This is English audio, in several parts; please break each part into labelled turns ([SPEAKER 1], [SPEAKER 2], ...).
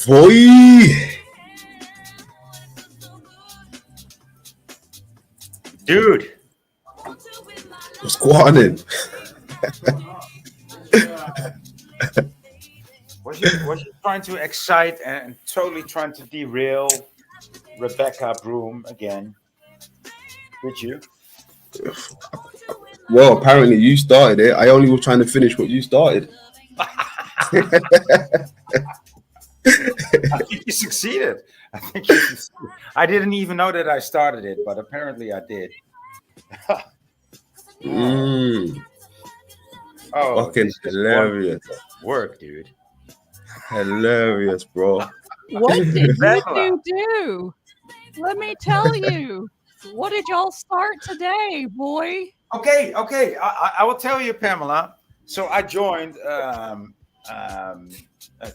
[SPEAKER 1] Boy,
[SPEAKER 2] Dude.
[SPEAKER 1] what's going on?
[SPEAKER 2] Was you trying to excite and totally trying to derail Rebecca Broom again? Did you?
[SPEAKER 1] Well, apparently you started it. I only was trying to finish what you started.
[SPEAKER 2] I think you succeeded. I think you succeeded. I didn't even know that I started it, but apparently I did. Oh,
[SPEAKER 1] Mm,
[SPEAKER 2] oh,
[SPEAKER 1] fucking
[SPEAKER 2] this is one
[SPEAKER 1] hilarious.
[SPEAKER 2] piece of work, dude.
[SPEAKER 1] Hilarious, bro.
[SPEAKER 3] What did you
[SPEAKER 2] Pamela.
[SPEAKER 3] two do? Let me tell you. What did y'all start today, boy?
[SPEAKER 2] Okay. I will tell you, Pamela. So I joined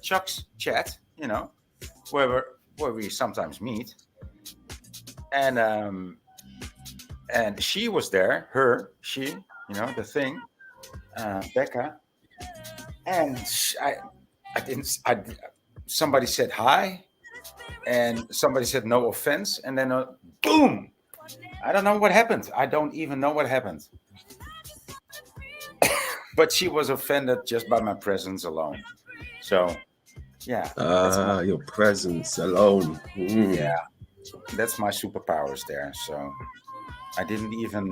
[SPEAKER 2] Chuck's chat, where we sometimes meet, and she was there. The thing, Becca, and I didn't. Somebody said hi, and somebody said no offense, and then boom. I don't know what happened. I don't even know what happened. But she was offended just by my presence alone. So yeah,
[SPEAKER 1] Your presence alone.
[SPEAKER 2] yeah, that's my superpowers there. So I didn't even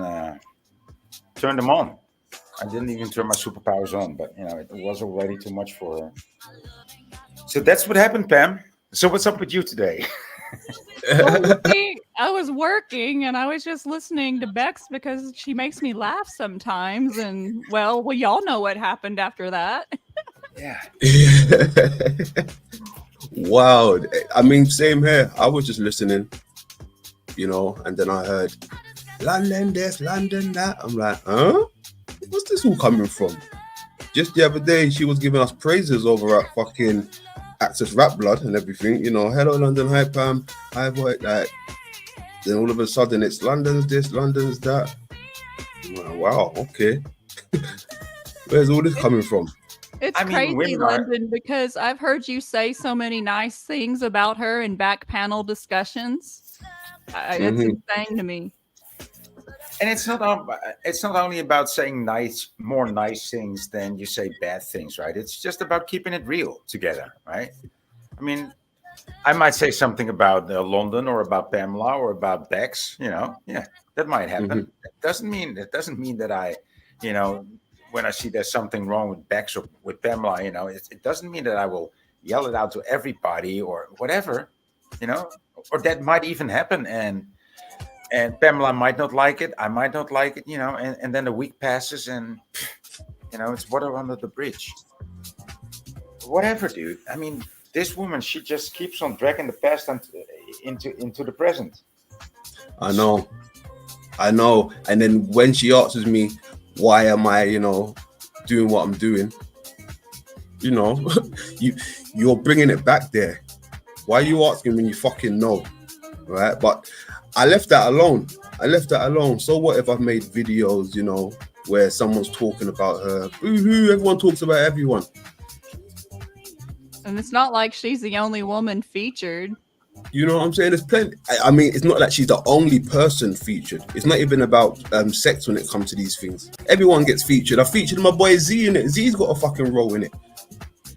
[SPEAKER 2] turn them on. I didn't even turn my superpowers on, but it was already too much for her. So that's what happened, Pam. So what's up with you today?
[SPEAKER 3] Well, with me, I was working and I was just listening to Bex because she makes me laugh sometimes. And well, y'all know what happened after that.
[SPEAKER 2] Yeah.
[SPEAKER 1] Wow. I mean, same here. I was just listening, and then I heard London this, London that. I'm like, huh? What's this all coming from? Just the other day, she was giving us praises over at fucking Access Rap Blood and everything. Hello London, hi Pam, hi boy. Like, then all of a sudden it's London's this, London's that. I'm like, wow, okay. Where's all this coming from?
[SPEAKER 3] It's crazy,
[SPEAKER 2] women are.
[SPEAKER 3] London, because I've heard you say so many nice things about her in back panel discussions. It's insane to me.
[SPEAKER 2] And it's not only about saying more nice things than you say bad things, right? It's just about keeping it real together, right? I mean, I might say something about London or about Pamela or about Bex, yeah, that might happen. It doesn't mean that when I see there's something wrong with Bex or with Pamela, it doesn't mean that I will yell it out to everybody or whatever, or that might even happen. And Pamela might not like it. I might not like it, and then a week passes and, it's water under the bridge. Whatever, dude. I mean, this woman, she just keeps on dragging the past into the present.
[SPEAKER 1] I know. And then when she asks me, why am I, doing what I'm doing? You're bringing it back there. Why are you asking when you fucking know? Right? But I left that alone. So what if I've made videos, where someone's talking about her? Boo-hoo, everyone talks about everyone.
[SPEAKER 3] And it's not like she's the only woman featured.
[SPEAKER 1] You know what I'm saying? There's plenty. I mean, it's not that she's the only person featured. It's not even about sex when it comes to these things. Everyone gets featured. I featured my boy Z in it. Z's got a fucking role in it.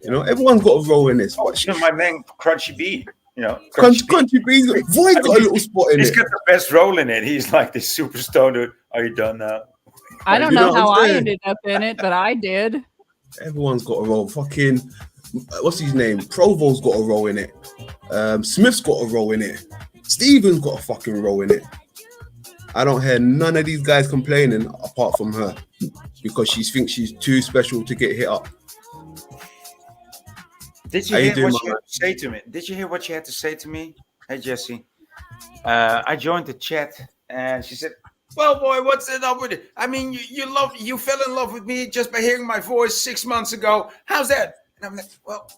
[SPEAKER 1] Everyone's got a role in this.
[SPEAKER 2] Oh, my man, Crunchy B.
[SPEAKER 1] Crunchy B's Void got a little spot in it.
[SPEAKER 2] He's got the best role in it. He's like this super stoner. Are you done now?
[SPEAKER 3] I don't know how I ended up in it, but I did.
[SPEAKER 1] Everyone's got a role. Fucking, what's his name? Provo's got a role in it. Smith's got a role in it. Steven's got a fucking role in it. I don't hear none of these guys complaining apart from her because she thinks she's too special to get hit up.
[SPEAKER 2] Did you hear what she had to say to me? Did you hear what she had to say to me? Hey, Jesse. I joined the chat and she said, well, boy, what's it up with it? I mean, you fell in love with me just by hearing my voice 6 months ago. How's that? And I'm like, well,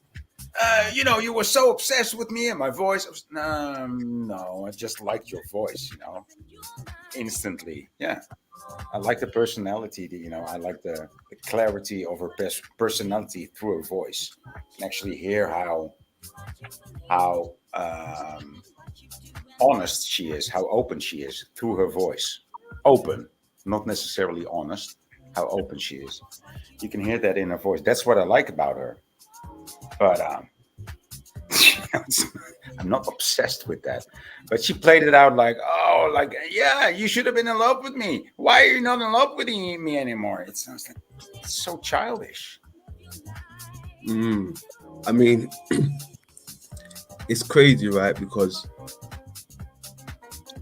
[SPEAKER 2] you were so obsessed with me and my voice. No, I just liked your voice, instantly. Yeah. I like the personality, I like the clarity of her personality through her voice. I can actually hear how how honest she is, how open she is through her voice. Open, not necessarily honest. How open she is. You can hear that in her voice. That's what I like about her. But I'm not obsessed with that. But she played it out like, oh, like, yeah, you should have been in love with me. Why are you not in love with me anymore? It sounds like it's so childish.
[SPEAKER 1] I mean, it's crazy, right? Because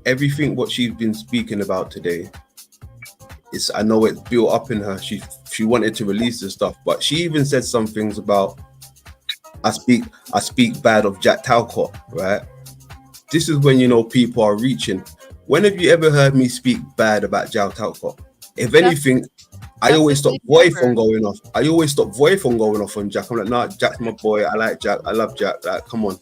[SPEAKER 1] everything what she's been speaking about today is, I know it's built up in her. She wanted to release the stuff, but she even said some things about, I speak bad of Jack Talcott, right? This is when, you know, people are reaching. When have you ever heard me speak bad about Jack Talcott? If anything, I always stop voice from going off. I always stop voice from going off on Jack. I'm like, nah, Jack's my boy. I like Jack. I love Jack. Like, come on.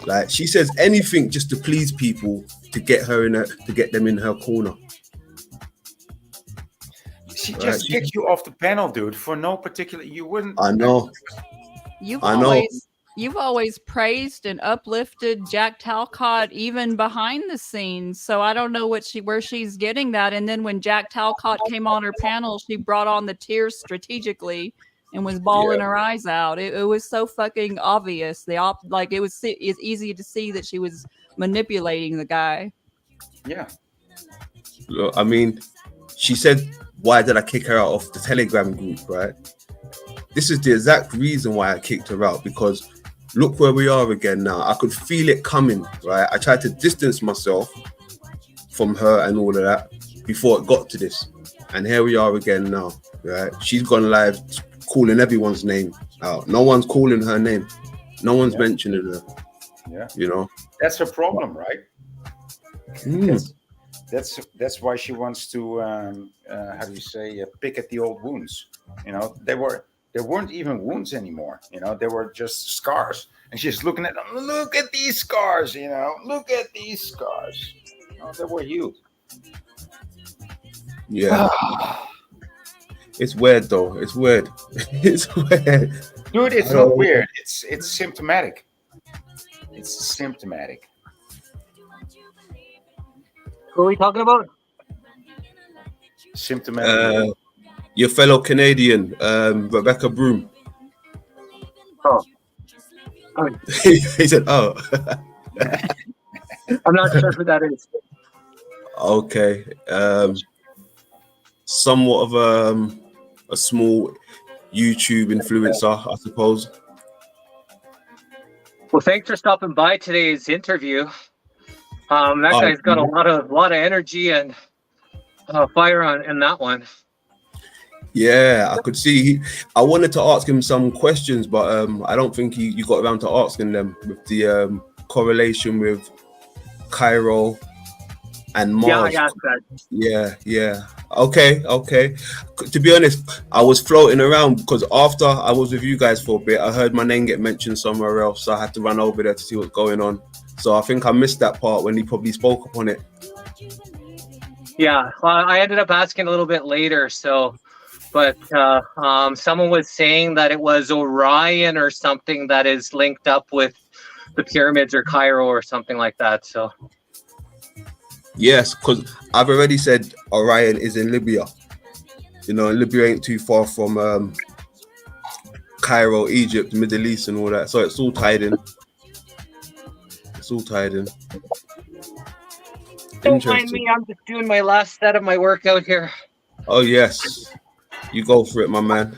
[SPEAKER 1] Like, she says anything just to please people, to get them in her corner.
[SPEAKER 2] She just kicked you off the panel, dude, for no particular. You wouldn't.
[SPEAKER 1] I know.
[SPEAKER 3] You've always praised and uplifted Jack Talcott even behind the scenes. So I don't know where she's getting that. And then when Jack Talcott came on her panel, she brought on the tears strategically and was bawling her eyes out. It was so fucking obvious. It's easy to see that she was manipulating the guy.
[SPEAKER 2] Yeah.
[SPEAKER 1] Look, I mean, she said, why did I kick her out of the Telegram group, right? This is the exact reason why I kicked her out, because look where we are again now. I could feel it coming, right? I tried to distance myself from her and all of that before it got to this. And here we are again now, right? She's gone live calling everyone's name out. No one's calling her name. No one's mentioning her.
[SPEAKER 2] Yeah.
[SPEAKER 1] You know?
[SPEAKER 2] That's her problem, right? That's why she wants to, how do you say, pick at the old wounds. You know, there weren't even wounds anymore. You know, they were just scars. And she's looking at them. Look at these scars, you know. Look at these scars. Oh, they were healed.
[SPEAKER 1] Yeah. It's weird, though. It's weird. It's weird.
[SPEAKER 2] Dude, it's not weird. It's symptomatic. It's symptomatic.
[SPEAKER 4] Who are we talking about?
[SPEAKER 2] Symptomatic.
[SPEAKER 1] Your fellow Canadian, Rebecca Broom.
[SPEAKER 4] Oh.
[SPEAKER 1] He said, oh.
[SPEAKER 4] I'm not sure who that is.
[SPEAKER 1] Okay. Somewhat of a small YouTube influencer, I suppose.
[SPEAKER 4] Well, thanks for stopping by today's interview. That guy's got a lot of energy and fire in that one.
[SPEAKER 1] Yeah, I could see. I wanted to ask him some questions, but I don't think you got around to asking them with the correlation with Cairo and Mars.
[SPEAKER 4] Yeah, I asked that.
[SPEAKER 1] Yeah. Okay. To be honest, I was floating around because after I was with you guys for a bit, I heard my name get mentioned somewhere else, so I had to run over there to see what's going on. So I think I missed that part when he probably spoke upon it.
[SPEAKER 4] Yeah, well, I ended up asking a little bit later. But someone was saying that it was Orion or something that is linked up with the pyramids or Cairo or something like that. So.
[SPEAKER 1] Yes, because I've already said Orion is in Libya. You know, Libya ain't too far from Cairo, Egypt, Middle East and all that. So it's all tied in.
[SPEAKER 4] Don't mind me, I'm just doing my last set of my workout here.
[SPEAKER 1] Oh, yes. You go for it, my man.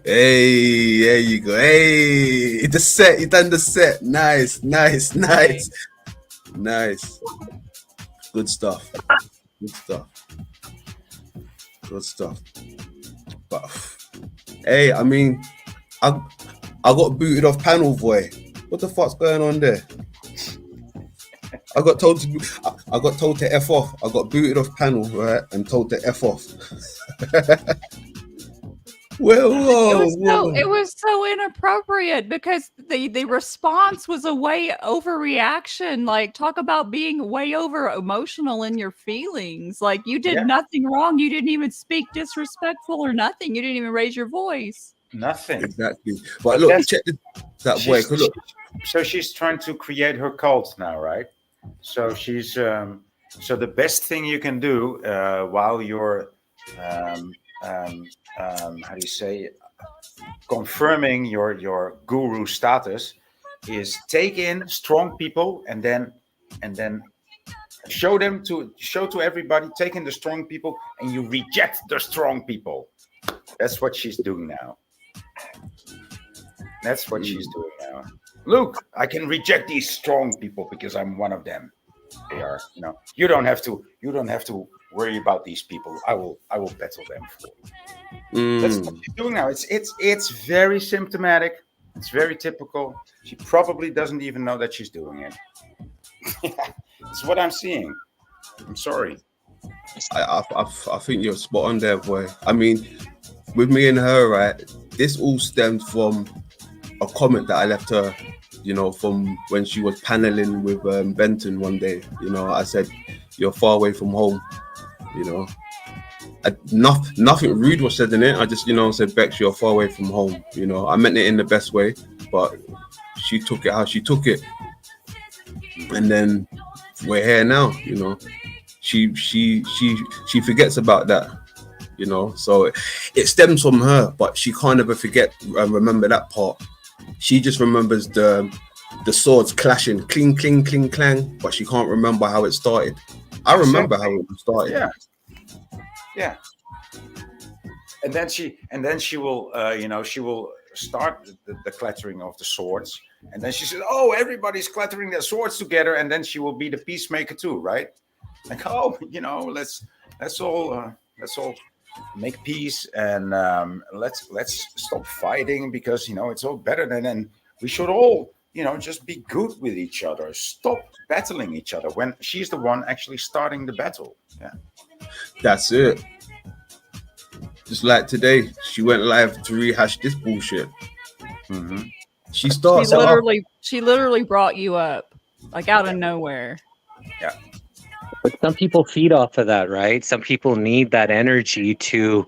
[SPEAKER 1] Hey, there you go. Hey, the set. You done the set. Nice. Good stuff. But hey, I mean, I got booted off panel, boy. What the fuck's going on there? I got told to F off. I got booted off panel, right, and told to F off.
[SPEAKER 3] It was so inappropriate because the response was a way overreaction. Like, talk about being way over emotional in your feelings. Like, you did nothing wrong. You didn't even speak disrespectful or nothing. You didn't even raise your voice.
[SPEAKER 2] Nothing.
[SPEAKER 1] Exactly. But
[SPEAKER 2] But
[SPEAKER 1] look,
[SPEAKER 2] that's-
[SPEAKER 1] check that boy. 'Cause look,
[SPEAKER 2] So she's trying to create her cult now, right? So she's so the best thing you can do while you're how do you say, confirming your guru status is take in strong people and then show to everybody, take in the strong people and you reject the strong people. That's what she's doing now. That's what she's doing now. Look, I can reject these strong people because I'm one of them. They are, you don't have to worry about these people. I will battle them for you. That's what she's doing now. It's very symptomatic. It's very typical. She probably doesn't even know that she's doing it. It's what I'm seeing. I'm sorry.
[SPEAKER 1] I think you're spot on there, boy. I mean, with me and her, right? This all stems from a comment that I left her, from when she was paneling with Benton one day. I said, "You're far away from home." Nothing rude was said in it. I just, said, "Bex, you're far away from home." I meant it in the best way, but she took it how she took it, and then we're here now. She forgets about that. So it stems from her, but she can't ever forget and remember that part. She just remembers the swords clashing, cling, cling, cling, clang, but she can't remember how it started. I remember how it started.
[SPEAKER 2] Yeah. And then she will, she will start the clattering of the swords, and then she says, "Oh, everybody's clattering their swords together," and then she will be the peacemaker too, right? Like, oh, let's all make peace and let's stop fighting because it's all better than we should all just be good with each other. Stop battling each other when she's the one actually starting the battle. Yeah,
[SPEAKER 1] that's it. Just like today, she went live to rehash this bullshit.
[SPEAKER 2] Mm-hmm.
[SPEAKER 1] She starts.
[SPEAKER 3] She literally brought you up, like out of nowhere.
[SPEAKER 2] Yeah.
[SPEAKER 4] But some people feed off of that, right? Some people need that energy to,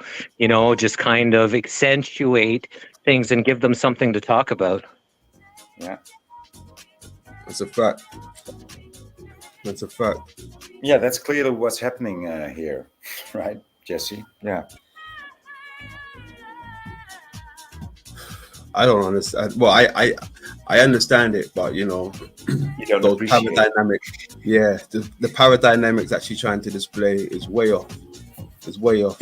[SPEAKER 4] just kind of accentuate things and give them something to talk about.
[SPEAKER 2] Yeah.
[SPEAKER 1] That's a fact. That's a fact.
[SPEAKER 2] Yeah, that's clearly what's happening here, right, Jesse? Yeah.
[SPEAKER 1] I don't understand. Well, I understand it, but
[SPEAKER 2] You don't
[SPEAKER 1] those
[SPEAKER 2] appreciate
[SPEAKER 1] power dynamics. Yeah, the power dynamics that she's trying to display is way off. It's way off.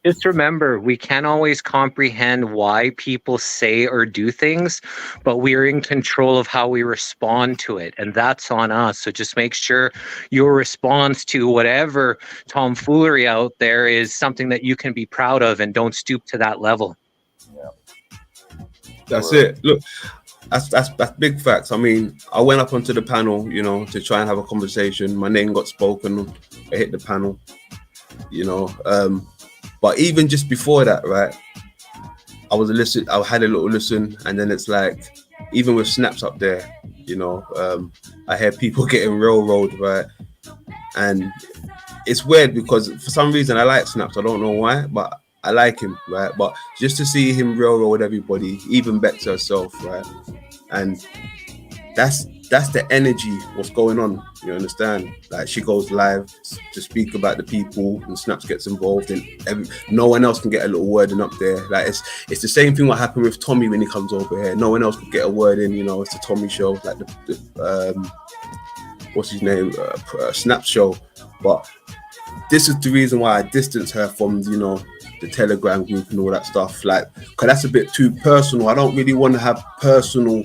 [SPEAKER 4] Just remember, we can't always comprehend why people say or do things, but we're in control of how we respond to it, and that's on us. So just make sure your response to whatever tomfoolery out there is something that you can be proud of, and don't stoop to that level.
[SPEAKER 2] Yeah.
[SPEAKER 1] That's it. Look, that's big facts. I mean, I went up onto the panel, to try and have a conversation. My name got spoken. I hit the panel, But even just before that, right? I had a little listen, and then it's like, even with snaps up there, I hear people getting railroaded, right? And it's weird because for some reason I like snaps. I don't know why, but I like him, right? But just to see him railroad everybody, even Bex herself, right? And that's the energy, what's going on, you understand? Like, she goes live to speak about the people, and Snaps gets involved, and no one else can get a little word in up there. Like, it's the same thing what happened with Tommy when he comes over here. No one else could get a word in, it's the Tommy show, like the what's his name, Snap show. But this is the reason why I distance her from, the Telegram group and all that stuff, like, because that's a bit too personal. I don't really want to have personal,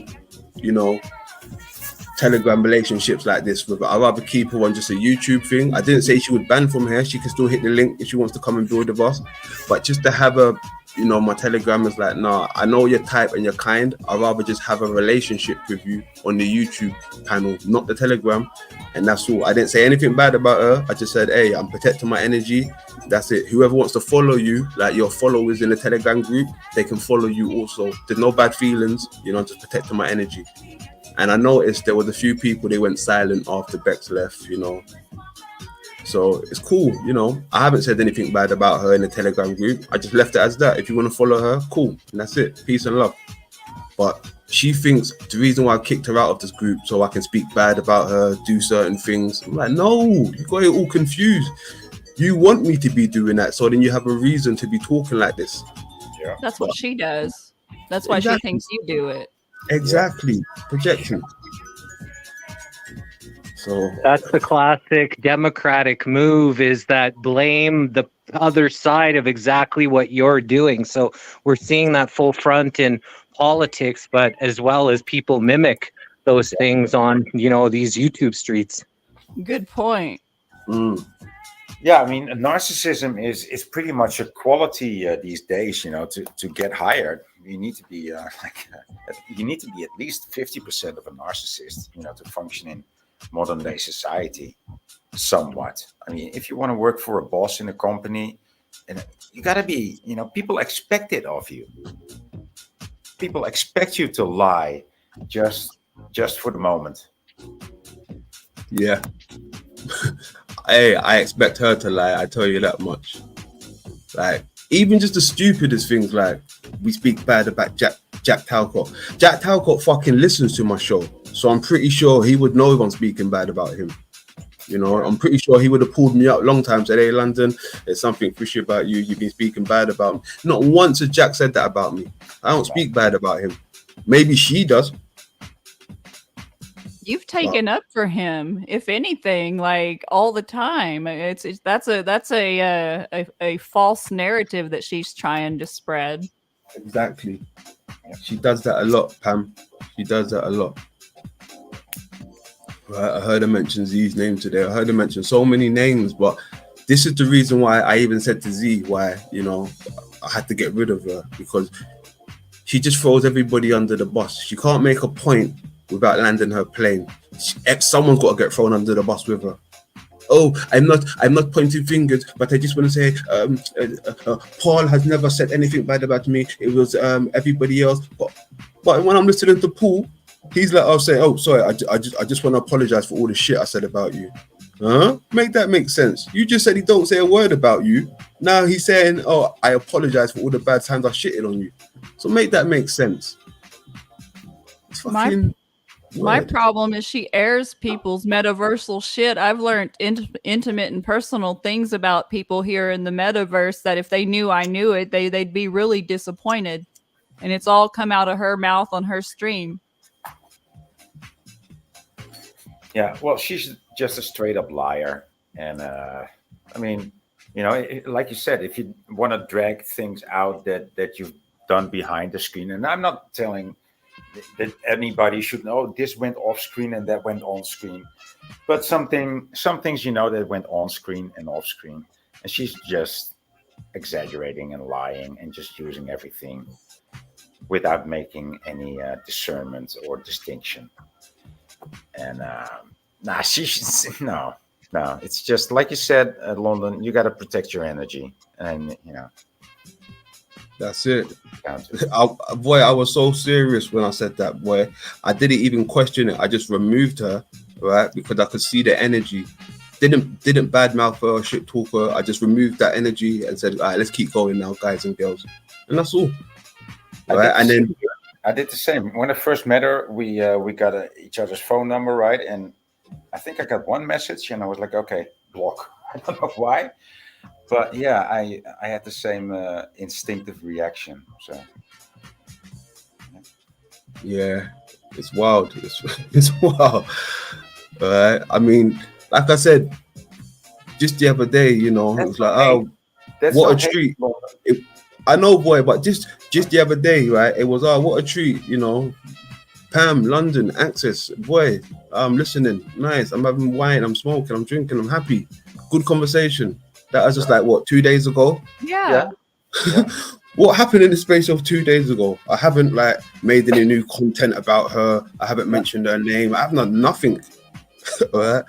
[SPEAKER 1] Telegram relationships like this with her. I'd rather keep her on just a YouTube thing. I didn't say she would ban from here. She can still hit the link if she wants to come and build with us. But just to have her, my Telegram is like, nah, I know your type and you're kind. I'd rather just have a relationship with you on the YouTube panel, not the Telegram. And that's all. I didn't say anything bad about her. I just said, hey, I'm protecting my energy. That's it. Whoever wants to follow you, like your followers in the Telegram group, they can follow you also. There's no bad feelings, just protecting my energy. And I noticed there was a few people, they went silent after Bex left, So it's cool, you know. I haven't said anything bad about her in the Telegram group. I just left it as that. If you want to follow her, cool. And that's it. Peace and love. But she thinks the reason why I kicked her out of this group so I can speak bad about her, do certain things. I'm like, no, you got it all confused. You want me to be doing that, so then you have a reason to be talking like this.
[SPEAKER 2] Yeah.
[SPEAKER 3] That's what she does. That's why she thinks you do it.
[SPEAKER 1] Exactly. Projection. So
[SPEAKER 4] That's the classic Democratic move, is that blame the other side of exactly what you're doing. So we're seeing that full front in politics, but as well as people mimic those things on, you know, these YouTube streets.
[SPEAKER 3] Good point.
[SPEAKER 2] Yeah, I mean, narcissism is pretty much a quality these days. You know, to get hired, you need to be you need to be at least 50% of a narcissist. You know, to function in modern day society, somewhat. I mean, if you want to work for a boss in a company, and you got to be, you know, people expect it of you. People expect you to lie, just for the moment.
[SPEAKER 1] yeah. Hey, I expect her to lie, I tell you that much. Like, even just the stupidest things, like we speak bad about Jack Talcott. Jack Talcott fucking listens to my show, so I'm pretty sure he would know if I'm speaking bad about him. You know, I'm pretty sure he would have pulled me up long time, said, hey, London, there's something fishy about you. You've been speaking bad about me. Not once has Jack said that about me. I don't speak bad about him. Maybe she does.
[SPEAKER 3] You've taken up for him, if anything, like all the time. That's a false narrative that she's trying to spread.
[SPEAKER 1] Exactly. She does that a lot, Pam. She does that a lot. Right, I heard her mention Z's name today. I heard her mention so many names, but this is the reason why I even said to Z why, you know, I had to get rid of her, because she just throws everybody under the bus. She can't make a point without landing her plane. Someone's got to get thrown under the bus with her. Oh, I'm not pointing fingers, but I just want to say, Paul has never said anything bad about me. It was everybody else. But when I'm listening to Paul, he's like, I'll say, oh, sorry, I just want to apologize for all the shit I said about you. Huh? Make that make sense. You just said he don't say a word about you. Now he's saying, oh, I apologize for all the bad times I shitted on you. So make that make sense. It's fucking
[SPEAKER 3] my problem is she airs people's metaversal shit. I've learned intimate and personal things about people here in the metaverse that if they knew I knew it, they'd be really disappointed. And it's all come out of her mouth on her stream.
[SPEAKER 2] Yeah, well, she's just a straight up liar. And I mean, you know, like you said, if you want to drag things out that you've done behind the screen, and I'm not telling that anybody should know this went off screen and that went on screen, but some things, you know, that went on screen and off screen, and she's just exaggerating and lying and just using everything without making any discernment or distinction. And no, it's just like you said, London, you got to protect your energy, and you know,
[SPEAKER 1] that's it. Boy, I was so serious when I said that. Boy, I didn't even question it. I just removed her, right, because I could see the energy. Didn't badmouth her or shit talk her. I just removed that energy and said, all right, let's keep going now, guys and girls, and that's all. Right, and then
[SPEAKER 2] I did the same. When I first met her, we got each other's phone number, right? And I think I got one message, and I was like, okay, block. I don't know why, but yeah, I had the same instinctive reaction. So
[SPEAKER 1] yeah, it's wild. It's wild. I mean, like I said, just the other day, you know, it was like, oh, what a treat. I know, boy, but just the other day, right? It was, oh, what a treat, you know. Pam, London, Access, boy, I'm listening. Nice. I'm having wine, I'm smoking, I'm drinking, I'm happy. Good conversation. That was just like, what, 2 days ago?
[SPEAKER 3] Yeah.
[SPEAKER 1] What happened in the space of 2 days ago? I haven't like made any new content about her. I haven't mentioned her name. I've done nothing. Right?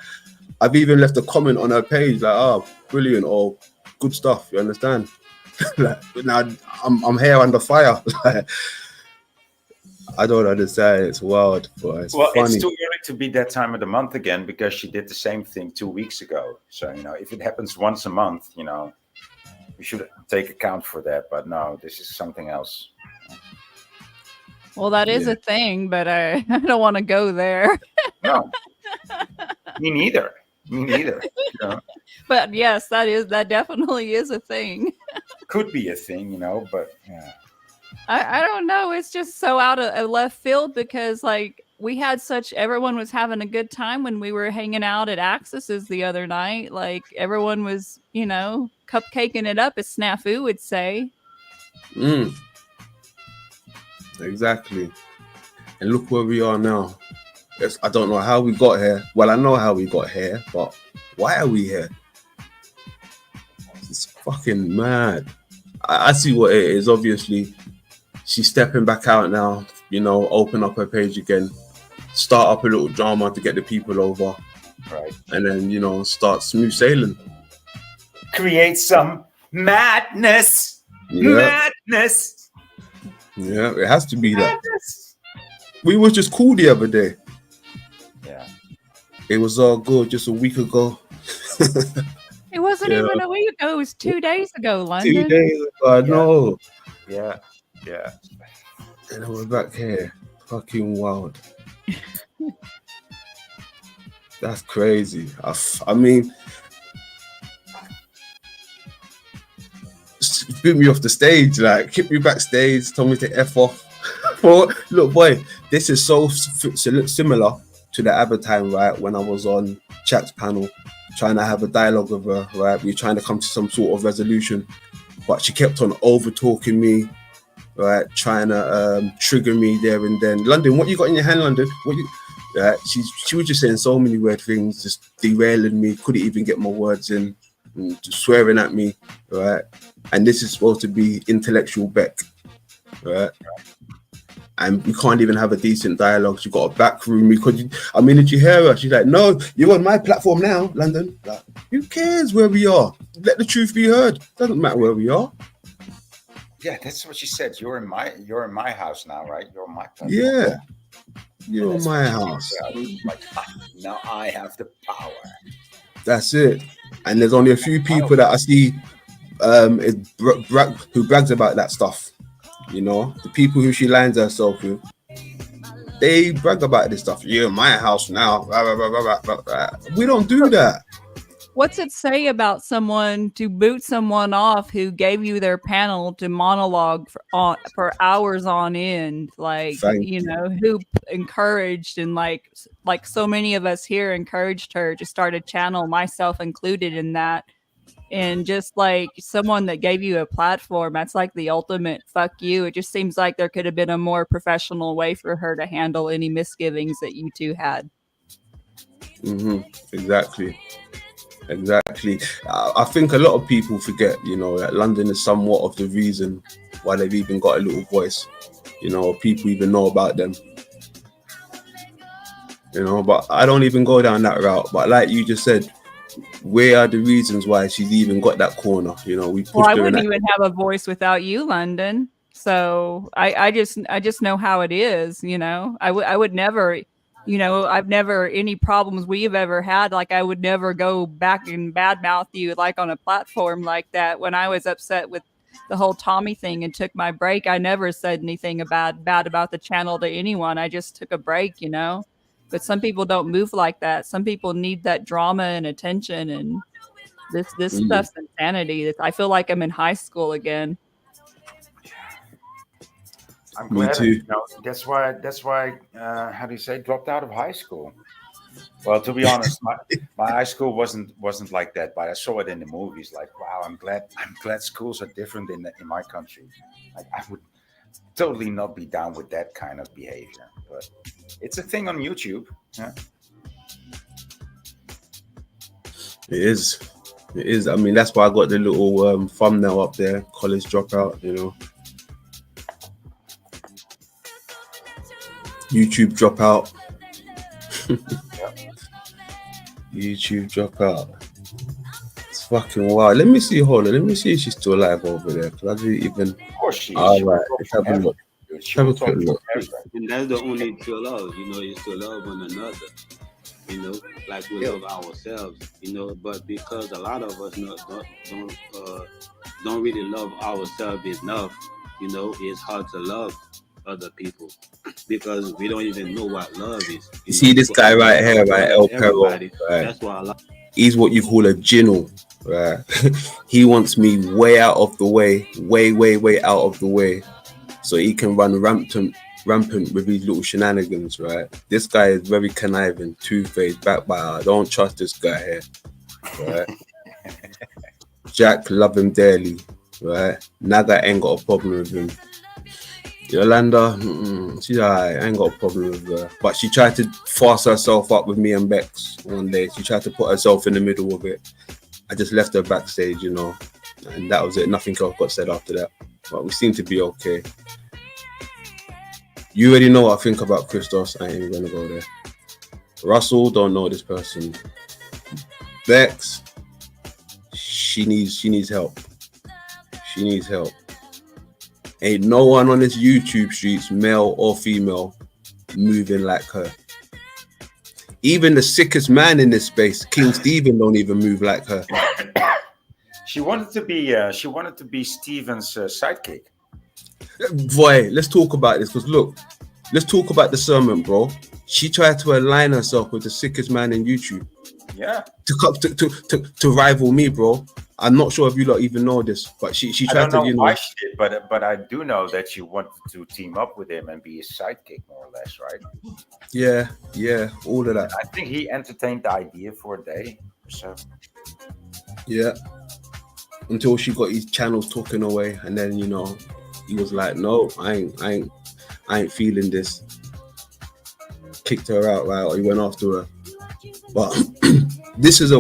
[SPEAKER 1] I've even left a comment on her page like, oh, brilliant, or good stuff, you understand? Like, now I'm here under fire. I don't understand. It's wild, but it's
[SPEAKER 2] Well, it's
[SPEAKER 1] funny.
[SPEAKER 2] too early to be that time of the month again because she did the same thing 2 weeks ago. So, if it happens once a month, we should take account for that. But no, this is something else.
[SPEAKER 3] Well, that is
[SPEAKER 1] Yeah.
[SPEAKER 3] a thing, but I, I don't want to go there.
[SPEAKER 2] No, me neither. Me neither.
[SPEAKER 3] But yes, that definitely is a thing.
[SPEAKER 2] Could be a thing, but yeah.
[SPEAKER 3] I don't know. It's just so out of left field because like we had such everyone was having a good time when we were hanging out at Axis's the other night. Like everyone was, cupcaking it up, as Snafu would say.
[SPEAKER 1] Mm, exactly. And look where we are now. I don't know how we got here. Well, I know how we got here, but why are we here? It's fucking mad. I see what it is. Obviously, she's stepping back out now, open up her page again, start up a little drama to get the people over,
[SPEAKER 2] Right.
[SPEAKER 1] and then, start smooth sailing.
[SPEAKER 2] Create some madness.
[SPEAKER 1] Yeah.
[SPEAKER 2] Madness.
[SPEAKER 1] Yeah, it has to be that.
[SPEAKER 2] Madness.
[SPEAKER 1] We were just cool the other day.
[SPEAKER 2] Yeah.
[SPEAKER 1] It was all good just a week ago.
[SPEAKER 3] It wasn't
[SPEAKER 1] Yeah.
[SPEAKER 3] even a week ago. It was 2 days ago, London.
[SPEAKER 1] 2 days ago, I know.
[SPEAKER 2] Yeah. Yeah.
[SPEAKER 1] And then we're back here. Fucking wild. That's crazy. I mean, boot me off the stage, like kick me backstage, told me to F off. Well, look, boy, this is so similar to the other time, right? When I was on chat's panel, trying to have a dialogue with her, right? We were trying to come to some sort of resolution, but she kept on over talking me, right? Trying to trigger me there and then. London, what you got in your hand, London? What you? She was just saying so many weird things, just derailing me. Couldn't even get my words in, and just swearing at me, right? And this is supposed to be intellectual Beck, right? And we can't even have a decent dialogue. She got a back room. Did you hear her? She's like, no, you're on my platform now, London. Like, who cares where we are? Let the truth be heard. Doesn't matter where we are.
[SPEAKER 2] Yeah, that's what she said. You're in my house now, right? You're my platform.
[SPEAKER 1] Yeah. You're in
[SPEAKER 2] That's
[SPEAKER 1] my
[SPEAKER 2] what she
[SPEAKER 1] house.
[SPEAKER 2] said. Like, now I have the power.
[SPEAKER 1] That's it. And there's only a few people that I see who brags about that stuff. The people who she lines herself with, they brag about this stuff. You're in my house now. We don't do that.
[SPEAKER 3] What's it say about someone to boot someone off who gave you their panel to monologue for hours on end? Like,
[SPEAKER 1] Thank you.
[SPEAKER 3] who encouraged and like so many of us here encouraged her to start a channel, myself included in that. And just like someone that gave you a platform, that's like the ultimate fuck you. It just seems like there could have been a more professional way for her to handle any misgivings that you two had.
[SPEAKER 1] Exactly. I think a lot of people forget, that London is somewhat of the reason why they've even got a little voice. People even know about them. But I don't even go down that route. But like you just said, where are the reasons why she's even got that corner? We pushed
[SPEAKER 3] I
[SPEAKER 1] her
[SPEAKER 3] wouldn't even have a voice without you, London. So I just know how it is. I would never. I've never any problems we've ever had. Like I would never go back and badmouth you like on a platform like that. When I was upset with the whole Tommy thing and took my break, I never said anything bad about the channel to anyone. I just took a break, But some people don't move like that. Some people need that drama and attention, and this stuff's insanity. I feel like I'm in high school again.
[SPEAKER 2] I'm glad.
[SPEAKER 1] Me too.
[SPEAKER 2] That's why. How do you say? Dropped out of high school. Well, to be honest, my high school wasn't like that, but I saw it in the movies. Like, wow, I'm glad schools are different in my country. Like, I would totally not be down with that kind of behavior. But it's a thing on YouTube. Yeah.
[SPEAKER 1] It is. I mean, that's why I got the little thumbnail up there. College dropout. YouTube dropout. YouTube dropout. It's fucking wild. Let me see. Hold on. Let me see if she's still alive over there. Because I didn't even.
[SPEAKER 2] Of course she is.
[SPEAKER 1] All right. Let's have a look.
[SPEAKER 2] But she
[SPEAKER 1] Have
[SPEAKER 2] will
[SPEAKER 1] a quick
[SPEAKER 2] talk to
[SPEAKER 1] look.
[SPEAKER 2] Ezra.
[SPEAKER 5] And that's the only true love, is to love one another, like we love ourselves, But because a lot of us don't really love ourselves enough, it's hard to love other people because we don't even know what love is.
[SPEAKER 1] You see this guy right here, right, El Perro,
[SPEAKER 5] Everybody.
[SPEAKER 1] right?
[SPEAKER 5] That's why a lot.
[SPEAKER 1] He's what you call a ginnel, right? He wants me way out of the way, way out of the way, so he can run rampant with these little shenanigans, right? This guy is very conniving, two-faced, backbiter. I don't trust this guy here, right? Jack, love him dearly, right? Naga ain't got a problem with him. Yolanda, she's alright, I ain't got a problem with her. But she tried to force herself up with me and Bex one day. She tried to put herself in the middle of it. I just left her backstage, and that was it. Nothing else got said after that. But we seem to be okay. You already know what I think about Christos. I ain't even gonna go there. Russell, don't know this person. Bex, she needs help. She needs help. Ain't no one on this YouTube streets, male or female, moving like her. Even the sickest man in this space, King Stephen, don't even move like her.
[SPEAKER 2] She wanted to be Steven's sidekick.
[SPEAKER 1] Boy, let's talk about this, because look, let's talk about the sermon, bro. She tried to align herself with the sickest man in YouTube.
[SPEAKER 2] Yeah.
[SPEAKER 1] To rival me, bro. I'm not sure if you lot even know this, but she tried to,
[SPEAKER 2] I don't know why she did, but I do know that she wanted to team up with him and be his sidekick, more or less, right?
[SPEAKER 1] Yeah, all of that.
[SPEAKER 2] I think he entertained the idea for a day or so.
[SPEAKER 1] Yeah. Until she got his channels talking away, and then he was like, "No, I ain't feeling this." Kicked her out, right? Or he went after her. But this is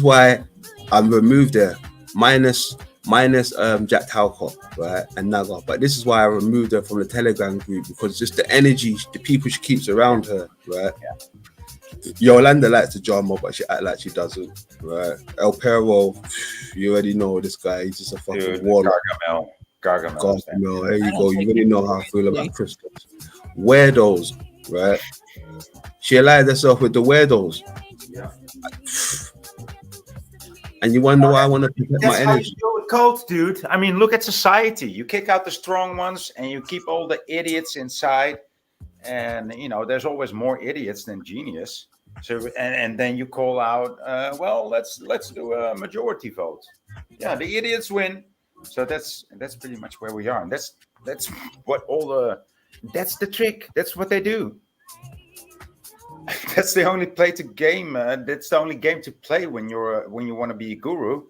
[SPEAKER 1] why I'm removed there, minus Jack Talcott, right, and Naga. But this is why I removed her from the Telegram group, because just the energy, the people she keeps around her, right? Yeah. Yolanda likes the drama, but she act like she doesn't, right? El Perro, you already know this guy. He's just a fucking warlock. Gargamel. There you go. You already know how I feel about Christmas. Weirdos, right? She allied herself with the weirdos.
[SPEAKER 2] Yeah.
[SPEAKER 1] And you wonder why I want to protect my energy.
[SPEAKER 2] That's how you deal with cults, dude. I mean, look at society. You kick out the strong ones and you keep all the idiots inside. And, there's always more idiots than genius. So, and then you call out, let's do a majority vote. Yeah, the idiots win. So that's pretty much where we are. And that's what that's the trick. That's what they do. That's the only game. That's the only game to play when you want to be a guru.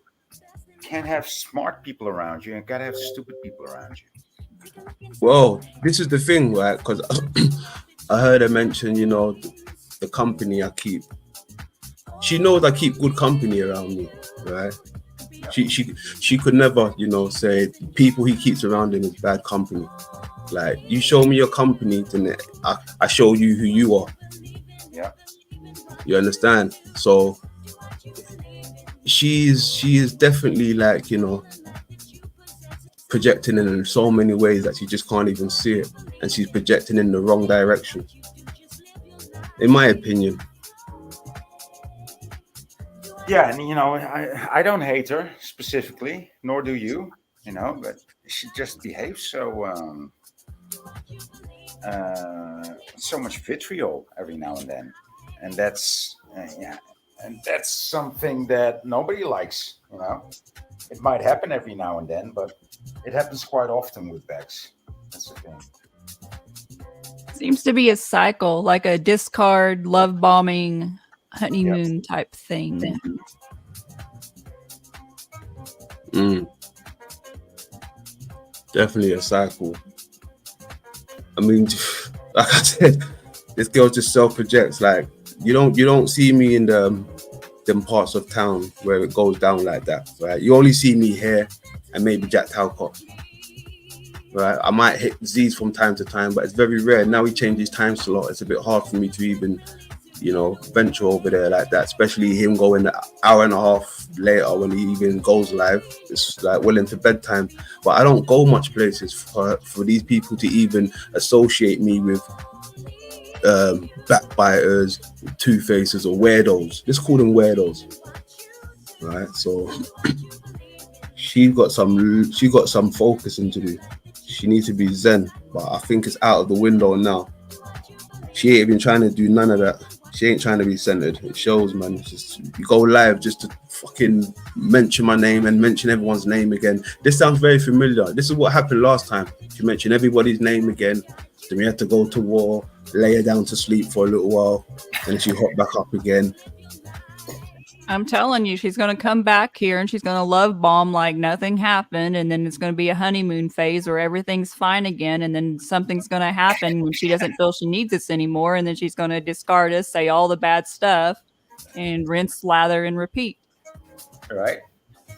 [SPEAKER 2] You can't have smart people around you. You gotta have stupid people around you.
[SPEAKER 1] Well, this is the thing, right? Because I heard her mention, the company I keep. She knows I keep good company around me, right? She could never, say people he keeps around him is bad company. Like, you show me your company, then I show you who you are.
[SPEAKER 2] Yeah.
[SPEAKER 1] You understand? So she is definitely like, projecting in so many ways that she just can't even see it, and she's projecting in the wrong direction, in my opinion.
[SPEAKER 2] Yeah, and I don't hate her specifically, nor do you, but she just behaves so much vitriol every now and then, and that's something that nobody likes. It might happen every now and then, but it happens quite often with Bex. That's the thing.
[SPEAKER 3] Seems to be a cycle, like a discard, love bombing, honeymoon type thing.
[SPEAKER 1] Definitely a cycle. I mean, like I said, this girl just self-projects. Like, you don't see me in them parts of town where it goes down like that, right? You only see me here and maybe Jack Talcott, right? I might hit Z's from time to time, but it's very rare. Now he changes time slot. It's a bit hard for me to even venture over there like that, especially him going an hour and a half later when he even goes live. It's like well into bedtime. But I don't go much places for these people to even associate me with backbiters, two-faces, or weirdos. Let's call them weirdos, right? So she got some focusing to do. She needs to be zen, but I think it's out of the window now. She ain't even trying to do none of that. She ain't trying to be centered. It shows, man. It's just, you go live just to fucking mention my name and mention everyone's name again. This sounds very familiar. This is what happened last time. She mentioned everybody's name again. Then we had to go to war, lay her down to sleep for a little while, and she hopped back up again.
[SPEAKER 3] I'm telling you, she's going to come back here and she's going to love bomb like nothing happened. And then it's going to be a honeymoon phase where everything's fine again. And then something's going to happen when she doesn't feel she needs us anymore. And then she's going to discard us, say all the bad stuff, and rinse, lather, and repeat.
[SPEAKER 2] Right.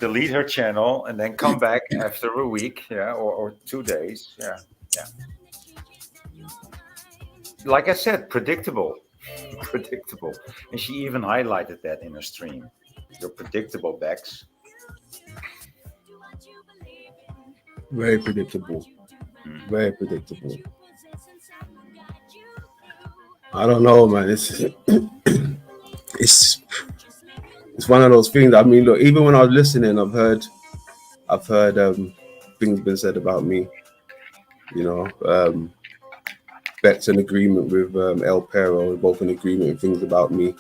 [SPEAKER 2] Delete her channel and then come back after a week, or 2 days. Yeah. Like I said, predictable. And she even highlighted that in her stream. You're predictable, Bex.
[SPEAKER 1] Very predictable. Very predictable. I don't know, man. It's one of those things. I mean, look, even when I was listening, I've heard things been said about me. Beck's in agreement with El Pero. We're both in agreement with things about me.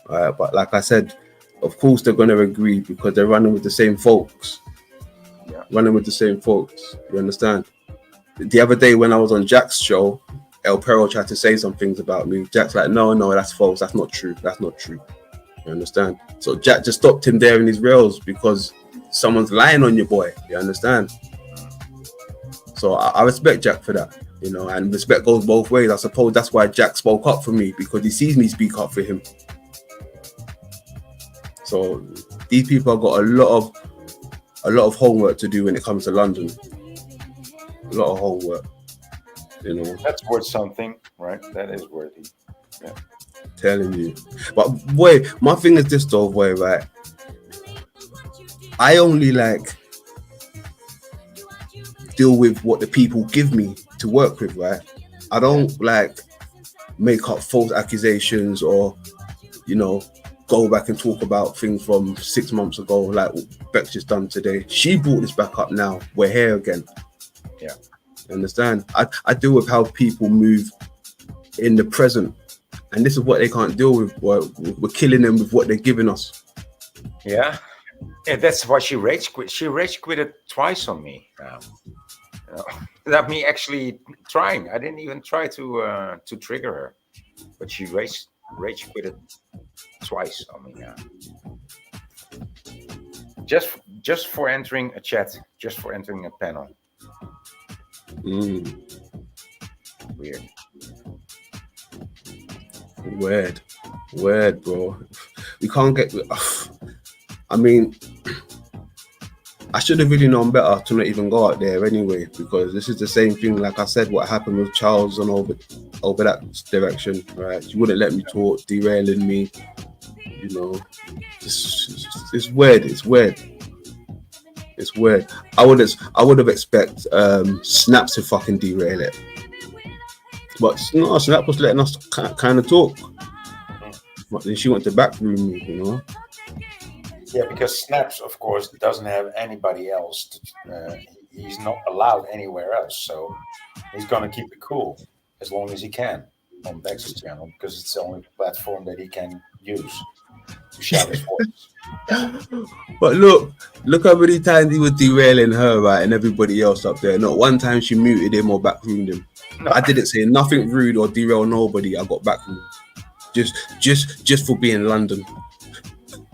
[SPEAKER 1] But like I said, of course they're going to agree because they're running with the same folks.
[SPEAKER 2] Yeah.
[SPEAKER 1] Running with the same folks. You understand? The other day when I was on Jack's show, El Pero tried to say some things about me. Jack's like, no, that's false. That's not true. You understand? So Jack just stopped him there in his rails because someone's lying on your boy. You understand? So I respect Jack for that. And respect goes both ways. I suppose that's why Jack spoke up for me, because he sees me speak up for him. So these people have got a lot of homework to do when it comes to London. A lot of homework,
[SPEAKER 2] That's worth something, right? That is worthy. Yeah.
[SPEAKER 1] Telling you. But boy, my thing is this though, boy, right? I only deal with what the people give me to work with, right? I don't make up false accusations or go back and talk about things from 6 months ago like Beck's just done today. She brought this back up now. We're here again.
[SPEAKER 2] Yeah.
[SPEAKER 1] Understand? I deal with how people move in the present, and this is what they can't deal with. We're killing them with what they're giving us.
[SPEAKER 2] Yeah, that's why she rage quit. She rage quitted twice on me. Without me actually trying. I didn't even try to trigger her, but she rage quitted twice on me. Just for entering a chat, just for entering a panel. Weird, bro. We can't get. I mean, I should have really known better to not even go out there anyway, because this is the same thing. Like I said, what happened with Charles and over that direction, right? She wouldn't let me talk, derailing me. It's weird. It's weird. I would have expected Snap to fucking derail it, but no, Snap was letting us kind of talk. But then she went to backroom me, Yeah, because Snaps, of course, doesn't have anybody else. He's not allowed anywhere else, so he's gonna keep it cool as long as he can on Bex's channel, because it's the only platform that he can use to shout his voice.
[SPEAKER 1] But look how many times he was derailing her, right, and everybody else up there. Not one time she muted him or backroomed him. No. I didn't say nothing rude or derail nobody. I got backroomed. Just for being London.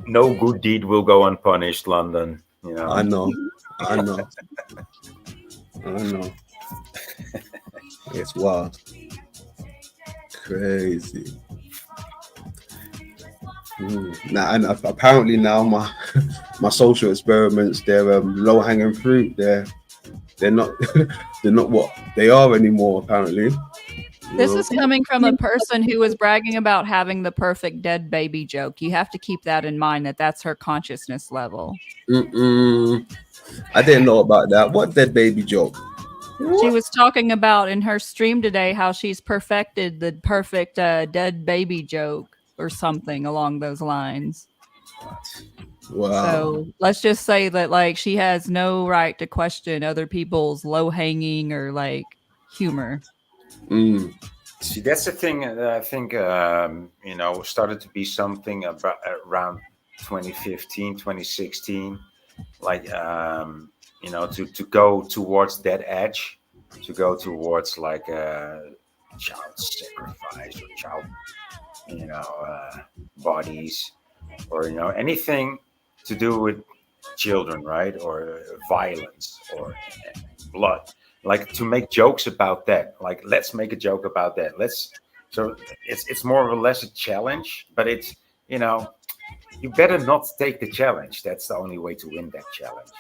[SPEAKER 2] No good deed will go unpunished, London.
[SPEAKER 1] I know. It's wild. Crazy. Now, and apparently now my social experiments, they're low hanging fruit. They're not they're not what they are anymore. Apparently,
[SPEAKER 3] This
[SPEAKER 1] know?
[SPEAKER 3] is coming from a person who was bragging about having the perfect dead baby joke. You have to keep that in mind, that that's her consciousness level.
[SPEAKER 1] I didn't know about that. What dead baby joke?
[SPEAKER 3] She was talking about in her stream today how she's perfected the perfect dead baby joke or something along those lines.
[SPEAKER 1] Wow.
[SPEAKER 3] So let's just say that like she has no right to question other people's low hanging or like humor.
[SPEAKER 2] See, that's the thing that I think, started to be something about around 2015, 2016. Like, to go towards that edge, to go towards like child sacrifice or child, bodies, or, anything to do with children, right? Or violence or blood. Like to make jokes about that. Like, let's make a joke about that. So it's more or less a challenge, but it's, you better not take the challenge. That's the only way to win that challenge.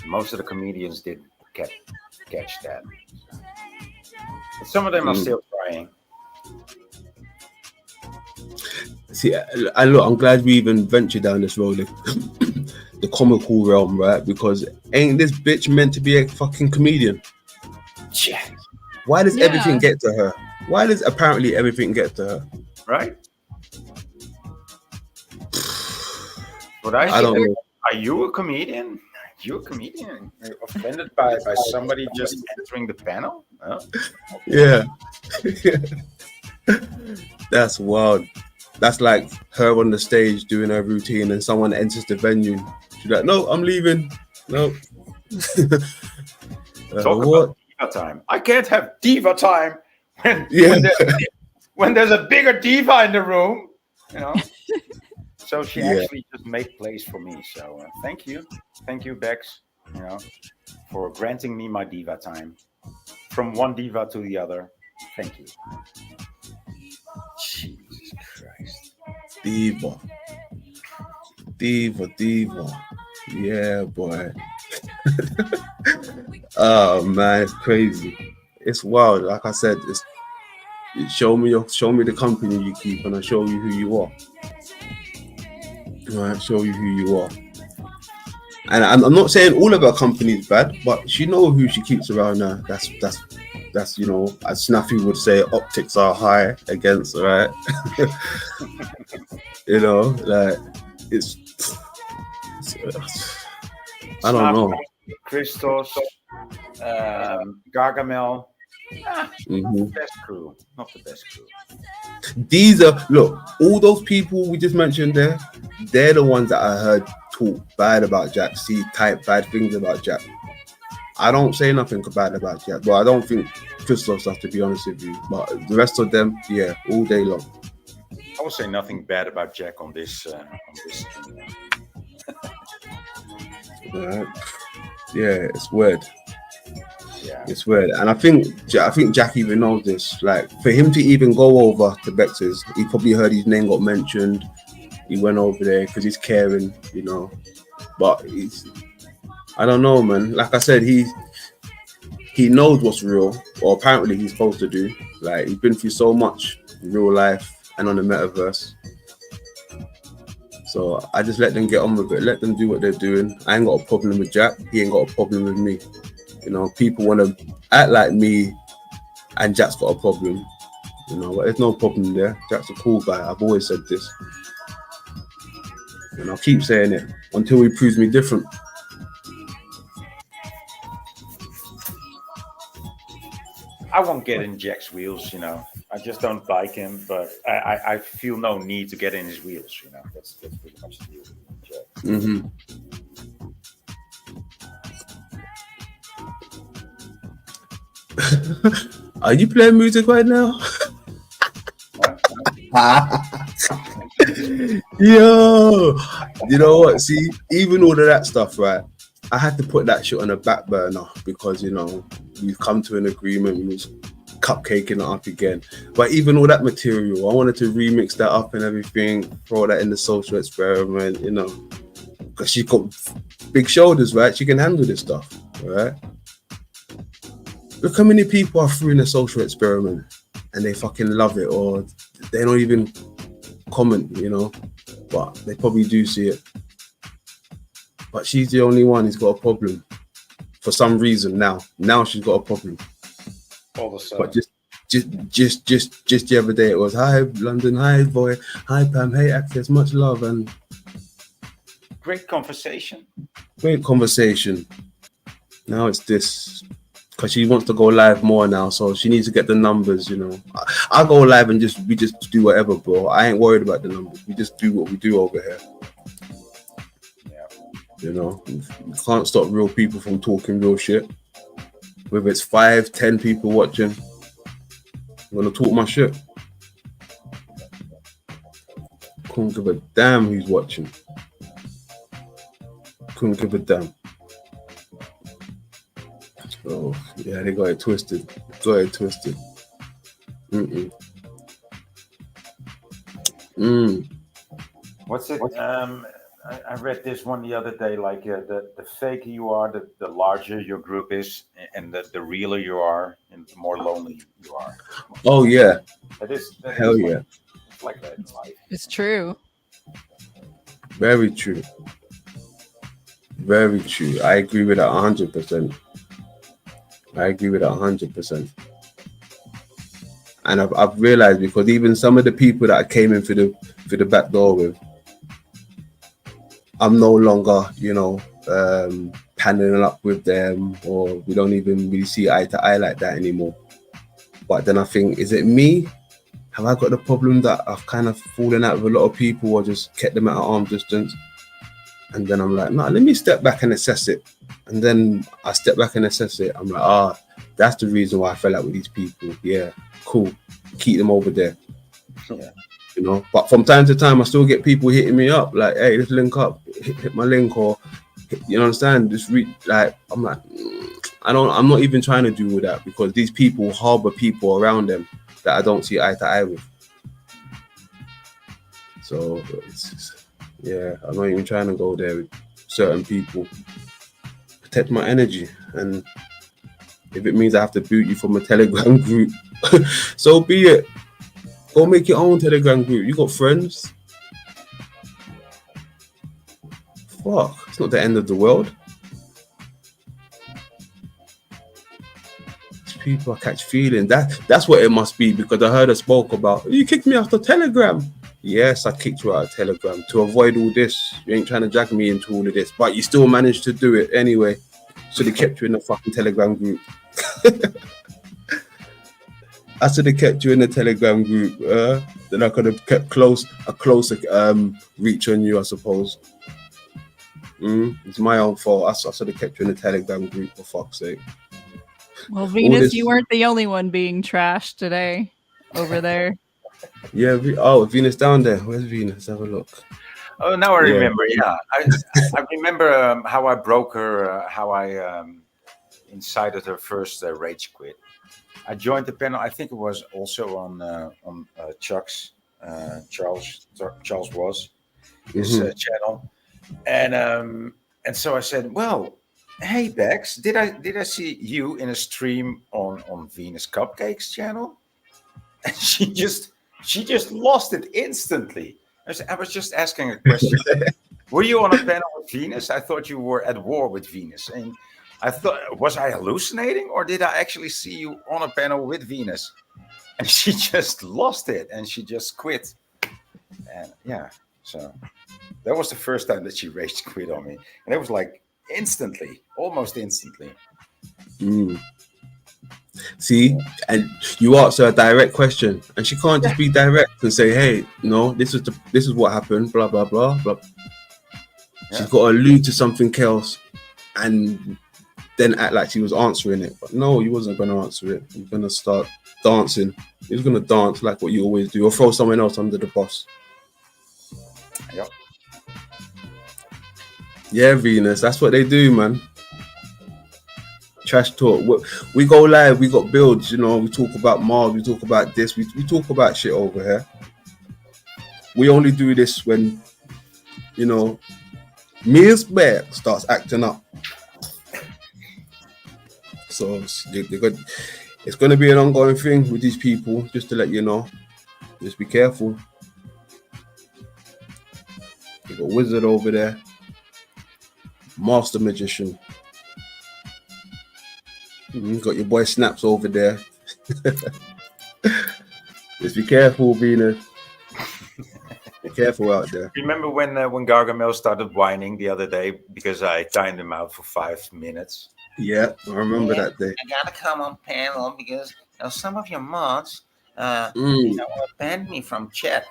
[SPEAKER 2] Most of the comedians didn't catch that. But some of them are still trying.
[SPEAKER 1] See, I'm glad we even ventured down this road, the comical realm, right? Because ain't this bitch meant to be a fucking comedian?
[SPEAKER 2] Yeah.
[SPEAKER 1] Why does everything get to her? Why does apparently everything get to her?
[SPEAKER 2] Right? But
[SPEAKER 1] I don't know.
[SPEAKER 2] Are you a comedian? You're a comedian. Are you offended by somebody just entering the panel? Huh?
[SPEAKER 1] Yeah. That's wild. That's like her on the stage doing her routine and someone enters the venue. She's like, no, I'm leaving. No.
[SPEAKER 2] Talk about diva time. I can't have diva time when there's a bigger diva in the room, So she actually just made place for me. So thank you, Bex, for granting me my diva time from one diva to the other. Thank you. Jesus Christ.
[SPEAKER 1] Diva. Yeah, boy. Oh man, it's crazy. It's wild. Like I said, show me the company you keep, and I'll show you who you are. Right, show you who you are. And I'm not saying all of her company is bad, but she knows who she keeps around her. That's as Snaffy would say, optics are high against, right? Like it's I don't know.
[SPEAKER 2] Christos, Gargamel. The best crew, not the best crew.
[SPEAKER 1] These are all those people we just mentioned there. They're the ones that I heard talk bad about Jack. See, type bad things about Jack. I don't say nothing bad about Jack, but I don't think Christos stuff, to be honest with you. But the rest of them, yeah, all day long.
[SPEAKER 2] I will say nothing bad about Jack on this stream.
[SPEAKER 1] Yeah, it's weird.
[SPEAKER 2] Yeah,
[SPEAKER 1] it's weird, and I think Jack even knows this. Like, for him to even go over to Bex's, he probably heard his name got mentioned. He went over there because he's caring, But I don't know, man. Like I said, he knows what's real, or apparently he's supposed to do. Like, he's been through so much in real life and on the metaverse. So I just let them get on with it. Let them do what they're doing. I ain't got a problem with Jack. He ain't got a problem with me. People want to act like me and Jack's got a problem. But there's no problem there. Jack's a cool guy. I've always said this. And I'll keep saying it until he proves me different.
[SPEAKER 2] I won't get in Jack's wheels, I just don't like him, but I feel no need to get in his wheels, That's pretty much the deal with Jack.
[SPEAKER 1] Mm-hmm. Are you playing music right now? Yo, you know what? See, even all of that stuff, right? I had to put that shit on a back burner because we've come to an agreement. We was cupcaking it up again. But even all that material, I wanted to remix that up and everything, throw that in the social experiment, because she's got big shoulders, right? She can handle this stuff, right? Look how many people are through in a social experiment and they fucking love it, or they don't even comment, you know, but they probably do see it. But she's the only one who's got a problem for some reason now. Now she's got a problem.
[SPEAKER 2] All of a sudden.
[SPEAKER 1] But just the other day it was, hi London, hi boy, hi Pam, hey Access, much love, and
[SPEAKER 2] Great conversation.
[SPEAKER 1] great conversation. Now it's this, because she wants to go live more now, so she needs to get the numbers, you know. I go live and we just do whatever, bro. I ain't worried about the numbers. We just do what we do over here.
[SPEAKER 2] Yeah.
[SPEAKER 1] You know, you can't stop real people from talking real shit. Whether it's 5, 10 people watching, I'm gonna talk my shit. Couldn't give a damn who's watching. Couldn't give a damn. Oh, yeah, they got it twisted.
[SPEAKER 2] What's it? I read this one the other day. Like the faker you are, the larger your group is, and the realer you are, and the more lonely you are.
[SPEAKER 1] Oh yeah.
[SPEAKER 2] That
[SPEAKER 1] Hell
[SPEAKER 2] is
[SPEAKER 1] yeah.
[SPEAKER 2] like that in life.
[SPEAKER 3] It's true.
[SPEAKER 1] Very true. Very true. I agree with that 100%. I agree with that 100%. And I've realized, because even some of the people that I came in through the back door with, I'm no longer, you know, paneling up with them, or we don't even really see eye to eye like that anymore. But then I think, is it me? Have I got the problem that I've kind of fallen out with a lot of people, or just kept them at arm's distance? And then I'm like, no, let me step back and assess it. And then I step back and assess it. I'm like, that's the reason why I fell out with these people. Yeah, cool. Keep them over there.
[SPEAKER 2] Yeah.
[SPEAKER 1] You know, but from time to time, I still get people hitting me up like, hey, let's link up, hit my link, or, you understand? Just like, I'm like, I'm not even trying to do all that, because these people harbor people around them that I don't see eye to eye with. So yeah, I'm not even trying to go there with certain people. Protect my energy, and if it means I have to boot you from a Telegram group, so be it. Go make your own Telegram group. You got friends. Fuck, it's not the end of the world. These people, I catch feeling. That's what it must be, because I heard her spoke about, you kicked me off the Telegram. Yes, I kicked you out of Telegram to avoid all this. You ain't trying to drag me into all of this, but you still managed to do it anyway. So they kept you in the fucking Telegram group. I should have kept you in the Telegram group. Then I could have kept a closer reach on you, I suppose. It's my own fault. I should have kept you in the Telegram group, for fuck's sake.
[SPEAKER 3] Well, Venus, you weren't the only one being trashed today over there.
[SPEAKER 1] Yeah. Venus down there. Where's Venus? Have a look.
[SPEAKER 2] Oh, now I remember. Yeah, I remember how I broke her. How I incited her first rage quit. I joined the panel. I think it was also on Chuck's Charles was his channel, and so I said, "Well, hey Bex, did I see you in a stream on Venus Cupcake's channel?" And she just lost it instantly. I was just asking a question. Were you on a panel with Venus? I thought you were at war with Venus, and I thought, was I hallucinating, or did I actually see you on a panel with Venus? And she just lost it, and she just quit. And yeah, so that was the first time that she rage quit on me, and it was like instantly, almost instantly.
[SPEAKER 1] See, and you ask her a direct question, and she can't just be direct and say, "Hey, no, this is what happened." Blah blah blah blah. Yeah. She's got to allude to something else, and then act like she was answering it. But no, you wasn't going to answer it. You're going to start dancing. You're going to dance like what you always do, or throw someone else under the bus.
[SPEAKER 2] Yep.
[SPEAKER 1] Yeah, Venus, that's what they do, man. Trash talk. We go live, we got builds, you know, we talk about Mars, we talk about this, we talk about shit over here. We only do this when, you know, Miss Bear starts acting up. So it's going to be an ongoing thing with these people. Just to let you know, just be careful. You got Wizard over there, Master Magician. You got your boy Snaps over there. Just be careful, Venus. Be careful out there.
[SPEAKER 2] Remember when Gargamel started whining the other day because I timed him out for 5 minutes?
[SPEAKER 1] Yeah, I remember that day.
[SPEAKER 2] I gotta come on panel because some of your mods banned me from chat.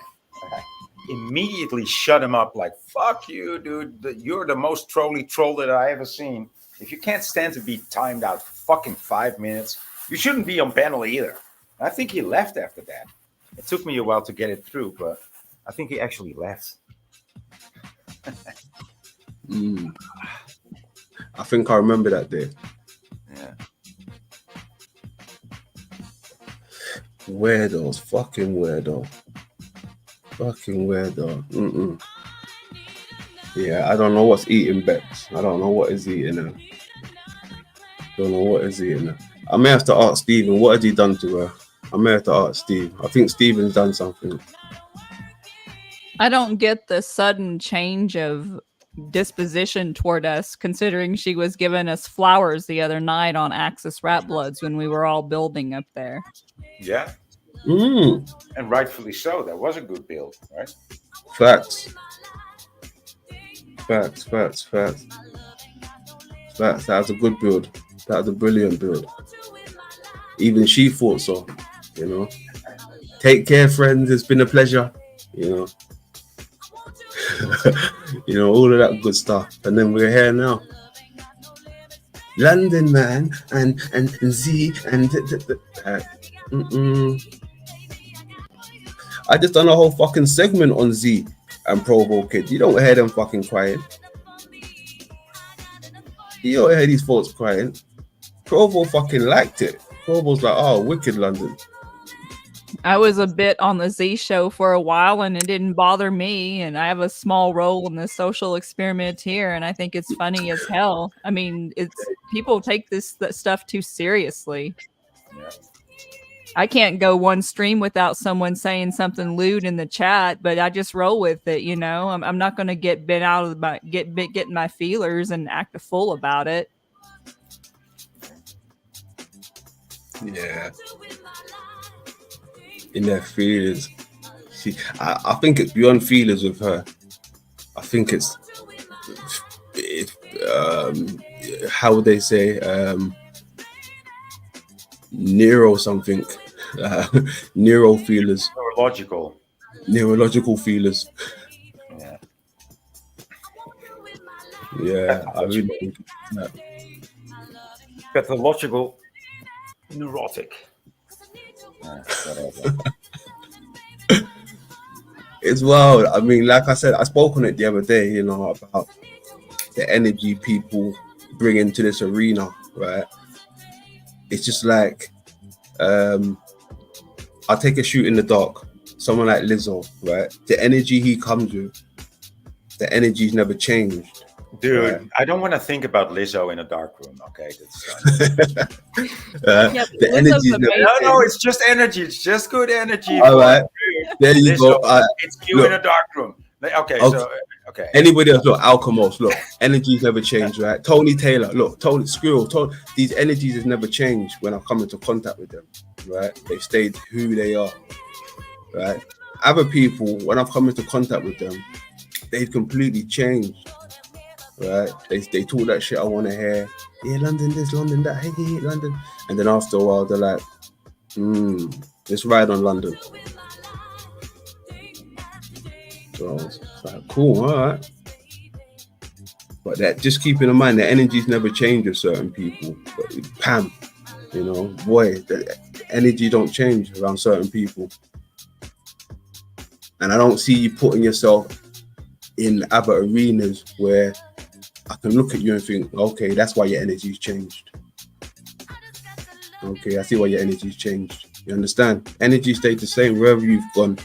[SPEAKER 2] I immediately shut him up like, fuck you, dude. You're the most trolly troll that I ever seen. If you can't stand to be timed out for fucking 5 minutes, you shouldn't be on panel either. I think he left after that. It took me a while to get it through, but I think he actually left.
[SPEAKER 1] I think I remember that day.
[SPEAKER 2] Yeah.
[SPEAKER 1] Weirdos, fucking weirdo. Yeah, I don't know what's eating Bex. I don't know what is eating her. I may have to ask Steven, what has he done to her? I may have to ask Steve. I think Steven's done something.
[SPEAKER 3] I don't get the sudden change of disposition toward us, considering she was giving us flowers the other night on Axis Rat Bloods when we were all building up there.
[SPEAKER 2] Yeah. And rightfully so. That was a good build, right?
[SPEAKER 1] Facts. That was a good build. That was a brilliant build. Even she thought so, you know. Take care, friends. It's been a pleasure, you know. You know, all of that good stuff. And then we're here now. London man and Z and I just done a whole fucking segment on Z and Provo Kid. You don't hear them fucking crying. You don't hear these folks crying. Provo fucking liked it. Provo's like, oh, wicked London.
[SPEAKER 3] I was a bit on the Z show for a while and it didn't bother me. And I have a small role in the social experiment here. And I think it's funny as hell. I mean, people take this stuff too seriously.
[SPEAKER 2] Yeah.
[SPEAKER 3] I can't go one stream without someone saying something lewd in the chat, but I just roll with it. You know, I'm not going to get bent out of getting my feelers and act a fool about it.
[SPEAKER 1] Yeah. In their feelings. See, I think it's beyond feelings with her. I think it's how would they say, neuro something. Neuro feelers. Neurological feelers.
[SPEAKER 2] Yeah.
[SPEAKER 1] Yeah, I really think that.
[SPEAKER 2] Pathological neurotic.
[SPEAKER 1] It's wild. I mean, like I said, I spoke on it the other day, you know, about the energy people bring into this arena, right? It's just like, I'll take a shoot in the dark. Someone like Lizzo, right? The energy he comes with, the energy's never changed.
[SPEAKER 2] Dude,
[SPEAKER 1] right?
[SPEAKER 2] I don't want to think about Lizzo in a dark room, okay?
[SPEAKER 1] The energy's never changed.
[SPEAKER 2] No, it's just energy. It's just good energy.
[SPEAKER 1] All right. There you
[SPEAKER 2] Lizzo,
[SPEAKER 1] go.
[SPEAKER 2] It's you in a dark room. Okay. So, okay.
[SPEAKER 1] Anybody else, look, Alchemos, look, energies never change, right? Tony Taylor, look, Tony Squirrel, these energies has never changed when I come into contact with them, right? They've stayed who they are, right? Other people, when I've come into contact with them, they've completely changed, right? They talk that shit I want to hear. Yeah, London this, London that, hey, London. And then after a while, they're like, let's ride on London. So it's like, cool, all right. But that, just keeping in mind, the energies never change with certain people. But Pam, you know, boy, the energy don't change around certain people. And I don't see you putting yourself in other arenas where I can look at you and think, okay, that's why your energy's changed. Okay, I see why your energy's changed. You understand? Energy stayed the same wherever you've gone.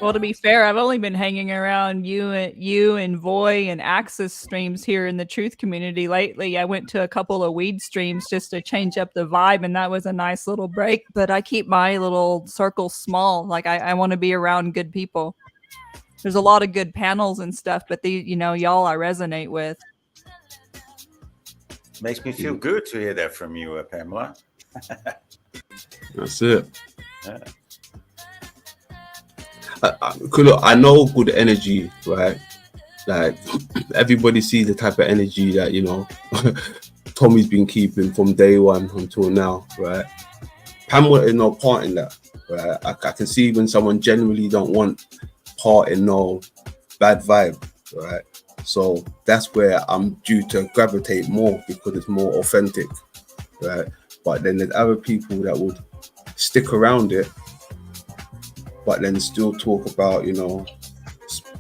[SPEAKER 3] Well, to be fair, I've only been hanging around you and Voy and Axis streams here in the truth community lately. I went to a couple of weed streams just to change up the vibe, and that was a nice little break. But I keep my little circle small. Like I want to be around good people. There's a lot of good panels and stuff, but y'all I resonate with.
[SPEAKER 2] Makes me feel good to hear that from you, Pamela.
[SPEAKER 1] That's it.
[SPEAKER 2] Yeah.
[SPEAKER 1] I know good energy, right? Like everybody sees the type of energy that Tommy's been keeping from day one until now, right? Pamela is no part in that, right? I can see when someone genuinely don't want part in no bad vibe, right? So that's where I'm due to gravitate more because it's more authentic, right? But then there's other people that would stick around it, but then still talk about,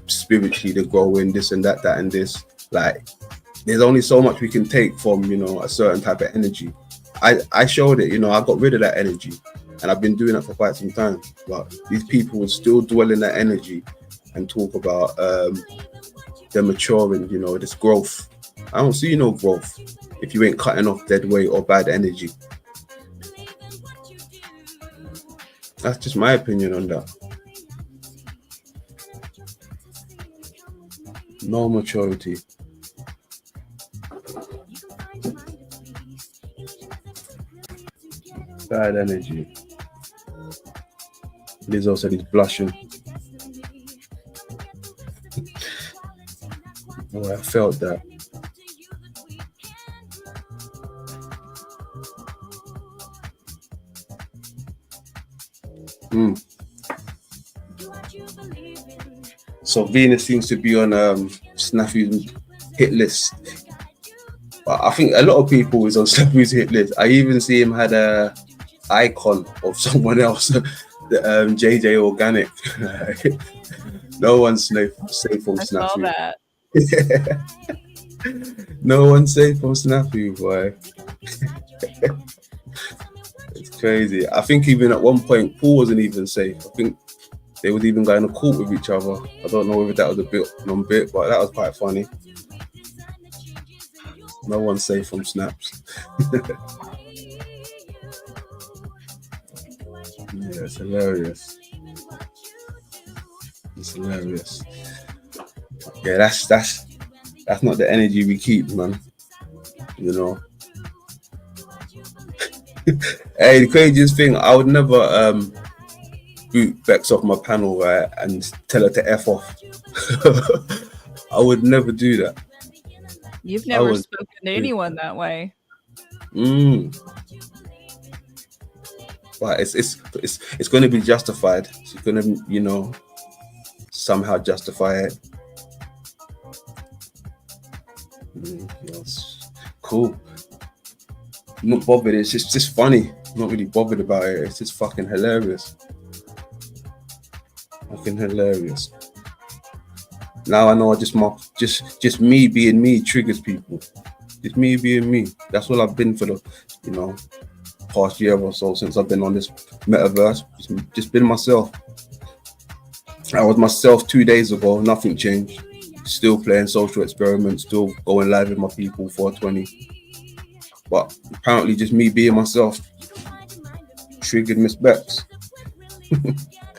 [SPEAKER 1] spiritually the growing, this and that and this. Like, there's only so much we can take from, a certain type of energy. I showed it, I got rid of that energy, and I've been doing that for quite some time. But these people would still dwell in that energy and talk about the maturing, this growth. I don't see no growth if you ain't cutting off dead weight or bad energy. That's just my opinion on that. No maturity. Bad energy. Lizzo said he's blushing. Oh, I felt that. So Venus seems to be on Snafu's hit list. But I think a lot of people is on Snafu's hit list. I even see him had a icon of someone else, the JJ Organic. No one's safe from
[SPEAKER 3] I
[SPEAKER 1] Snafu.
[SPEAKER 3] saw that.
[SPEAKER 1] No one's safe from Snafu, boy. It's crazy. I think even at one point, Paul wasn't even safe. I think they was even going to court with each other. I don't know whether that was a bit non-bit, but that was quite funny. No one's safe from snaps. Yeah, it's hilarious. It's hilarious. Yeah, that's not the energy we keep, man. Hey, the craziest thing, I would never boot Bex off my panel, right, and tell her to F off. I would never do that.
[SPEAKER 3] You've never spoken to anyone that way.
[SPEAKER 1] But it's going to be justified. She's going to, somehow justify it. Yes. Cool. I'm not bothered. It's just funny. I'm not really bothered about it. It's just fucking hilarious. Fucking hilarious. Now I know just me being me triggers people. Just me being me. That's all I've been for the past year or so since I've been on this metaverse. Just been myself. I was myself 2 days ago. Nothing changed. Still playing social experiments. Still going live with my people 420. But apparently, just me being myself triggered Miss Bex.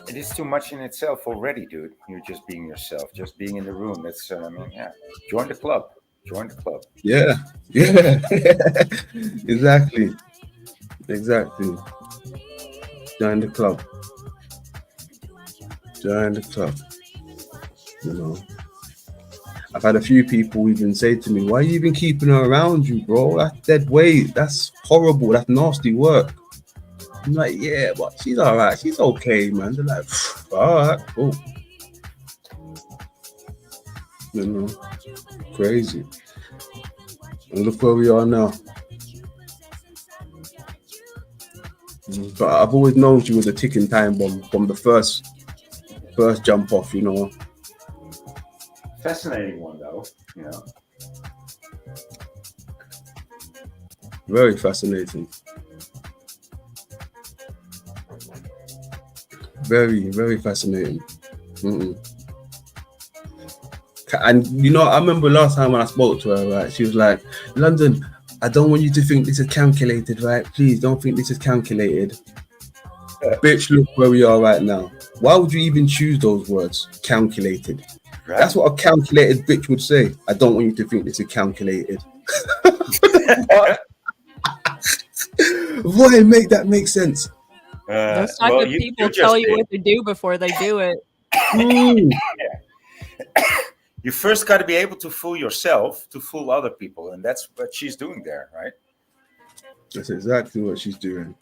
[SPEAKER 2] It is too much in itself already, dude. You're just being yourself, just being in the room. That's, join the club. Join the club.
[SPEAKER 1] Yeah. Exactly. Join the club. I've had a few people even say to me, "Why are you even keeping her around you, bro? That's dead weight. That's horrible. That's nasty work." I'm like, yeah, but she's all right. She's okay, man. They're like, all right, cool. Crazy. And look where we are now. But I've always known she was a ticking time bomb from the first jump off,
[SPEAKER 2] Fascinating one, though.
[SPEAKER 1] Very fascinating. Very, very fascinating. Mm-mm. And you know, I remember last time when I spoke to her, right? She was like, "London, I don't want you to think this is calculated, right? Please don't think this is calculated." Bitch, look where we are right now. Why would you even choose those words? Calculated.
[SPEAKER 2] Right?
[SPEAKER 1] That's what a calculated bitch would say. I don't want you to think this is calculated. Boy, make that make sense.
[SPEAKER 3] Those type of people tell you what to do before they do it.
[SPEAKER 2] You first got to be able to fool yourself to fool other people, and that's what she's doing there, right?
[SPEAKER 1] That's exactly what she's doing.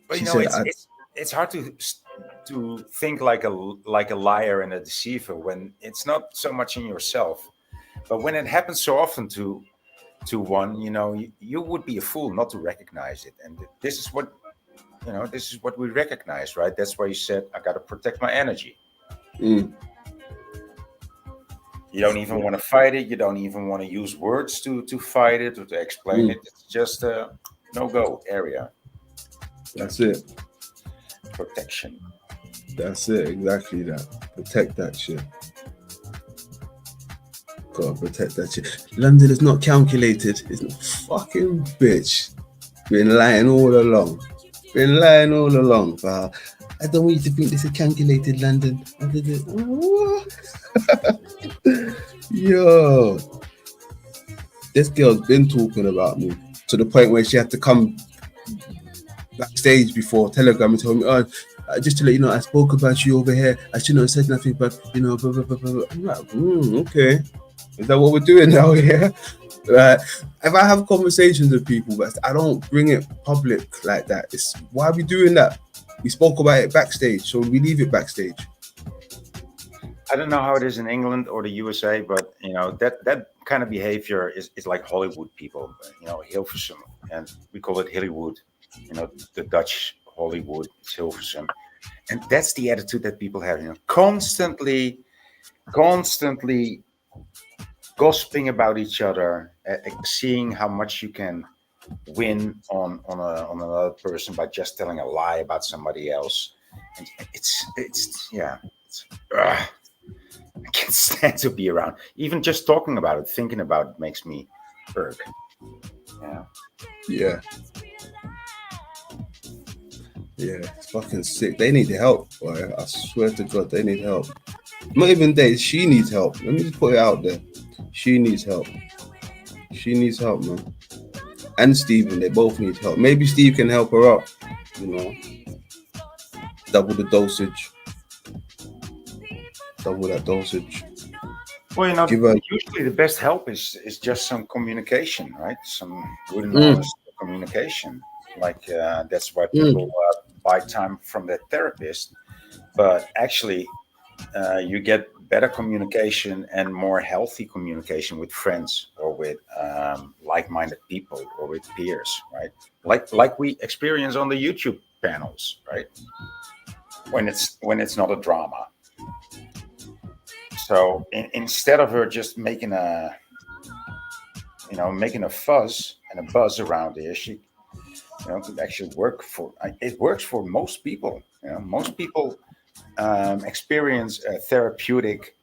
[SPEAKER 2] But
[SPEAKER 1] She
[SPEAKER 2] you know,
[SPEAKER 1] said,
[SPEAKER 2] it's hard to think like a liar and a deceiver when it's not so much in yourself, but when it happens so often to one, you know, you would be a fool not to recognize it, and this is what we recognize, right? That's why you said I got to protect my energy. You don't even want to fight it. You don't even want to use words to fight it or to explain it. It's just a no-go area.
[SPEAKER 1] That's it.
[SPEAKER 2] Protection.
[SPEAKER 1] That's it. Exactly that. Protect that shit. Gotta protect that shit. London is not calculated. It's not fucking bitch. Been lying all along. I don't want you to think this is calculated, London. Yo, this girl's been talking about me to the point where she had to come backstage before Telegram and tell me, "Oh, just to let you know, I spoke about you over here. I shouldn't have said nothing, but you know, blah, blah, blah, blah." I'm like, okay, is that what we're doing now here? If I have conversations with people, but I don't bring it public like that. It's why are we doing that? We spoke about it backstage, so we leave it backstage.
[SPEAKER 2] I don't know how it is in England or the USA, but you know that kind of behavior is like Hollywood people. You know, Hilversum, and we call it Hollywood. You know, the Dutch Hollywood is Hilversum, and that's the attitude that people have. You know, constantly gossiping about each other, seeing how much you can win on another person by just telling a lie about somebody else. And I can't stand to be around. Even just talking about it, thinking about it makes me irk.
[SPEAKER 1] Yeah, it's fucking sick. They need help, boy. I swear to God, they need help. Not even they, she needs help. Let me just put it out there. She needs help. Man. And Stephen, they both need help. Maybe Steve can help her out, you know. Double the dosage. Double that dosage.
[SPEAKER 2] Well, you know, usually the best help is just some communication, right? Some good and honest communication. Like that's why people buy time from their therapist. But actually, you get better communication and more healthy communication with friends or with like-minded people or with peers, right? Like we experience on the YouTube panels, right? When it's not a drama. So instead of her just making a fuss and a buzz around here, she, you know, could actually it works for most people. You know, most people experience a therapeutic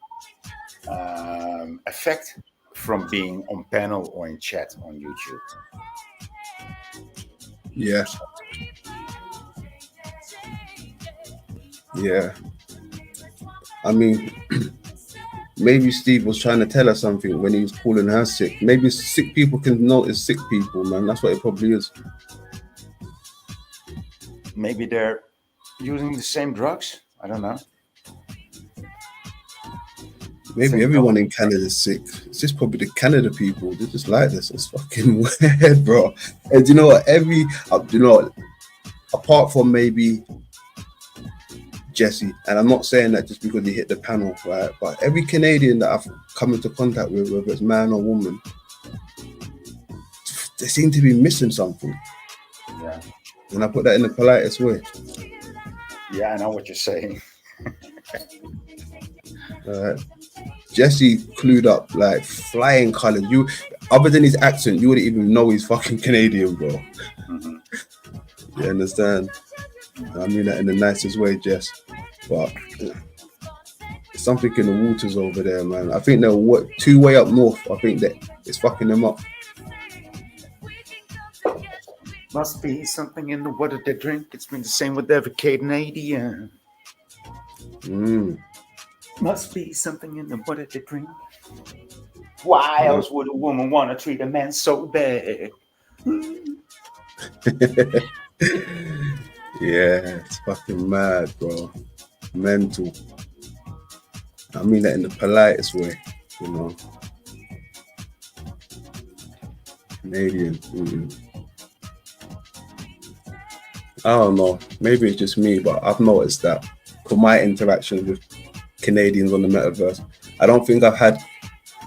[SPEAKER 2] effect from being on panel or in chat on YouTube.
[SPEAKER 1] Yeah. I mean, maybe Steve was trying to tell her something when he was calling her sick. Maybe sick people can notice sick people, man. That's what it probably is.
[SPEAKER 2] Maybe they're using the same drugs. I don't know.
[SPEAKER 1] Maybe everyone in Canada is sick. It's just probably the Canada people. They're just like this. It's fucking weird, bro. And you know what? Apart from maybe Jesse, and I'm not saying that just because he hit the panel, right? But every Canadian that I've come into contact with, whether it's man or woman, they seem to be missing something.
[SPEAKER 2] Yeah.
[SPEAKER 1] And I put that in the politest way.
[SPEAKER 2] Yeah, I know what you're saying.
[SPEAKER 1] Jesse clued up like flying colors. You, other than his accent, you wouldn't even know he's fucking Canadian, bro. Mm-hmm. You understand? I mean that in the nicest way, Jess. But something in the waters over there, man. I think they're what 2-way up north. I think that it's fucking them up.
[SPEAKER 2] Must be something in the water they drink. It's been the same with every Canadian. Must be something in the water they drink. Why else would a woman want to treat a man so bad?
[SPEAKER 1] Yeah, it's fucking mad, bro. Mental. I mean that in the politest way, you know. Canadian. I don't know. Maybe it's just me, but I've noticed that for my interactions with Canadians on the metaverse, I don't think I've had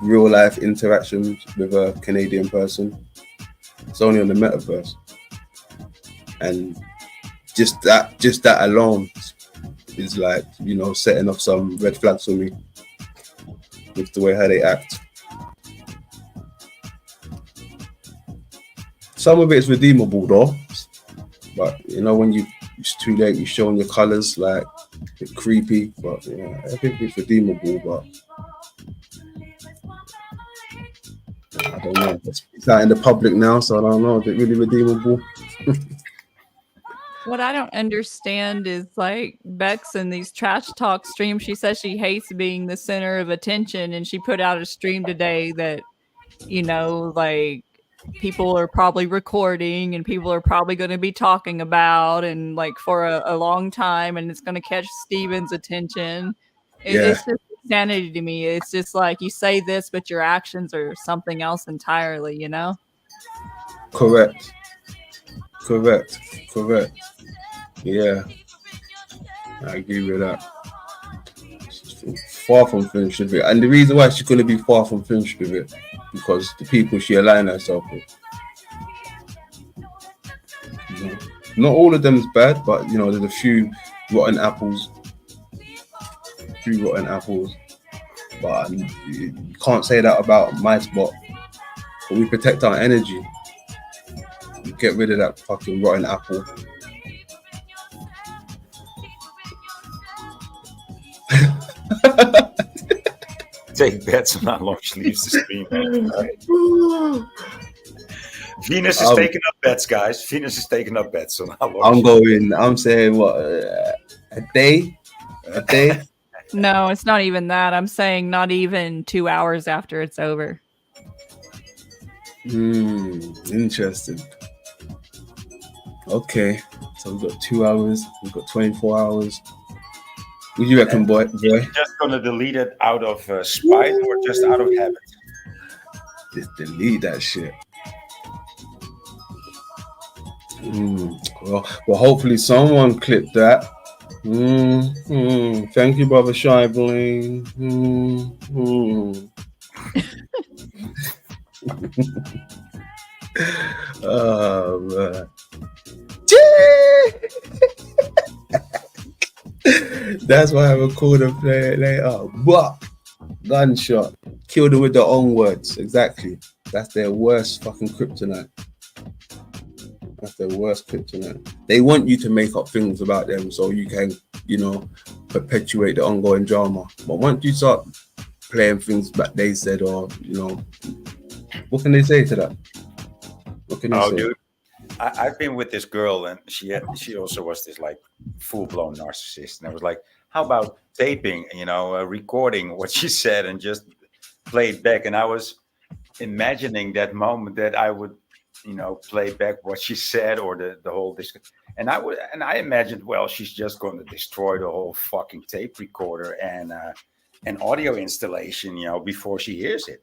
[SPEAKER 1] real life interactions with a Canadian person. It's only on the metaverse, and just that alone is like, you know, setting off some red flags for me with the way how they act. Some of it is redeemable though, but you know, when it's too late, you're showing your colors, like a bit creepy. But yeah, I think it's redeemable, but I don't know. It's out in the public now, so I don't know. Is it really redeemable?
[SPEAKER 3] What I don't understand is like Bex in these trash talk streams. She says she hates being the center of attention, and she put out a stream today that, you know, like people are probably recording and people are probably going to be talking about, and like for a long time, and it's going to catch Steven's attention. It's just insanity to me. It's just like you say this, but your actions are something else entirely, you know?
[SPEAKER 1] Correct. Yeah, I agree with that. Far from finished with it, and the reason why she's going to be far from finished with it, because the people she aligns herself with. You know, not all of them is bad, but you know, there's a few rotten apples. But you can't say that about my spot. But we protect our energy. We get rid of that fucking rotten apple.
[SPEAKER 2] Take bets on how long she leaves the stream. Right. Venus is taking up bets, guys. Venus is taking up bets on how long.
[SPEAKER 1] I'm saying what, a day?
[SPEAKER 3] No, it's not even that. I'm saying not even 2 hours after it's over.
[SPEAKER 1] Interesting. Okay, so we've got 2 hours. We've got 24 hours. What do you reckon, boy?
[SPEAKER 2] You're just gonna delete it out of spite or just out of habit?
[SPEAKER 1] Just delete that shit. Well, hopefully someone clipped that. Thank you, brother Shy Bling. Oh man. That's why I record and play it later. But gunshot, kill them with their own words. Exactly. That's their worst fucking kryptonite. They want you to make up things about them so you can, you know, perpetuate the ongoing drama. But once you start playing things that they said, or you know, what can they say to that? What can they say?
[SPEAKER 2] Dude, I've been with this girl, and she also was this like full-blown narcissist, and I was like, how about taping, you know, recording what she said and just play it back? And I was imagining that moment that I would, you know, play back what she said, or the whole discussion. And I imagined, well, she's just going to destroy the whole fucking tape recorder and an audio installation, you know, before she hears it.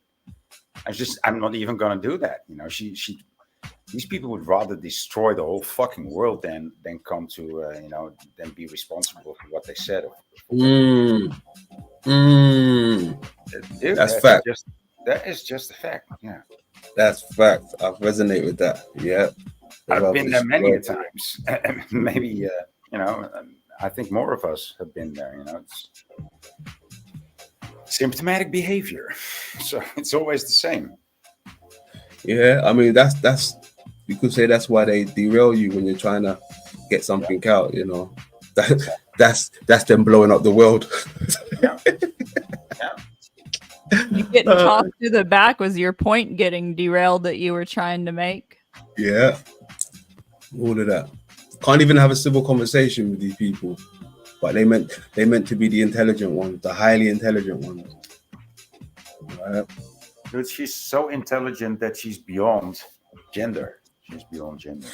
[SPEAKER 2] I'm not even going to do that. You know, these people would rather destroy the whole fucking world than come to, you know, than be responsible for what they said.
[SPEAKER 1] Dude, that's fact.
[SPEAKER 2] That is just a fact. Yeah.
[SPEAKER 1] That's fact. I resonate with that. Yeah.
[SPEAKER 2] I've been there many times. Maybe, you know, I think more of us have been there, you know. It's symptomatic behavior. So it's always the same.
[SPEAKER 1] Yeah, I mean, that's you could say that's why they derail you when you're trying to get something out, you know. That's them blowing up the world.
[SPEAKER 2] Yeah.
[SPEAKER 3] You getting tossed to the back? Was your point getting derailed that you were trying to make?
[SPEAKER 1] Yeah, all of that. Can't even have a civil conversation with these people, but they meant to be the intelligent ones, the highly intelligent ones. Right?
[SPEAKER 2] Dude, she's so intelligent that she's beyond gender. She's beyond gender.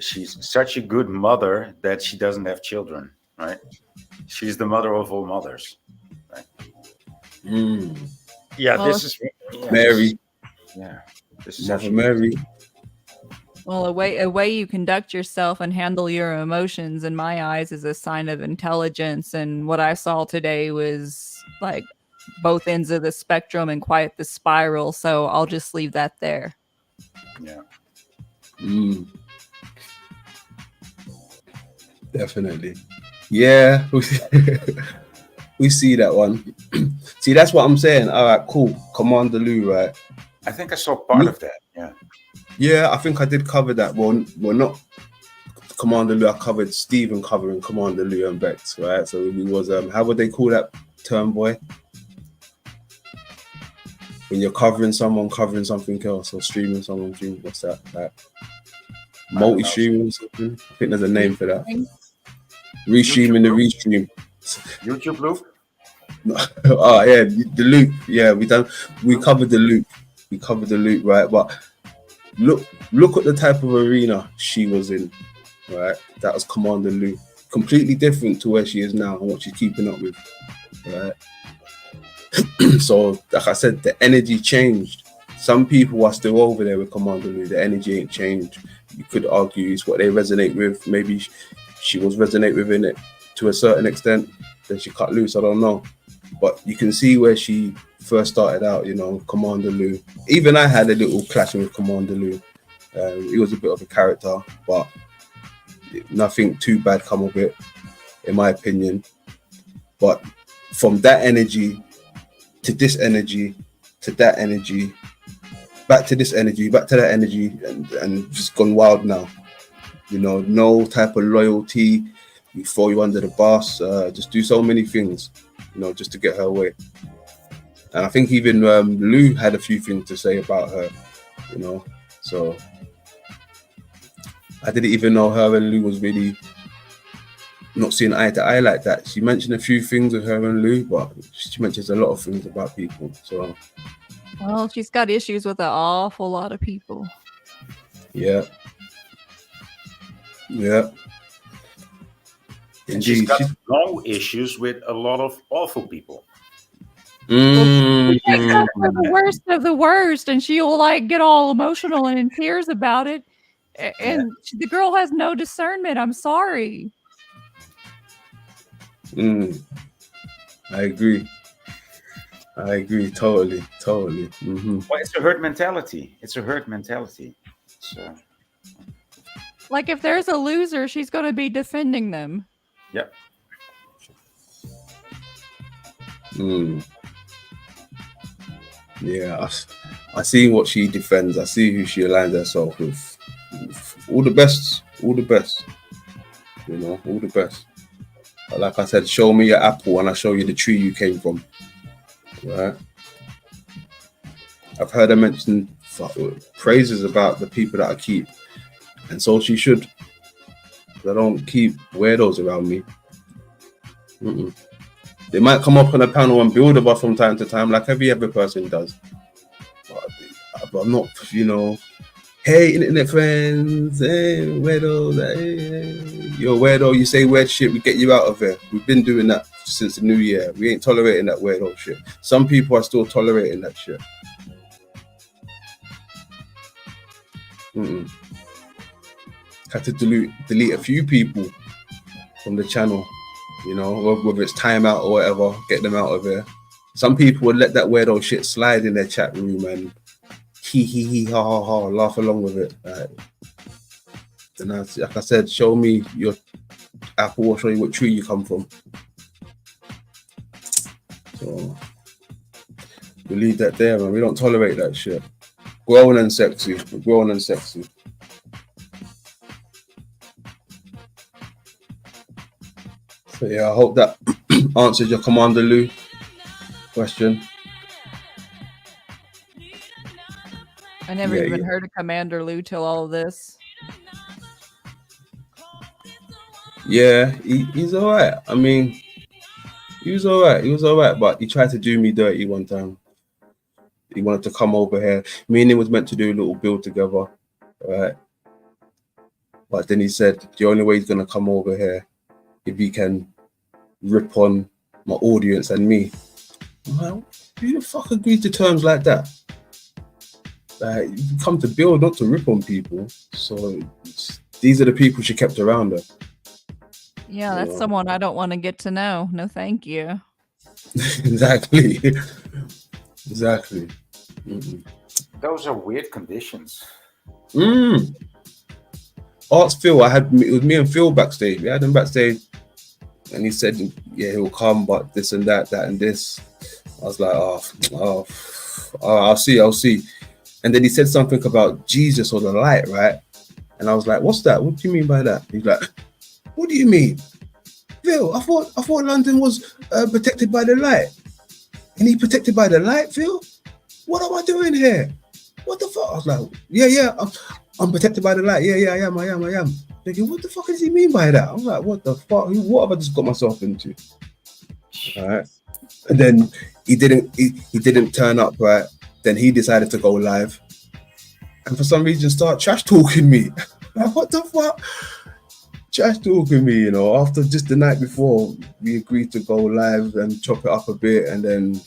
[SPEAKER 2] She's such a good mother that she doesn't have children, right? She's the mother of all mothers, right? Yeah,
[SPEAKER 3] Well,
[SPEAKER 2] this is
[SPEAKER 1] Mary.
[SPEAKER 2] This is
[SPEAKER 1] Mother Mary.
[SPEAKER 3] Well, a way you conduct yourself and handle your emotions, in my eyes, is a sign of intelligence. And what I saw today was like both ends of the spectrum and quite the spiral. So I'll just leave that there.
[SPEAKER 2] Yeah.
[SPEAKER 1] Definitely. Yeah. We see that one. See, that's what I'm saying. All right, cool. Commander Lou, right?
[SPEAKER 2] I think I saw part of that. Yeah.
[SPEAKER 1] Yeah, I think I did cover that. Well, not Commander Lou. I covered Stephen covering Commander Lou and Bex, right? So it was how would they call that term, boy? When you're covering something else, or streaming someone, what's that? Like multi-streaming or something? I think there's a name for that. Restreaming the restream.
[SPEAKER 2] YouTube loop?
[SPEAKER 1] Oh yeah, the loop. Yeah, we covered the loop. We covered the loop, right? But look at the type of arena she was in, right? That was Commander Lou. Completely different to where she is now and what she's keeping up with, right? So, like I said, the energy changed. Some people are still over there with Commander Lou. The energy ain't changed. You could argue it's what they resonate with. Maybe she was resonate within it to a certain extent. Then she cut loose. I don't know. But you can see where she first started out, you know, Commander Lou. Even I had a little clashing with Commander Lou. He was a bit of a character, but nothing too bad come of it, in my opinion. But from that energy to this energy to that energy, back to this energy, back to that energy, and just gone wild now. You know, no type of loyalty. You throw you under the bus. Just do so many things, you know, just to get her way. And I think even Lou had a few things to say about her, you know. So I didn't even know her and Lou was really not seeing eye to eye like that. She mentioned a few things with her and Lou, but she mentions a lot of things about people. So,
[SPEAKER 3] well, she's got issues with an awful lot of people.
[SPEAKER 1] Yeah.
[SPEAKER 2] And she's got no issues with a lot of awful people.
[SPEAKER 3] The worst of the worst, and she'll like get all emotional and in tears about it. And the girl has no discernment. I'm sorry.
[SPEAKER 1] I agree totally.
[SPEAKER 2] Well, it's a herd mentality. So,
[SPEAKER 3] like if there's a loser, she's going to be defending them.
[SPEAKER 2] Yep.
[SPEAKER 1] Yeah, I see what she defends. I see who she aligns herself with. All the best. You know, all the best. But like I said, show me your apple and I'll show you the tree you came from. Right? I've heard her mention praises about the people that I keep. And so she should. I don't keep weirdos around me. They might come up on a panel and build a bus from time to time, like every other person does. But I'm not, you know, hey, internet friends, hey, weirdos, hey, you're a weirdo, you say weird shit, we get you out of here. We've been doing that since the new year. We ain't tolerating that weirdo shit. Some people are still tolerating that shit. Had to delete a few people from the channel, you know, whether it's timeout or whatever, get them out of here. Some people would let that weirdo shit slide in their chat room and hee ha ha ha, laugh along with it. And like I said, show me your apple or show you what tree you come from. So we leave that there, man. We don't tolerate that shit. Grown and sexy. We're grown and sexy. So yeah, I hope that answers your Commander Lou. Question.
[SPEAKER 3] I never
[SPEAKER 1] Yeah,
[SPEAKER 3] even
[SPEAKER 1] yeah.
[SPEAKER 3] heard of Commander Lou till all of this.
[SPEAKER 1] Yeah, he's all right. I mean, he was all right. He was all right, but he tried to do me dirty one time. He wanted to come over here. Me and him was meant to do a little build together, right? But then he said the only way he's gonna come over here if he can rip on my audience and me. I'm like, who the fuck agreed to terms like that? Like, you come to build, not to rip on people. So these are the people she kept around her.
[SPEAKER 3] Yeah, that's someone I don't want to get to know. No, thank you.
[SPEAKER 1] Exactly. Exactly. Mm-mm.
[SPEAKER 2] Those are weird conditions.
[SPEAKER 1] Arts Phil, it was me and Phil backstage. We had him backstage, and he said, "Yeah, he'll come, but this and that and this." I was like, "Oh, I'll see." And then he said something about Jesus or the light, right? And I was like, "What's that? What do you mean by that?" He's like, "What do you mean, Phil? I thought London was protected by the light. And he protected by the light, Phil? What am I doing here? What the fuck?" I was like, "Yeah, I'm protected by the light. Yeah, I am." Thinking, what the fuck does he mean by that? I was like, what the fuck? What have I just got myself into? All right. And then he didn't turn up, right? Then he decided to go live. And for some reason start trash talking me. Like, what the fuck? Trash talking me, after just the night before we agreed to go live and chop it up a bit, and then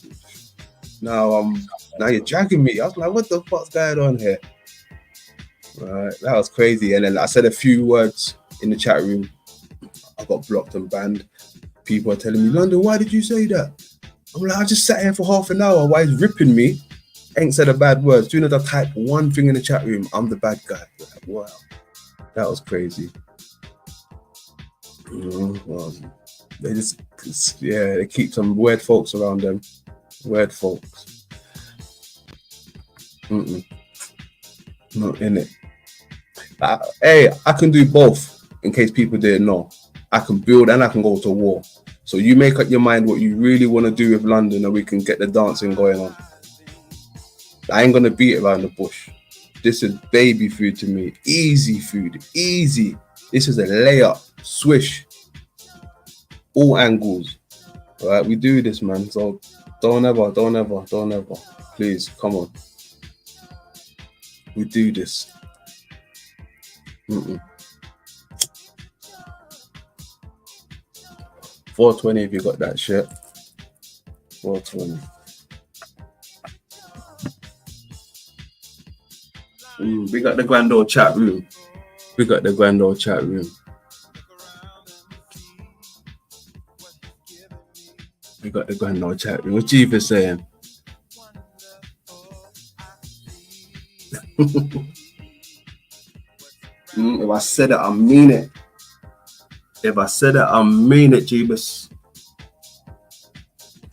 [SPEAKER 1] now you're dragging me. I was like, what the fuck's going on here? Right, that was crazy. And then I said a few words in the chat room. I got blocked and banned. People are telling me, London, why did you say that? I'm like, I just sat here for half an hour while he's ripping me. Ain't said a bad word. As soon as I type one thing in the chat room, I'm the bad guy. Like, wow, that was crazy. Well, they keep some weird folks around them. Weird folks. Not in it. Hey, I can do both. In case people didn't know, I can build and I can go to war. So you make up your mind what you really want to do with London, and we can get the dancing going on. I ain't gonna beat around the bush. This is baby food to me. Easy food, easy. This is a layup, swish, all angles. All right, we do this, man. So don't ever. Please, come on. We do this. 420 if you got that shit. 420. We got the grand old chat room. We got the grand old chat room. What Chief is saying? If I said it, I mean it. Jeebus.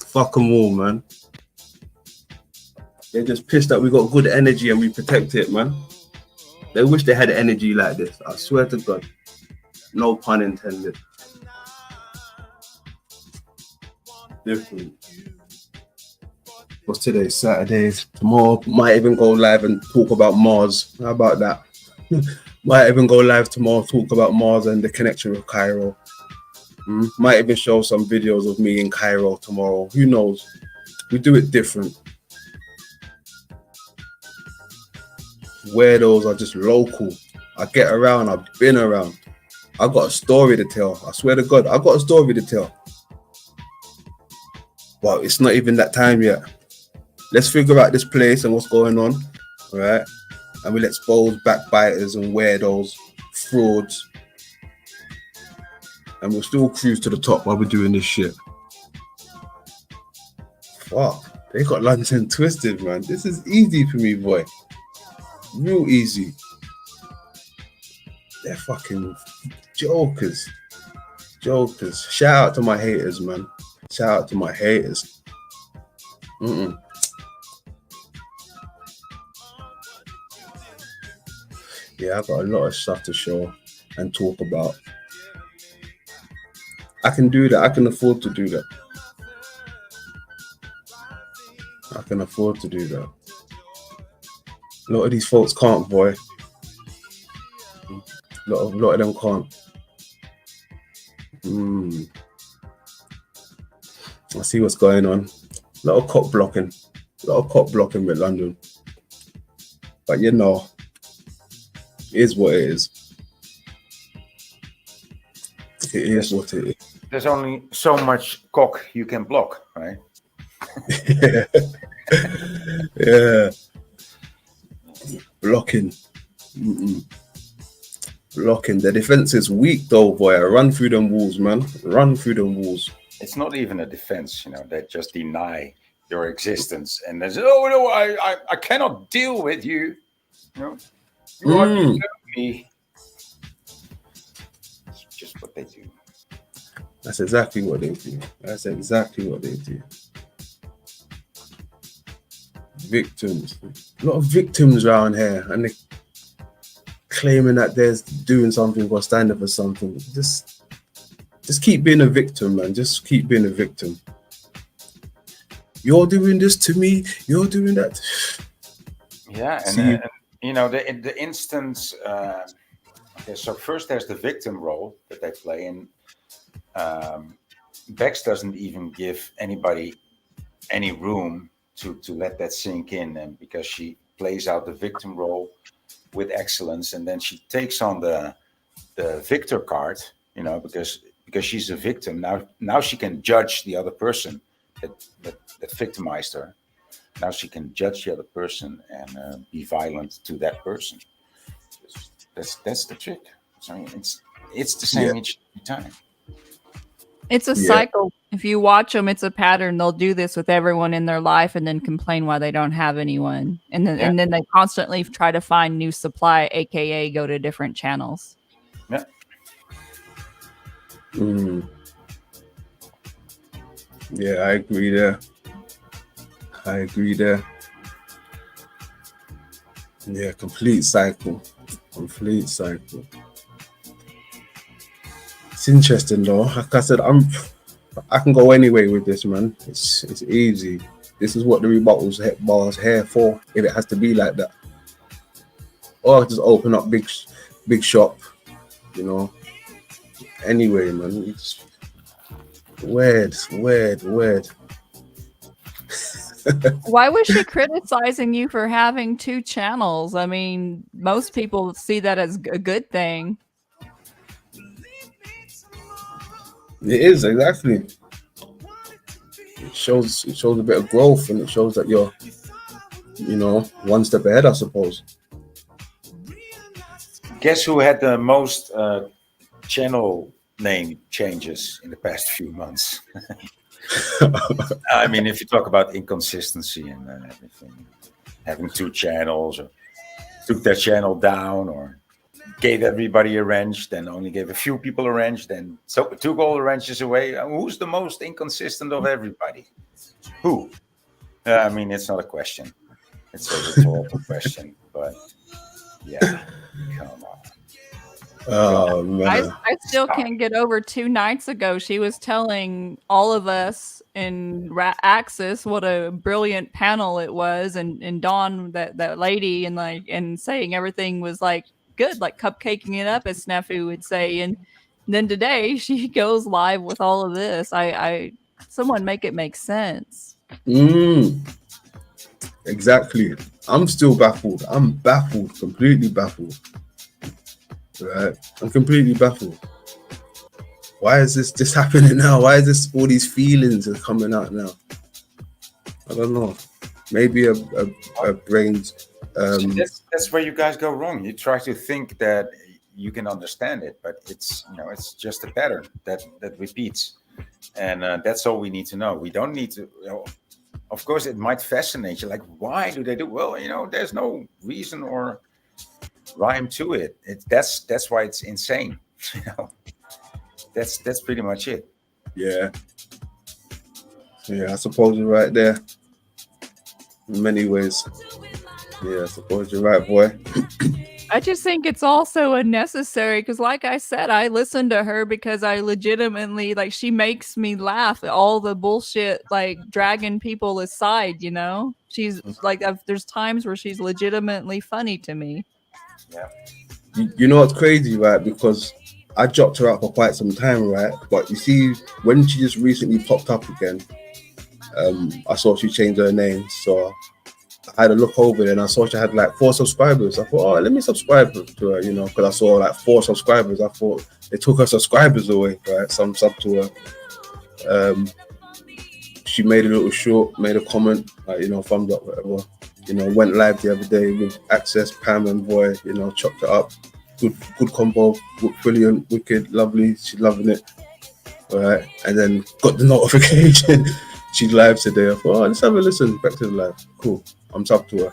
[SPEAKER 1] Fuck them all, man. They're just pissed that we got good energy and we protect it, man. They wish they had energy like this. I swear to God. No pun intended. Different. What's today? Saturdays. Tomorrow might even go live and talk about Mars. How about that? Might even go live tomorrow, talk about Mars and the connection with Cairo. Might even show some videos of me in Cairo tomorrow. Who knows? We do it different. Weirdos are just local. I get around. I've been around. I got a story to tell. I swear to God, I got a story to tell. Well, it's not even that time yet. Let's figure out this place and what's going on, right? And we'll expose backbiters and weirdos, frauds. And we'll still cruise to the top while we're doing this shit. Fuck, they got London twisted, man. This is easy for me, boy. Real easy. They're fucking jokers. Shout out to my haters, man. Shout out to my haters. Yeah, I got a lot of stuff to show and talk about. I can do that. I can afford to do that. I can afford to do that. A lot of these folks can't, boy. A lot of them can't. I see what's going on. A lot of cop blocking. With London. But you know, it is what it is. It is what it is.
[SPEAKER 2] There's only so much cock you can block, right?
[SPEAKER 1] Yeah. Yeah. Blocking. Blocking. The defense is weak though, boy. Run through them walls, man. Run through them walls.
[SPEAKER 2] It's not even a defense, they just deny your existence and they say, oh no, I cannot deal with you. You are me. It's just what they do.
[SPEAKER 1] That's exactly what they do. Victims. A lot of victims around here, and they claiming that they're doing something or standing for something. Just keep being a victim, man. Just keep being a victim. You're doing this to me. You're doing that.
[SPEAKER 2] Yeah, and the instance. Okay, so first there's the victim role that they play, and Bex doesn't even give anybody any room to let that sink in, and because she plays out the victim role with excellence, and then she takes on the victor card, because she's a victim. Now she can judge the other person that victimized her. Now she can judge the other person and be violent to that person. That's the trick. I mean, it's the same each time.
[SPEAKER 3] It's a cycle. If you watch them, it's a pattern. They'll do this with everyone in their life and then complain why they don't have anyone. And then they constantly try to find new supply, aka go to different channels.
[SPEAKER 2] Yeah.
[SPEAKER 1] Yeah, I agree there. Yeah, complete cycle. It's interesting though. Like I said, I can go anyway with this, man. It's easy. This is what the Rebuttal Bar's here for. If it has to be like that, or I'll just open up big shop, Anyway, man, it's weird.
[SPEAKER 3] Why was she criticizing you for having 2 channels? I mean, most people see that as a good thing.
[SPEAKER 1] It is, exactly. It shows a bit of growth, and it shows that you're, one step ahead, I suppose.
[SPEAKER 2] Guess who had the most channel name changes in the past few months? I mean, if you talk about inconsistency and everything, having 2 channels, or took their channel down, or gave everybody a wrench, then only gave a few people a wrench, then took all the wrenches away. Who's the most inconsistent of everybody? Who? I mean, it's not a question. It's a rhetorical question, but yeah, come on.
[SPEAKER 1] Oh man!
[SPEAKER 3] I still can't get over 2 nights ago. She was telling all of us in Axis what a brilliant panel it was, and Dawn, that lady, and saying everything was like good, like cupcaking it up, as Snafu would say. And then today she goes live with all of this. Someone make it make sense.
[SPEAKER 1] Exactly. I'm still baffled. I'm baffled, completely baffled. Right? I'm completely baffled. Why is this happening now? Why is all these feelings are coming out now? I don't know. Maybe a brain's.
[SPEAKER 2] That's where you guys go wrong. You try to think that you can understand it, but it's just a pattern that repeats, and that's all we need to know. We don't need to. Of course, it might fascinate you. Like, why do they do? Well, there's no reason or rhyme to it. That's why it's insane. That's pretty much it.
[SPEAKER 1] Yeah, I suppose you're right there. In many ways. Yeah, I suppose you're right, boy.
[SPEAKER 3] I just think it's also unnecessary because, like I said, I listen to her because I legitimately like she makes me laugh at all the bullshit, like dragging people aside. She's like there's times where she's legitimately funny to me.
[SPEAKER 2] Yeah.
[SPEAKER 1] You know what's crazy, right? Because I dropped her out for quite some time, right? But you see, when she just recently popped up again, I saw she changed her name, so I had a look over there and I saw she had like 4 subscribers. I thought, oh, let me subscribe to her, because I saw like 4 subscribers. I thought they took her subscribers away, right? Some sub to her. She made a little short, made a comment, like, thumbs up, whatever. Went live the other day with Access, Pam and Boy, chopped it up. Good combo, brilliant, wicked, lovely. She's loving it. All right. And then got the notification. She's live today. I thought, oh, let's have a listen back to the live. Cool. I'm sub to her.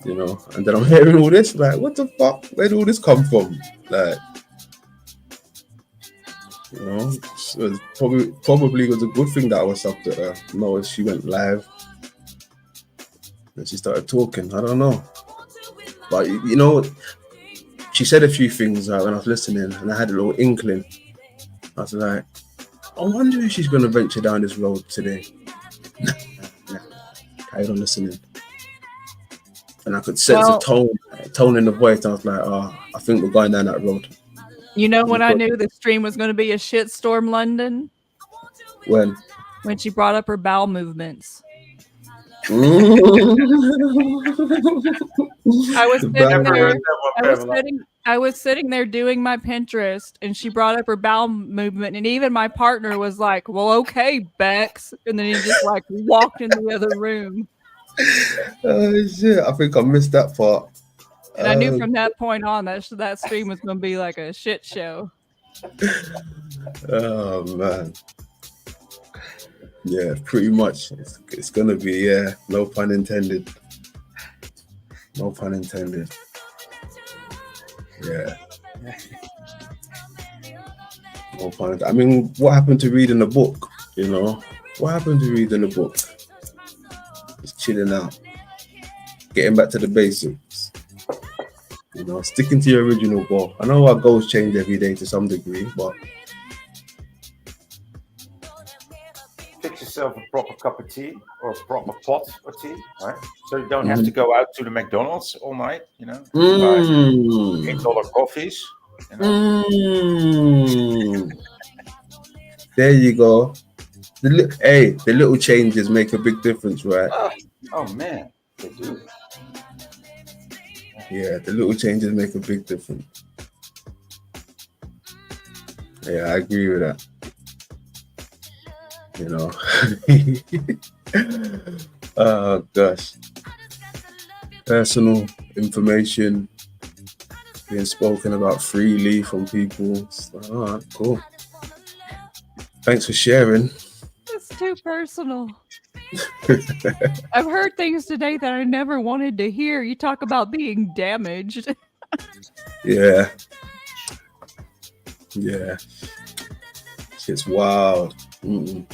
[SPEAKER 1] And then I'm hearing all this, like, what the fuck? Where did all this come from? Like, so it probably was a good thing that I was sub to her. No, she went live and she started talking. I don't know. But, she said a few things when I was listening and I had a little inkling. I was like, I wonder if she's going to venture down this road today. Nah. Carried on listening. And I could sense a tone in the voice. I was like, I think we're going down that road.
[SPEAKER 3] When I knew the stream was going to be a shitstorm, London?
[SPEAKER 1] When
[SPEAKER 3] she brought up her bowel movements. I was sitting there doing my Pinterest and she brought up her bowel movement and even my partner was like, well, okay, Bex. And then he just like walked in the other room.
[SPEAKER 1] Oh shit, I think I missed that part.
[SPEAKER 3] And I knew from that point on that stream was going to be like a shit show.
[SPEAKER 1] Oh man. Yeah, pretty much. It's going to be, no pun intended. No pun intended. Yeah. No pun intended. I mean, what happened to reading a book, What happened to reading a book? Just chilling out. Getting back to the basics. Sticking to your original goal. I know our goals change every day to some degree, but
[SPEAKER 2] fix yourself a proper cup of tea or a proper pot of tea, right? So you don't have to go out to the McDonald's all night, buy $8 coffees.
[SPEAKER 1] There you go. The little changes make a big difference, right?
[SPEAKER 2] Oh man, they do.
[SPEAKER 1] Yeah, the little changes make a big difference. Yeah, I agree with that. Oh gosh. Personal information being spoken about freely from people. All right, cool. Thanks for sharing.
[SPEAKER 3] It's too personal. I've heard things today that I never wanted to hear. You talk about being damaged.
[SPEAKER 1] Yeah. It's wild. And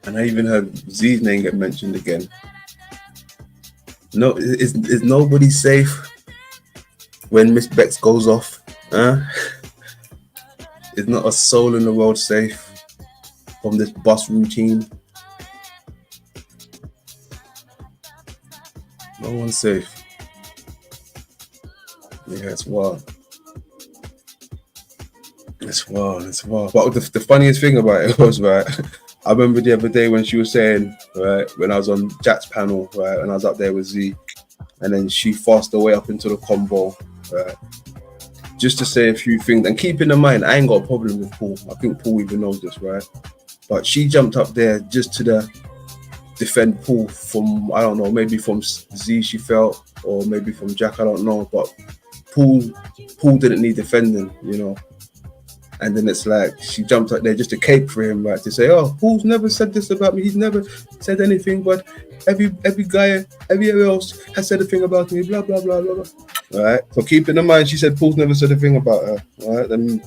[SPEAKER 1] I even heard Z's name get mentioned again. No, is nobody safe when Miss Bex goes off? Is not a soul in the world safe from this bus routine? No one's safe. Yeah, it's wild. It's wild. But the funniest thing about it was, right, I remember the other day when she was saying, right, when I was on Jack's panel, right, and I was up there with Z, and then she forced her way up into the combo, right, just to say a few things. And keep in mind, I ain't got a problem with Paul. I think Paul even knows this, right? But she jumped up there just to defend Paul from, I don't know, maybe from Z she felt, or maybe from Jack, I don't know. But Paul didn't need defending, And then it's like she jumped up there just to cape for him, right? To say, oh, Paul's never said this about me. He's never said anything, but every guy, everywhere else has said a thing about me, blah, blah, blah, blah, blah. All right. So keep in mind, she said Paul's never said a thing about her. All right. Then,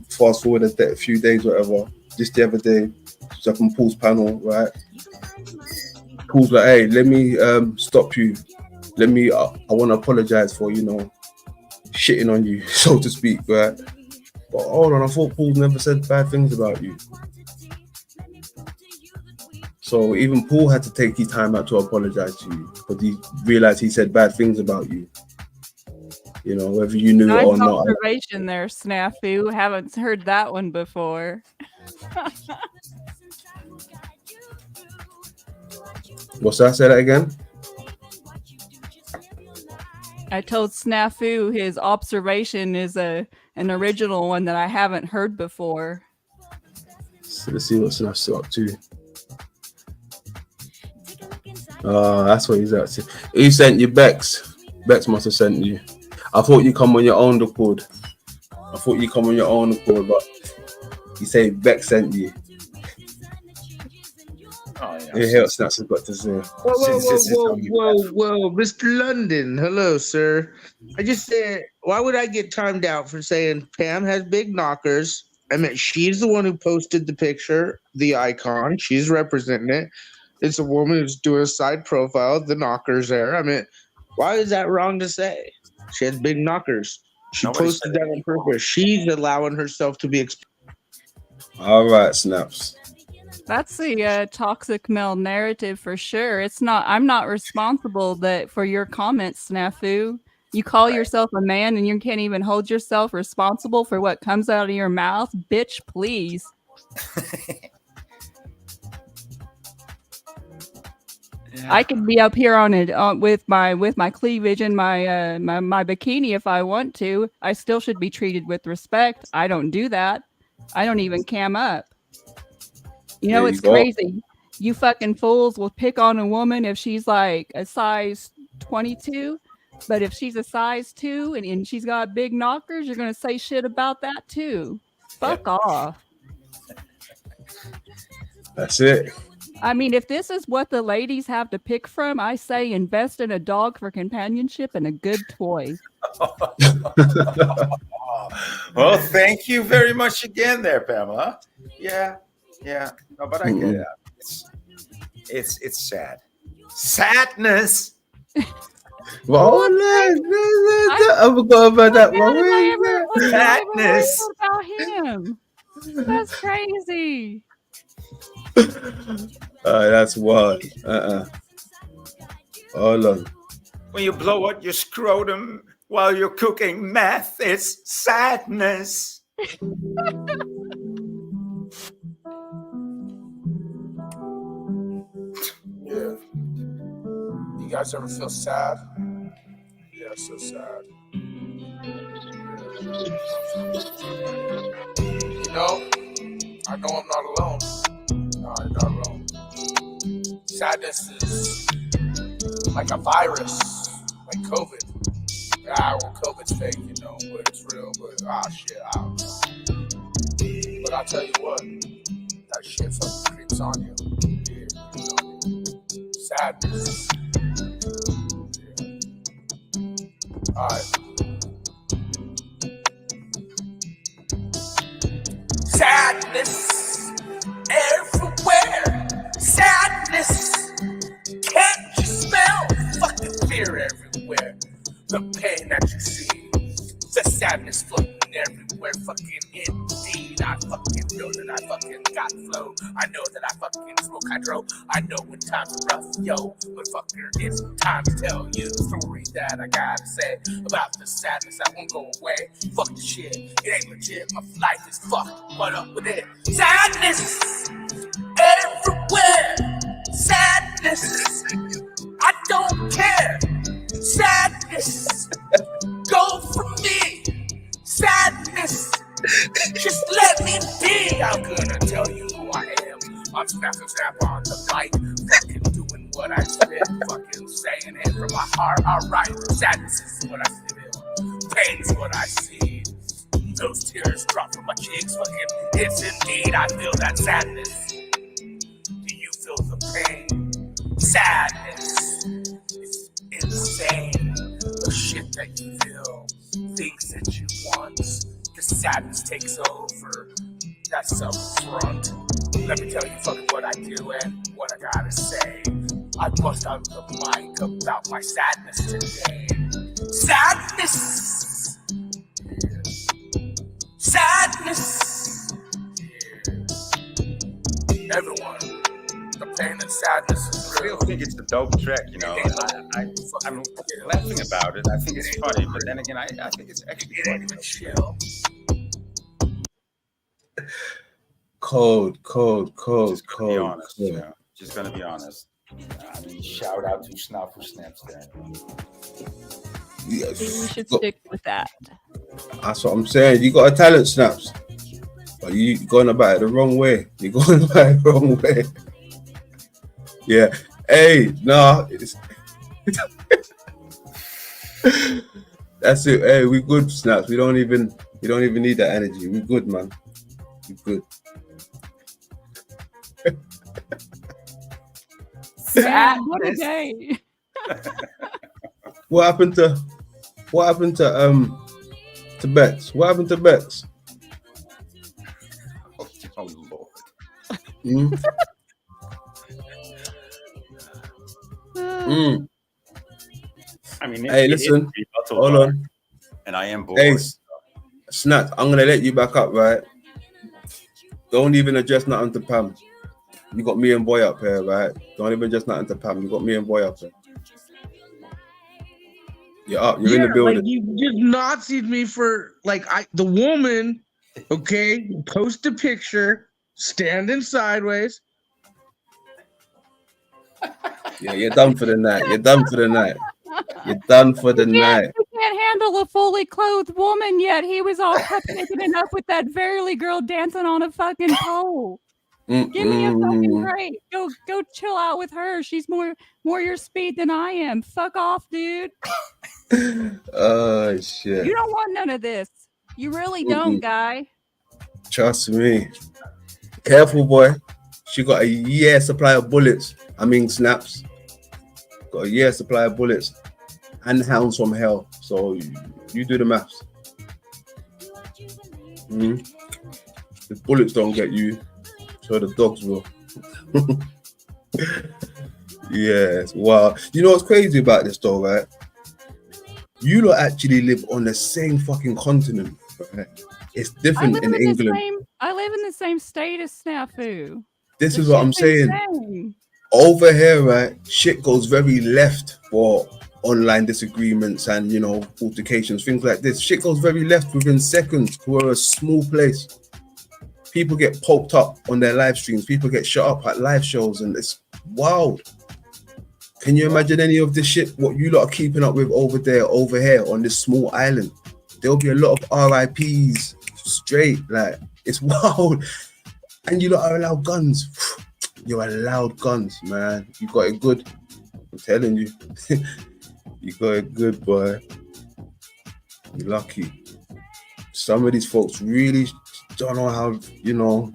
[SPEAKER 1] fast forward a few days, whatever. Just the other day, she's up on Paul's panel, right? Paul's like, hey, let me stop you. Let me. I want to apologize for shitting on you, so to speak, right? But hold on, I thought Paul never said bad things about you. So even Paul had to take his time out to apologize to you because he realized he said bad things about you. You know, whether you knew it or not.
[SPEAKER 3] Observation there, Snafu. Haven't heard that one before.
[SPEAKER 1] What's that? Say that again.
[SPEAKER 3] I told Snafu his observation is an original one that I haven't heard before.
[SPEAKER 1] So let's see what Snafu's up to. That's what he's up to. He sent you Bex. Bex must have sent you. I thought you come on your own accord. But you say Bex sent you.
[SPEAKER 2] Oh, yeah.
[SPEAKER 1] You hear what Snaps has got to say.
[SPEAKER 6] Whoa, Mr. London. Hello, sir. I just said, why would I get timed out for saying Pam has big knockers? I mean, she's the one who posted the picture, the icon. She's representing it. It's a woman who's doing a side profile. The knockers there. I mean, why is that wrong to say? She has big knockers. She posted that on purpose. She's allowing herself to be exposed.
[SPEAKER 1] All right, Snaps.
[SPEAKER 3] That's the toxic male narrative for sure. It's not. I'm not responsible for your comments, Snafu. You call yourself a man and you can't even hold yourself responsible for what comes out of your mouth, bitch. Please. Yeah. I can be up here on it with my cleavage and my my bikini if I want to. I still should be treated with respect. I don't do that. I don't even cam up. You know, it's crazy. You fucking fools will pick on a woman if she's like a size 22, but if she's a size 2 and she's got big knockers, you're gonna say shit about that too. Fuck off.
[SPEAKER 1] That's it.
[SPEAKER 3] I mean, if this is what the ladies have to pick from, I say invest in a dog for companionship and a good toy.
[SPEAKER 2] Well, thank you very much again there, Pamela. Yeah. No, but I get it. It's sad. Sadness.
[SPEAKER 1] Well, I forgot about that one.
[SPEAKER 2] Sadness.
[SPEAKER 3] About him. That's crazy.
[SPEAKER 1] That's wild. Hold on.
[SPEAKER 2] When you blow out your scrotum while you're cooking meth, it's sadness.
[SPEAKER 7] Yeah. You guys ever feel sad? Yeah, so sad. You know, I know I'm not alone. No, I'm not alone. Sadness is like a virus, like COVID. Well, COVID's fake, you know, but it's real. But But I'll tell you what, that shit fucking creeps on you. Sadness. Yeah. All right. Sadness everywhere. Sadness. Can't you smell fucking fear everywhere? The pain that you see. The sadness floating everywhere. Fucking indeed. I fucking know that I fucking got flow. I know that I fucking smoke hydro. I know when times are rough, yo. But fucker, it's time to tell you the story that I gotta say about the sadness that won't go away. Fuck the shit, it ain't legit. My life is fucked. What up with it? Sadness everywhere. Sadness. I don't care. Sadness. Go from me. Sadness. Just let me be. I'm gonna tell you who I am. I'm snap on the mic. Fucking doing what I spit. Fucking saying it from my heart. Alright. Sadness is what I feel. Pain is what I see. Those tears drop from my cheeks. Fucking it's indeed. I feel that sadness. Do you feel the pain? Sadness. It's insane. The shit that you feel. Things that you want. The sadness takes over. That's up front. Let me tell you fucking what I do and what I gotta say. I bust out the mic about my sadness today. Sadness. Sadness. Everyone, the pain and sadness is
[SPEAKER 2] I still
[SPEAKER 7] real.
[SPEAKER 2] think it's a dope track, you know. I'm laughing about it. I think it's funny, but then again, I think it's actually
[SPEAKER 7] It ain't
[SPEAKER 2] funny.
[SPEAKER 7] even chill.
[SPEAKER 1] Cold.
[SPEAKER 2] Just gonna be honest, you know. Just gonna be honest. I mean, shout out to Snafu Snaps there.
[SPEAKER 1] Yeah,
[SPEAKER 3] We should stick with that.
[SPEAKER 1] that's what I'm saying. You got a talent, Snaps, but you going about it the wrong way. You're going about it the wrong way. Yeah. Hey, nah. That's it. Hey, we good, Snaps. We don't even need that energy. We good, man. We good.
[SPEAKER 3] Man, what a day.
[SPEAKER 1] What happened to Bex? What happened to Bex?
[SPEAKER 2] Oh Lord.
[SPEAKER 1] Mm? Mm.
[SPEAKER 2] I mean,
[SPEAKER 1] Hey, listen. Hold on.
[SPEAKER 2] And I am bored.
[SPEAKER 1] Hey, Snap, I'm gonna let you back up, right? Don't even address nothing to Pam. You got me and Boy up here, right? Don't even address nothing to Pam. You got me and Boy up here. You're up. You're in the building.
[SPEAKER 6] Like you just Nazi'd me for the woman, okay, post a picture standing sideways.
[SPEAKER 1] Yeah, you're done for the night. You're done for the night. You're done for the night.
[SPEAKER 3] He can't handle a fully clothed woman yet. He was all cupcaking it up with that Verily girl dancing on a fucking pole. Give me a fucking break. Go chill out with her. She's more your speed than I am. Fuck off, dude.
[SPEAKER 1] Oh shit.
[SPEAKER 3] You don't want none of this. You really don't, guy.
[SPEAKER 1] Trust me. Careful, boy. She got a year supply of bullets. I mean snaps. Got a year supply of bullets. And hounds from hell. So you do the maths. If bullets don't get you, so the dogs will. Yes, wow. You know what's crazy about this though, right? You lot actually live on the same fucking continent, right? It's different in England.
[SPEAKER 3] I live in the same state as Snafu.
[SPEAKER 1] This is what I'm saying.
[SPEAKER 3] Insane.
[SPEAKER 1] Over here, right, shit goes very left for online disagreements and, you know, altercations, things like this. Shit goes very left within seconds. We're a small place. People get poked up on their live streams. People get shut up at live shows, and it's wild. Can you imagine any of this shit, what you lot are keeping up with over here on this small island? There'll be a lot of RIPs straight, like, it's wild. And you lot are allowed guns. You're allowed guns, man. You got it good. I'm telling you. You got it good, boy. You're lucky. Some of these folks really don't know how, you know,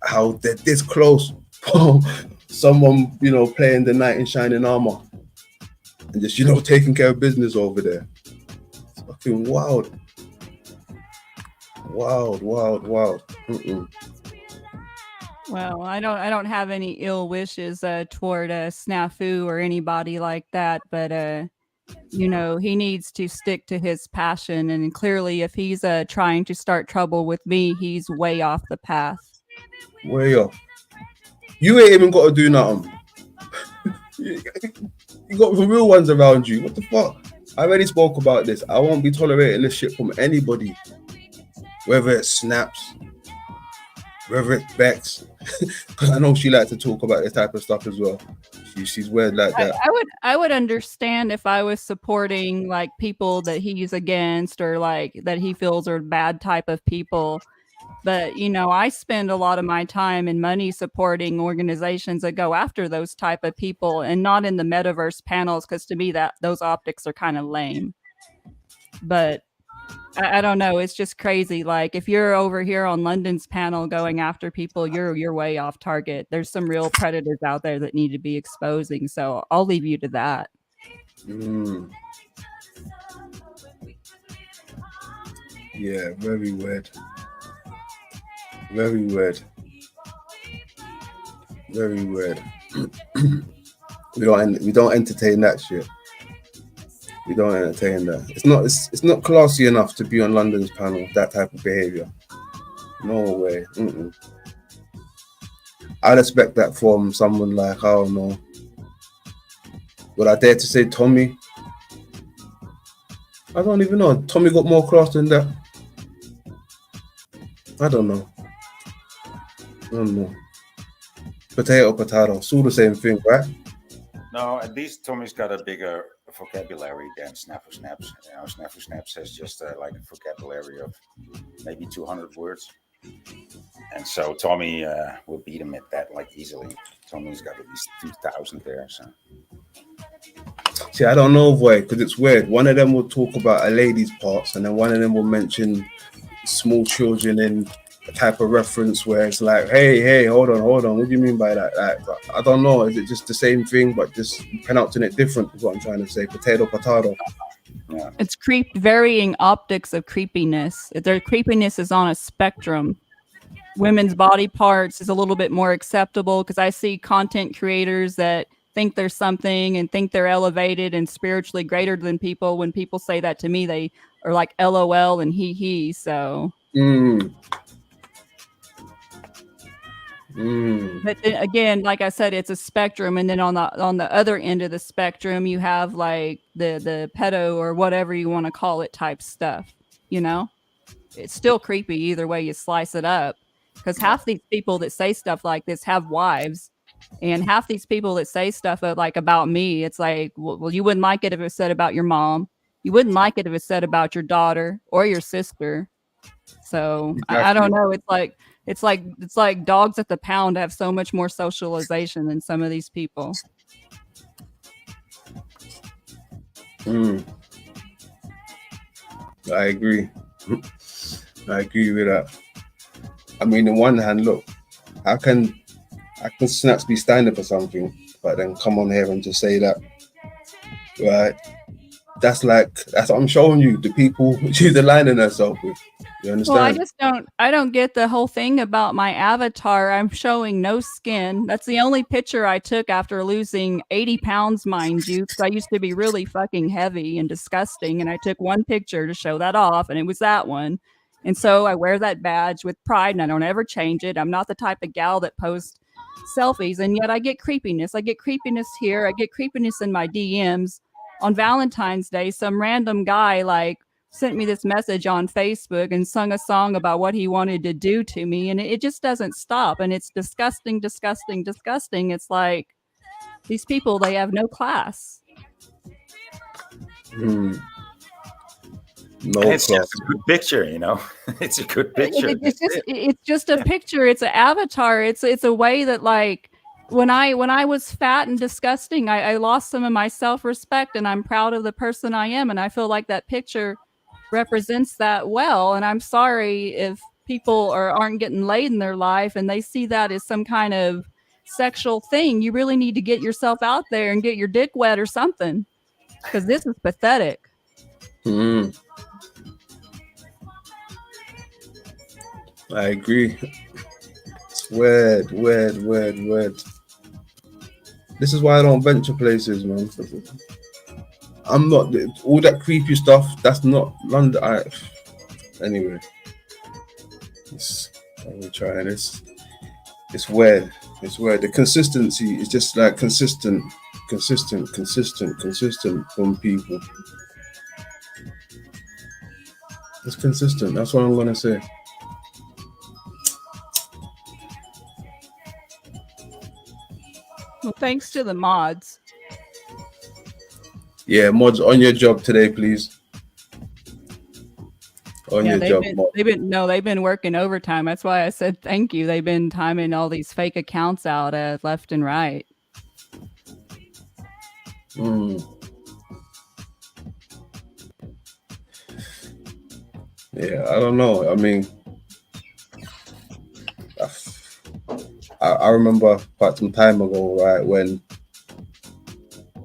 [SPEAKER 1] how they're this close. Someone, you know, playing the knight in shining armor and just, you know, taking care of business over there. It's fucking wild. Wild.
[SPEAKER 3] Well, I don't have any ill wishes toward Snafu or anybody like that, but you know, he needs to stick to his passion, and clearly if he's trying to start trouble with me, he's way off the path.
[SPEAKER 1] Way off. You ain't even got to do nothing. You got the real ones around you. What the fuck? I already spoke about this. I won't be tolerating this shit from anybody. Whether it snaps, whether it's Bex, because I know she likes to talk about this type of stuff as well. She's weird like that.
[SPEAKER 3] I would understand if I was supporting like people that he's against or like that he feels are bad type of people. But, you know, I spend a lot of my time and money supporting organizations that go after those type of people and not in the metaverse panels, because to me that those optics are kind of lame. But I don't know. It's just crazy. Like if you're over here on London's panel going after people, you're way off target. There's some real predators out there that need to be exposing. So I'll leave you to that.
[SPEAKER 1] Yeah, very weird. Very weird. Very weird. We don't entertain that shit. We don't entertain that. It's not classy enough to be on London's panel. That type of behavior. No way. I'd expect that from someone like, I don't know. Would I dare to say Tommy? I don't even know. Tommy got more class than that. I don't know. Potato. It's all the same thing, right?
[SPEAKER 2] No, at least Tommy's got a bigger vocabulary than Snafu Snaps. You know, Snafu Snaps has just like a vocabulary of maybe 200 words. And so Tommy will beat him at that like easily. Tommy's got at least 2,000 there. So.
[SPEAKER 1] See, I don't know, boy, because it's weird. One of them will talk about a lady's parts, and then one of them will mention small children in a type of reference where it's like, hey, hold on. What do you mean by that? Like, I don't know. Is it just the same thing, but just pronouncing it different? Is what I'm trying to say. Potato.
[SPEAKER 3] Yeah. It's varying optics of creepiness. Their creepiness is on a spectrum. Women's body parts is a little bit more acceptable because I see content creators that think there's something and think they're elevated and spiritually greater than people. When people say that to me, they are like LOL and he. So. But then again, like I said, it's a spectrum, and then on the other end of the spectrum, you have like the pedo or whatever you want to call it type stuff. You know, it's still creepy either way you slice it up, because half these people that say stuff like this have wives, and half these people that say stuff like about me, it's like, well, you wouldn't like it if it was said about your mom. You wouldn't like it if it was said about your daughter or your sister. So exactly. I don't know. It's like dogs at the pound have so much more socialization than some of these people.
[SPEAKER 1] I agree. I agree with that. I mean, on one hand, look, how can Snaps be standing for something, but then come on here and just say that, right? That's what I'm showing you. The people she's aligning herself with. You understand?
[SPEAKER 3] Well, I don't get the whole thing about my avatar. I'm showing no skin. That's the only picture I took after losing 80 pounds, mind you, because I used to be really fucking heavy and disgusting. And I took one picture to show that off, and it was that one. And so I wear that badge with pride, and I don't ever change it. I'm not the type of gal that posts selfies, and yet I get creepiness. I get creepiness here. I get creepiness in my DMs. On Valentine's Day, some random guy like sent me this message on Facebook and sung a song about what he wanted to do to me, and it just doesn't stop, and it's disgusting. It's like these people, they have no class.
[SPEAKER 2] No, it's just a good picture, you know. It's a good picture.
[SPEAKER 3] It's just a picture. It's an avatar. It's a way that, like, when I was fat and disgusting, I lost some of my self-respect, and I'm proud of the person I am, and I feel like that picture represents that well. And I'm sorry if people aren't getting laid in their life and they see that as some kind of sexual thing. You really need to get yourself out there and get your dick wet or something, because this is pathetic.
[SPEAKER 1] I agree. It's weird. This is why I don't venture places, man. I'm not all that creepy stuff. That's not London. Anyway, I'm trying this. It's weird. The consistency is just like consistent from people. It's consistent. That's what I'm gonna say.
[SPEAKER 3] Well, thanks to the mods.
[SPEAKER 1] Yeah, mods, on your job today, please. Your job.
[SPEAKER 3] They've been working overtime. That's why I said thank you. They've been timing all these fake accounts out left and right.
[SPEAKER 1] Yeah, I don't know. I mean, I remember quite some time ago, right, when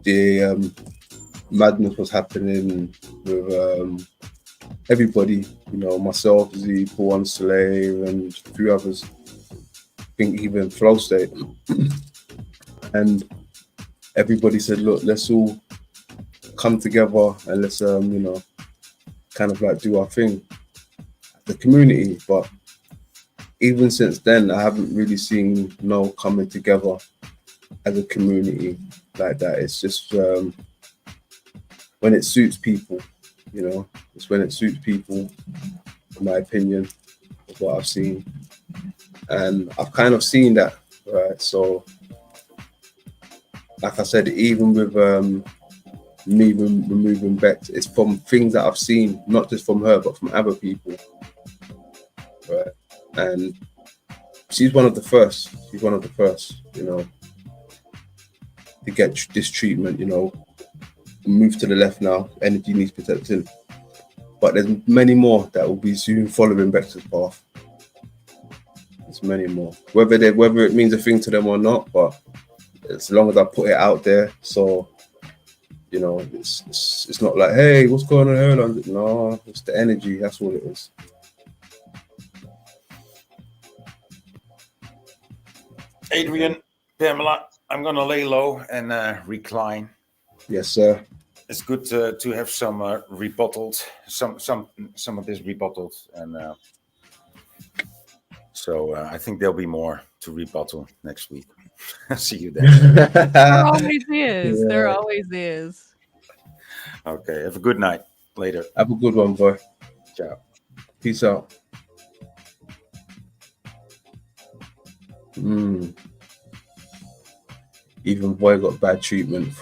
[SPEAKER 1] the madness was happening with everybody, you know, myself, Z, Paul Slave, and a few others. I think even Flow State. And everybody said, look, let's all come together and let's kind of like do our thing, the community. But even since then, I haven't really seen no coming together as a community like that. It's just when it suits people, it's when it suits people, in my opinion, is what I've seen. And I've kind of seen that, right? So, like I said, even with me removing Bex, it's from things that I've seen, not just from her, but from other people, right? And she's one of the first, to get this treatment, move to the left now, energy needs protecting. But there's many more that will be soon following Bex's path. There's many more. Whether it means a thing to them or not, but as long as I put it out there, so it's not like, hey, what's going on here? No, it's the energy, that's all it is.
[SPEAKER 2] Adrian, Pamela, I'm gonna lay low and recline.
[SPEAKER 1] Yes, sir.
[SPEAKER 2] It's good to have some rebuttaled, some of this rebuttaled, and so I think there'll be more to rebuttal next week. See you then.
[SPEAKER 3] There always is.
[SPEAKER 1] Yeah.
[SPEAKER 3] There always is.
[SPEAKER 2] Okay, have a good night. Later.
[SPEAKER 1] Have a good one, boy.
[SPEAKER 2] Ciao.
[SPEAKER 1] Peace out. Even boy got bad treatment.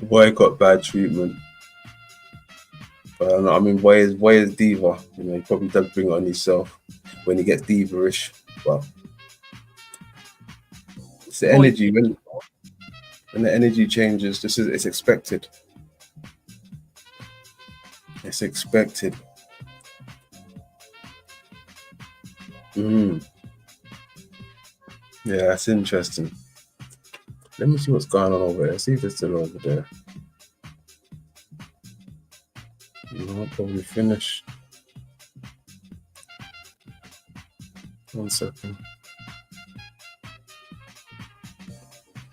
[SPEAKER 1] Boy got bad treatment. I mean, boy is diva. He probably does bring it on himself when he gets diva-ish. But it's the energy. When the energy changes, it's expected. It's expected. Yeah, that's interesting. Let me see what's going on over there. See if it's still over there. No, I'll probably finish. 1 second.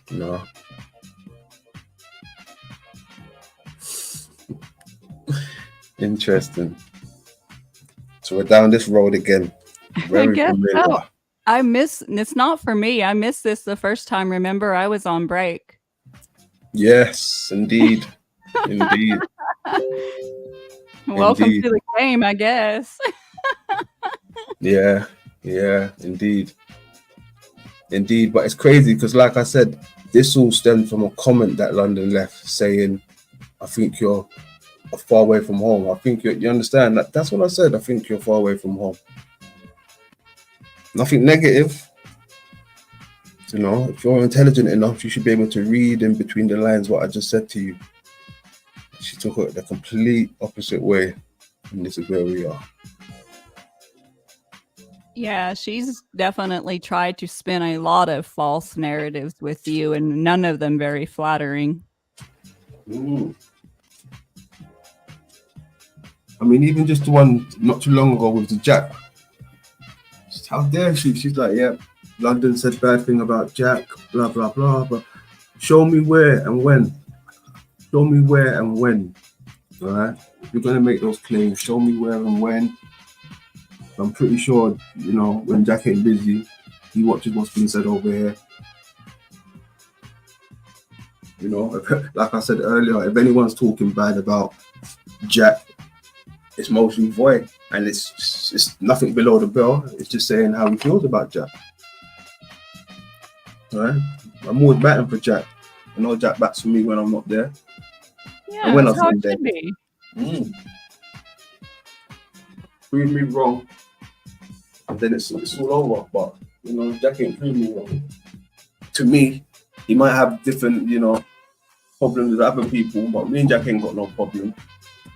[SPEAKER 1] No. Interesting. So we're down this road again. Very
[SPEAKER 3] guess
[SPEAKER 1] familiar.
[SPEAKER 3] so. It's not for me. I missed this the first time. Remember, I was on break.
[SPEAKER 1] Yes, indeed. Indeed.
[SPEAKER 3] Welcome
[SPEAKER 1] Indeed.
[SPEAKER 3] to the game, I guess.
[SPEAKER 1] Yeah, indeed. Indeed, but it's crazy because, like I said, this all stemmed from a comment that London left saying, I think you're far away from home. I think you understand that. That's what I said. I think you're far away from home. Nothing negative. If you're intelligent enough, you should be able to read in between the lines what I just said to you. She took it the complete opposite way, and this is where we are.
[SPEAKER 3] Yeah, she's definitely tried to spin a lot of false narratives with you, and none of them very flattering.
[SPEAKER 1] I mean, even just the one not too long ago with the Jack. How dare she? She's like, yeah, London said bad thing about Jack, blah, blah, blah. But show me where and when. Show me where and when. All right? You're going to make those claims. Show me where and when. I'm pretty sure, when Jack ain't busy, he watches what's being said over here. Like I said earlier, if anyone's talking bad about Jack, it's mostly Void, and it's nothing below the belt. It's just saying how he feels about Jack. All right? I'm always batting for Jack. I know Jack bats for me when I'm not there.
[SPEAKER 3] Yeah,
[SPEAKER 1] and when
[SPEAKER 3] that's
[SPEAKER 1] I'm
[SPEAKER 3] how
[SPEAKER 1] in
[SPEAKER 3] it
[SPEAKER 1] there.
[SPEAKER 3] should be.
[SPEAKER 1] Prove me wrong, and then it's all over. But Jack ain't proved me wrong. To me, he might have different, problems with other people, but me and Jack ain't got no problem.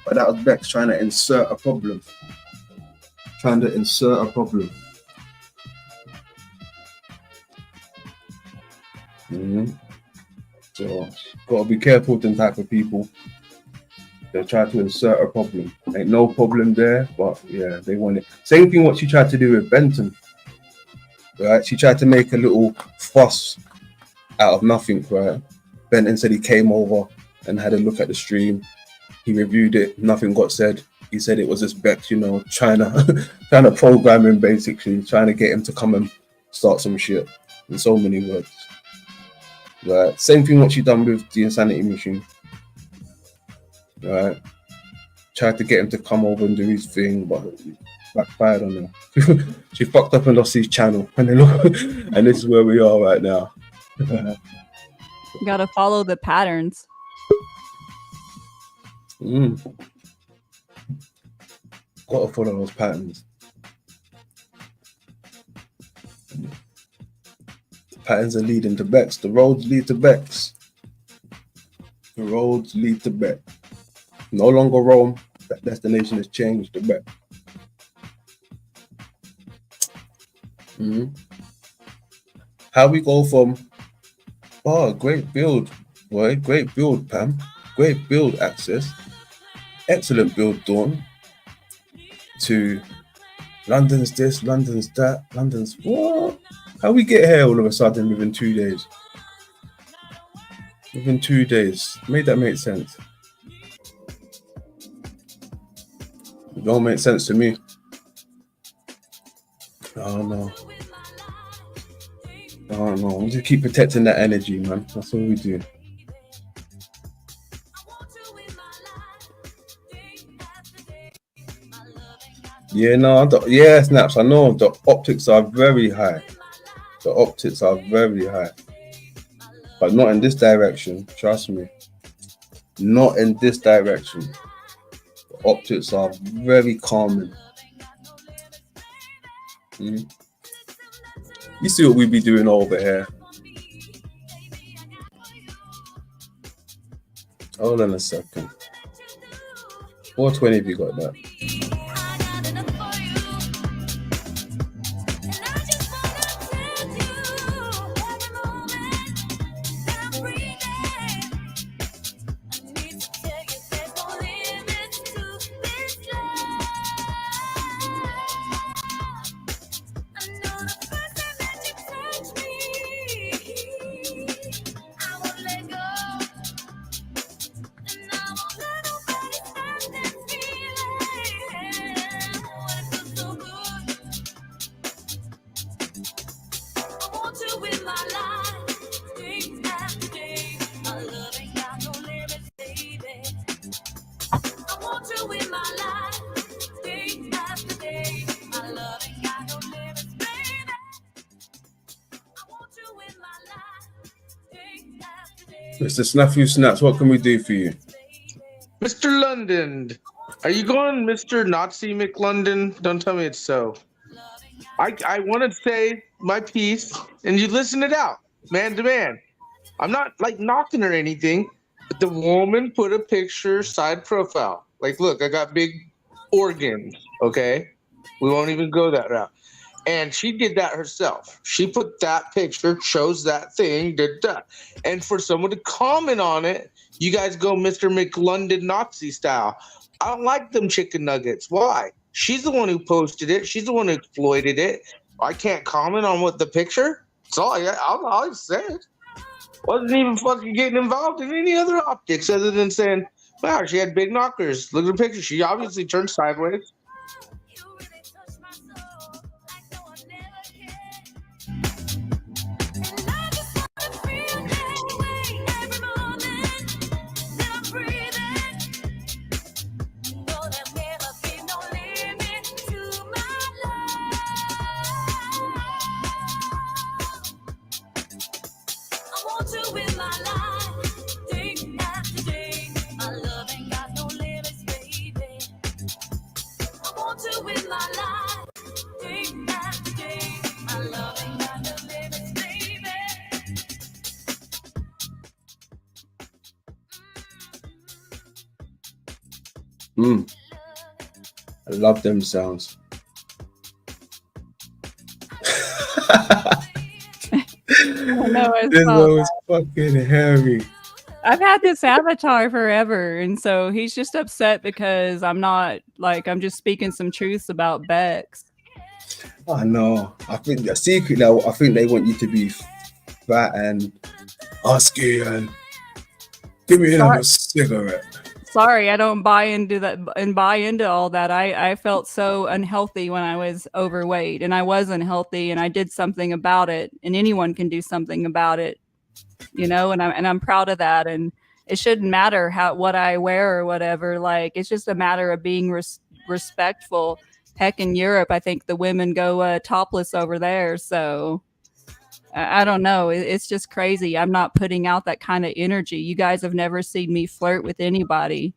[SPEAKER 1] But that was Bex trying to insert a problem. So, gotta be careful with them type of people. They'll try to insert a problem. Ain't no problem there, but yeah, they want it. Same thing what she tried to do with Benton. Right? She tried to make a little fuss out of nothing, right? Benton said he came over and had a look at the stream. He reviewed it. Nothing got said. He said it was just Bex, you know, trying to program him, basically, trying to get him to come and start some shit. In so many words. Right. Same thing what she done with the Insanity Machine. Right. Tried to get him to come over and do his thing, but backfired on her. She fucked up and lost his channel. And this is where we are right now.
[SPEAKER 3] You gotta follow the patterns.
[SPEAKER 1] Gotta follow those patterns. Patterns are leading to Bex. The roads lead to Bex. The roads lead to Bex. No longer Rome. That destination has changed to Bex. How we go from, oh, great build, boy, great build, Pam. Great build, Access. Excellent build, Dawn. To London's this, London's that, London's what? How we get here all of a sudden within 2 days? Within 2 days. Made that make sense? It don't make sense to me. I don't know. We just keep protecting that energy, man. That's all we do. Yeah, no, yeah, Snaps, I know the optics are very high. The optics are very high. But not in this direction, trust me. Not in this direction. The optics are very calming. You see what we be doing over here. Hold on a second. 420 if you got that. Mr. Snafu Snaps, what can we do for you?
[SPEAKER 6] Mr. London, are you going Mr. Nazi McLondon? Don't tell me it's so. I want to say my piece, and you listen it out, man to man. I'm not like knocking or anything, but the woman put a picture side profile. Like, look, I got big organs, okay? We won't even go that route. And she did that herself. She put that picture, chose that thing, did that. And for someone to comment on it, you guys go Mr. McLondon Nazi style. I don't like them chicken nuggets. Why? She's the one who posted it. She's the one who exploited it. I can't comment on what the picture. That's all I said. Wasn't even fucking getting involved in any other optics other than saying, wow, she had big knockers. Look at the picture. She obviously turned sideways.
[SPEAKER 1] I love them sounds.
[SPEAKER 3] I know,
[SPEAKER 1] This was fucking hairy.
[SPEAKER 3] I've had this avatar forever, and so he's just upset because I'm just speaking some truths about Bex.
[SPEAKER 1] I know. I think the secret now, I think they want you to be fat and husky and give me another cigarette.
[SPEAKER 3] Sorry, I don't buy into that and buy into all that. I felt so unhealthy when I was overweight, and I was unhealthy, and I did something about it, and anyone can do something about it, and I'm proud of that. And it shouldn't matter what I wear or whatever. Like, it's just a matter of being respectful. Heck, in Europe, I think the women go topless over there, so I don't know. It's just crazy. I'm not putting out that kind of energy. You guys have never seen me flirt with anybody.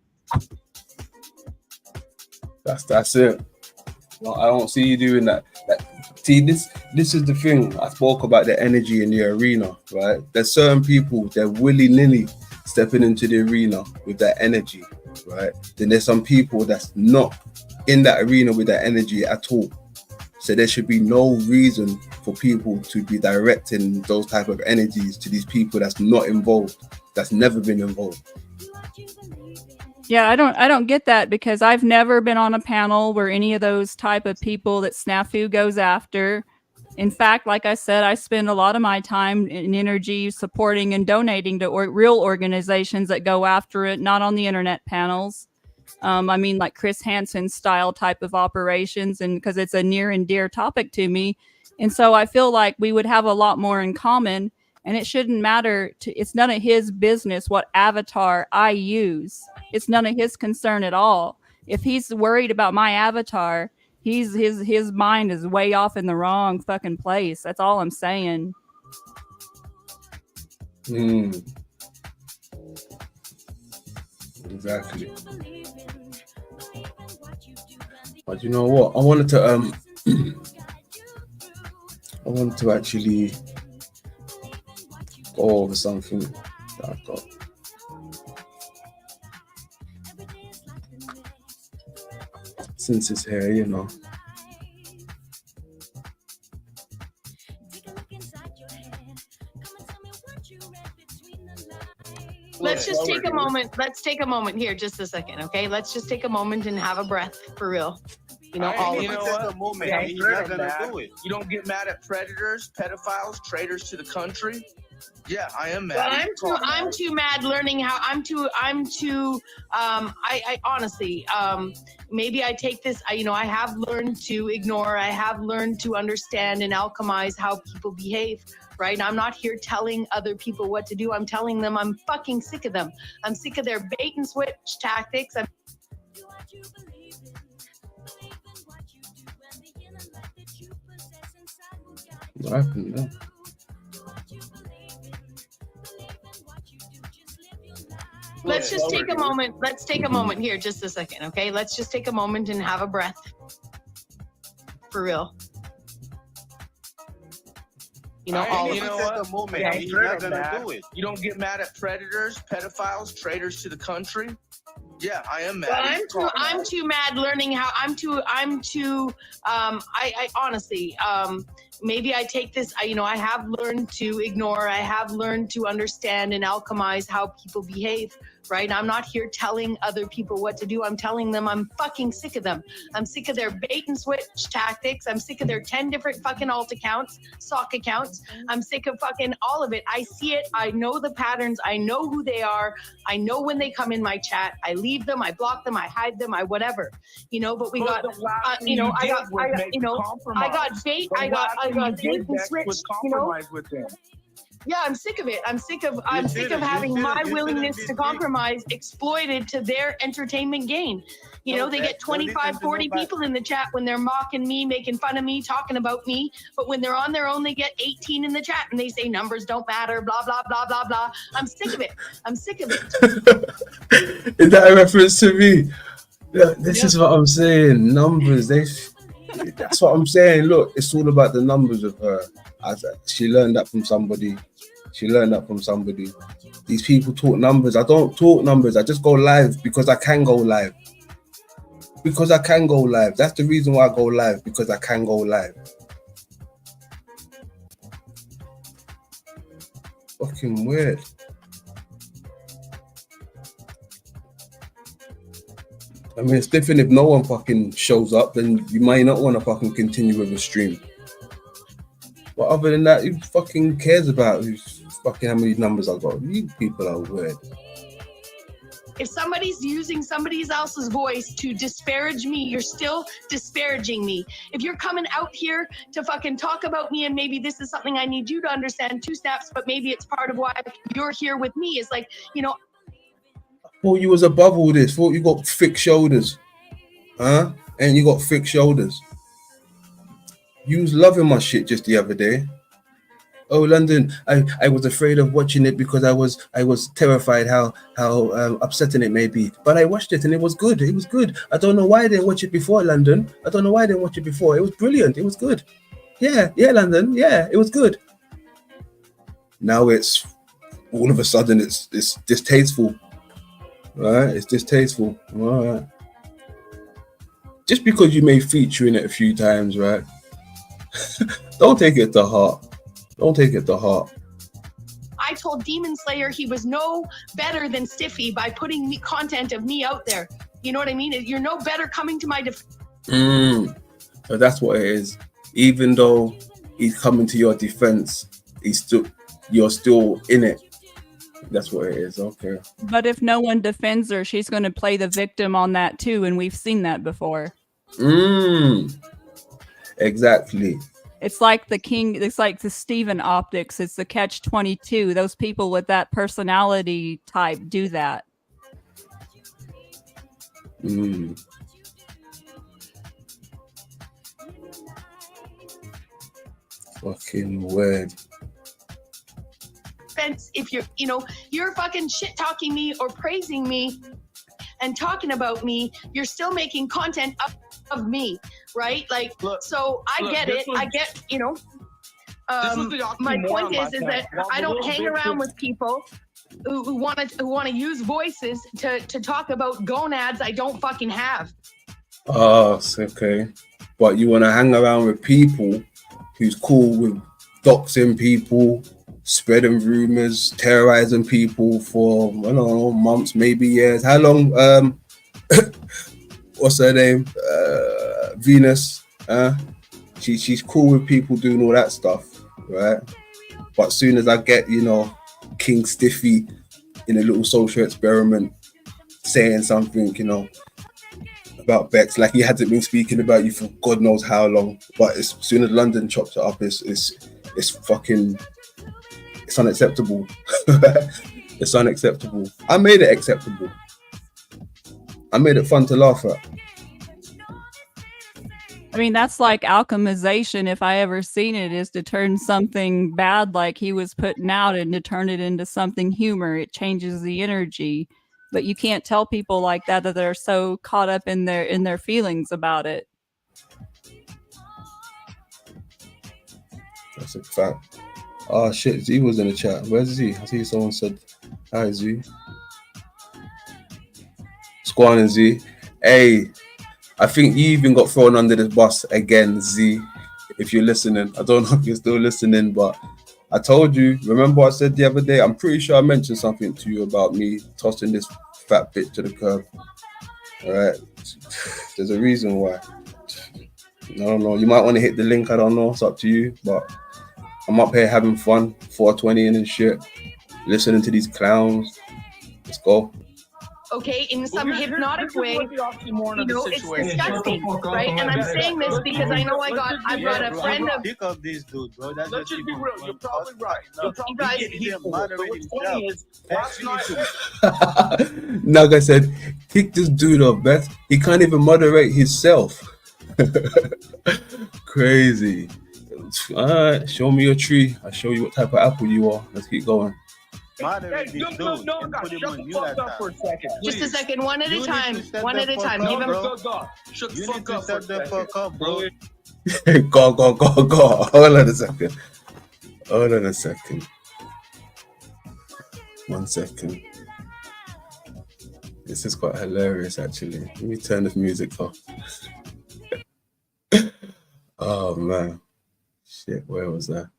[SPEAKER 1] That's it. No, I don't see you doing that. See, this is the thing. I spoke about the energy in the arena, right? There's certain people, they're willy-nilly stepping into the arena with that energy, right? Then there's some people that's not in that arena with that energy at all. So there should be no reason for people to be directing those type of energies to these people that's not involved, that's never been involved.
[SPEAKER 3] Yeah, I don't get that, because I've never been on a panel where any of those type of people that Snafu goes after. In fact, like I said, I spend a lot of my time and energy supporting and donating to real organizations that go after it, not on the internet panels. I mean, like Chris Hansen style type of operations, and because it's a near and dear topic to me. And so I feel like we would have a lot more in common, and it shouldn't matter it's none of his business what avatar I use. It's none of his concern at all. If he's worried about my avatar, his mind is way off in the wrong fucking place. That's all I'm saying.
[SPEAKER 1] Exactly. But you know what? I wanted to actually go over something that I've got. Since it's here,
[SPEAKER 8] Let's just take a moment. Let's take a moment here, just a second, okay? Let's just take a moment and have a breath, for real. All
[SPEAKER 6] you know what? You don't get mad at predators, pedophiles, traitors to the country. Yeah, I am mad.
[SPEAKER 8] Well, I'm too mad learning how I honestly, maybe I take this, I have learned to ignore, I have learned to understand and alchemize how people behave, right? I'm not here telling other people what to do. I'm telling them I'm fucking sick of them. I'm sick of their bait and switch tactics.
[SPEAKER 1] What happened there?
[SPEAKER 8] Let's just take a moment. Let's take a moment here, just a second, okay? Let's just take a moment and have a breath. For real.
[SPEAKER 6] You don't get mad at predators, pedophiles, traitors to the country. Yeah, I am mad.
[SPEAKER 8] Well, I'm too mad learning how I honestly, maybe I take this, I have learned to ignore, I have learned to understand and alchemize how people behave, right? I'm not here telling other people what to do. I'm telling them I'm fucking sick of them. I'm sick of their bait and switch tactics. I'm sick of their 10 different fucking alt accounts, sock accounts. I'm sick of fucking all of it. I see it. I know the patterns. I know who they are. I know when they come in my chat. I leave them. I block them. I hide them. I whatever, but we got, I got bait. I got bait and switch,
[SPEAKER 6] with them.
[SPEAKER 8] Yeah, I'm sick of it. I'm sick of having my willingness to compromise exploited to their entertainment gain. They get 25, 40 people in the chat when they're mocking me, making fun of me, talking about me. But when they're on their own, they get 18 in the chat and they say numbers don't matter, blah, blah, blah, blah, blah. I'm sick of it. I'm sick of it.
[SPEAKER 1] Is that a reference to me? This is what I'm saying. Numbers, that's what I'm saying. Look, it's all about the numbers of her. She learned that from somebody. These people talk numbers. I don't talk numbers. I just go live because I can go live. That's the reason why I go live, because I can go live. Fucking weird. I mean, it's different if no one fucking shows up, then you might not want to fucking continue with the stream. But other than that, who fucking cares about who's fucking how many numbers I got? You people are weird.
[SPEAKER 8] If somebody's using somebody else's voice to disparage me, you're still disparaging me. If you're coming out here to fucking talk about me and maybe this is something I need you to understand, 2 snaps, but maybe it's part of why you're here with me. It's like, you know.
[SPEAKER 1] Thought you was above all this. Thought you got thick shoulders. Huh? And you got thick shoulders. You was loving my shit just the other day. Oh, London, I was afraid of watching it because I was terrified how upsetting it may be. But I watched it and it was good. It was good. I don't know why I didn't watch it before, London. I don't know why I didn't watch it before. It was brilliant. It was good. Yeah, London. Yeah, it was good. Now it's all of a sudden it's distasteful. All right, it's distasteful. All right. Just because you may feature in it a few times, right? Don't take it to heart. Don't take it to heart.
[SPEAKER 8] I told Demon Slayer he was no better than Stiffy by putting content of me out there. You know what I mean? You're no better coming to my defense.
[SPEAKER 1] So that's what it is. Even though he's coming to your defense, you're still in it. That's what it is. Okay.
[SPEAKER 3] But if no one defends her, she's going to play the victim on that too, and we've seen that before.
[SPEAKER 1] Exactly.
[SPEAKER 3] It's like the Steven optics. It's the catch-22. Those people with that personality type do that.
[SPEAKER 1] Fucking weird.
[SPEAKER 8] If you're fucking shit talking me or praising me and talking about me, you're still making content of me, right? Like, so I get it. I get, my point is that I don't hang around with people who want to use voices to talk about gonads I don't fucking have.
[SPEAKER 1] Oh, okay. But you want to hang around with people who's cool with doxing people, spreading rumors, terrorizing people for, I don't know, months, maybe years. How long? What's her name? Venus. She's cool with people doing all that stuff, right? But as soon as I get, King Stiffy in a little social experiment saying something, about Bex, like he hasn't been speaking about you for God knows how long. But as soon as London chops it up, it's fucking, it's unacceptable. It's unacceptable. I made it acceptable. I made it fun to laugh at.
[SPEAKER 3] I mean, that's like alchemization. If I ever seen it, is to turn something bad like he was putting out and to turn it into something humor. It changes the energy. But you can't tell people like that they're so caught up in their feelings about it.
[SPEAKER 1] That's a fact. Oh shit, Z was in the chat. Where's Z? I see someone said hi, Z. Squan and Z. Hey, I think you even got thrown under this bus again, Z. If you're listening, I don't know if you're still listening, but I told you. Remember what I said the other day? I'm pretty sure I mentioned something to you about me tossing this fat bitch to the curb. All right, there's a reason why. I don't know. You might want to hit the link. I don't know. It's up to you. But I'm up here having fun, 420 and shit, listening to these clowns. Let's go.
[SPEAKER 8] Okay, in some hypnotic way, it's disgusting, right? And I'm saying this because I know I've got a friend of.
[SPEAKER 5] Pick up this dude, bro. That's
[SPEAKER 9] Let's just be real. You're probably right. You're probably right.
[SPEAKER 1] Like I said, kick this dude off, Beth. He can't even moderate himself. Crazy. All right, show me your tree. I'll show you what type of apple you are. Let's keep going.
[SPEAKER 8] Just a second, one at a time. One at a time. Give him.
[SPEAKER 5] Shut the fuck up, bro.
[SPEAKER 1] Go. Hold on a second. 1 second. This is quite hilarious, actually. Let me turn this music off. Oh, man. Shit, where was that?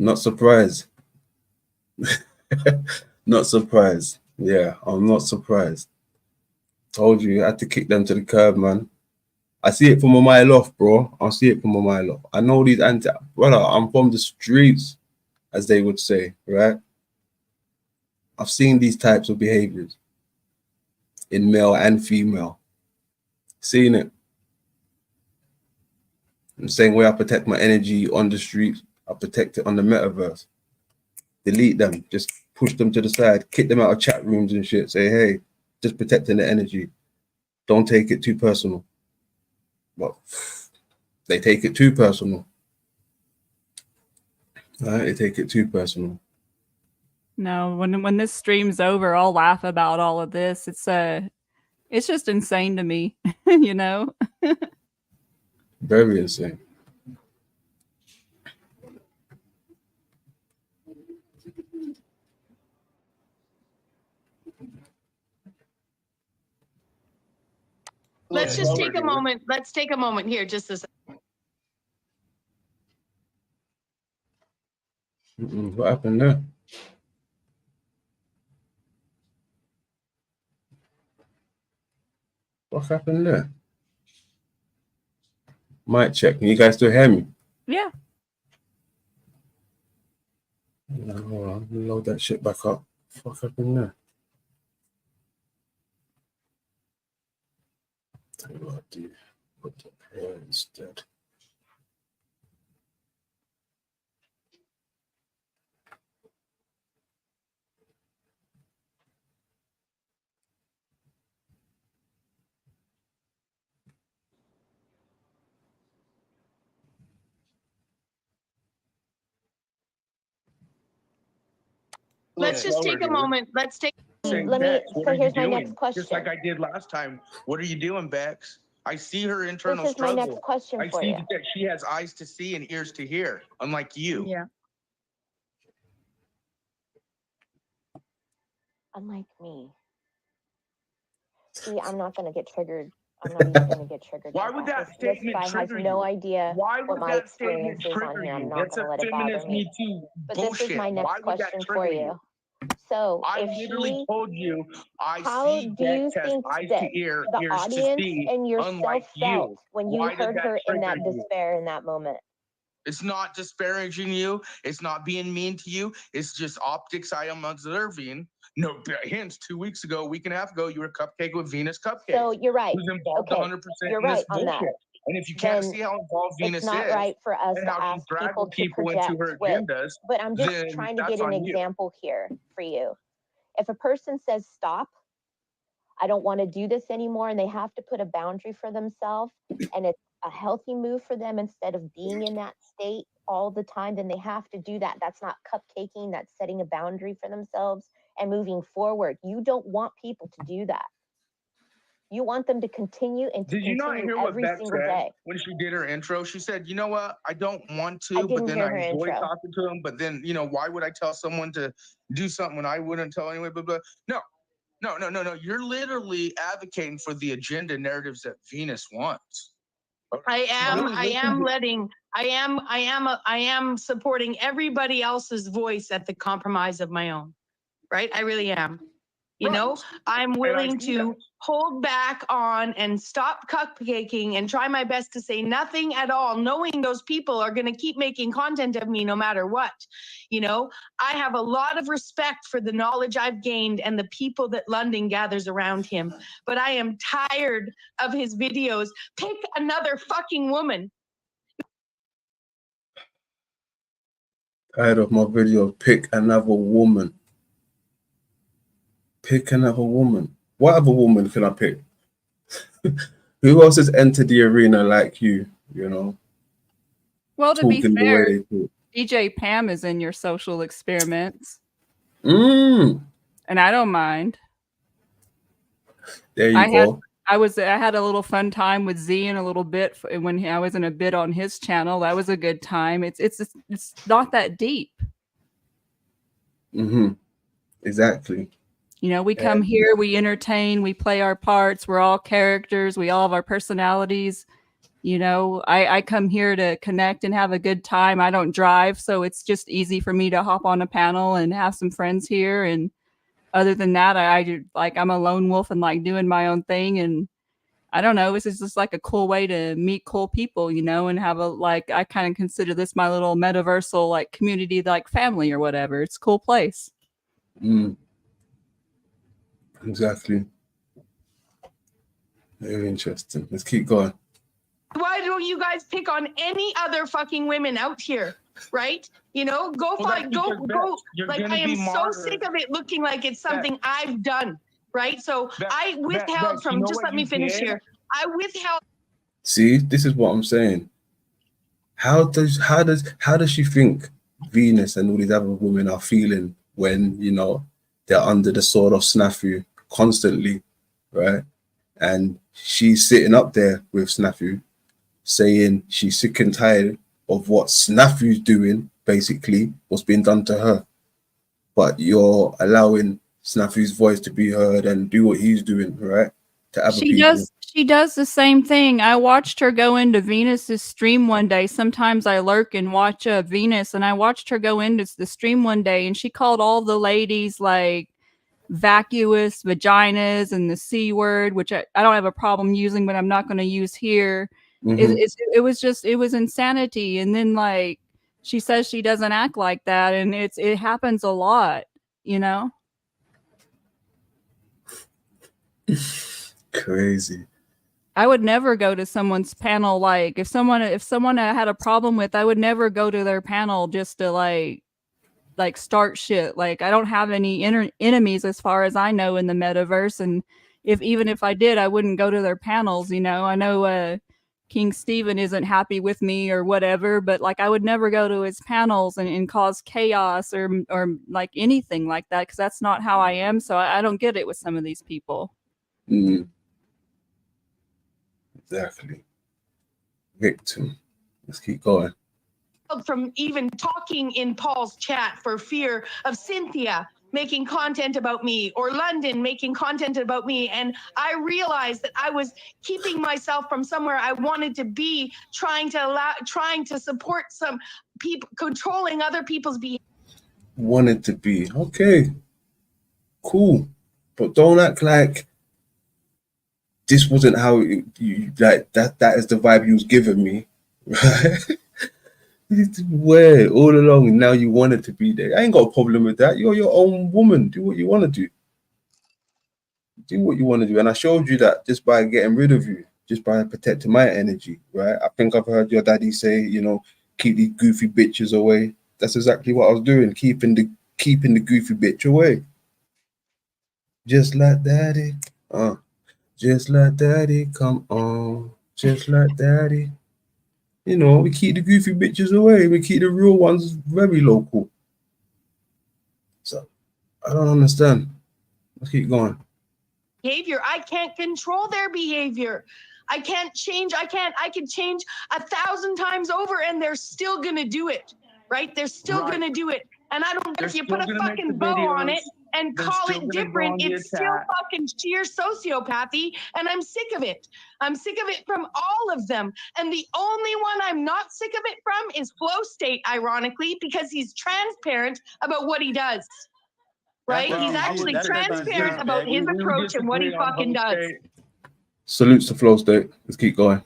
[SPEAKER 1] Not surprised. Not surprised. Yeah, I'm not surprised. Told you, I had to kick them to the curb, man. I see it from a mile off, bro. I see it from a mile off. I know these brother. I'm from the streets, as they would say, right? I've seen these types of behaviors in male and female. Seen it. In the same way I protect my energy on the streets, I protect it on the metaverse. Delete them, just push them to the side, kick them out of chat rooms and shit. Say, hey, just protecting the energy. Don't take it too personal. But they take it too personal. Right? They take it too personal.
[SPEAKER 3] No, when this stream's over, I'll laugh about all of this. It's just insane to me, you know.
[SPEAKER 1] Very insane.
[SPEAKER 8] Let's just take a moment. Let's take a moment here, just a second.
[SPEAKER 1] What happened there? What happened there? Mic check. Can you guys still hear me?
[SPEAKER 3] Yeah.
[SPEAKER 1] No, hold on. Let me load that shit back up. What happened there? Tell you what I do. Put the prayer instead.
[SPEAKER 8] Let's just take a moment. Let's take.
[SPEAKER 6] Let me. So here's my next question. Just like I did last time. What are you doing, Bex? I see her internal struggle. This is my next question for you. I see that she has eyes to see and ears to hear, unlike you.
[SPEAKER 8] Yeah.
[SPEAKER 10] Unlike me. See, I'm not going to get triggered. I'm not even going to get triggered.
[SPEAKER 6] Why would that statement trigger you?
[SPEAKER 10] Has no idea
[SPEAKER 6] Why would
[SPEAKER 10] what my
[SPEAKER 6] that statement
[SPEAKER 10] experience is on
[SPEAKER 6] trigger
[SPEAKER 10] here. I'm
[SPEAKER 6] you?
[SPEAKER 10] not
[SPEAKER 6] That's
[SPEAKER 10] going
[SPEAKER 6] a
[SPEAKER 10] to let it
[SPEAKER 6] feminist
[SPEAKER 10] bother me.
[SPEAKER 6] Me Too
[SPEAKER 10] But
[SPEAKER 6] bullshit.
[SPEAKER 10] this is my next question for you. So
[SPEAKER 6] I
[SPEAKER 10] if
[SPEAKER 6] literally told you I
[SPEAKER 10] how
[SPEAKER 6] see
[SPEAKER 10] do you
[SPEAKER 6] Bex has
[SPEAKER 10] think
[SPEAKER 6] eyes
[SPEAKER 10] that
[SPEAKER 6] to ear,
[SPEAKER 10] the
[SPEAKER 6] ears to
[SPEAKER 10] audience
[SPEAKER 6] see,
[SPEAKER 10] and
[SPEAKER 6] unlike
[SPEAKER 10] yourself felt
[SPEAKER 6] you?
[SPEAKER 10] when you
[SPEAKER 6] Why did
[SPEAKER 10] heard
[SPEAKER 6] that
[SPEAKER 10] her in that
[SPEAKER 6] trigger you?
[SPEAKER 10] despair in that moment?
[SPEAKER 6] It's not disparaging you. It's not being mean to you. It's just optics I am observing. No, hence 2 weeks ago, a week and a half ago, you were Cupcake with Venus Cupcake.
[SPEAKER 10] So you're right.
[SPEAKER 6] Who's involved
[SPEAKER 10] Okay,
[SPEAKER 6] 100%
[SPEAKER 10] you're
[SPEAKER 6] in this
[SPEAKER 10] right on
[SPEAKER 6] bullshit.
[SPEAKER 10] that.
[SPEAKER 6] And if you can't
[SPEAKER 10] Then
[SPEAKER 6] see how involved Venus
[SPEAKER 10] it's not
[SPEAKER 6] is
[SPEAKER 10] right for us
[SPEAKER 6] and
[SPEAKER 10] to
[SPEAKER 6] how she's
[SPEAKER 10] ask
[SPEAKER 6] dragging
[SPEAKER 10] people to
[SPEAKER 6] people into
[SPEAKER 10] project
[SPEAKER 6] her
[SPEAKER 10] with.
[SPEAKER 6] agendas,
[SPEAKER 10] But I'm just
[SPEAKER 6] then
[SPEAKER 10] trying to
[SPEAKER 6] that's
[SPEAKER 10] get an
[SPEAKER 6] on you.
[SPEAKER 10] example here for you. If a person says stop, I don't want to do this anymore, and they have to put a boundary for themselves, and it's a healthy move for them instead of being in that state all the time, then they have to do that. That's not cupcaking, that's setting a boundary for themselves and moving forward. You don't want people to do that. You want them to continue and to
[SPEAKER 6] Did you not
[SPEAKER 10] continue
[SPEAKER 6] hear what
[SPEAKER 10] every
[SPEAKER 6] Beck
[SPEAKER 10] single
[SPEAKER 6] said
[SPEAKER 10] day.
[SPEAKER 6] when she did her intro? She said, you know what? I don't want
[SPEAKER 10] I
[SPEAKER 6] to, but
[SPEAKER 10] didn't
[SPEAKER 6] then
[SPEAKER 10] hear
[SPEAKER 6] I
[SPEAKER 10] her
[SPEAKER 6] enjoy
[SPEAKER 10] intro.
[SPEAKER 6] talking to him. But then, you know, why would I tell someone to do something when I wouldn't tell anyway? Blah, blah. No. You're literally advocating for the agenda narratives that Venus wants.
[SPEAKER 8] I am supporting everybody else's voice at the compromise of my own. Right? I really am. You know, I'm willing to hold back on and stop cupcaking and try my best to say nothing at all, knowing those people are going to keep making content of me no matter what. You know, I have a lot of respect for the knowledge I've gained and the people that London gathers around him. But I am tired of his videos. Pick another fucking woman.
[SPEAKER 1] Tired of my video. Pick another woman. Pick another woman. What other woman can I pick? Who else has entered the arena like you? You know.
[SPEAKER 3] Well, to be
[SPEAKER 1] talking the
[SPEAKER 3] fair,
[SPEAKER 1] way they talk.
[SPEAKER 3] DJ Pam is in your social experiments.
[SPEAKER 1] Mm.
[SPEAKER 3] And I don't mind.
[SPEAKER 1] There you go.
[SPEAKER 3] I had a little fun time with Z in a little bit when I was in a bit on his channel. That was a good time. It's not that deep.
[SPEAKER 1] Mm-hmm. Exactly.
[SPEAKER 3] You know, we come here, we entertain, we play our parts. We're all characters. We all have our personalities. You know, I come here to connect and have a good time. I don't drive, so it's just easy for me to hop on a panel and have some friends here. And other than that, I do, like, I'm a lone wolf and like doing my own thing. And I don't know. This is just like a cool way to meet cool people, you know, and have a like. I kind of consider this my little metaversal like community, like family or whatever. It's a cool place.
[SPEAKER 1] Exactly. Very interesting. Let's keep going.
[SPEAKER 8] Why don't you guys pick on any other fucking women out here? Right? You know, go fight, go. Like, I am so sick of it looking like it's something I've done. Right? So I withheld from, just let me finish here. I withheld.
[SPEAKER 1] See, this is what I'm saying. How does she think Venus and all these other women are feeling when, you know, they're under the sword of Snafu constantly, right? And she's sitting up there with Snafu saying she's sick and tired of what Snafu's doing, basically, what's being done to her. But you're allowing Snafu's voice to be heard and do what he's doing, right? To other people.
[SPEAKER 3] She does the same thing. I watched her go into Venus's stream one day. Sometimes I lurk and watch Venus, and I watched her go into the stream one day, and she called all the ladies like vacuous vaginas and the C word, which I don't have a problem using, but I'm not going to use here. It was insanity. And then like she says she doesn't act like that, and it happens a lot, you know.
[SPEAKER 1] Crazy.
[SPEAKER 3] I would never go to someone's panel. Like if someone I had a problem with, I would never go to their panel just to like start shit. Like I don't have any enemies as far as I know in the metaverse, and even if I did, I wouldn't go to their panels. You know, I know King Stephen isn't happy with me or whatever, but like I would never go to his panels and cause chaos or like anything like that, because that's not how I am. So I don't get it with some of these people.
[SPEAKER 1] Exactly. Victim. Let's keep going.
[SPEAKER 8] From even talking in Paul's chat for fear of Cynthia making content about me or London making content about me. And I realized that I was keeping myself from somewhere I wanted to be, trying to support some people, controlling other people's behavior.
[SPEAKER 1] Wanted to be. Okay. Cool. But don't act like this wasn't how you like that is the vibe you was giving me. Right? Where all along now you wanted to be there. I ain't got a problem with that. You're your own woman. Do what you want to do. Do what you want to do. And I showed you that just by getting rid of you, just by protecting my energy, right? I think I've heard your daddy say, you know, keep these goofy bitches away. That's exactly what I was doing, keeping the goofy bitch away. Just like daddy. Just like daddy, come on. Just like daddy. You know, we keep the goofy bitches away. We keep the real ones very local. So, I don't understand. Let's keep going.
[SPEAKER 8] Behavior. I can't control their behavior. I can't change. I can change 1,000 times over and they're still going to do it. Right? They're still going to do it. And I don't care if you put a fucking bow on it and call it different. It's still fucking sheer sociopathy. And I'm sick of it. I'm sick of it from all of them. And the only one I'm not sick of it from is Flow State, ironically, because he's transparent about what he does. Right? He's actually transparent about his approach and what he fucking does.
[SPEAKER 1] Salutes to Flow State. Let's keep going.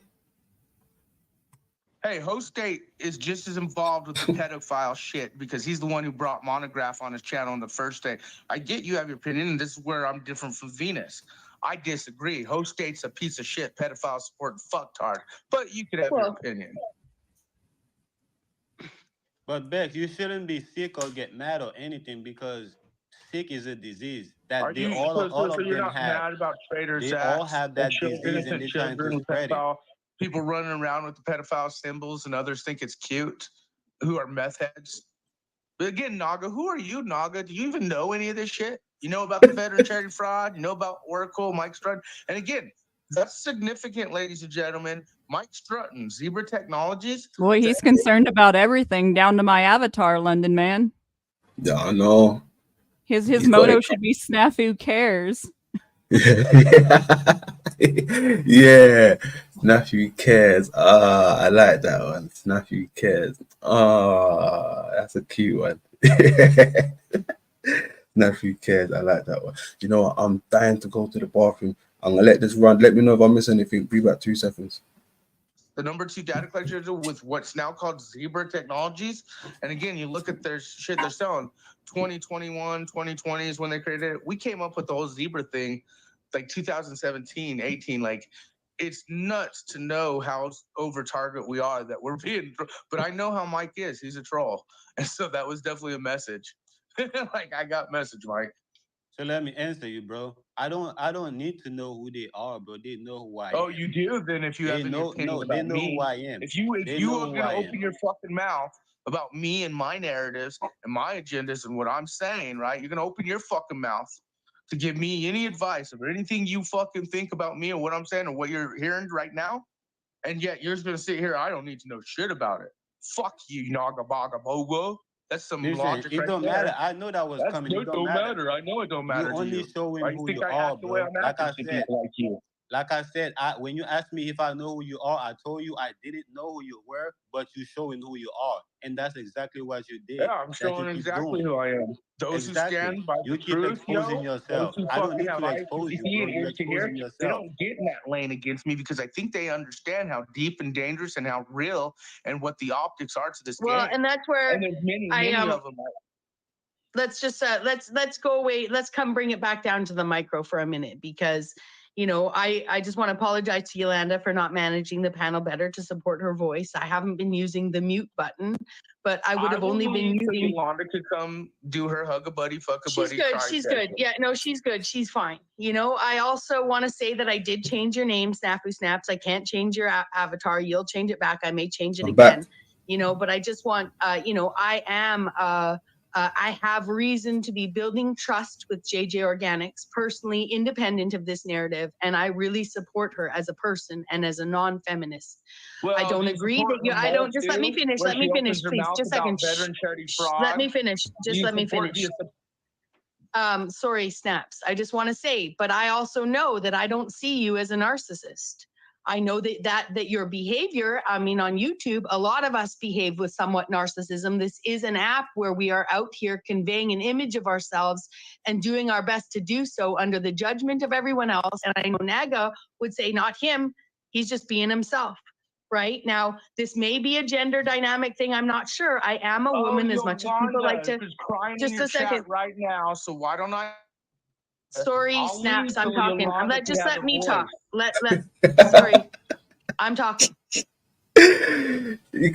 [SPEAKER 6] Hey, Host State is just as involved with the pedophile shit because he's the one who brought Monograph on his channel on the first day. I get you have your opinion, and this is where I'm different from Venus. I disagree. Host State's a piece of shit, pedophile support, fucktard. But you could have your opinion.
[SPEAKER 5] But Bex, you shouldn't be sick or get mad or anything because sick is a disease that
[SPEAKER 6] Are
[SPEAKER 5] they
[SPEAKER 6] you
[SPEAKER 5] all of
[SPEAKER 6] you're
[SPEAKER 5] them
[SPEAKER 6] not
[SPEAKER 5] have.
[SPEAKER 6] mad about Trader's
[SPEAKER 5] They
[SPEAKER 6] Acts
[SPEAKER 5] all have that
[SPEAKER 6] and
[SPEAKER 5] disease and they're trying to spread it.
[SPEAKER 6] People running around with the pedophile symbols and others think it's cute, who are meth heads. But again, Naga, who are you, Naga? Do you even know any of this shit? You know about the veteran charity fraud? You know about Oracle, Mike Strutton? And again, that's significant, ladies and gentlemen. Mike Strutton, Zebra Technologies.
[SPEAKER 3] Boy, he's concerned about everything down to my avatar, London man.
[SPEAKER 1] Yeah, I know.
[SPEAKER 3] His motto should be Snafu cares.
[SPEAKER 1] Yeah, Snafu cares. I like that one. Snafu cares. That's a cute one. Snafu cares. I like that one. You know what? I'm dying to go to the bathroom. I'm gonna let this run. Let me know if I miss anything. Be back 2 seconds.
[SPEAKER 6] The number 2 data collector with what's now called Zebra Technologies. And again, you look at their shit they're selling. 2021, 2020 is when they created it. We came up with the whole Zebra thing like 2017, 18. Like, it's nuts to know how over target we are that we're being. But I know how Mike is. He's a troll. And so that was definitely a message. Like, I got message, Mike.
[SPEAKER 5] So let me answer you, bro. I don't need to know who they are, bro. They know who I am.
[SPEAKER 6] Oh, you do? Then if you
[SPEAKER 5] They
[SPEAKER 6] have any
[SPEAKER 5] know,
[SPEAKER 6] opinion
[SPEAKER 5] no,
[SPEAKER 6] about
[SPEAKER 5] they know
[SPEAKER 6] me,
[SPEAKER 5] who I am.
[SPEAKER 6] if you
[SPEAKER 5] They
[SPEAKER 6] are
[SPEAKER 5] know who
[SPEAKER 6] gonna
[SPEAKER 5] I
[SPEAKER 6] open
[SPEAKER 5] am.
[SPEAKER 6] your fucking mouth about me and my narratives and my agendas and what I'm saying, right? You're gonna open your fucking mouth to give me any advice or anything you fucking think about me and what I'm saying or what you're hearing right now, and yet you're just gonna sit here. I don't need to know shit about it. Fuck you, Naga Baga Bogo. That's some
[SPEAKER 5] Listen,
[SPEAKER 6] logic
[SPEAKER 5] it
[SPEAKER 6] right
[SPEAKER 5] don't
[SPEAKER 6] there.
[SPEAKER 5] matter. I know that was
[SPEAKER 6] That's
[SPEAKER 5] coming.
[SPEAKER 6] good.
[SPEAKER 5] It
[SPEAKER 6] Don't
[SPEAKER 5] matter.
[SPEAKER 6] matter. I know it don't matter
[SPEAKER 5] You
[SPEAKER 6] to
[SPEAKER 5] only
[SPEAKER 6] you.
[SPEAKER 5] showing
[SPEAKER 6] Why you
[SPEAKER 5] who
[SPEAKER 6] think
[SPEAKER 5] you
[SPEAKER 6] I
[SPEAKER 5] are,
[SPEAKER 6] act the way
[SPEAKER 5] bro.
[SPEAKER 6] I'm
[SPEAKER 5] Like
[SPEAKER 6] acting
[SPEAKER 5] I
[SPEAKER 6] to
[SPEAKER 5] said,
[SPEAKER 6] people like you?
[SPEAKER 5] when you asked me if I know who you are, I told you I didn't know who you were, but you showing who you are, and that's exactly what you did.
[SPEAKER 6] Yeah, I'm
[SPEAKER 5] That
[SPEAKER 6] showing
[SPEAKER 5] you keep
[SPEAKER 6] exactly
[SPEAKER 5] doing.
[SPEAKER 6] who I am. Those who
[SPEAKER 5] Exactly.
[SPEAKER 6] stand by
[SPEAKER 5] You
[SPEAKER 6] the
[SPEAKER 5] keep
[SPEAKER 6] truth,
[SPEAKER 5] exposing
[SPEAKER 6] those
[SPEAKER 5] yourself.
[SPEAKER 6] who
[SPEAKER 5] I don't
[SPEAKER 6] fucking
[SPEAKER 5] need
[SPEAKER 6] have
[SPEAKER 5] to
[SPEAKER 6] eyes
[SPEAKER 5] expose
[SPEAKER 6] to
[SPEAKER 5] you,
[SPEAKER 6] see
[SPEAKER 5] bro.
[SPEAKER 6] and
[SPEAKER 5] You're
[SPEAKER 6] ears to hear,
[SPEAKER 5] exposing
[SPEAKER 6] they
[SPEAKER 5] yourself.
[SPEAKER 6] don't get in that lane against me because I think they understand how deep and dangerous and how real and what the optics are to this
[SPEAKER 8] Well,
[SPEAKER 6] game.
[SPEAKER 8] and that's where
[SPEAKER 6] And there's many of them.
[SPEAKER 8] let's just let's go away. Let's come bring it back down to the micro for a minute, because I just want to apologize to Yolanda for not managing the panel better to support her voice. I haven't been using the mute button, but I would have only been using.
[SPEAKER 6] Yolanda could come do her hug a buddy, fuck a
[SPEAKER 8] She's
[SPEAKER 6] buddy.
[SPEAKER 8] good.
[SPEAKER 6] Cry
[SPEAKER 8] She's
[SPEAKER 6] session.
[SPEAKER 8] good. Yeah, no, she's good. She's fine. I also want to say that I did change your name, Snafu Snaps. I can't change your avatar. You'll change it back. I may change it
[SPEAKER 1] I'm
[SPEAKER 8] again.
[SPEAKER 1] back.
[SPEAKER 8] But I just want, I am, I have reason to be building trust with JJ Organics, personally independent of this narrative, and I really support her as a person and as a non-feminist.
[SPEAKER 6] Well,
[SPEAKER 8] I don't agree that you. I don't. Just let me finish. Let me finish, please. Just a second. Let me finish. Just let me finish. Sorry, Snaps. I just want to say, but I also know that I don't see you as a narcissist. I know that your behavior, I mean, on YouTube, a lot of us behave with somewhat narcissism. This is an app where we are out here conveying an image of ourselves and doing our best to do so under the judgment of everyone else. And I know Naga would say, not him. He's just being himself. Right now, this may be a gender dynamic thing. I'm not sure. I am a woman, as much as people like to. Just a second.
[SPEAKER 6] Right now, so why don't I?
[SPEAKER 8] Sorry, Snaps. I'm talking. Just let me talk.
[SPEAKER 1] You
[SPEAKER 8] Sorry, I'm talking.
[SPEAKER 1] you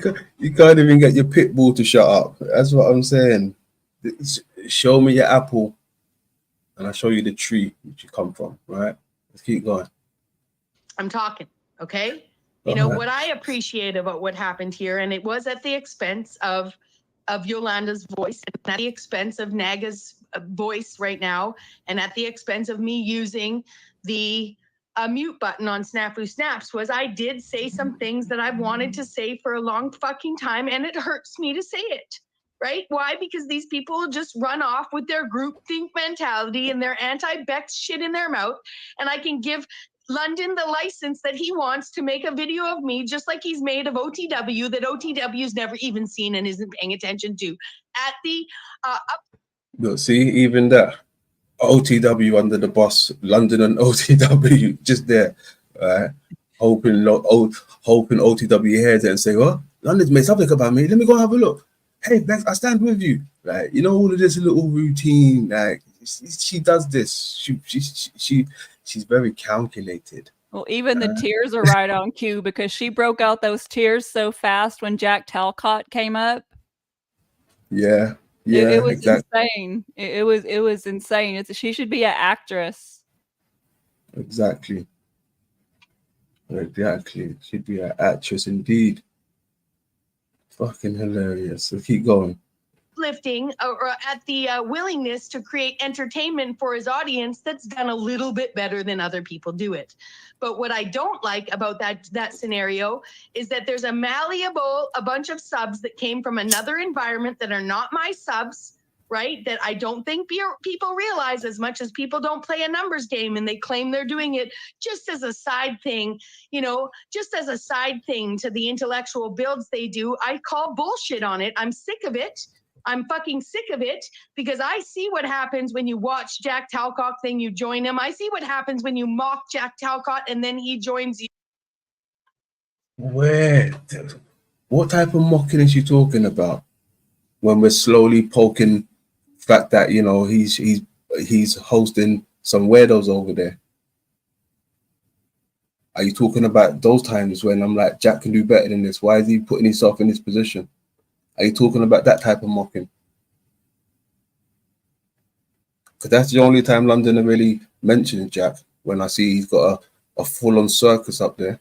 [SPEAKER 1] can't even get your pit bull to shut up. That's what I'm saying. Show me your apple, and I'll show you the tree which you come from. Right? Let's keep going.
[SPEAKER 8] I'm talking. Okay.
[SPEAKER 1] Uh-huh.
[SPEAKER 8] What I appreciate about what happened here, and it was at the expense of Yolanda's voice, and at the expense of Naga's voice right now, and at the expense of me using the mute button on Snafu Snaps, was I did say some things that I've wanted to say for a long fucking time, and it hurts me to say it. Right? Why? Because these people just run off with their groupthink mentality and their anti-Bex shit in their mouth, and I can give London the license that he wants to make a video of me, just like he's made of OTW, that OTW's never even seen and isn't paying attention to. At the
[SPEAKER 1] Look, see, even that OTW under the bus, London and OTW just there, hoping OTW hears it and say, "Oh, London's made something about me. Let me go and have a look. Hey, Bex, I stand with you." Like, all of this little routine. Like, she does this. She's very calculated.
[SPEAKER 3] Well, even the tears are right on cue, because she broke out those tears so fast when Jack Talcott came up.
[SPEAKER 1] Yeah,
[SPEAKER 3] it was
[SPEAKER 1] exactly.
[SPEAKER 3] insane. It was insane. She should be an actress.
[SPEAKER 1] Exactly. She'd be an actress indeed. Fucking hilarious. So keep going.
[SPEAKER 8] Lifting or at the willingness to create entertainment for his audience that's done a little bit better than other people do it. But what I don't like about that scenario is that there's a bunch of subs that came from another environment that are not my subs, right? That I don't think people realize, as much as people don't play a numbers game and they claim they're doing it just as a side thing, just as a side thing to the intellectual builds they do. I call bullshit on it. I'm sick of it. I'm fucking sick of it because I see what happens when you watch Jack Talcott, then you join him. I see what happens when you mock Jack Talcott and then he joins you.
[SPEAKER 1] Where? What type of mocking is she talking about? When we're slowly poking the fact that, you know, he's hosting some weirdos over there. Are you talking about those times when I'm like, Jack can do better than this? Why is he putting himself in this position? Are you talking about that type of mocking? Because that's the only time London really mentions Jack, when I see he's got a full-on circus up there.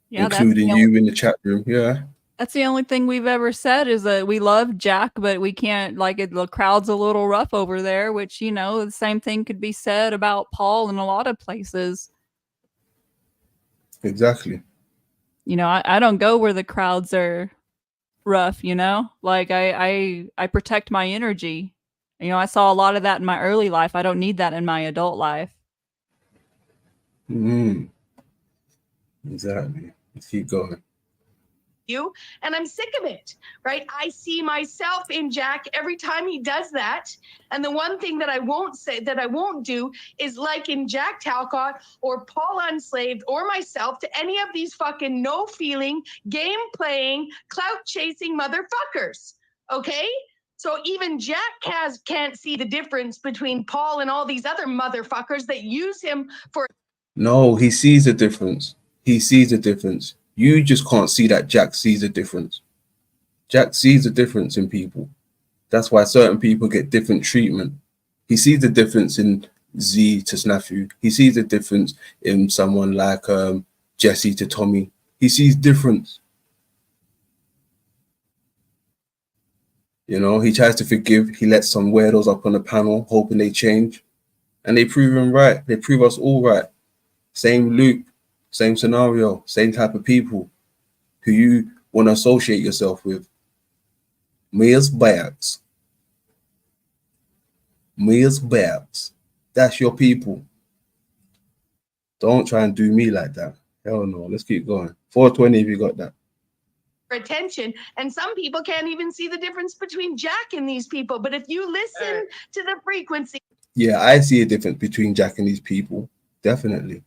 [SPEAKER 1] Yeah, including you in the chat room. Yeah.
[SPEAKER 3] That's the only thing we've ever said is that we love Jack, but we can't, like, the crowd's a little rough over there, which, you know, the same thing could be said about Paul in a lot of places.
[SPEAKER 1] Exactly.
[SPEAKER 3] You know, I don't go where the crowds are rough, you know? Like, I protect my energy. You know, I saw a lot of that in my early life. I don't need that in my adult life.
[SPEAKER 1] Exactly. Let's keep going.
[SPEAKER 8] You, and I'm sick of it, right? I see myself in Jack every time he does that. And the one thing that I won't do is like in Jack Talcott or Paul Unslaved or myself to any of these fucking no feeling, game playing, clout chasing motherfuckers. Okay? So even Jack can't see the difference between Paul and all these other motherfuckers that use him for.
[SPEAKER 1] No, he sees the difference. He sees the difference. You just can't see that Jack sees a difference. Jack sees a difference in people. That's why certain people get different treatment. He sees the difference in Z to Snafu. He sees the difference in someone like Jesse to Tommy. He sees difference. You know, he tries to forgive. He lets some weirdos up on the panel, hoping they change. And they prove him right. They prove us all right. Same loop. Same scenario, same type of people who you want to associate yourself with. Mia's Babs. Mia's Babs. That's your people. Don't try and do me like that. Hell no. Let's keep going. 420 if you got that.
[SPEAKER 8] Attention, and some people can't even see the difference between Jack and these people. But if you listen to the frequency.
[SPEAKER 1] Yeah, I see a difference between Jack and these people. Definitely.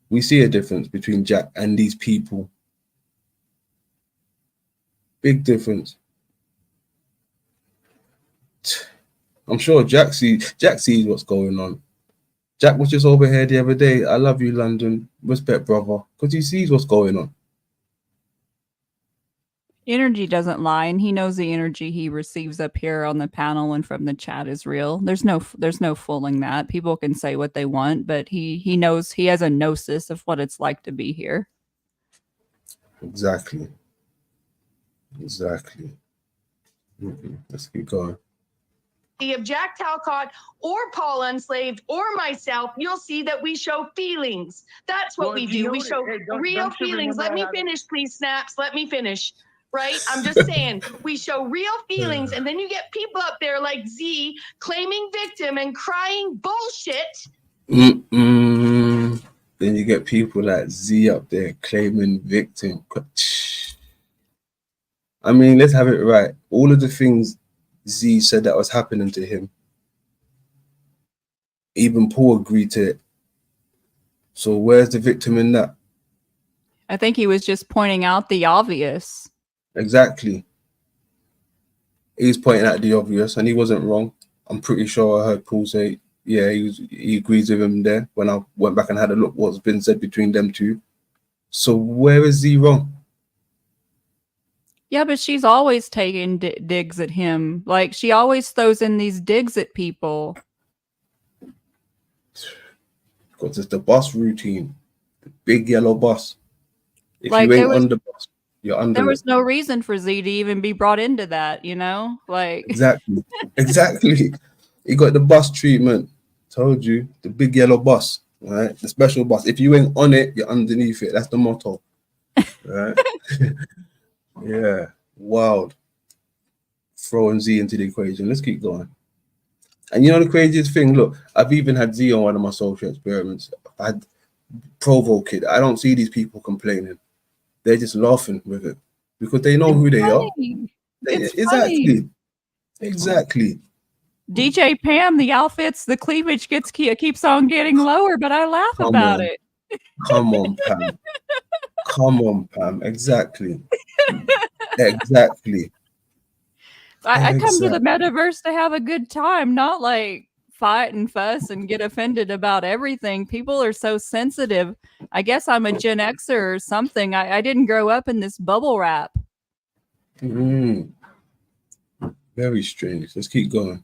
[SPEAKER 1] We see a difference between Jack and these people. Big difference. I'm sure Jack sees what's going on. Jack was just over here the other day. I love you, London. Respect, brother. Because he sees what's going on.
[SPEAKER 3] Energy doesn't lie, and he knows the energy he receives up here on the panel and from the chat is real. There's no fooling that. People can say what they want, but he knows, he has a gnosis of what it's like to be here.
[SPEAKER 1] Exactly. Let's keep going.
[SPEAKER 8] Of Jack Talcott or Paul Unslaved or myself, you'll see that we show feelings. That's what we do. We show real feelings. Let me finish, please, Snaps. Let me finish. Right? I'm just saying, we show real feelings, and then you get people up there like Z claiming victim and crying bullshit.
[SPEAKER 1] Then you get people like Z up there claiming victim. I mean, let's have it right. All of the things Z said that was happening to him, even Paul agreed to it. So where's the victim in that?
[SPEAKER 3] I think he was just pointing out the obvious.
[SPEAKER 1] Exactly. He was pointing out the obvious, and he wasn't wrong. I'm pretty sure I heard Paul say, yeah, he agrees with him there when I went back and had a look what's been said between them two. So where is he wrong?
[SPEAKER 3] Yeah, but she's always taking digs at him. Like, she always throws in these digs at people.
[SPEAKER 1] Because it's the bus routine. The big yellow bus. If
[SPEAKER 3] like,
[SPEAKER 1] you ain't on the bus, you're under
[SPEAKER 3] There was
[SPEAKER 1] it.
[SPEAKER 3] no reason for Z to even be brought into that, you know? Like
[SPEAKER 1] Exactly. Exactly. He got the bus treatment. Told you. The big yellow bus. Right? The special bus. If you ain't on it, you're underneath it. That's the motto. Right? Yeah. Wild. Throwing Z into the equation. Let's keep going. And you know the craziest thing? Look, I've even had Z on one of my social experiments. I had Provo Kid. I don't see these people complaining. They're just laughing with it because they know who they are.
[SPEAKER 3] It's
[SPEAKER 1] exactly,
[SPEAKER 3] funny.
[SPEAKER 1] exactly.
[SPEAKER 3] DJ Pam, the outfits, the cleavage keeps on getting lower, but I laugh
[SPEAKER 1] Come
[SPEAKER 3] about
[SPEAKER 1] on,
[SPEAKER 3] it.
[SPEAKER 1] come on, Pam. Come on, Pam. Exactly, exactly,
[SPEAKER 3] I come to the
[SPEAKER 1] exactly.
[SPEAKER 3] metaverse to have a good time, not like fight and fuss and get offended about everything. People are so sensitive. I guess I'm a Gen Xer or something. I didn't grow up in this bubble wrap.
[SPEAKER 1] Mm, very strange. Let's keep going.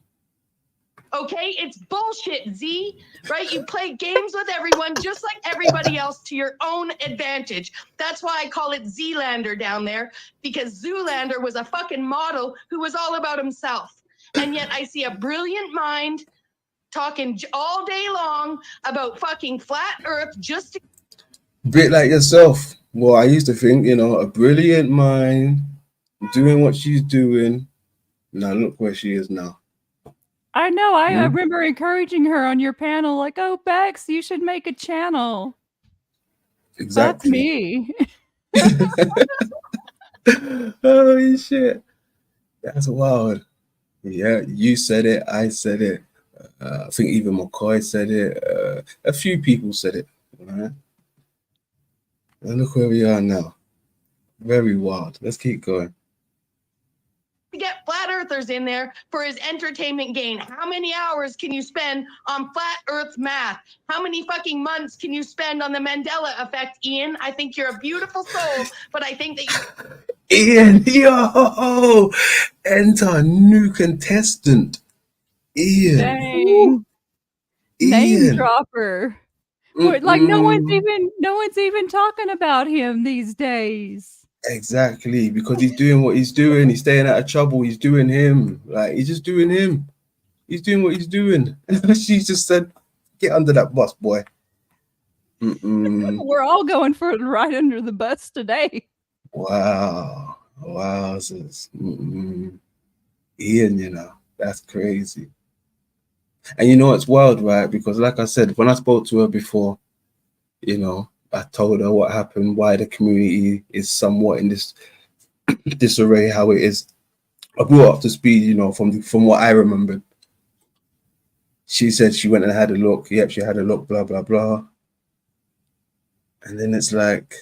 [SPEAKER 8] Okay, it's bullshit, Z, right? You play games with everyone just like everybody else to your own advantage. That's why I call it Zlander down there, because Zoolander was a fucking model who was all about himself. And yet I see a brilliant mind talking all day long about fucking flat earth just to
[SPEAKER 1] Bit like yourself. Well, I used to think, a brilliant mind doing what she's doing. Now look where she is now.
[SPEAKER 3] I know. I
[SPEAKER 1] Hmm?
[SPEAKER 3] remember encouraging her on your panel, like, "Oh, Bex, you should make a channel." That's
[SPEAKER 1] Exactly.
[SPEAKER 3] me.
[SPEAKER 1] Holy shit. That's wild. Yeah, you said it. I said it. I think even McCoy said it. A few people said it. Right? And look where we are now. Very wild. Let's keep going.
[SPEAKER 8] get flat earthers in there for his entertainment gain. How many hours can you spend on flat earth math? How many fucking months can you spend on the Mandela effect, Ian? I think you're a beautiful soul, but I think that
[SPEAKER 1] Ian, yo, enter new contestant. Ian. Woo.
[SPEAKER 3] Dang. Name
[SPEAKER 1] Ian.
[SPEAKER 3] dropper. Like
[SPEAKER 1] Mm-mm.
[SPEAKER 3] no one's even talking about him these days.
[SPEAKER 1] Exactly, because he's doing what he's doing. He's staying out of trouble. He's doing him. Like, he's just doing him. He's doing what he's doing. She just said, get under that bus, boy. Mm-mm.
[SPEAKER 3] We're all going for it right under the bus today.
[SPEAKER 1] Wow. Mm-mm. Ian, that's crazy. And it's wild, right? Because like I said, when I spoke to her before, I told her what happened, why the community is somewhat in this disarray, how it is. I brought up to speed, from what I remembered. She said she went and had a look. Yep, she had a look, blah, blah, blah. And then it's like,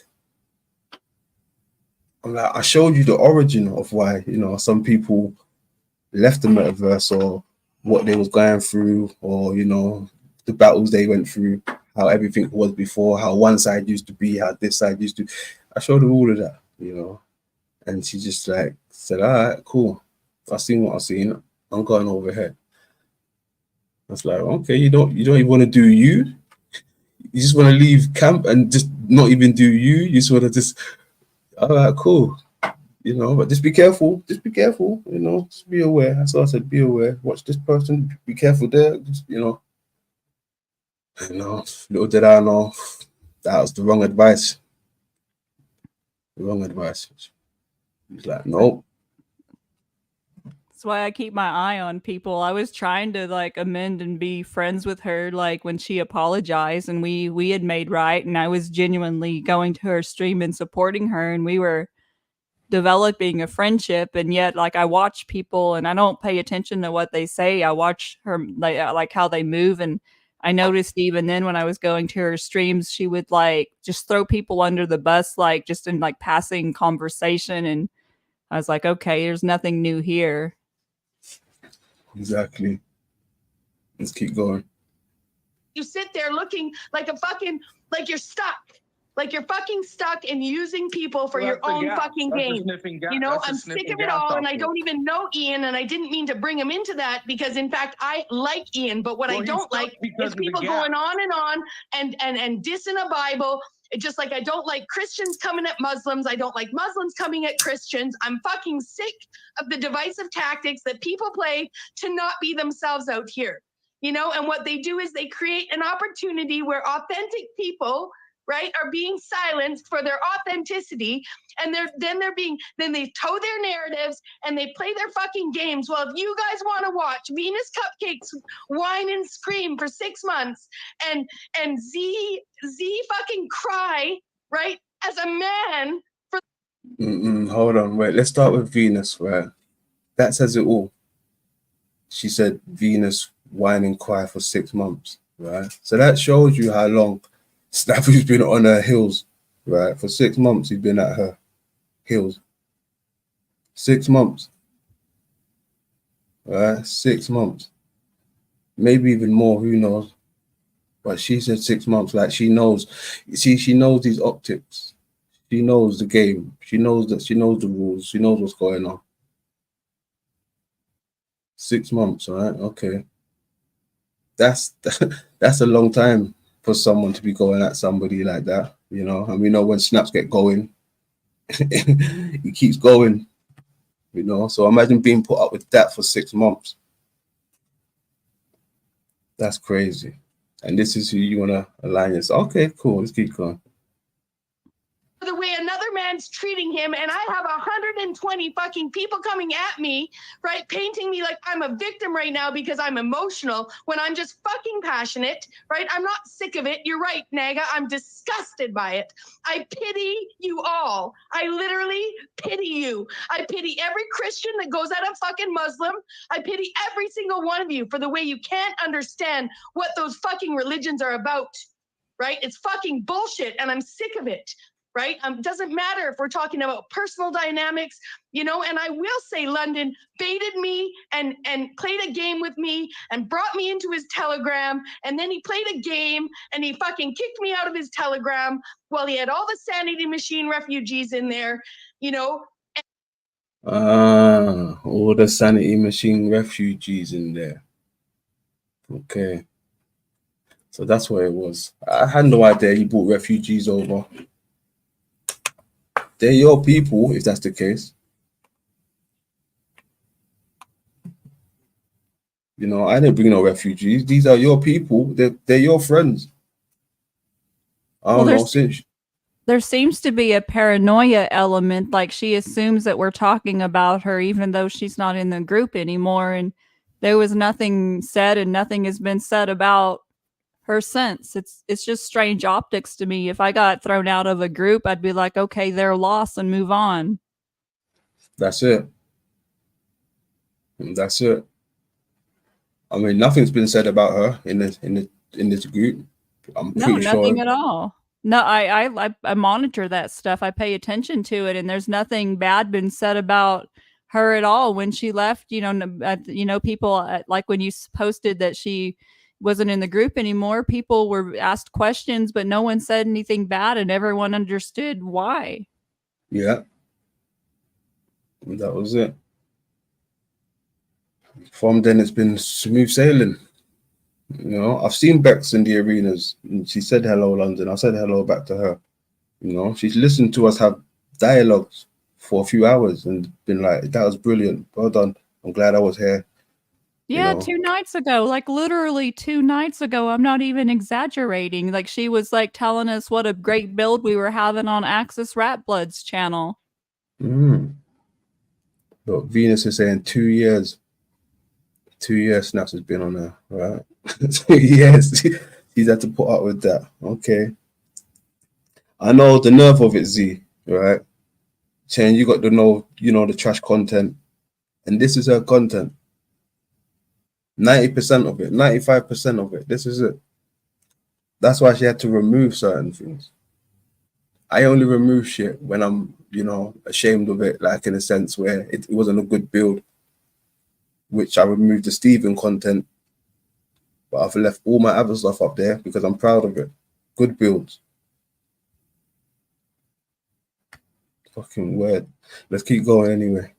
[SPEAKER 1] I showed you the origin of why, some people left the metaverse or what they was going through or, the battles they went through, how everything was before, how one side used to be, how this side used to. I showed her all of that, and she just like said, all right, cool. I've seen what I've seen. I'm going over here. I was like, okay, you don't even want to do you. You just want to leave camp and just not even do you. You just want to just, all right, cool. But just be careful. Just be careful. Just be aware. That's all I said. Be aware. Watch this person. Be careful there. Just, little did I know that was the wrong advice. The wrong advice. He's like, nope.
[SPEAKER 3] That's why I keep my eye on people. I was trying to like amend and be friends with her, like when she apologized and we had made right, and I was genuinely going to her stream and supporting her, and we were developing a friendship. And yet, like, I watch people and I don't pay attention to what they say. I watch her like how they move, and I noticed even then when I was going to her streams, she would like just throw people under the bus, like just in like passing conversation. And I was like, okay, there's nothing new here.
[SPEAKER 1] Exactly. Let's keep going.
[SPEAKER 8] you sit there looking like a fucking, like you're stuck. Like you're fucking stuck in using people for your own fucking gain. You know, I'm sick of it all, and I don't even know Ian, and I didn't mean to bring him into that because, in fact, I like Ian, but what I don't like is people going on and dissing a Bible. It's just like I don't like Christians coming at Muslims. I don't like Muslims coming at Christians. I'm fucking sick of the divisive tactics that people play to not be themselves out here. You know, and what they do is they create an opportunity where authentic people, right, are being silenced for their authenticity, and then they toe their narratives and they play their fucking games. Well, if you guys want to watch Venus Cupcakes whine and scream for 6 months and Z fucking cry, right, as a man for
[SPEAKER 1] Hold on, wait. Let's start with Venus, right? That says it all. She said Venus whine and cry for 6 months, right? So that shows you how long Snappy's been on her heels, right? For 6 months, he's been at her heels. 6 months, right? 6 months, maybe even more. Who knows? But she said 6 months. Like she knows. See, she knows these optics. She knows the game. She knows that. She knows the rules. She knows what's going on. 6 months, all right? Okay. That's a long time for someone to be going at somebody like that, you know. And we know when snaps get going, he keeps going, you know. So imagine being put up with that for 6 months. That's crazy. And this is who you want to align yourself. Okay, cool. Let's keep going.
[SPEAKER 8] The way another man's treating him, and I have 120 fucking people coming at me, right, painting me like I'm a victim right now because I'm emotional when I'm just fucking passionate, right? I'm not sick of it. You're right, Naga. I'm disgusted by it. I pity you all. I literally pity you. I pity every Christian that goes at a fucking Muslim. I pity every single one of you for the way you can't understand what those fucking religions are about, right? It's fucking bullshit, and I'm sick of it. Right? Doesn't matter if we're talking about personal dynamics, you know, and I will say London baited me and played a game with me and brought me into his Telegram. And then he played a game and he fucking kicked me out of his Telegram while he had all the Sanity Machine refugees in there, you know.
[SPEAKER 1] All the Sanity Machine refugees in there. Okay. So that's what it was. I had no idea he brought refugees over. They're your people, if that's the case. You know, I didn't bring no refugees. These are your people. They're your friends. I don't know.
[SPEAKER 3] There seems to be a paranoia element, like she assumes that we're talking about her, even though she's not in the group anymore. And there was nothing said, and nothing has been said about her since. It's just strange optics to me. If I got thrown out of a group, I'd be like, okay, they're lost and move on.
[SPEAKER 1] That's it. That's it. I mean, nothing's been said about her in this group. I'm pretty sure.
[SPEAKER 3] Nothing at all. No, I monitor that stuff. I pay attention to it, and there's nothing bad been said about her at all. When she left, you know, people like when you posted that she wasn't in the group anymore, people were asked questions, but no one said anything bad, and everyone understood why.
[SPEAKER 1] Yeah, that was it. From then, it's been smooth sailing. You know, I've seen Bex in the arenas, and she said hello, London. I said hello back to her. You know, she's listened to us have dialogues for a few hours and been like, "That was brilliant. Well done. I'm glad I was here."
[SPEAKER 3] Yeah,
[SPEAKER 1] you know?
[SPEAKER 3] 2 nights ago, like literally 2 nights ago. I'm not even exaggerating. Like she was like telling us what a great build we were having on Axis Rat Blood's channel.
[SPEAKER 1] Look, Venus is saying 2 years. 2 years Snaps has been on there, right? 2 years. He's had to put up with that. Okay. I know the nerve of it, Z, right? Saying you got to know, you know, the trash content. And this is her content. 90% of it, 95% of it. This is it. That's why she had to remove certain things. I only remove shit when I'm, you know, ashamed of it, like in a sense where it wasn't a good build, which I removed the Steven content, but I've left all my other stuff up there because I'm proud of it. Good builds. Fucking word. Let's keep going anyway.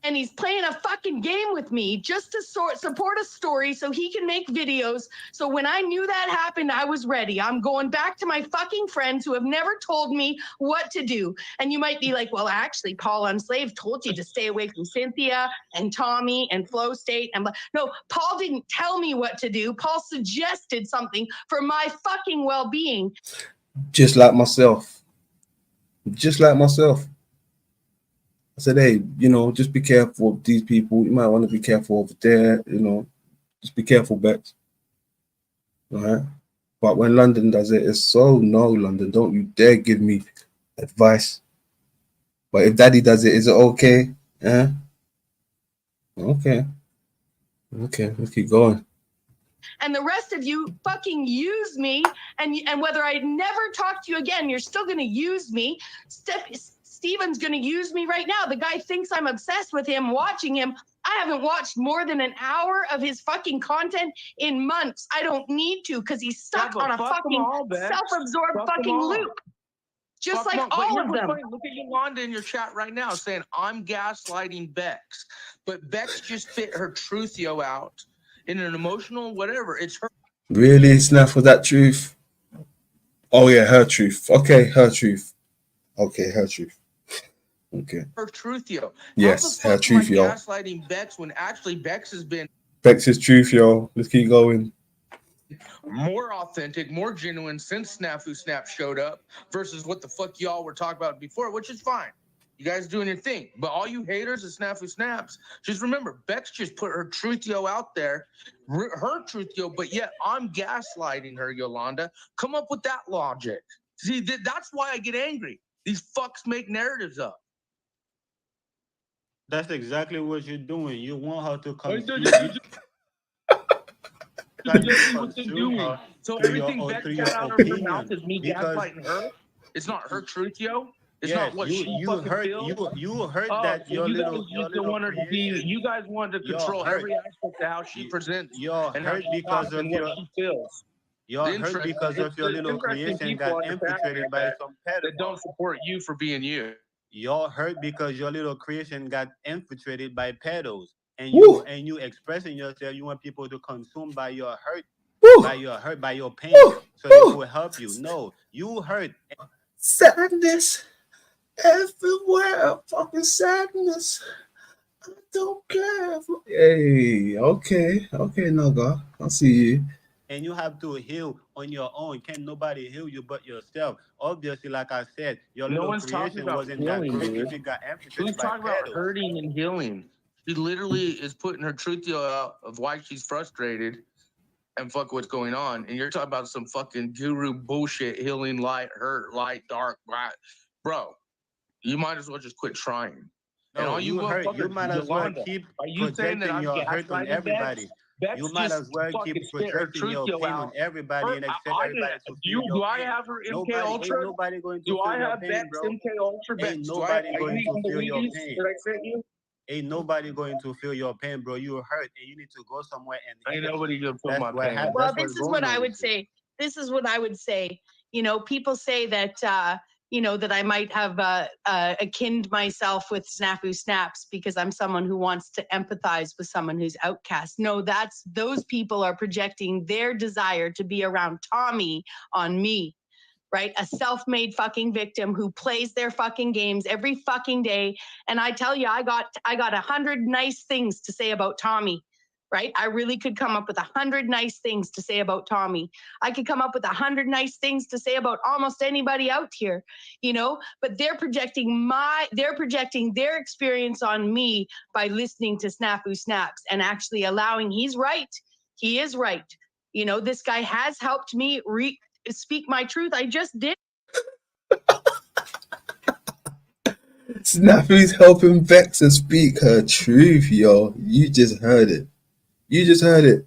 [SPEAKER 8] And he's playing a fucking game with me just to support a story so he can make videos. So when I knew that happened, I was ready. I'm going back to my fucking friends who have never told me what to do. And you might be like, well, actually, Paul Unslaved told you to stay away from Cynthia and Tommy and Flow State. And no, Paul didn't tell me what to do. Paul suggested something for my fucking well-being.
[SPEAKER 1] Just like myself. Just like myself. I said, hey, you know, just be careful of these people. You might want to be careful over there, you know. Just be careful, Bex. All right? But when London does it, it's so, no, London, don't you dare give me advice. But if Daddy does it, is it okay? Okay. Okay, let's keep going.
[SPEAKER 8] And the rest of you fucking use me, and whether I never talk to you again, you're still going to use me. Steven's going to use me right now. The guy thinks I'm obsessed with him, watching him. I haven't watched more than an hour of his fucking content in months. I don't need to, because he's stuck on a fucking self-absorbed fucking loop. Just like all of them.
[SPEAKER 6] Look at Yolanda in your chat right now saying, I'm gaslighting Bex. But Bex just fit her truthio out in an emotional whatever. It's her.
[SPEAKER 1] Really, Snap, for that truth? Oh, yeah, her truth. Okay, her truth. Okay, her truth. Okay.
[SPEAKER 6] Her truthio.
[SPEAKER 1] Yes, her truth, yo.
[SPEAKER 6] Gaslighting Bex when actually Bex has been
[SPEAKER 1] Bex's truth, yo. Let's keep going.
[SPEAKER 6] more authentic, more genuine since Snafu Snap showed up versus what the fuck y'all were talking about before, which is fine. You guys doing your thing. But all you haters of Snafu Snaps, just remember, Bex just put her truthio out there, her truthio, but yet I'm gaslighting her, Yolanda. Come up with that logic. See, that's why I get angry. These fucks make narratives up.
[SPEAKER 5] That's exactly what you're doing. You want her to come.
[SPEAKER 6] So everything Bex got out of her mouth is me gaslighting her. It's not her truthio. It's not what she fucking feels.
[SPEAKER 5] You heard that your little
[SPEAKER 6] you guys wanted to control every aspect of how she presents.
[SPEAKER 5] You're hurt because of
[SPEAKER 6] what she feels.
[SPEAKER 5] You're hurt because of your little creation got infiltrated by some pedophiles
[SPEAKER 6] that don't support you for being you.
[SPEAKER 5] You're hurt because your little creation got infiltrated by pedos, and you expressing yourself. You want people to consume by your hurt, by your pain, so they will help you. No, you hurt.
[SPEAKER 1] Sadness everywhere, fucking sadness. I don't care. Hey, okay, Naga, I see you.
[SPEAKER 5] And you have to heal on your own. Can't nobody heal you but yourself. Obviously, like I said, your little creation wasn't that great if it got infiltrated.
[SPEAKER 6] Who's talking about hurting and healing? She literally is putting her truthio out of why she's frustrated and fuck what's going on. And you're talking about some fucking guru bullshit, healing, light, hurt, light, dark, bright. Bro, you might as well just quit trying.
[SPEAKER 5] No, and all you might as well keep projecting your hurt on everybody. You might as well keep projecting your pain on everybody and expect everybody to feel your pain.
[SPEAKER 6] Do I have her MK Ultra?
[SPEAKER 5] Ain't nobody going to
[SPEAKER 6] do
[SPEAKER 5] feel
[SPEAKER 6] I
[SPEAKER 5] your
[SPEAKER 6] have
[SPEAKER 5] pain,
[SPEAKER 6] Bex
[SPEAKER 5] bro.
[SPEAKER 6] MK Ultra?
[SPEAKER 5] Ain't nobody going to feel your pain.
[SPEAKER 6] That I sent you?
[SPEAKER 5] Ain't nobody going to feel your pain, bro. You're hurt and you need to go somewhere and
[SPEAKER 6] ain't nobody gonna feel my pain.
[SPEAKER 8] Well, this is what I would say. This is what I would say. You know, people say that you know, that I might have akined myself with Snafu Snaps because I'm someone who wants to empathize with someone who's outcast. No, those people are projecting their desire to be around Tommy on me, right? A self-made fucking victim who plays their fucking games every fucking day. And I tell you, I got 100 nice things to say about Tommy. Right? I really could come up with 100 nice things to say about Tommy. I could come up with 100 nice things to say about almost anybody out here, you know, but they're projecting their experience on me by listening to Snafu Snaps and actually allowing, he is right. You know, this guy has helped me speak my truth. I just did.
[SPEAKER 1] Snafu's helping Vex and speak her truth, yo. You just heard it. You just heard it.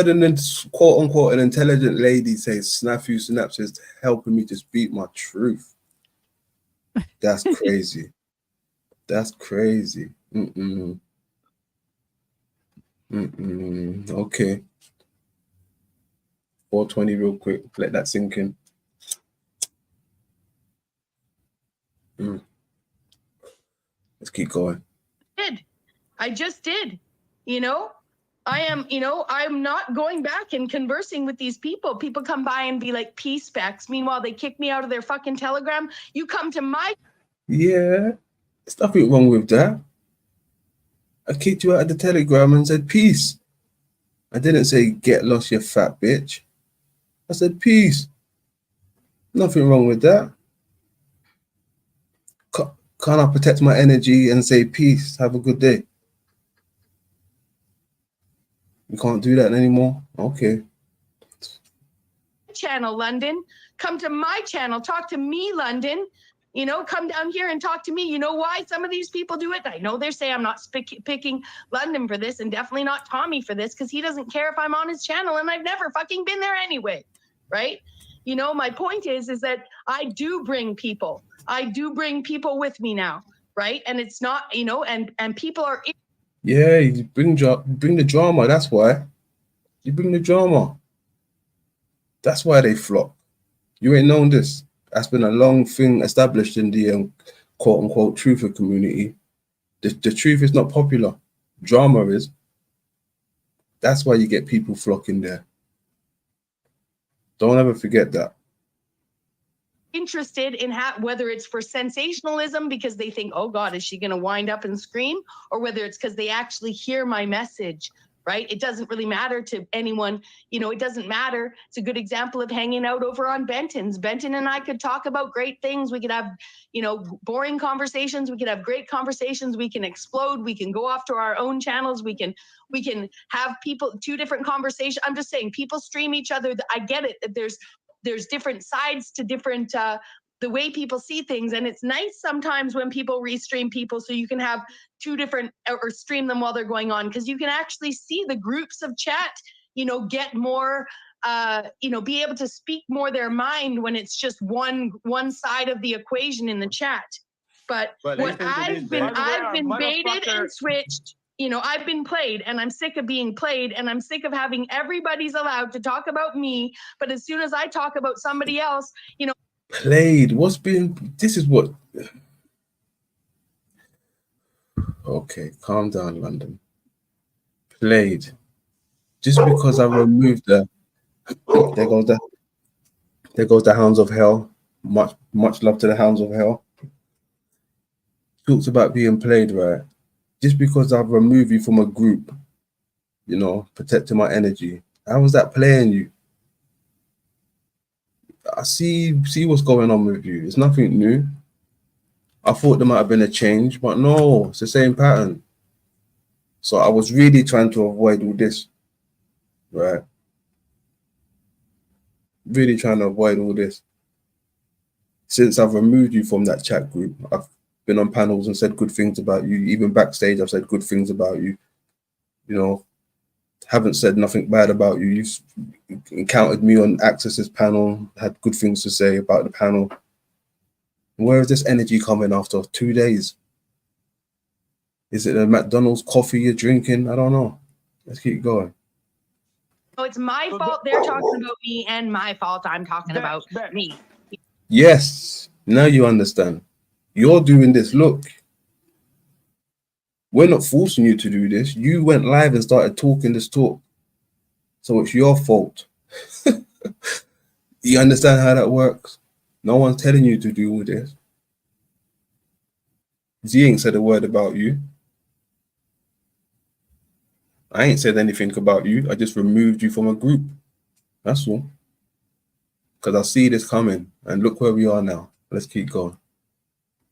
[SPEAKER 1] And then quote unquote an intelligent lady says Snafu Snaps is helping me to speak my truth. That's crazy. That's crazy. Okay. 420 real quick. Let that sink in. Let's keep going.
[SPEAKER 8] I just did, you know, I'm not going back and conversing with these people. People come by and be like, peace Bex. Meanwhile, they kick me out of their fucking Telegram. You come to my.
[SPEAKER 1] Yeah, there's nothing wrong with that. I kicked you out of the Telegram and said peace. I didn't say get lost, you fat bitch. I said peace. Nothing wrong with that. Can't I protect my energy and say peace? Have a good day. You can't do that anymore? Okay.
[SPEAKER 8] Channel, London. Come to my channel. Talk to me, London. You know, come down here and talk to me. You know why some of these people do it? I know they're saying I'm not picking London for this, and definitely not Tommy for this, because he doesn't care if I'm on his channel, and I've never fucking been there anyway, right? You know, my point is that I do bring people. I do bring people with me now, right? And it's not, you know, and people are.
[SPEAKER 1] Yeah, you bring the drama. That's why you bring the drama. That's why they flock. You ain't known this. That's been a long thing established in the quote unquote truther community. The truth is not popular. Drama is. That's why you get people flocking there. Don't ever forget that.
[SPEAKER 8] Interested in whether it's for sensationalism because they think, oh God, is she going to wind up and scream? Or whether it's because they actually hear my message, right? It doesn't really matter to anyone. You know, it doesn't matter. It's a good example of hanging out over on Benton's. Benton and I could talk about great things. We could have, you know, boring conversations. We could have great conversations. We can explode. We can go off to our own channels. We can have people, two different conversations. I'm just saying, people stream each other. I get it. There's different sides to different the way people see things, and it's nice sometimes when people restream people so you can have two different or stream them while they're going on, because you can actually see the groups of chat, you know, get more you know, be able to speak more their mind when it's just one side of the equation in the chat. But what I've been baited and switched. You know, I've been played, and I'm sick of being played, and I'm sick of having everybody's allowed to talk about me. But as soon as I talk about somebody else, you know,
[SPEAKER 1] played. This is what. Okay, calm down, London. Played. Just because I removed there goes the Hounds of Hell. Much love to the Hounds of Hell. Talks about being played, right? Just because I've removed you from a group, you know, protecting my energy. How was that playing you? I see what's going on with you. It's nothing new. I thought there might have been a change, but no, it's the same pattern. So I was really trying to avoid all this, right? Really trying to avoid all this. Since I've removed you from that chat group, I've been on panels and said good things about you. Even backstage, I've said good things about you. You know, haven't said nothing bad about you. You've encountered me on Access's panel, had good things to say about the panel. Where is this energy coming after 2 days? Is it a McDonald's coffee you're drinking? I don't know. Let's keep going.
[SPEAKER 8] Oh, it's my fault they're talking about me, and my fault I'm talking about me.
[SPEAKER 1] Yes, now you understand. You're doing this. Look, we're not forcing you to do this. You went live and started talking this talk. So it's your fault. You understand how that works? No one's telling you to do all this. Z ain't said a word about you. I ain't said anything about you. I just removed you from a group. That's all. Because I see this coming. And look where we are now. Let's keep going.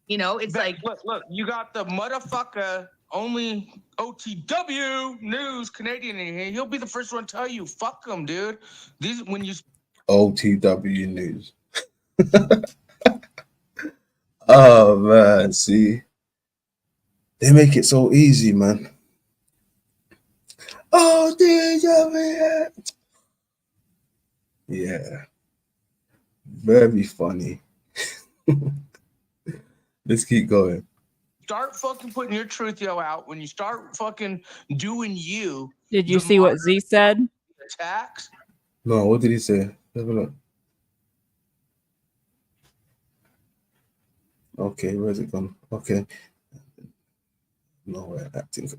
[SPEAKER 8] You know, it's like,
[SPEAKER 6] look, you got the motherfucker only OTW News Canadian in here. He'll be the first one to tell you, fuck them, dude. These when you
[SPEAKER 1] OTW News. Oh man, see, they make it so easy, man. Oh, yeah, very funny. Let's keep going.
[SPEAKER 6] Start fucking putting your truth out. When you start fucking doing you.
[SPEAKER 3] Did you see what Z said?
[SPEAKER 6] Attacks.
[SPEAKER 1] No, what did he say? Have a look. Okay, where's it gone? Okay. No, we're acting.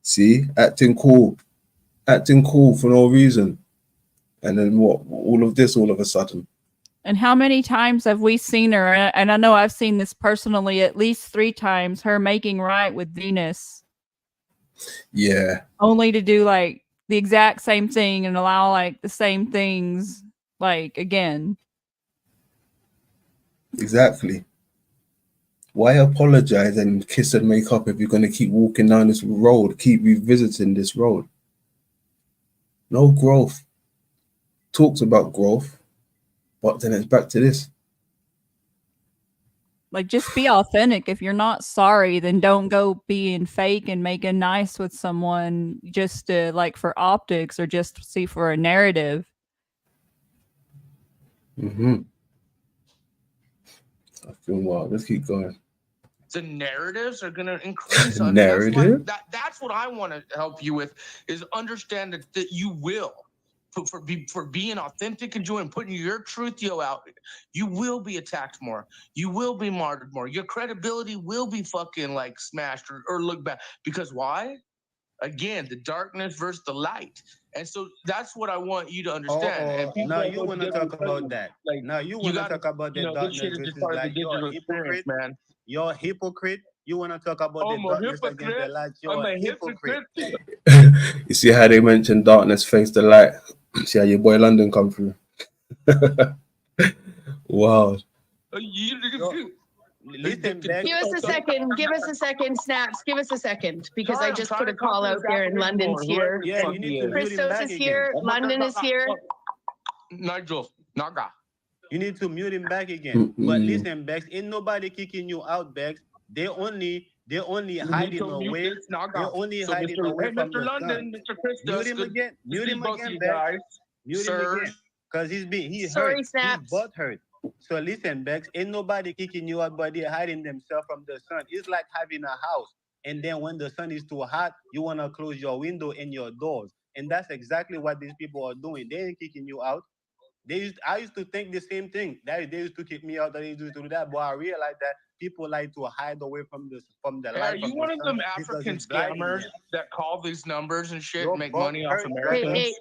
[SPEAKER 1] See, acting cool for no reason. And then what? All of this, all of a sudden.
[SPEAKER 3] And how many times have we seen her? And I know I've seen this personally at least 3 times, her making right with Venus.
[SPEAKER 1] Yeah.
[SPEAKER 3] Only to do like the exact same thing and allow like the same things like again.
[SPEAKER 1] Exactly. Why apologize and kiss and make up if you're going to keep walking down this road, keep revisiting this road? No growth. Talks about growth, but then it's back to this.
[SPEAKER 3] Like, just be authentic. If you're not sorry, then don't go being fake and making nice with someone just to, like, for optics or just see for a narrative.
[SPEAKER 1] I feel wild. Let's keep going.
[SPEAKER 11] The narratives are going to increase.
[SPEAKER 1] Narrative?
[SPEAKER 11] That's what I want to help you with, is understand that you will. For being authentic and doing, putting your truth out, you will be attacked more. You will be martyred more. Your credibility will be fucking like smashed or looked back. Because why? Again, the darkness versus the light. And so that's what I want you to understand. And
[SPEAKER 5] now you want to talk about that.
[SPEAKER 11] Like,
[SPEAKER 5] now you want to talk about the darkness versus light. You're a hypocrite,
[SPEAKER 11] man.
[SPEAKER 5] You're a hypocrite. You want to talk about the darkness against the light. You're a hypocrite.
[SPEAKER 1] You see how they mentioned darkness face the light? See how your boy London come through? Wow.
[SPEAKER 8] Listen, give us a second. Give us a second, Snaps. Give us a second, because I just put a call out there, and London's here.
[SPEAKER 5] Yeah, you need to
[SPEAKER 8] Christos is here. London is here.
[SPEAKER 11] Nigel, Naga.
[SPEAKER 5] You need to mute him back again. But listen, Bex, ain't nobody kicking you out, Bex. They only hiding away. They're only hiding away from the
[SPEAKER 11] London,
[SPEAKER 5] sun.
[SPEAKER 11] Mr. Christos.
[SPEAKER 5] Mute him again. Mute him again, Bex. Mute him again. Because he's
[SPEAKER 8] Sorry,
[SPEAKER 5] hurt.
[SPEAKER 8] Snaps.
[SPEAKER 5] He's butt hurt. So listen, Bex, ain't nobody kicking you out, but they're hiding themselves from the sun. It's like having a house. And then when the sun is too hot, you want to close your window and your doors. And that's exactly what these people are doing. They ain't kicking you out. I used to think the same thing. They used to kick me out, they used to do that, but I realized that people like to hide away from the light.
[SPEAKER 11] Are you one of them African scammers that call these numbers and shit and make money off America?
[SPEAKER 8] Hey,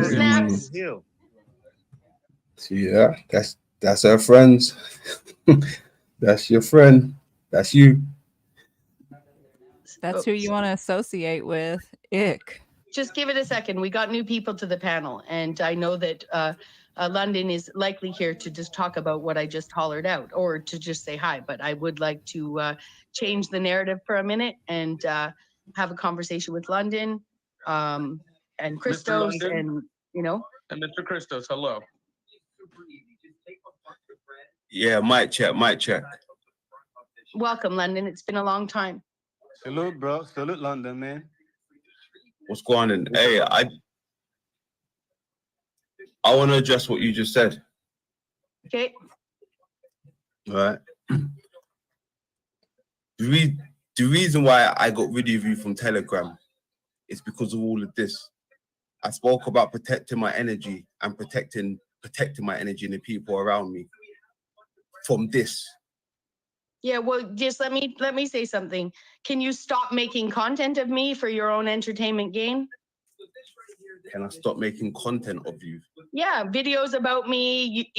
[SPEAKER 5] Snaps.
[SPEAKER 1] Yeah, that's her friends. That's your friend. That's you.
[SPEAKER 3] That's who you want to associate with. Ick.
[SPEAKER 8] Just give it a second. We got new people to the panel, and I know that London is likely here to just talk about what I just hollered out, or to just say hi. But I would like to change the narrative for a minute and have a conversation with London and Christos, and
[SPEAKER 11] And Mr. Christos, hello.
[SPEAKER 1] Yeah, mic check.
[SPEAKER 8] Welcome, London. It's been a long time.
[SPEAKER 5] Salute, bro. Salute, London, man.
[SPEAKER 1] What's going on? Hey, I want to address what you just said.
[SPEAKER 8] Okay.
[SPEAKER 1] All right. The reason why I got rid of you from Telegram is because of all of this. I spoke about protecting my energy and protecting my energy and the people around me from this.
[SPEAKER 8] Yeah, well, just let me say something. Can you stop making content of me for your own entertainment gain?
[SPEAKER 1] Can I stop making content of you?
[SPEAKER 8] Yeah, videos about me,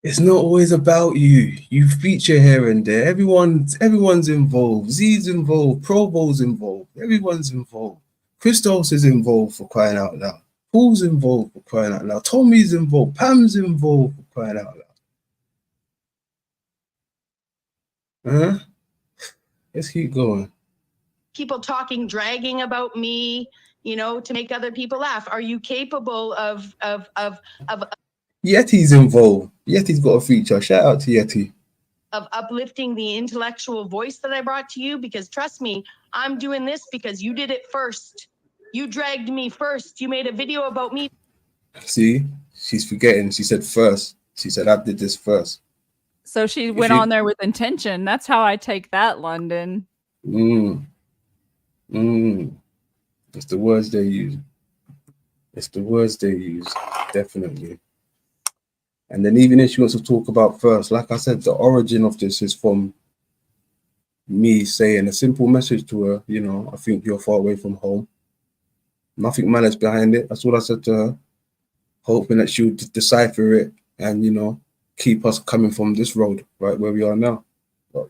[SPEAKER 1] It's not always about you. You feature here and there. Everyone's involved. Z's involved. Provo's involved. Everyone's involved. Christos is involved, for crying out loud. Paul's involved, for crying out loud. Tommy's involved. Pam's involved, for crying out loud. Let's keep going.
[SPEAKER 8] People talking, dragging about me, to make other people laugh. Are you capable of
[SPEAKER 1] Yeti's involved. Yeti's got a feature. Shout out to Yeti.
[SPEAKER 8] Of uplifting the intellectual voice that I brought to you? Because trust me, I'm doing this because you did it first. You dragged me first. You made a video about me.
[SPEAKER 1] See, she's forgetting. She said first. She said, I did this first.
[SPEAKER 3] So she went on there with intention. That's how I take that, London.
[SPEAKER 1] It's the words they use. Definitely. And then even if she wants to talk about first, like I said, the origin of this is from me saying a simple message to her, I think you're far away from home. Nothing malice behind it. That's what I said to her. Hoping that she would decipher it and, keep us coming from this road right where we are now. But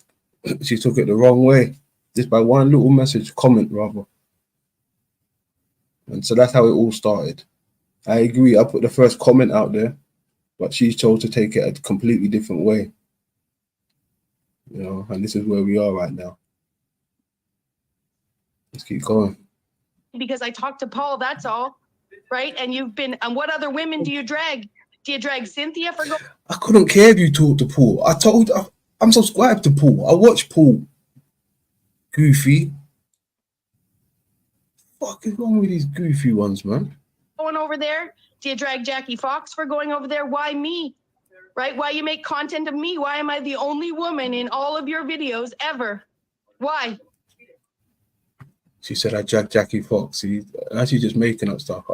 [SPEAKER 1] she took it the wrong way. Just by one little comment rather. And so that's how it all started. I agree. I put the first comment out there, but she chose to take it a completely different way. And this is where we are right now. Let's keep going.
[SPEAKER 8] Because I talked to Paul, that's all. Right? And and what other women do you drag? Do you drag Cynthia for going?
[SPEAKER 1] I couldn't care if you talked to Paul. I'm subscribed to Paul. I watch Paul. Goofy. Fuck is wrong with these goofy ones, man?
[SPEAKER 8] Going over there? Do you drag Jackie Fox for going over there? Why me? Right? Why you make content of me? Why am I the only woman in all of your videos ever? Why?
[SPEAKER 1] She said I jacked Jackie Fox. He's actually just making up stuff.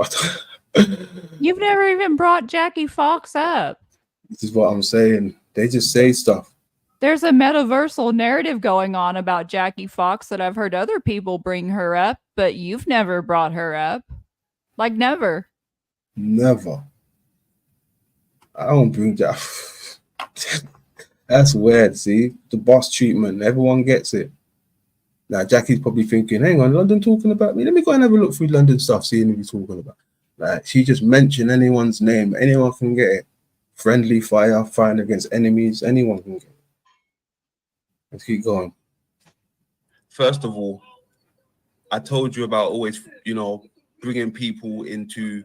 [SPEAKER 3] You've never even brought Jackie Fox up.
[SPEAKER 1] This is what I'm saying. They just say stuff.
[SPEAKER 3] There's a metaversal narrative going on about Jackie Fox that I've heard other people bring her up, but you've never brought her up. Like, never.
[SPEAKER 1] Never. I don't bring Jack. That's weird, see? The boss treatment. Everyone gets it. Now, Jackie's probably thinking, hang on, London talking about me? Let me go and have a look through London stuff, seeing who he's talking about. Like, she just mentioned anyone's name. Anyone can get it. Friendly fire, firing against enemies. Anyone can get it. Let's keep going. First of all, I told you about always, bringing people into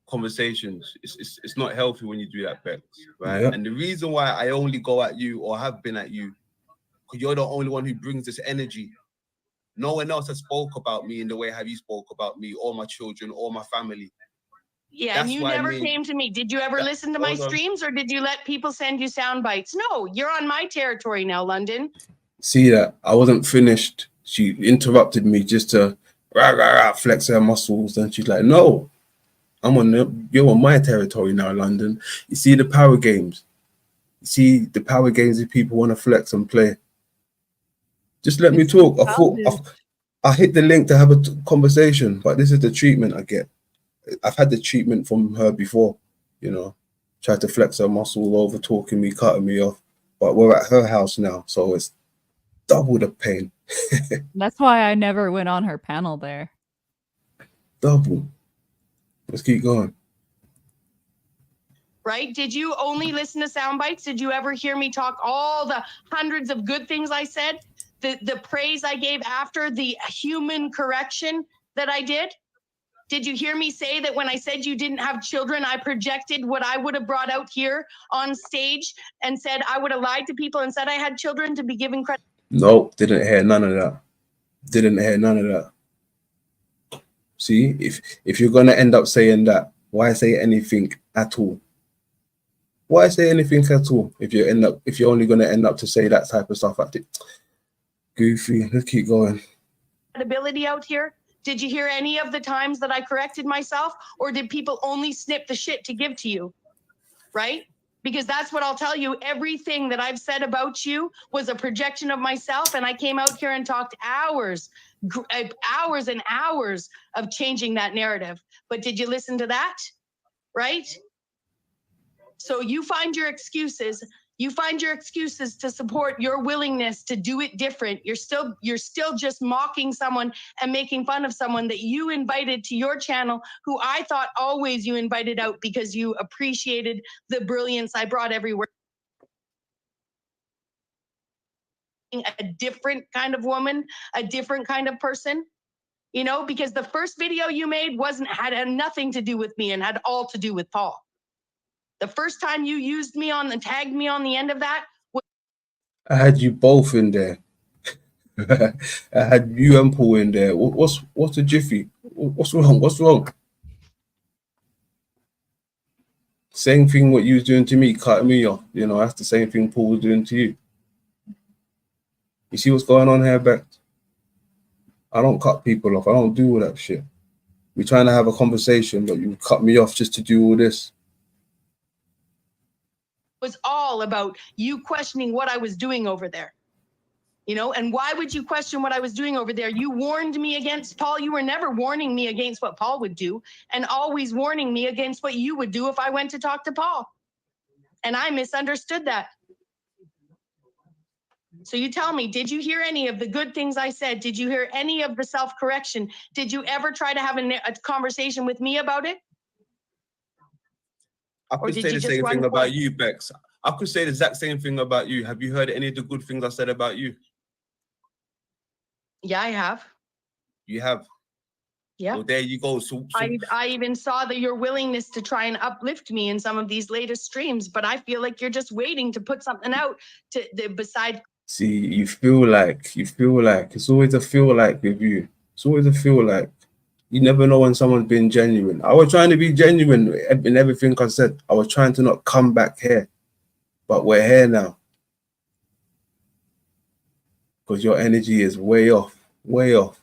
[SPEAKER 1] conversations. It's not healthy when you do that, Bex, right? Yeah. And the reason why I only go at you or have been at you, because you're the only one who brings this energy. No one else has spoke about me in the way have you spoke about me or my children or my family.
[SPEAKER 8] Yeah, and you never came to me. Did you ever listen to my streams, or did you let people send you sound bites? No, you're on my territory now, London.
[SPEAKER 1] See that? I wasn't finished. She interrupted me just to flex her muscles, and she's like, no, you're on my territory now, London. You see the power games. You see the power games that people want to flex and play. Just let me talk. I thought I hit the link to have a conversation, but this is the treatment I get. I've had the treatment from her before, tried to flex her muscle over talking me, cutting me off. But we're at her house now, so it's double the pain.
[SPEAKER 3] That's why I never went on her panel there.
[SPEAKER 1] Double. Let's keep going.
[SPEAKER 8] Right? Did you only listen to sound bites? Did you ever hear me talk all the hundreds of good things I said? The praise I gave after the human correction that I did? Did you hear me say that when I said you didn't have children, I projected what I would have brought out here on stage and said I would have lied to people and said I had children to be given credit?
[SPEAKER 1] Nope, didn't hear none of that. Didn't hear none of that. See, if you're gonna end up saying that, why say anything at all? Why say anything at all if you're only gonna end up to say that type of stuff at it? Goofy, let's keep going.
[SPEAKER 8] Credibility out here. Did you hear any of the times that I corrected myself, or did people only snip the shit to give to you? Right? Because that's what I'll tell you. Everything that I've said about you was a projection of myself, and I came out here and talked hours and hours of changing that narrative. But did you listen to that? Right? So you find your excuses. You find your excuses to support your willingness to do it different. You're still just mocking someone and making fun of someone that you invited to your channel, who I thought always you invited out because you appreciated the brilliance I brought everywhere. A different kind of woman, a different kind of person, because the first video you made had nothing to do with me and had all to do with Paul. The first time you used me tagged me on the end of that.
[SPEAKER 1] I had you both in there. I had you and Paul in there. What's the jiffy? What's wrong? What's wrong? Same thing what you was doing to me, cutting me off. That's the same thing Paul was doing to you. You see what's going on here, Beck? I don't cut people off. I don't do all that shit. We're trying to have a conversation, but you cut me off just to do all this.
[SPEAKER 8] Was all about you questioning what I was doing over there. And why would you question what I was doing over there? You warned me against Paul. You were never warning me against what Paul would do, and always warning me against what you would do if I went to talk to Paul. And I misunderstood that. So you tell me, did you hear any of the good things I said? Did you hear any of the self-correction? Did you ever try to have a conversation with me about it?
[SPEAKER 1] I could say the same thing about you, Bex. I could say the exact same thing about you. Have you heard any of the good things I said about you?
[SPEAKER 8] Yeah, I have.
[SPEAKER 1] You have?
[SPEAKER 8] Yeah.
[SPEAKER 1] Well, there you go. So
[SPEAKER 8] I even saw that your willingness to try and uplift me in some of these latest streams, but I feel like you're just waiting to put something out beside.
[SPEAKER 1] see, you feel like it's always a feel like with you. It's always a feel like. You never know when someone's been genuine. I was trying to be genuine in everything I said. I was trying to not come back here, but we're here now. Because your energy is way off, way off.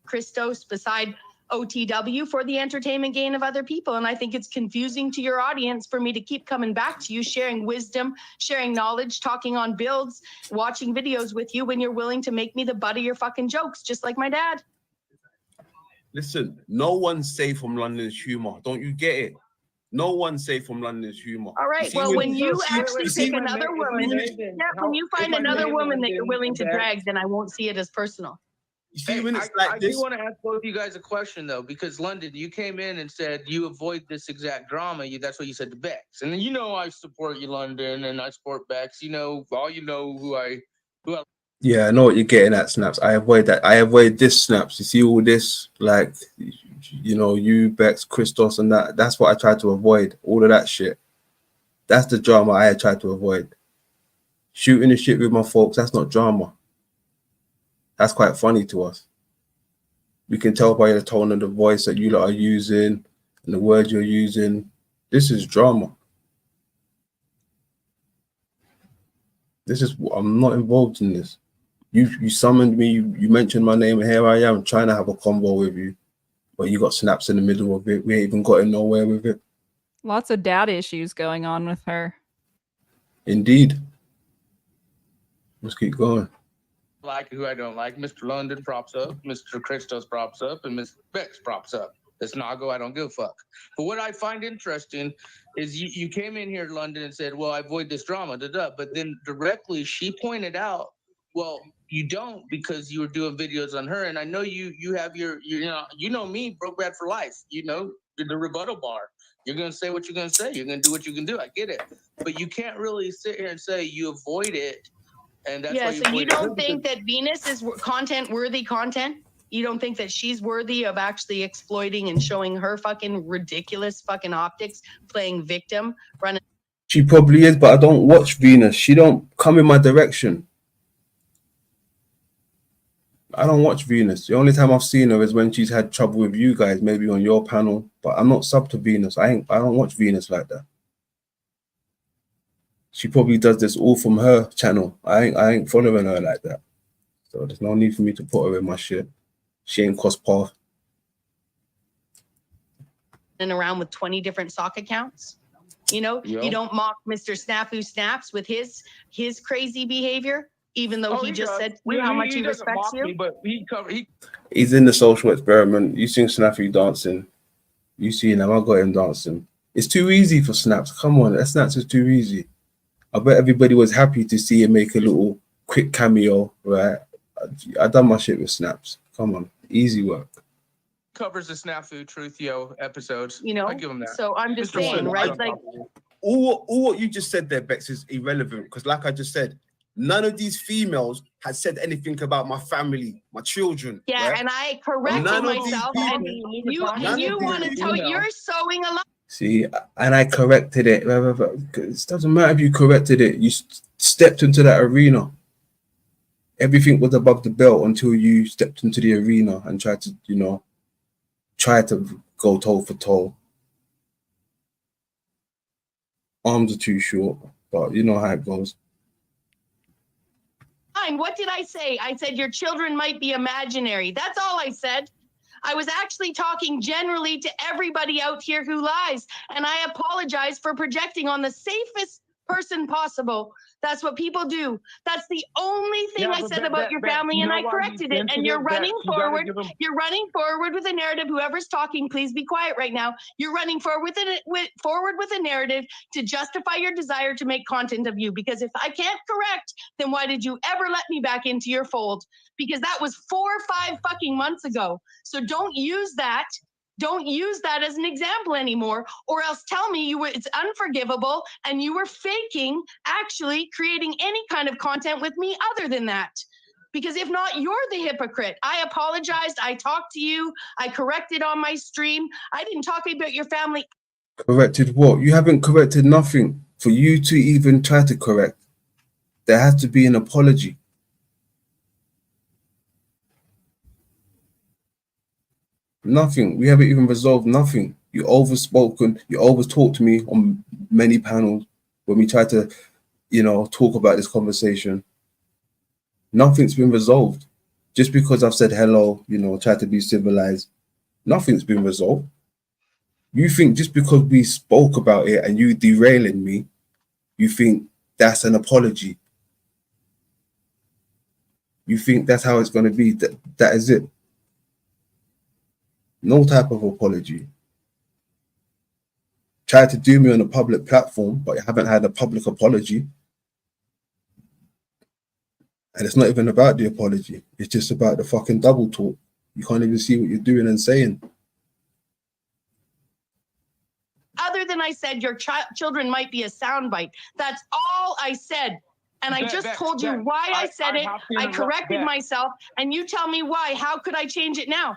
[SPEAKER 8] Christos beside OTW for the entertainment gain of other people. And I think it's confusing to your audience for me to keep coming back to you, sharing wisdom, sharing knowledge, talking on builds, watching videos with you when you're willing to make me the butt of your fucking jokes, just like my dad.
[SPEAKER 1] Listen, no one's safe from London's humor. Don't you get it? No one's safe from London's humor.
[SPEAKER 8] All right. Well, when you actually pick another woman, when you find another woman that you're willing to drag, then I won't see it as personal.
[SPEAKER 1] You see,
[SPEAKER 11] Hey,
[SPEAKER 1] when it's
[SPEAKER 11] I
[SPEAKER 1] like this.
[SPEAKER 11] do want to ask both of you guys a question though, because London, you came in and said you avoid this exact drama. That's what you said to Bex, and then I support you, London, and I support Bex. All who I.
[SPEAKER 1] Yeah, I know what you're getting at, Snaps. I avoid that. I avoid this, Snaps. You see all this, like, you, Bex, Christos, and that. That's what I try to avoid. All of that shit. That's the drama I try to avoid. Shooting the shit with my folks, that's not drama. That's quite funny to us. We can tell by the tone of the voice that you lot are using and the words you're using. This is drama. I'm not involved in this. You summoned me, you mentioned my name, and here I am trying to have a convo with you. But you got Snaps in the middle of it. We ain't even gotten nowhere with it.
[SPEAKER 3] Lots of dad issues going on with her.
[SPEAKER 1] Indeed. Let's keep going.
[SPEAKER 11] Like who I don't like. Mr. London props up, Mr. Christos props up, and Miss Bex props up. That's Nago, I don't give a fuck. But what I find interesting is you came in here, London, and said, well, I avoid this drama, but then directly she pointed out, well, you don't, because you were doing videos on her. And I know you have your me, broke bad for life, the rebuttal bar. You're going to say what you're going to say. You're going to do what you can do. I get it. But you can't really sit here and say you avoid it. And that's why you
[SPEAKER 8] don't think that Venus is worthy content? You don't think that she's worthy of actually exploiting and showing her fucking ridiculous fucking optics, playing victim, running?
[SPEAKER 1] She probably is, but I don't watch Venus. She don't come in my direction. I don't watch Venus. The only time I've seen her is when she's had trouble with you guys, maybe on your panel. But I'm not sub to Venus. I don't watch Venus like that. She probably does this all from her channel. I ain't following her like that. So there's no need for me to put her in my shit. She ain't cross path.
[SPEAKER 8] And around with 20 different sock accounts. You don't mock Mr. Snafu Snaps with his crazy behavior, even though he just said how much he respects you.
[SPEAKER 11] Me, but
[SPEAKER 1] he's in the social experiment. You seen Snappy dancing. You seen him. I got him dancing. It's too easy for Snaps. Come on, that Snaps is too easy. I bet everybody was happy to see him make a little quick cameo, right? I done my shit with Snaps. Come on, easy work.
[SPEAKER 11] Covers the Snafu Truthio episodes. I give him that.
[SPEAKER 8] So I'm just saying, right? Like
[SPEAKER 1] all what you just said there, Bex, is irrelevant because, like I just said, none of these females had said anything about my family, my children.
[SPEAKER 8] Yeah,
[SPEAKER 1] right?
[SPEAKER 8] And I corrected myself, and you want to tell you're sowing a lot.
[SPEAKER 1] See, and I corrected it. It doesn't matter if you corrected it. You stepped into that arena. Everything was above the belt until you stepped into the arena and tried to, go toe for toe. Arms are too short, but you know how it goes.
[SPEAKER 8] What did I say? I said your children might be imaginary. That's all I said. I was actually talking generally to everybody out here who lies, and I apologize for projecting on the safest person possible. That's what people do. That's the only thing I said about your family, and I corrected it. And you're running forward. You're running forward with a narrative. Whoever's talking, please be quiet right now. You're running forward with a narrative to justify your desire to make content of you. Because if I can't correct, then why did you ever let me back into your fold? Because that was 4 or 5 fucking months ago. So don't use that. Don't use that as an example anymore, or else tell me it's unforgivable and you were faking actually creating any kind of content with me other than that. Because if not, you're the hypocrite. I apologized. I talked to you. I corrected on my stream. I didn't talk about your family.
[SPEAKER 1] Corrected what? You haven't corrected nothing. For you to even try to correct, there has to be an apology. Nothing. We haven't even resolved nothing. You overspoken. You overtalked me on many panels when we tried to, you know, talk about this conversation. Nothing's been resolved. Just because I've said hello, you know, tried to be civilized, nothing's been resolved. You think just because we spoke about it and you derailing me, you think that's an apology? You think that's how it's going to be? That is it? No type of apology. Tried to do me on a public platform, but you haven't had a public apology. And it's not even about the apology. It's just about the fucking double talk. You can't even see what you're doing and saying.
[SPEAKER 8] Other than I said your children might be a soundbite. That's all I said. And I just told you why I said it. I corrected myself. And you tell me why. How could I change it now?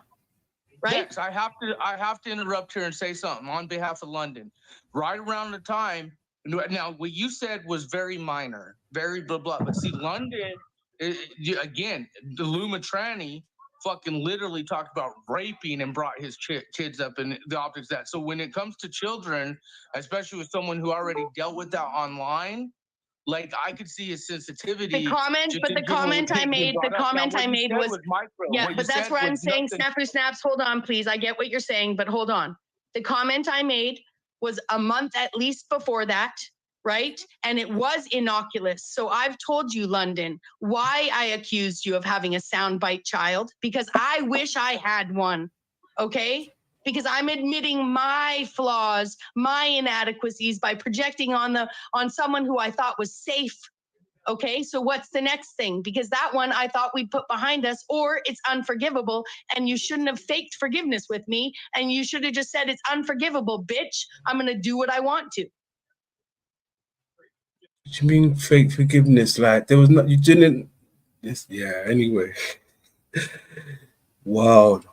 [SPEAKER 8] Right?
[SPEAKER 11] Bex, I have to interrupt here and say something on behalf of London. Right around the time, now what you said was very minor, very blah blah. But see, London, again, the Luma Tranny fucking literally talked about raping and brought his kids up in the optics of that. So when it comes to children, especially with someone who already dealt with that online, like I could see a sensitivity.
[SPEAKER 8] The comment I made was micro. Yeah, but that's where I'm saying Snafu Snaps, hold on, please. I get what you're saying, but hold on. The comment I made was a month at least before that, right? And it was innocuous. So I've told you, London, why I accused you of having a soundbite child, because I wish I had one, okay? Because I'm admitting my flaws, my inadequacies by projecting on someone who I thought was safe. Okay, so what's the next thing? Because that one I thought we'd put behind us, or it's unforgivable, and you shouldn't have faked forgiveness with me, and you should have just said it's unforgivable, bitch. I'm gonna do what I want to.
[SPEAKER 1] What do you mean fake forgiveness? Like there was not, you didn't. Yes, yeah. Anyway. Wild.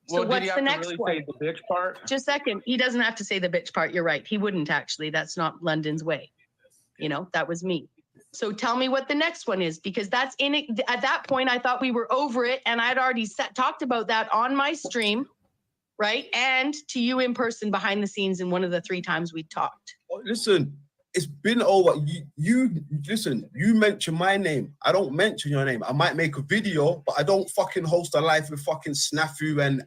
[SPEAKER 8] So what's the next one? Say the bitch part? Just a second. He doesn't have to say the bitch part. You're right. He wouldn't actually. That's not London's way. You know, that was me. So tell me what the next one is, because that's in it. At that point, I thought we were over it, and I'd already talked about that on my stream, right? And to you in person behind the scenes in one of the 3 times we talked.
[SPEAKER 1] Listen. It's been over. You listen, you mention my name. I don't mention your name. I might make a video, but I don't fucking host a live with fucking Snafu and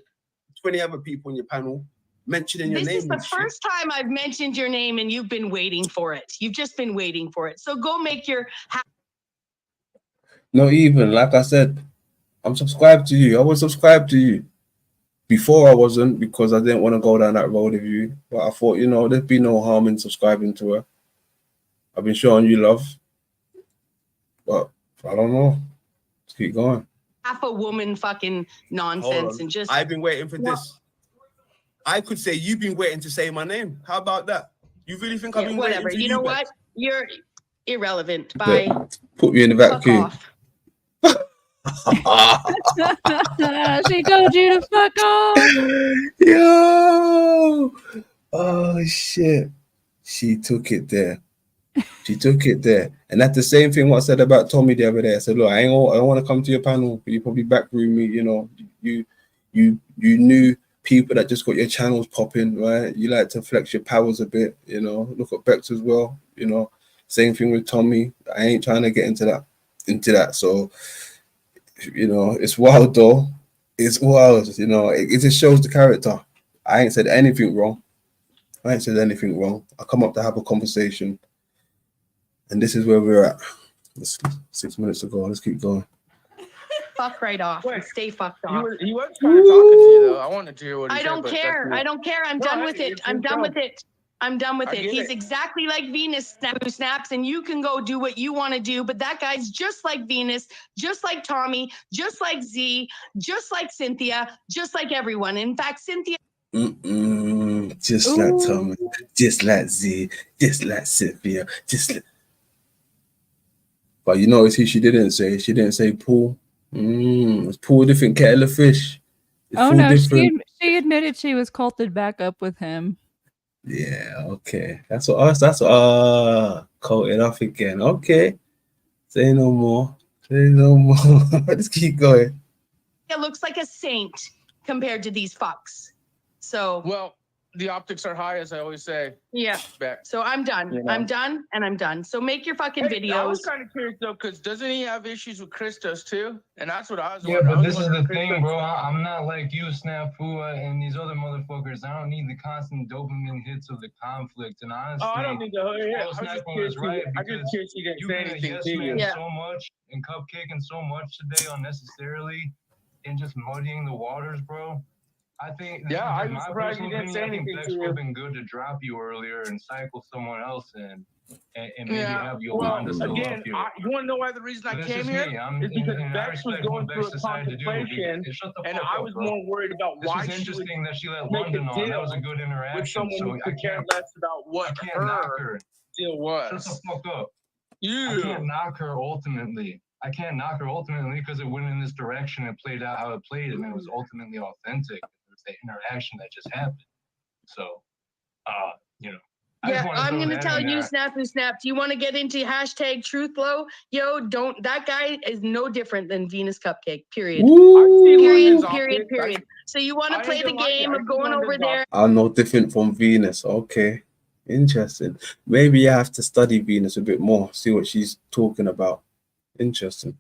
[SPEAKER 1] 20 other people on your panel mentioning your name.
[SPEAKER 8] This is the first time I've mentioned your name and you've been waiting for it. You've just been waiting for it. So go make your...
[SPEAKER 1] Not even, like I said, I'm subscribed to you. I was subscribed to you. Before I wasn't, because I didn't want to go down that road with you. But I thought, you know, there'd be no harm in subscribing to her. I've been showing you love, but I don't know. Let's keep going.
[SPEAKER 8] Half a woman fucking nonsense and just...
[SPEAKER 1] I've been waiting for this. I could say you've been waiting to say my name. How about that? You really think I've been
[SPEAKER 8] whatever.
[SPEAKER 1] waiting for
[SPEAKER 8] you know what?
[SPEAKER 1] Bex?
[SPEAKER 8] You're irrelevant. Bye.
[SPEAKER 1] Put me in the vacuum.
[SPEAKER 3] She told you to fuck off.
[SPEAKER 1] Yo! Oh, shit. She took it there. She took it there. And that's the same thing what I said about Tommy the other day. I said, look, I don't want to come to your panel, but you probably backroom me, you know. You knew people that just got your channels popping, right? You like to flex your powers a bit, you know. Look at Bex as well, you know. Same thing with Tommy. I ain't trying to get into that. So, you know, it's wild though. It's wild, you know. It just shows the character. I ain't said anything wrong. I come up to have a conversation. And this is where we're at. 6 minutes ago. Let's keep going.
[SPEAKER 8] Fuck right off. And stay fucked off.
[SPEAKER 11] He was trying to talk to you, though. I wanted to hear what he said.
[SPEAKER 8] I don't care. I'm done with it. I'm done with it. He's exactly like Venus Snaps, and you can go do what you want to do. But that guy's just like Venus, just like Tommy, just like Z, just like Cynthia, just like everyone. In fact, Cynthia.
[SPEAKER 1] Just like Thomas, just like Z, just like Cynthia, just like... But you notice who she didn't say? She didn't say Paul. It's Paul a different kettle of fish. It's
[SPEAKER 3] Oh
[SPEAKER 1] Paul
[SPEAKER 3] no,
[SPEAKER 1] different.
[SPEAKER 3] she admitted she was culted back up with him.
[SPEAKER 1] Yeah, okay. That's what us. That's coated off again. Okay. Say no more. Say no more. Let's keep going.
[SPEAKER 8] It looks like a saint compared to these fucks. So
[SPEAKER 11] Well, the optics are high, as I always say.
[SPEAKER 8] yeah.
[SPEAKER 11] Back.
[SPEAKER 8] So I'm done.
[SPEAKER 11] You know?
[SPEAKER 8] I'm done and I'm done. So make your fucking
[SPEAKER 11] Hey, I was
[SPEAKER 8] videos.
[SPEAKER 11] kind of curious though, because doesn't he have issues with Christos too? And that's what I was
[SPEAKER 12] Yeah,
[SPEAKER 11] wondering.
[SPEAKER 12] but this is the thing, bro. I'm not like you, Snapua, and these other motherfuckers. I don't need the constant dopamine hits of the conflict. And honestly,
[SPEAKER 11] Oh, I don't need to hear it.
[SPEAKER 12] Paul Snapua was right because you've been a yes man so much and cupcaking so much today unnecessarily and just muddying the waters, bro. I think
[SPEAKER 11] I was
[SPEAKER 12] my
[SPEAKER 11] surprised you
[SPEAKER 12] personal
[SPEAKER 11] didn't say
[SPEAKER 12] opinion. I think
[SPEAKER 11] anything
[SPEAKER 12] Dex
[SPEAKER 11] to
[SPEAKER 12] would
[SPEAKER 11] you.
[SPEAKER 12] have been good to drop you earlier and cycle someone else in. And maybe have
[SPEAKER 11] Well,
[SPEAKER 12] Yolanda still
[SPEAKER 11] again,
[SPEAKER 12] up here.
[SPEAKER 11] you want to know why the reason I
[SPEAKER 12] But that's
[SPEAKER 11] came
[SPEAKER 12] just
[SPEAKER 11] here
[SPEAKER 12] me.
[SPEAKER 11] is because
[SPEAKER 12] I
[SPEAKER 11] Bex was
[SPEAKER 12] respect
[SPEAKER 11] going
[SPEAKER 12] what
[SPEAKER 11] through
[SPEAKER 12] Bex
[SPEAKER 11] a
[SPEAKER 12] decided to do.
[SPEAKER 11] contemplation,
[SPEAKER 12] Shut the
[SPEAKER 11] and
[SPEAKER 12] fuck
[SPEAKER 11] I
[SPEAKER 12] up,
[SPEAKER 11] was
[SPEAKER 12] bro.
[SPEAKER 11] more worried about
[SPEAKER 12] This
[SPEAKER 11] why
[SPEAKER 12] was
[SPEAKER 11] she would
[SPEAKER 12] interesting that she let
[SPEAKER 11] make a
[SPEAKER 12] London on. That
[SPEAKER 11] deal
[SPEAKER 12] was a good
[SPEAKER 11] with
[SPEAKER 12] interaction.
[SPEAKER 11] someone
[SPEAKER 12] So
[SPEAKER 11] who
[SPEAKER 12] I
[SPEAKER 11] could care
[SPEAKER 12] can't,
[SPEAKER 11] less about what
[SPEAKER 12] I can't knock her.
[SPEAKER 11] deal was.
[SPEAKER 12] Shut the fuck up.
[SPEAKER 11] Yeah.
[SPEAKER 12] I can't knock her ultimately. I can't knock her ultimately because it went in this direction and played out how it played, and it was ultimately authentic. It was the interaction that just happened. So, you know.
[SPEAKER 8] Yeah, I'm going to tell you, Snap. Do you want to get into hashtag truth low? Yo, don't. That guy is no different than Venus Cupcake, period. Period. So you want to play the game of going over there?
[SPEAKER 1] I'm no different from Venus. Okay. Interesting. Maybe you have to study Venus a bit more, see what she's talking about. Interesting.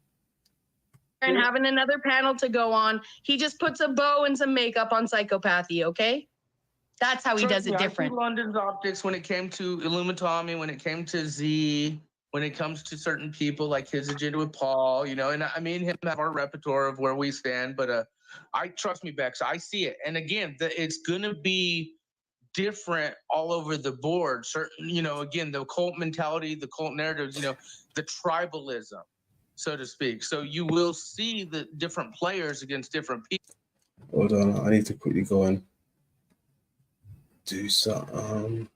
[SPEAKER 8] And having another panel to go on. He just puts a bow and some makeup on psychopathy, okay? That's how he does it different.
[SPEAKER 11] I see London's optics when it came to Illumitami, when it came to Z, when it comes to certain people like his agenda with Paul, you know, and I mean him have our repertoire of where we stand, but I trust me, Bex, I see it. And again, it's gonna be different all over the board. Certain, you know, again, the cult mentality, the cult narratives, you know, the tribalism, so to speak. So you will see the different players against different people.
[SPEAKER 1] Hold on, I need to quickly go and do some.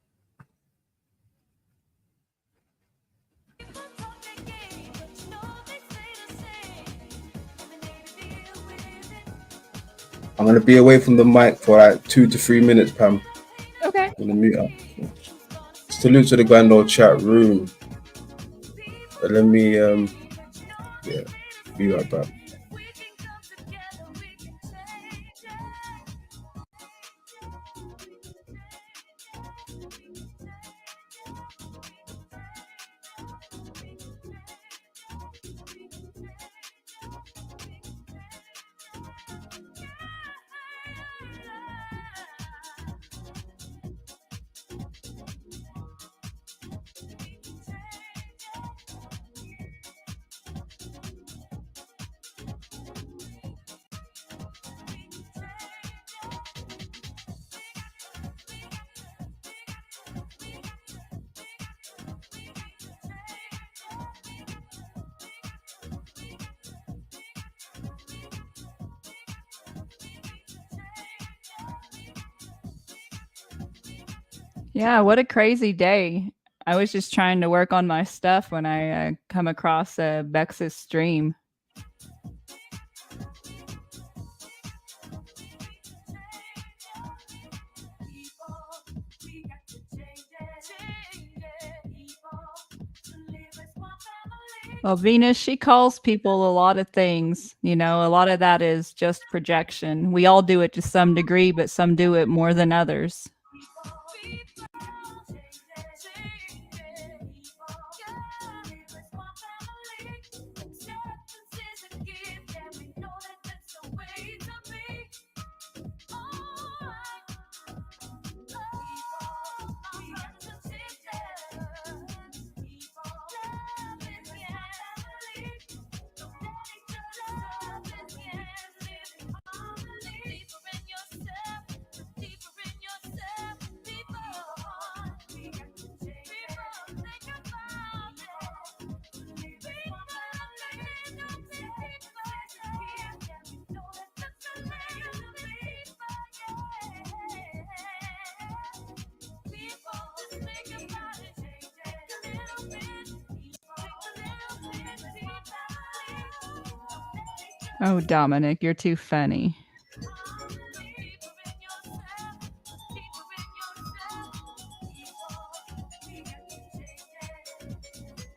[SPEAKER 1] I'm gonna be away from the mic for like 2 to 3 minutes, Pam.
[SPEAKER 3] Okay.
[SPEAKER 1] I'm gonna mute up. Salute to the grand old chat room. But let me be right back.
[SPEAKER 3] Yeah, what a crazy day. I was just trying to work on my stuff when I come across Bex's stream. Well, Venus, she calls people a lot of things. You know, a lot of that is just projection. We all do it to some degree, but some do it more than others. Oh, Dominic, you're too funny.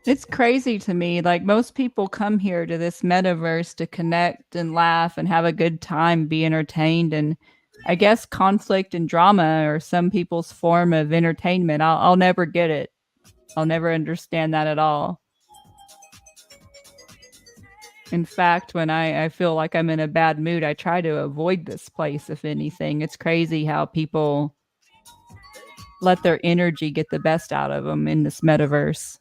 [SPEAKER 3] It's crazy to me. Like, most people come here to this metaverse to connect and laugh and have a good time, be entertained. And I guess conflict and drama are some people's form of entertainment. I'll never get it. I'll never understand that at all. In fact, when I feel like I'm in a bad mood, I try to avoid this place, if anything. It's crazy how people let their energy get the best out of them in this metaverse.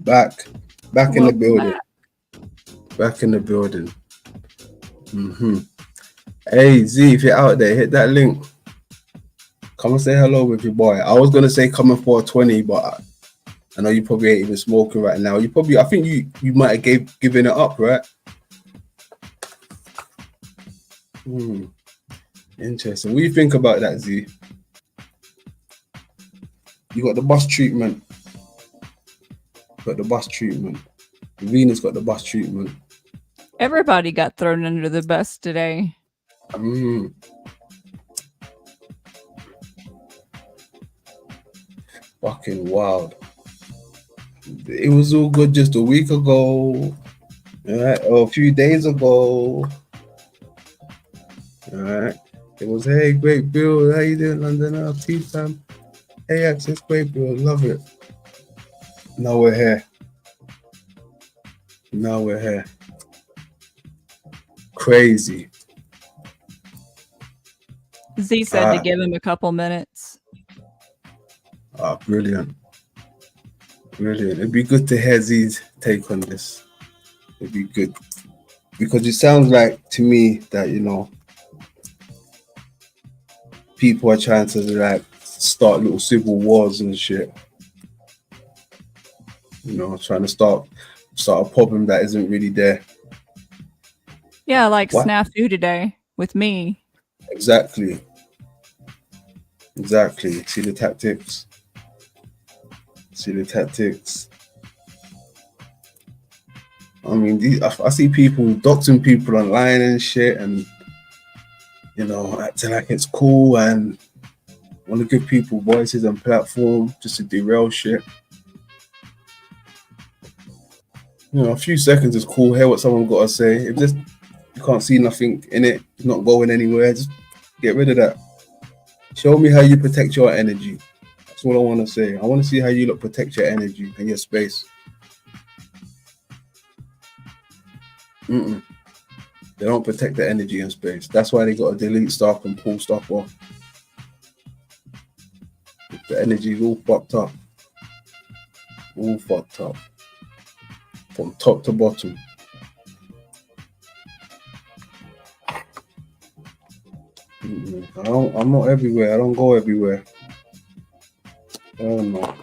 [SPEAKER 1] Back in the
[SPEAKER 3] Welcome
[SPEAKER 1] building. Back in the building. Hey Z, if you're out there, hit that link. Come and say hello with your boy. I was gonna say come and 420, but I know you probably ain't even smoking right now. I think you might have given it up, right? Interesting. What do you think about that, Z? You got the bus treatment. Venus got the bus treatment.
[SPEAKER 3] Everybody got thrown under the bus today.
[SPEAKER 1] Fucking wild. It was all good just a week ago, right? Or a few days ago. Alright. It was, hey, great Bill, how you doing, London? Tea time. Hey, Access, great Bill, love it. Now we're here. Crazy.
[SPEAKER 3] Z said to give him a couple minutes.
[SPEAKER 1] Brilliant. It'd be good to hear Z's take on this. It'd be good. Because it sounds like to me that, people are trying to like start little civil wars and shit. Trying to start a problem that isn't really there.
[SPEAKER 3] Yeah, like snafu today with me.
[SPEAKER 1] Exactly. See the tactics. I mean, I see people doxing people online and shit, and acting like it's cool and want to give people voices and platform just to derail shit. A few seconds is cool. Hear what someone got to say. If you can't see nothing in it, it's not going anywhere. Just get rid of that. Show me how you protect your energy. That's what I want to say. I want to see how you protect your energy and your space. They don't protect the energy and space. That's why they got to delete stuff and pull stuff off. The energy is all fucked up. From top to bottom. I'm not everywhere. I don't go everywhere. I don't know.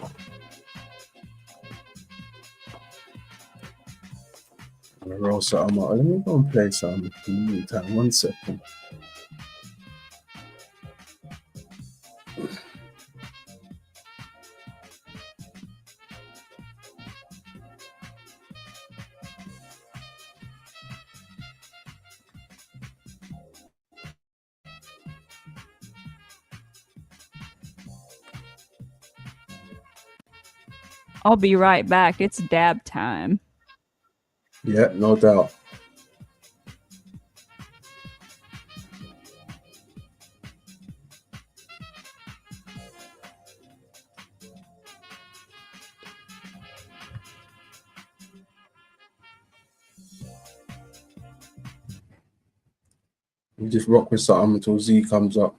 [SPEAKER 1] I'm gonna roll something out. Let me go and play something in the meantime. 1 second.
[SPEAKER 3] I'll be right back. It's dab time.
[SPEAKER 1] Yeah, no doubt. We just rock with something until Z comes up.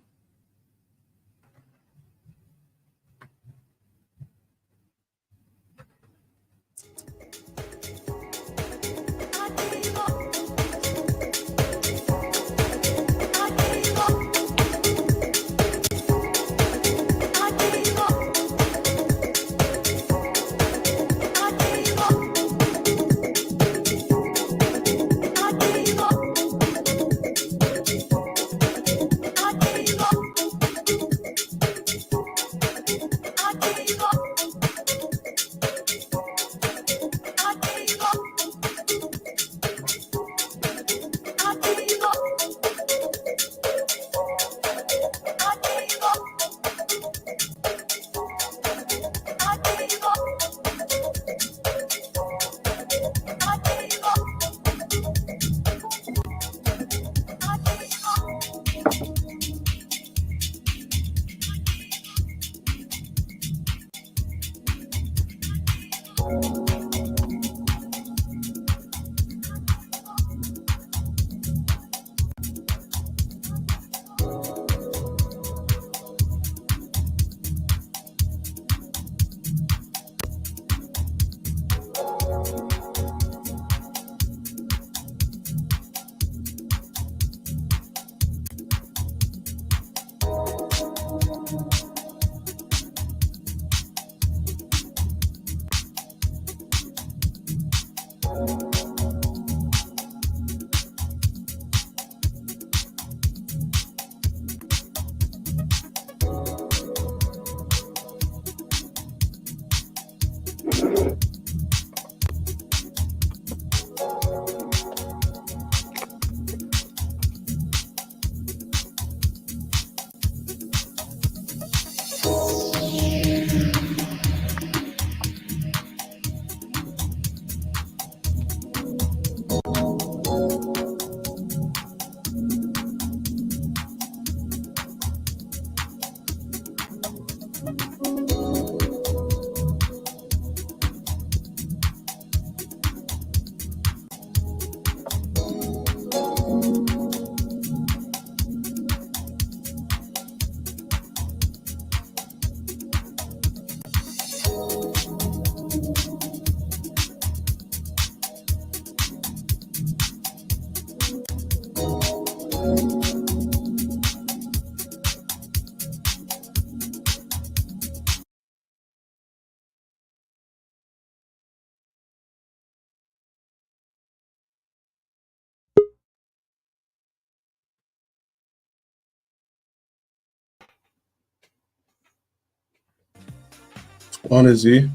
[SPEAKER 1] On Z.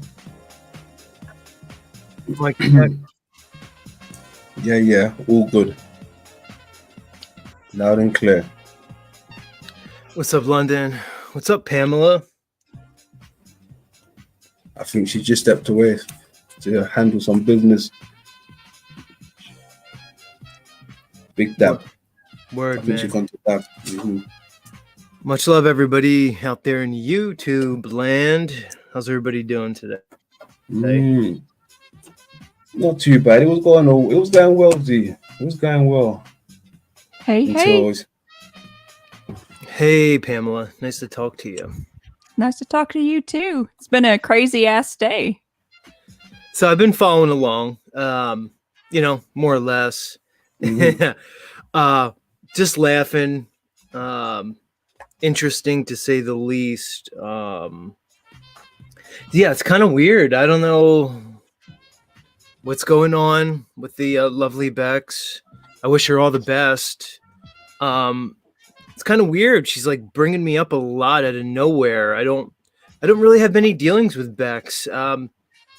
[SPEAKER 13] Mike check.
[SPEAKER 1] Yeah, all good. Loud and clear.
[SPEAKER 13] What's up, London? What's up, Pamela?
[SPEAKER 1] I think she just stepped away to handle some business. Big dab.
[SPEAKER 13] Word,
[SPEAKER 1] I think
[SPEAKER 13] man.
[SPEAKER 1] she's gone to dab. Mm-hmm.
[SPEAKER 13] Much love, everybody out there in YouTube land. How's everybody doing today?
[SPEAKER 1] Not too bad. It was going well, Z. It was going well.
[SPEAKER 3] Hey.
[SPEAKER 13] Hey, Pamela. Nice to talk to you.
[SPEAKER 3] Nice to talk to you too. It's been a crazy ass day.
[SPEAKER 13] So I've been following along, more or less.
[SPEAKER 1] Mm-hmm.
[SPEAKER 13] Just laughing. Interesting to say the least. Yeah, it's kind of weird. I don't know what's going on with the lovely Bex. I wish her all the best. It's kind of weird. She's like bringing me up a lot out of nowhere. I don't really have many dealings with Bex.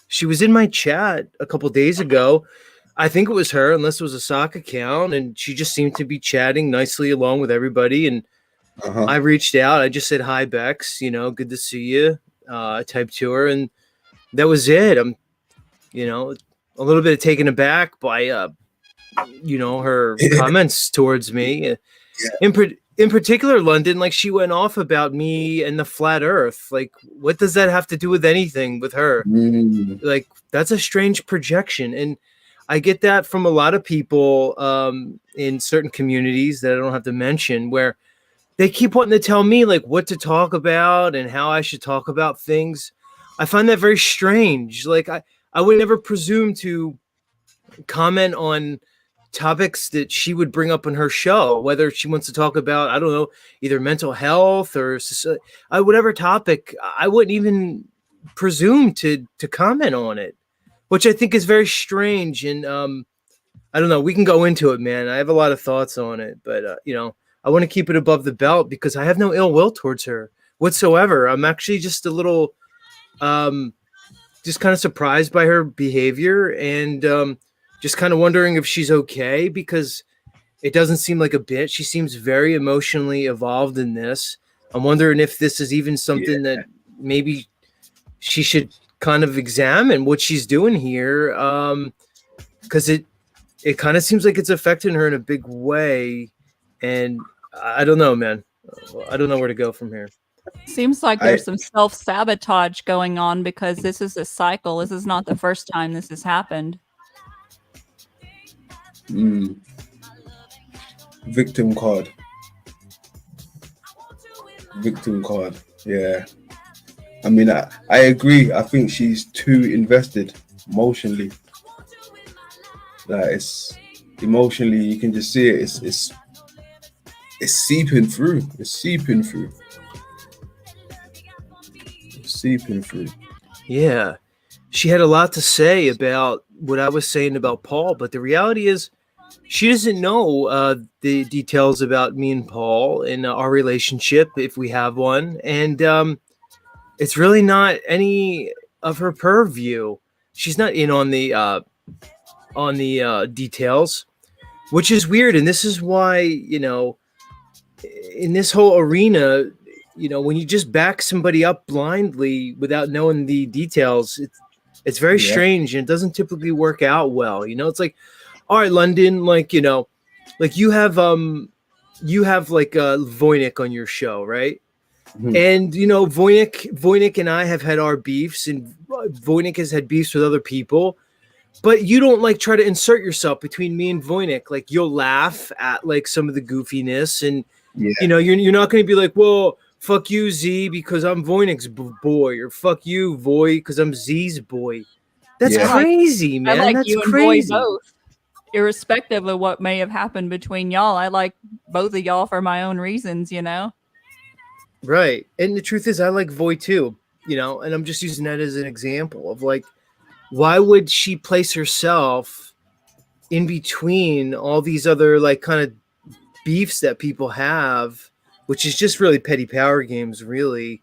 [SPEAKER 13] She was in my chat a couple days ago. I think it was her, unless it was a sock account, and she just seemed to be chatting nicely along with everybody. And I reached out. I just said, "Hi, Bex. Good to see you." I typed to her, and that was it. I'm, a little bit taken aback by, her comments towards me. In particular, London, like she went off about me and the flat Earth. Like, what does that have to do with anything with her? Like, that's a strange projection. And I get that from a lot of people in certain communities that I don't have to mention, where they keep wanting to tell me like what to talk about and how I should talk about things. I find that very strange. Like I would never presume to comment on topics that she would bring up on her show, whether she wants to talk about, I don't know, either mental health or whatever topic. I wouldn't even presume to comment on it, which I think is very strange. And I don't know, we can go into it, man. I have a lot of thoughts on it, but I want to keep it above the belt because I have no ill will towards her whatsoever. I'm actually just a little just kind of surprised by her behavior and just kind of wondering if she's okay, because it doesn't seem like a bit. She seems very emotionally evolved in this. I'm wondering if this is even something that maybe she should kind of examine what she's doing here, because it kind of seems like it's affecting her in a big way. And I don't know, man. I don't know where to go from here.
[SPEAKER 3] Seems like there's some self-sabotage going on because this is a cycle. This is not the first time this has happened.
[SPEAKER 1] Victim card. Yeah. I mean, I agree. I think she's too invested emotionally. Like, it's emotionally, you can just see it. It's seeping through.
[SPEAKER 13] Yeah. She had a lot to say about what I was saying about Paul, but the reality is she doesn't know the details about me and Paul and our relationship, if we have one. And it's really not any of her purview. She's not in on the details, which is weird. And this is why, in this whole arena, when you just back somebody up blindly without knowing the details, it's very strange, and it doesn't typically work out well. It's like, all right, London, like you have like Voynich on your show, right? Mm-hmm. And Voynich and I have had our beefs, and Voynich has had beefs with other people. But you don't like try to insert yourself between me and Voynich. Like, you'll laugh at like some of the goofiness, and you're not going to be like, well, fuck you, Z, because I'm Voynich's boy, or fuck you, Voy, because I'm Z's boy. That's crazy, man.
[SPEAKER 3] I like
[SPEAKER 13] That's
[SPEAKER 3] you and
[SPEAKER 13] crazy.
[SPEAKER 3] Voy both, irrespective of what may have happened between y'all. I like both of y'all for my own reasons,
[SPEAKER 13] Right. And the truth is, I like Voy too, and I'm just using that as an example of like, why would she place herself in between all these other like kind of beefs that people have, which is just really petty power games, really.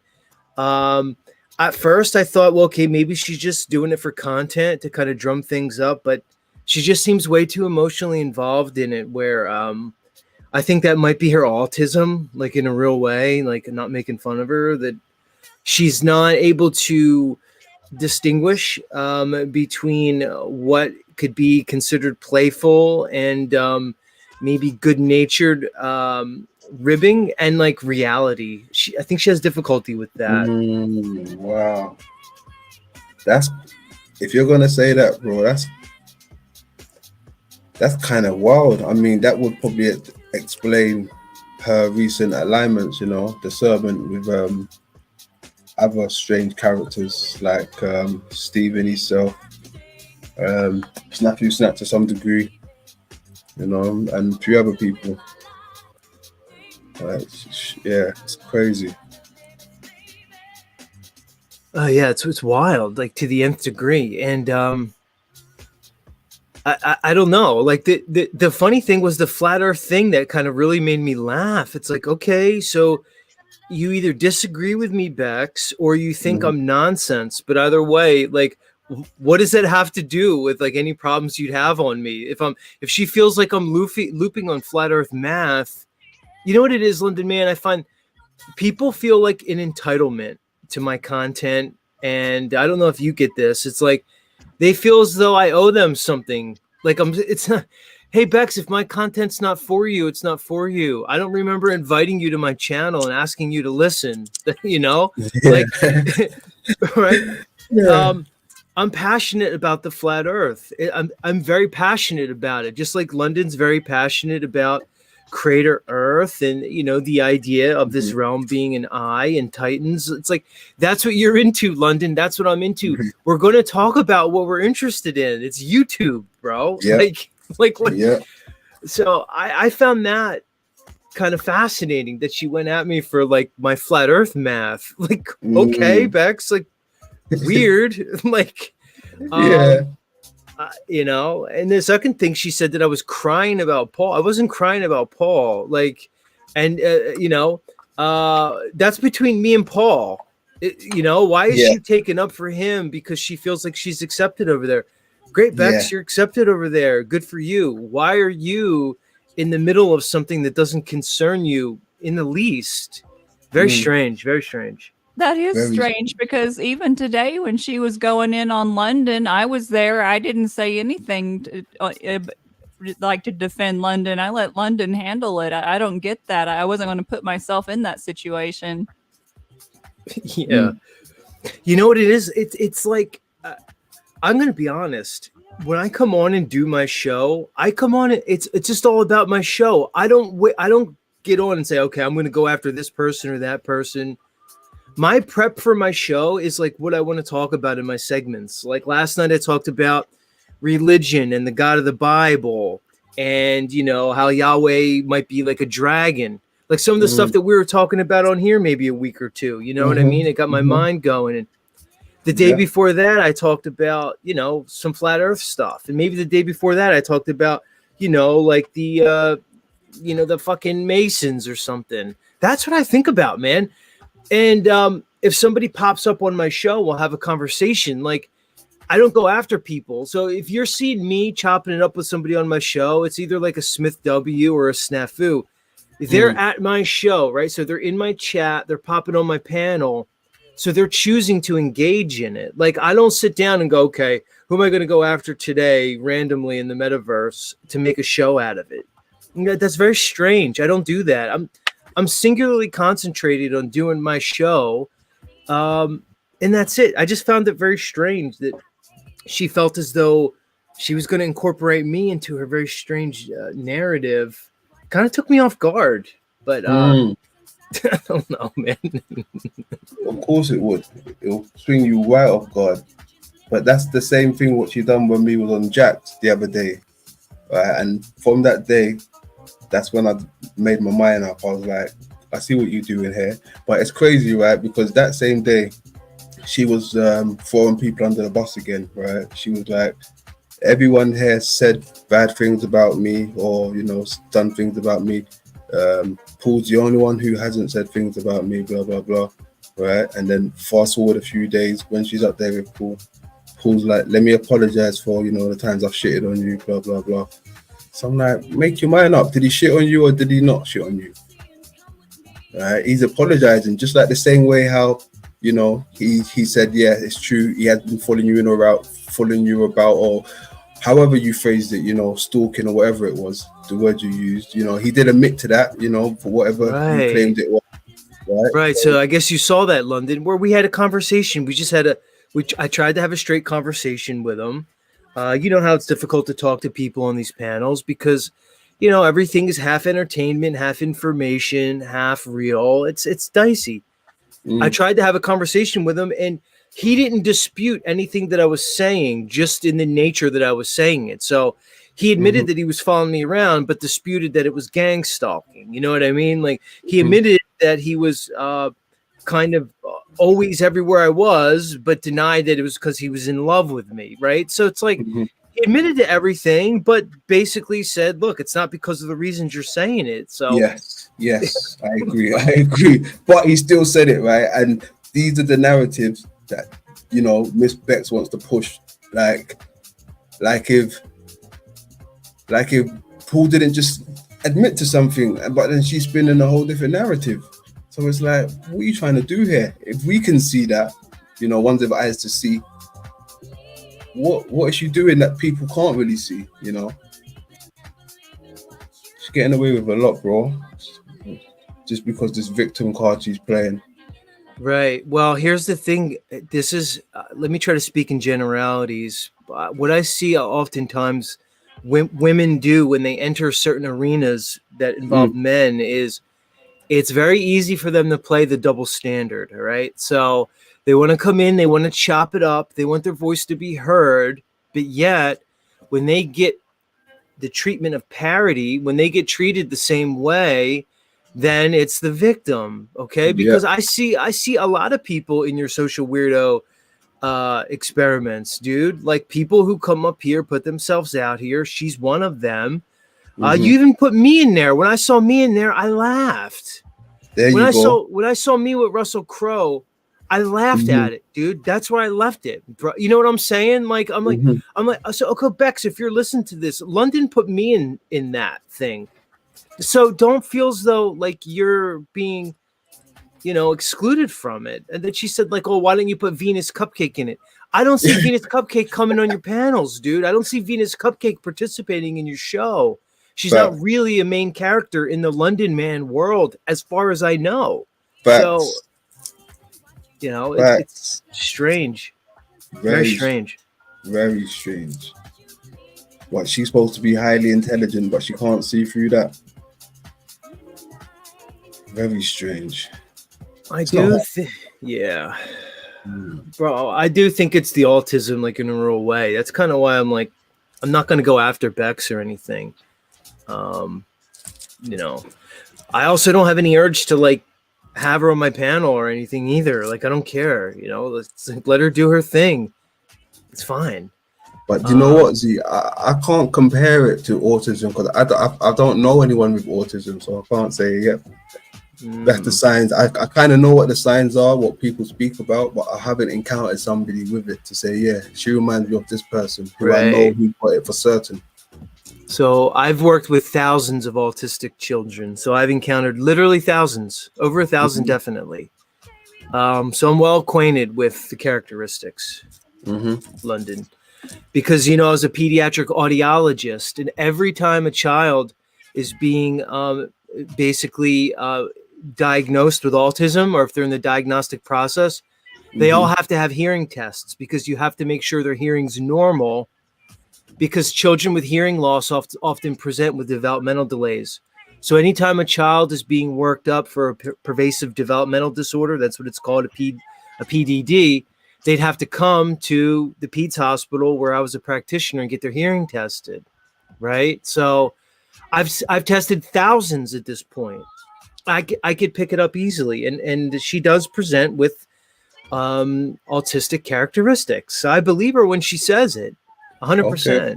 [SPEAKER 13] At first I thought, well, okay, maybe she's just doing it for content to kind of drum things up, but she just seems way too emotionally involved in it, where I think that might be her autism, like in a real way, like not making fun of her, that she's not able to distinguish between what could be considered playful and maybe good-natured ribbing and like reality. I think she has difficulty with that.
[SPEAKER 1] Wow. That's, if you're gonna say that, bro, that's kind of wild. I mean, that would probably explain her recent alignments, the servant with other strange characters like Stephen himself, Snappy Snap to some degree, and a few other people. It's crazy.
[SPEAKER 13] Yeah, it's wild, like to the nth degree. And I don't know. Like the funny thing was the flat Earth thing that kind of really made me laugh. It's like, okay, so you either disagree with me, Bex, or you think I'm nonsense. But either way, like, what does that have to do with like any problems you'd have on me? If she feels like I'm looping on flat Earth math, you know what it is, London man? I find people feel like an entitlement to my content, and I don't know if you get this. It's like they feel as though I owe them something. Like it's not. Hey, Bex, if my content's not for you, it's not for you. I don't remember inviting you to my channel and asking you to listen, like, right?
[SPEAKER 1] Yeah.
[SPEAKER 13] I'm passionate about the flat Earth. I'm very passionate about it. Just like London's very passionate about Crater Earth and the idea of this realm being an eye and Titans. It's like that's what you're into, London. That's what I'm into. We're going to talk about what we're interested in. It's YouTube, bro.
[SPEAKER 1] Yeah.
[SPEAKER 13] Like what?
[SPEAKER 1] Yeah.
[SPEAKER 13] So I found that kind of fascinating that she went at me for like my flat Earth math. Like, okay, Bex, like weird. Like,
[SPEAKER 1] Yeah.
[SPEAKER 13] And the second thing she said that I was crying about Paul. I wasn't crying about Paul. Like, and that's between me and Paul. Why is she taking up for him? Because she feels like she's accepted over there. Great, Bex, you're accepted over there. Good for you. Why are you in the middle of something that doesn't concern you in the least? Very strange. Very strange.
[SPEAKER 3] That is strange because even today when she was going in on London, I was there. I didn't say anything to defend London. I let London handle it. I don't get that. I wasn't going to put myself in that situation.
[SPEAKER 13] Yeah. You know what it is? It's like, I'm going to be honest. When I come on and do my show, I come on. It's just all about my show. I don't get on and say, okay, I'm going to go after this person or that person. My prep for my show is like what I want to talk about in my segments. Like last night, I talked about religion and the God of the Bible, and how Yahweh might be like a dragon. Like some of the stuff that we were talking about on here, maybe a week or two. You know what I mean? It got my mind going. And the day before that, I talked about, some flat Earth stuff. And maybe the day before that, I talked about, like the fucking Masons or something. That's what I think about, man. And if somebody pops up on my show, we'll have a conversation. Like, I don't go after people. So if you're seeing me chopping it up with somebody on my show, it's either like a Smith W or a snafu. They're at my show, right? So they're in my chat. They're popping on my panel. So they're choosing to engage in it. Like, I don't sit down and go, okay, who am I going to go after today randomly in the metaverse to make a show out of it? That's very strange. I don't do that. I'm singularly concentrated on doing my show. And that's it. I just found it very strange that she felt as though she was going to incorporate me into her very strange narrative. Kind of took me off guard, but I don't know, man.
[SPEAKER 1] Of course it would. It'll swing you right off guard. But that's the same thing what she done when we was on Jack's the other day. Right? And from that day, that's when I made my mind up. I was like, I see what you're doing here. But it's crazy, right? Because that same day, she was throwing people under the bus again, right? She was like, everyone here said bad things about me or, done things about me. Paul's the only one who hasn't said things about me, blah, blah, blah, right? And then fast forward a few days when she's up there with Paul, Paul's like, let me apologize for, the times I've shitted on you, blah, blah, blah. So I'm like, make your mind up. Did he shit on you or did he not shit on you? Right? He's apologizing just like the same way how, he said, yeah, it's true. He had been following you in or out, following you about, or however you phrased it, stalking or whatever it was, the word you used, he did admit to that, for whatever he claimed it was.
[SPEAKER 13] Right. So I guess you saw that, London, where we had a conversation. We just had I tried to have a straight conversation with him. You know how it's difficult to talk to people on these panels because, everything is half entertainment, half information, half real. It's dicey. I tried to have a conversation with him and he didn't dispute anything that I was saying, just in the nature that I was saying it. So he admitted that he was following me around, but disputed that it was gang stalking. You know what I mean? Like he admitted that he was kind of always everywhere I was, but denied that it was because he was in love with me. Right. So it's like he admitted to everything, but basically said, look, it's not because of the reasons you're saying it. So
[SPEAKER 1] yes, I agree. But he still said it, right? And these are the narratives that, Miss Bex wants to push. Like if Paul didn't just admit to something, but then she's spinning a whole different narrative. So it's like, what are you trying to do here? If we can see that, ones with eyes to see, what is she doing that people can't really see? She's getting away with a lot, bro. Just because this victim card she's playing.
[SPEAKER 13] Right. Well, here's the thing. This is, let me try to speak in generalities. What I see oftentimes women do when they enter certain arenas that involve men is it's very easy for them to play the double standard. All right. So they want to come in, they want to chop it up, they want their voice to be heard. But yet, when they get the treatment of parity, when they get treated the same way, then it's the victim. Okay.
[SPEAKER 1] Yeah.
[SPEAKER 13] Because I see a lot of people in your social weirdo experiments, dude. Like people who come up here, put themselves out here. She's one of them. You even put me in there. When I saw me in there, I laughed.
[SPEAKER 1] There
[SPEAKER 13] when
[SPEAKER 1] you go.
[SPEAKER 13] When I saw me with Russell Crowe, I laughed at it, dude. That's where I left it. Bro, you know what I'm saying? Like I'm like so okay, Bex, if you're listening to this, London put me in that thing. So don't feel as though like you're being, excluded from it. And then she said like, oh, why don't you put Venus Cupcake in it? I don't see Venus Cupcake coming on your panels, dude. I don't see Venus Cupcake participating in your show. She's not really a main character in the London Man world, as far as I know. So, it's strange. Very strange.
[SPEAKER 1] Very strange. What, she's supposed to be highly intelligent, but she can't see through that? Very strange.
[SPEAKER 13] Yeah. Bro, I do think it's the autism, like in a real way. That's kind of why I'm like, I'm not going to go after Bex or anything. I also don't have any urge to like have her on my panel or anything either. Like, I don't care, let's let her do her thing. It's fine.
[SPEAKER 1] But you know what, Z? I can't compare it to autism because I don't know anyone with autism, so I can't say, yep. That's the signs. I kind of know what the signs are, what people speak about, but I haven't encountered somebody with it to say, yeah, she reminds me of this person who I know who got it for certain.
[SPEAKER 13] So I've worked with thousands of autistic children. So I've encountered literally thousands, over 1,000 definitely. So I'm well acquainted with the characteristics, London, because, I was a pediatric audiologist, and every time a child is being basically diagnosed with autism, or if they're in the diagnostic process, they all have to have hearing tests because you have to make sure their hearing's normal, because children with hearing loss often present with developmental delays. So anytime a child is being worked up for a pervasive developmental disorder, that's what it's called, a PDD, they'd have to come to the Peds hospital where I was a practitioner and get their hearing tested, right? So I've tested thousands at this point. I could pick it up easily, and she does present with autistic characteristics. I believe her when she says it, 100%.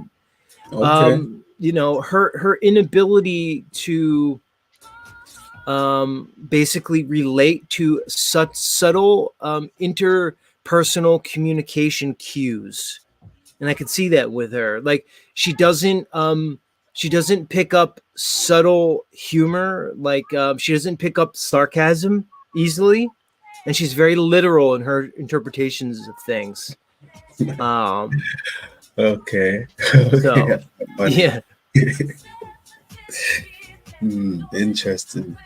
[SPEAKER 13] Her inability to basically relate to such subtle interpersonal communication cues, and I could see that with her. Like she doesn't pick up subtle humor, like she doesn't pick up sarcasm easily, and she's very literal in her interpretations of things.
[SPEAKER 1] Okay.
[SPEAKER 13] So, yeah.
[SPEAKER 1] Interesting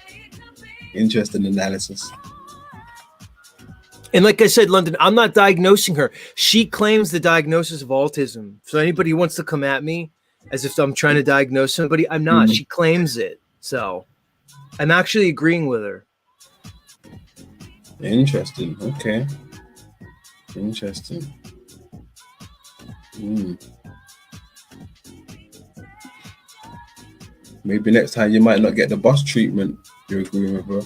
[SPEAKER 1] analysis.
[SPEAKER 13] And like I said, London, I'm not diagnosing her. She claims the diagnosis of autism. So anybody who wants to come at me as if I'm trying to diagnose somebody, I'm not. She claims it. So I'm actually agreeing with her.
[SPEAKER 1] Interesting. Okay. Interesting. Maybe next time you might not get the bus treatment. You're agreeing with her.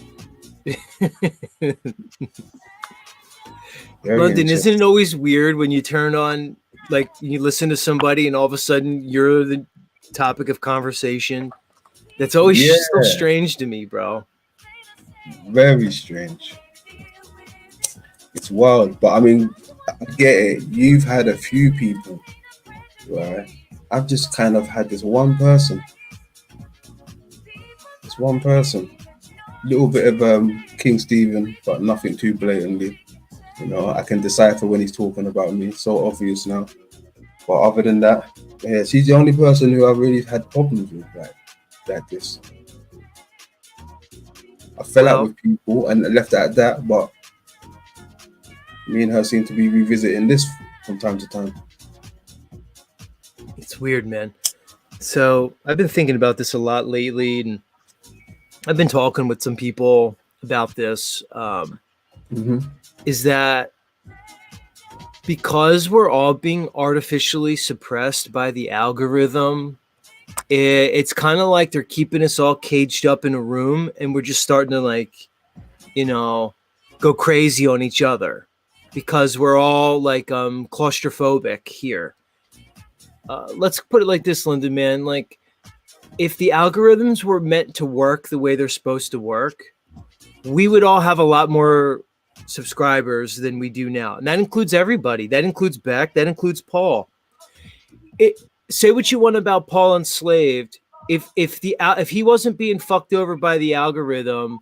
[SPEAKER 13] London, isn't it always weird when you turn on, like, you listen to somebody and all of a sudden you're the topic of conversation? That's always so strange to me, bro.
[SPEAKER 1] Very strange. It's wild, but I mean, I get it. You've had a few people, right? I've just kind of had this one person. Little bit of King Stephen, but nothing too blatantly. I can decipher when he's talking about me. So obvious now. But other than that, yeah, she's the only person who I've really had problems with, like this. I fell out with people and left it at that, but me and her seem to be revisiting this from time to time.
[SPEAKER 13] It's weird, man. So I've been thinking about this a lot lately, and I've been talking with some people about this. Is that because we're all being artificially suppressed by the algorithm, it's kind of like they're keeping us all caged up in a room, and we're just starting to, like, you know, go crazy on each other because we're all like claustrophobic here. Let's put it like this, Lyndon, man. Like, if the algorithms were meant to work the way they're supposed to work, we would all have a lot more subscribers than we do now. And that includes everybody. That includes Beck. That includes Paul. Say what you want about Paul Enslaved. If he wasn't being fucked over by the algorithm,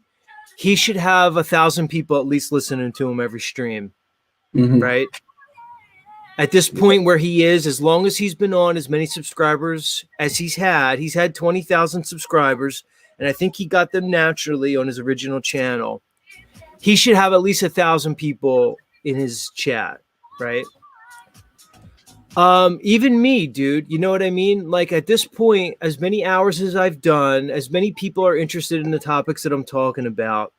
[SPEAKER 13] he should have 1,000 people at least listening to him every stream, right? At this point where he is, as long as he's been on as many subscribers as he's had 20,000 subscribers, and I think he got them naturally on his original channel. He should have at least 1,000 people in his chat, right? Even me, dude, you know what I mean? Like, at this point, as many hours as I've done, as many people are interested in the topics that I'm talking about,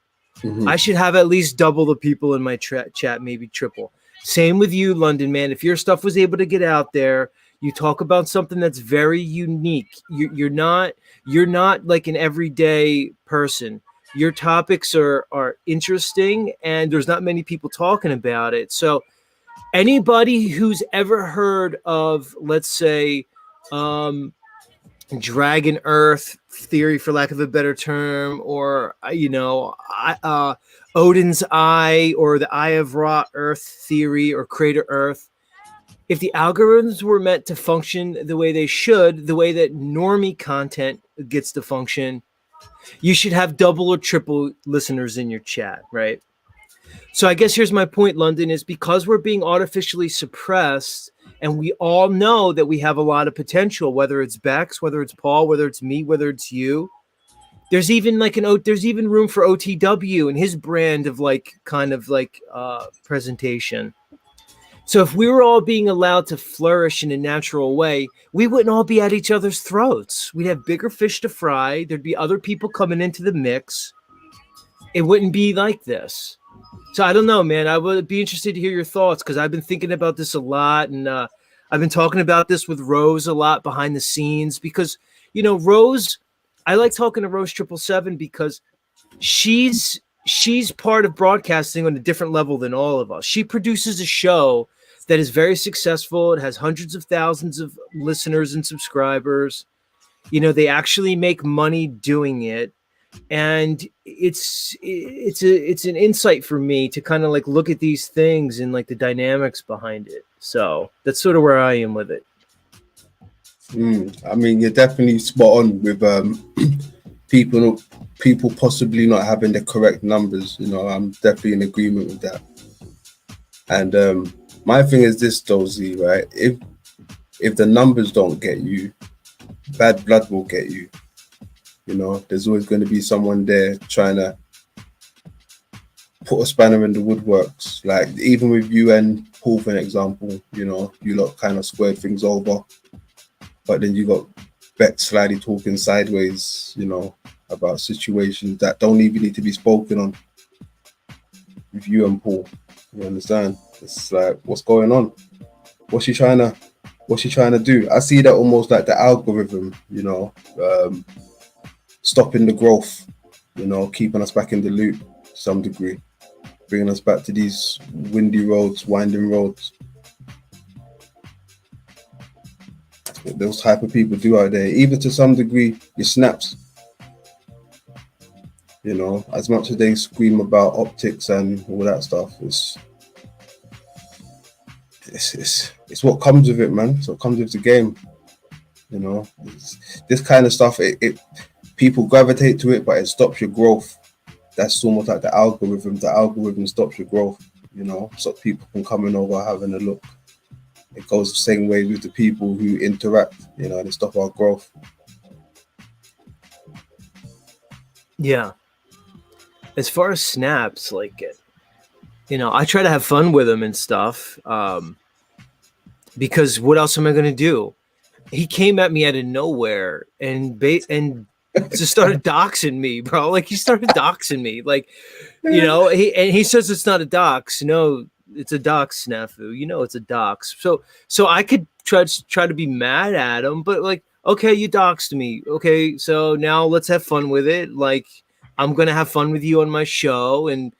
[SPEAKER 13] I should have at least double the people in my chat, maybe triple. Same with you, London, man. If your stuff was able to get out there, you talk about something that's very unique. You're not like an everyday person. Your topics are interesting, and there's not many people talking about it. So anybody who's ever heard of, let's say, Dragon Earth theory, for lack of a better term, or Odin's Eye, or the Eye of Ra Earth theory, or Crater Earth, if the algorithms were meant to function the way they should, the way that normie content gets to function, you should have double or triple listeners in your chat, right? So I guess here's my point, London, is because we're being artificially suppressed, and we all know that we have a lot of potential, whether it's Bex, whether it's Paul, whether it's me, whether it's you. There's even there's even room for OTW and his brand of presentation. So if we were all being allowed to flourish in a natural way, we wouldn't all be at each other's throats. We'd have bigger fish to fry. There'd be other people coming into the mix. It wouldn't be like this. So I don't know, man. I would be interested to hear your thoughts, because I've been thinking about this a lot, and I've been talking about this with Rose a lot behind the scenes, because, Rose, I like talking to Rose 777 because she's part of broadcasting on a different level than all of us. She produces a show that is very successful. It has hundreds of thousands of listeners and subscribers. They actually make money doing it. And it's an insight for me to kind of like look at these things and like the dynamics behind it. So that's sort of where I am with it.
[SPEAKER 1] I mean, you're definitely spot on with people possibly not having the correct numbers. I'm definitely in agreement with that. And my thing is this, though, Z, right? If the numbers don't get you, bad blood will get you. There's always going to be someone there trying to put a spanner in the woodworks. Like, even with you and Paul, for an example, you lot kind of squared things over. But then you got Beck slightly talking sideways, about situations that don't even need to be spoken on with you and Paul. You understand? It's like, what's going on? What's she trying to do? I see that almost like the algorithm, stopping the growth, keeping us back in the loop to some degree, bringing us back to these windy roads, winding roads. Those type of people do out there, even to some degree, your snaps. As much as they scream about optics and all that stuff, it's what comes with it, man. It's what comes with the game. This kind of stuff, it people gravitate to it, but it stops your growth. That's almost like the algorithm. The algorithm stops your growth, so people from coming over, having a look. It goes the same way with the people who interact, they stop our growth.
[SPEAKER 13] Yeah. As far as snaps, like, you know, I try to have fun with him and stuff. Because what else am I going to do? He came at me out of nowhere and just started doxing me, bro. Like he started doxing me. Like, you know, he says it's not a dox. No, it's a dox, snafu. You know, it's a dox. So I could try to be mad at him, but like, okay, you doxed me. Okay, so now let's have fun with it. Like, I'm gonna have fun with you on my show, and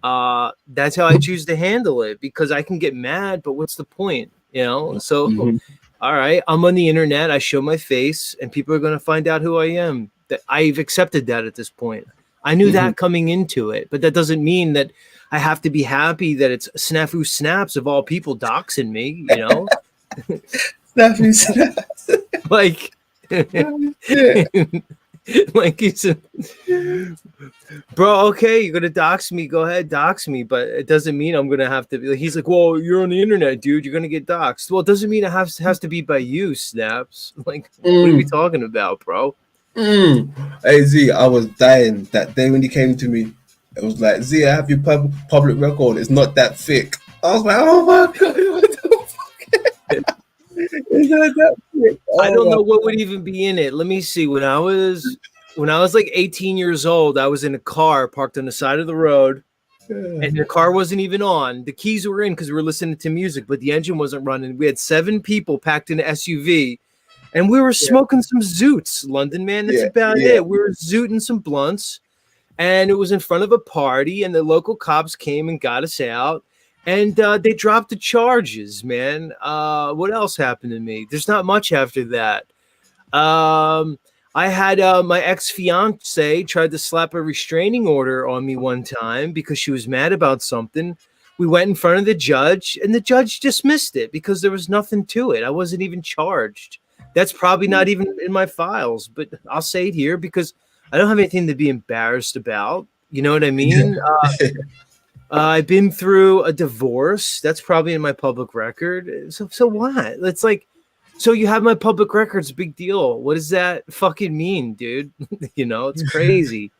[SPEAKER 13] that's how I choose to handle it because I can get mad, but what's the point? You know? So all right, I'm on the internet, I show my face, and people are gonna find out who I am. That I've accepted that at this point. I knew that coming into it, but that doesn't mean that I have to be happy that it's Snafu Snaps of all people doxing me, you know?
[SPEAKER 1] Snafu Snaps.
[SPEAKER 13] Like like he's bro, okay, you're gonna dox me, go ahead, dox me, but it doesn't mean I'm gonna have to be like, he's like, well, you're on the internet, dude, you're gonna get doxed. Well, it doesn't mean it has to be by you, Snaps. Like, what are we talking about, bro?
[SPEAKER 1] Hey Z, I was dying that day when he came to me. It was like, Z, I have your public record, it's not that thick. I was like, oh my god, what the fuck? It's not that thick.
[SPEAKER 13] I don't know what would even be in it. Let me see. When I was like 18 years old, I was in a car parked on the side of the road, and the car wasn't even on. The keys were in because we were listening to music, but the engine wasn't running. We had 7 people packed in an SUV, and we were smoking some zoots, London, man. That's about it. We were zooting some blunts, and it was in front of a party, and the local cops came and got us out. And they dropped the charges, man. What else happened to me? There's not much after that. I had my ex-fiance tried to slap a restraining order on me one time because she was mad about something. We went in front of the judge, and the judge dismissed it because there was nothing to it. I wasn't even charged. That's probably not even in my files, but I'll say it here because I don't have anything to be embarrassed about. You know what I mean? I've been through a divorce. That's probably in my public record. So what? It's like, so you have my public records, big deal. What does that fucking mean, dude? You know, it's crazy.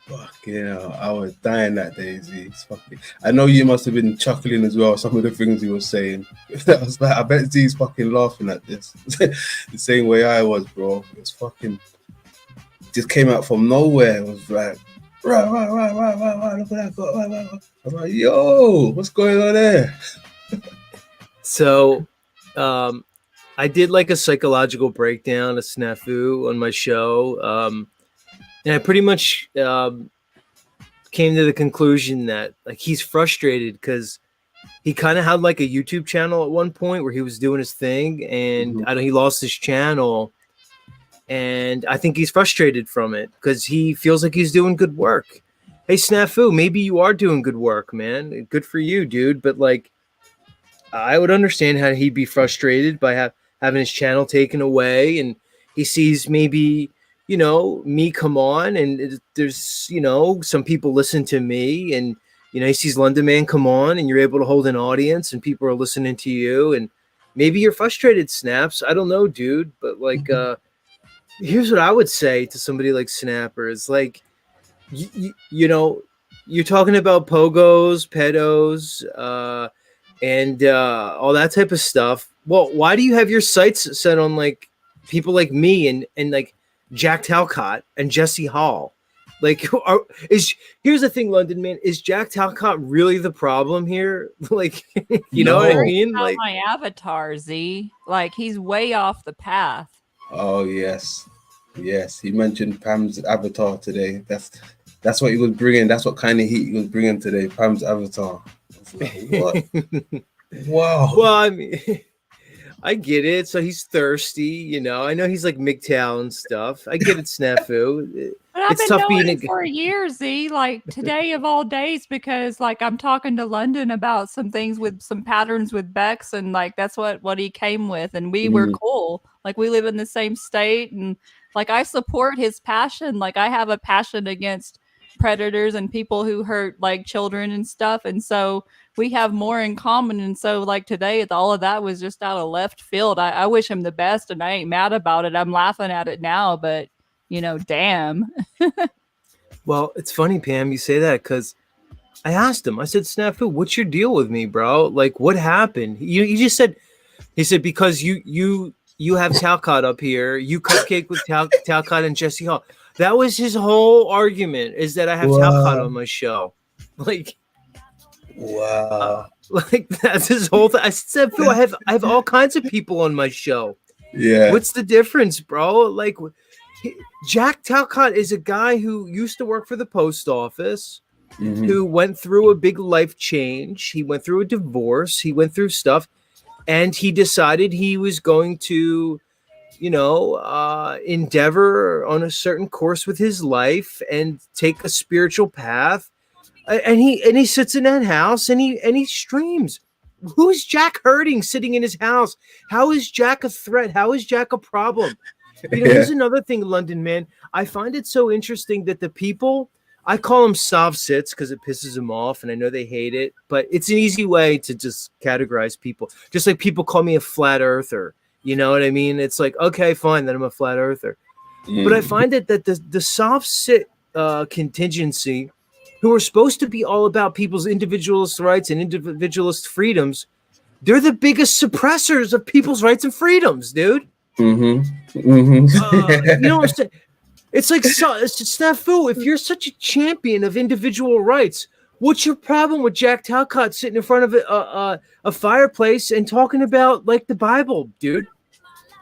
[SPEAKER 1] Fuck, you know, I was dying that day, Z. It's fucking... I know you must have been chuckling as well, some of the things he was saying. I was like, I bet Z's fucking laughing at this. The same way I was, bro. It was fucking... just came out from nowhere. It was like, right, look at that. I was like, yo, what's going on there?
[SPEAKER 13] So, I did like a psychological breakdown of Snafu on my show. And I pretty much came to the conclusion that like he's frustrated because he kind of had like a YouTube channel at one point where he was doing his thing, and I know he lost his channel. And I think he's frustrated from it because he feels like he's doing good work. Hey, Snafu, maybe you are doing good work, man. Good for you, dude. But like, I would understand how he'd be frustrated by having his channel taken away, and he sees maybe, you know, me come on, and there's, you know, some people listen to me, and, you know, he sees London Man come on, and you're able to hold an audience, and people are listening to you, and maybe you're frustrated, Snaps. I don't know, dude, but like, here's what I would say to somebody like Snapper is like, you know, you're talking about pogos, pedos, and all that type of stuff. Well, why do you have your sights set on like people like me and like Jack Talcott and Jesse Hall? Like, here's the thing, London Man, is Jack Talcott really the problem here? Like, you know what I mean? Like
[SPEAKER 3] my avatar, Z, like he's way off the path.
[SPEAKER 1] Oh yes, he mentioned Pam's avatar today. That's what he was bringing. That's what kind of heat he was bringing today. Pam's avatar. Like, what? Wow.
[SPEAKER 13] Well, I mean, I get it. So he's thirsty, you know. I know he's like MGTOW and stuff. I get it, Snafu.
[SPEAKER 3] But I've
[SPEAKER 13] It's
[SPEAKER 3] been
[SPEAKER 13] tough
[SPEAKER 3] knowing
[SPEAKER 13] being
[SPEAKER 3] it for years, Z, like today of all days, because like I'm talking to London about some things with some patterns with Bex, and like that's what he came with, and we were cool. Like we live in the same state, and like I support his passion. Like I have a passion against predators and people who hurt like children and stuff, and so we have more in common. And so like today, all of that was just out of left field. I wish him the best, and I ain't mad about it. I'm laughing at it now, but you know, damn.
[SPEAKER 13] Well, it's funny, Pam, you say that because I asked him, I said, Snafu, what's your deal with me, bro? Like, what happened? You just said, he said, because you have Talcott up here, you cupcake with Talcott and Jesse Hall. That was his whole argument, is that I have Talcott on my show. Like,
[SPEAKER 1] wow.
[SPEAKER 13] Like that's his whole thing. I said, Phil, I have all kinds of people on my show.
[SPEAKER 1] Yeah.
[SPEAKER 13] What's the difference, bro? Like, Jack Talcott is a guy who used to work for the post office, who went through a big life change. He went through a divorce. He went through stuff, and he decided he was going to, endeavor on a certain course with his life and take a spiritual path. And he sits in that house and he streams. Who's Jack hurting sitting in his house? How is Jack a threat? How is Jack a problem? Here's another thing, London man. I find it so interesting that the people, I call them soft sits because it pisses them off, and I know they hate it, but it's an easy way to just categorize people. Just like people call me a flat earther. You know what I mean? It's like, okay, fine, then I'm a flat earther. But I find that the soft sit contingency, who are supposed to be all about people's individualist rights and individualist freedoms, they're the biggest suppressors of people's rights and freedoms, dude. You know what I'm saying? It's like, it's Snafu, if you're such a champion of individual rights, what's your problem with Jack Talcott sitting in front of a fireplace and talking about, like, the Bible, dude?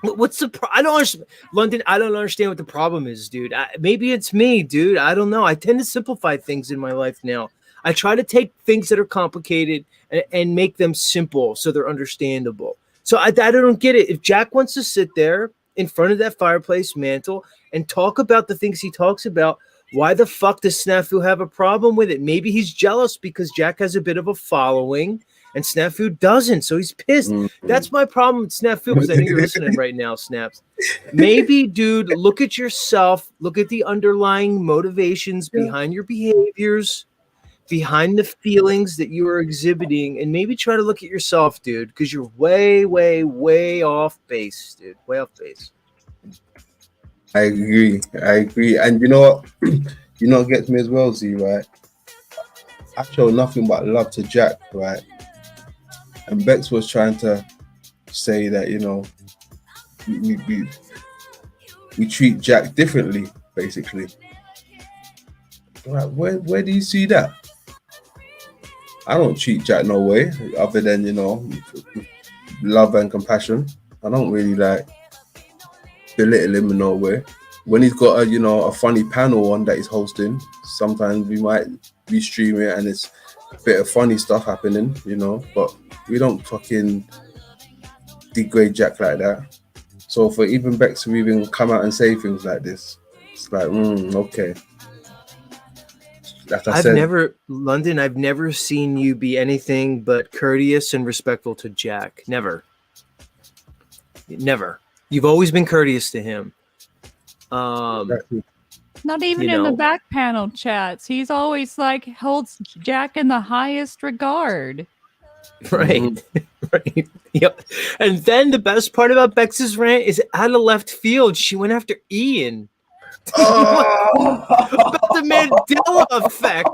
[SPEAKER 13] What's the I don't understand, London. I don't understand what the problem is, dude. Maybe it's me, dude. I don't know. I tend to simplify things in my life now. I try to take things that are complicated and make them simple so they're understandable. So I don't get it. If Jack wants to sit there in front of that fireplace mantle and talk about the things he talks about, why the fuck does Snafu have a problem with it? Maybe he's jealous because Jack has a bit of a following and Snafu doesn't, so he's pissed. That's my problem with Snafu, because I know you're listening right now, Snaps. Maybe, dude, look at yourself, look at the underlying motivations behind your behaviors, behind the feelings that you are exhibiting, and maybe try to look at yourself, dude, because you're way, way, way off base, dude. Way off base.
[SPEAKER 1] I agree. And you know what? You know what gets me as well, Z, right? I show nothing but love to Jack, right? And Bex was trying to say that, we treat Jack differently, basically. Right, where do you see that? I don't treat Jack no way, other than, love and compassion. I don't really belittle him in no way. When he's got a funny panel on that he's hosting, sometimes we might be streaming it and it's a bit of funny stuff happening, but we don't fucking degrade Jack like that. So for even Bex to even come out and say things like this, it's like, okay. Like I've
[SPEAKER 13] never seen you be anything but courteous and respectful to Jack. Never. You've always been courteous to him.
[SPEAKER 3] Not even in the back panel chats. He's always holds Jack in the highest regard.
[SPEAKER 13] Right. Right. Yep. And then the best part about Bex's rant is out of left field. She went after Ian. About the Mandela effect.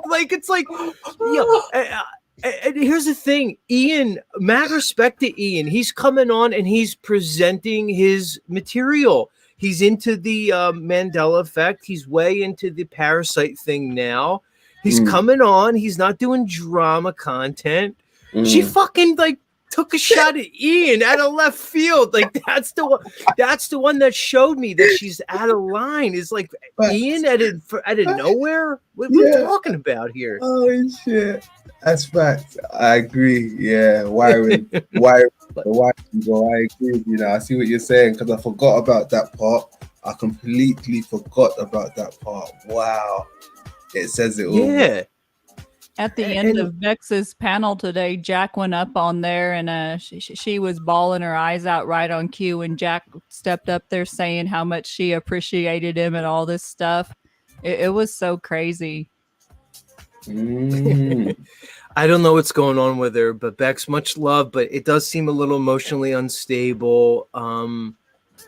[SPEAKER 13] And here's the thing, Ian, mad respect to Ian. He's coming on and he's presenting his material. He's into the Mandela effect. He's way into the parasite thing now. He's coming on. He's not doing drama content. She fucking took a shot at Ian out of left field. That's the one that showed me that she's out of line. Is Ian out of nowhere? What are we talking about here?
[SPEAKER 1] Oh shit. That's facts. I agree. Yeah, why, bro? I agree. I see what you're saying because I forgot about that part. I completely forgot about that part. Wow, it says it all.
[SPEAKER 13] Yeah.
[SPEAKER 3] At the end of Vex's panel today, Jack went up on there and she was bawling her eyes out right on cue, and Jack stepped up there saying how much she appreciated him and all this stuff. It was so crazy.
[SPEAKER 13] I don't know what's going on with her, but Bex, much love, but it does seem a little emotionally unstable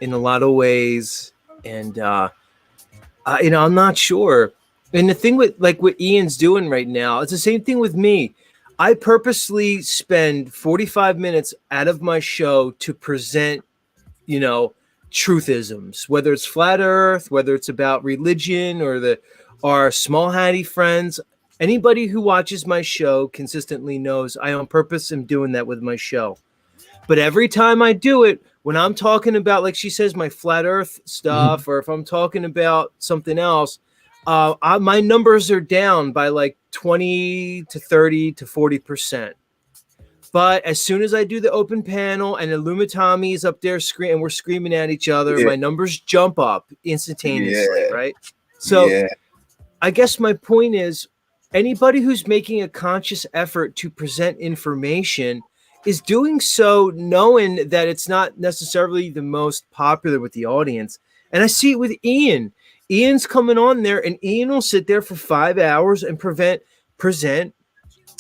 [SPEAKER 13] in a lot of ways. And, I'm not sure. And the thing with like what Ian's doing right now, it's the same thing with me. I purposely spend 45 minutes out of my show to present, you know, truthisms, whether it's flat earth, whether it's about religion or our small hattie friends. Anybody who watches my show consistently knows I on purpose am doing that with my show. But every time I do it, when I'm talking about, like she says, my flat earth stuff, or if I'm talking about something else, my numbers are down by like 20 to 30 to 40%. But as soon as I do the open panel and Illumitami is up there and we're screaming at each other, my numbers jump up instantaneously, right? So I guess my point is, anybody who's making a conscious effort to present information is doing so knowing that it's not necessarily the most popular with the audience. And I see it with Ian. Ian's coming on there, and Ian will sit there for 5 hours and present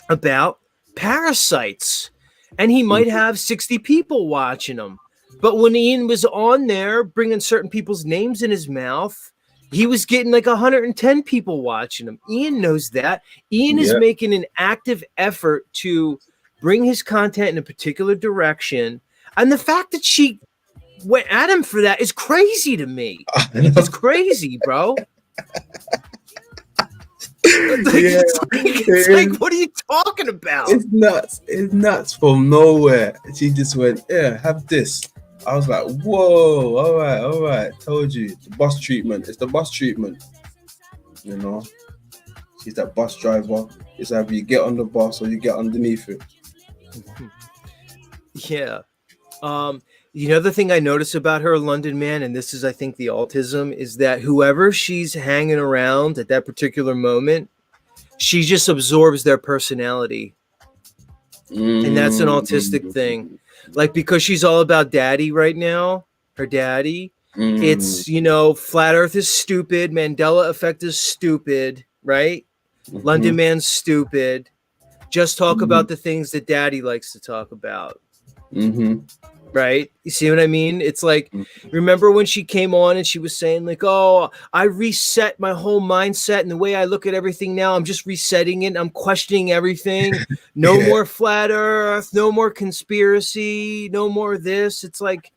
[SPEAKER 13] about parasites. And he might have 60 people watching him. But when Ian was on there bringing certain people's names in his mouth, he was getting like 110 people watching him. Ian knows that. Ian is making an active effort to bring his content in a particular direction. And the fact that she went at him for that is crazy to me. It's crazy, bro. It's like, what are you talking about?
[SPEAKER 1] It's nuts. It's nuts from nowhere. She just went, yeah, have this. I was like, whoa, all right. Told you, the bus treatment. It's the bus treatment. You know, she's that bus driver. It's either you get on the bus or you get underneath it.
[SPEAKER 13] Yeah. The other thing I notice about her, London Man, and this is, I think, the autism, is that whoever she's hanging around at that particular moment, she just absorbs their personality. And that's an autistic thing. Like, because she's all about daddy right now, her daddy, it's, flat earth is stupid, Mandela effect is stupid, right? London Man's stupid. Just talk about the things that daddy likes to talk about. Right? You see what I mean? It's like, remember when she came on and she was saying like, oh, I reset my whole mindset and the way I look at everything now, I'm just resetting it. I'm questioning everything. No more flat earth, no more conspiracy, no more this. It's like,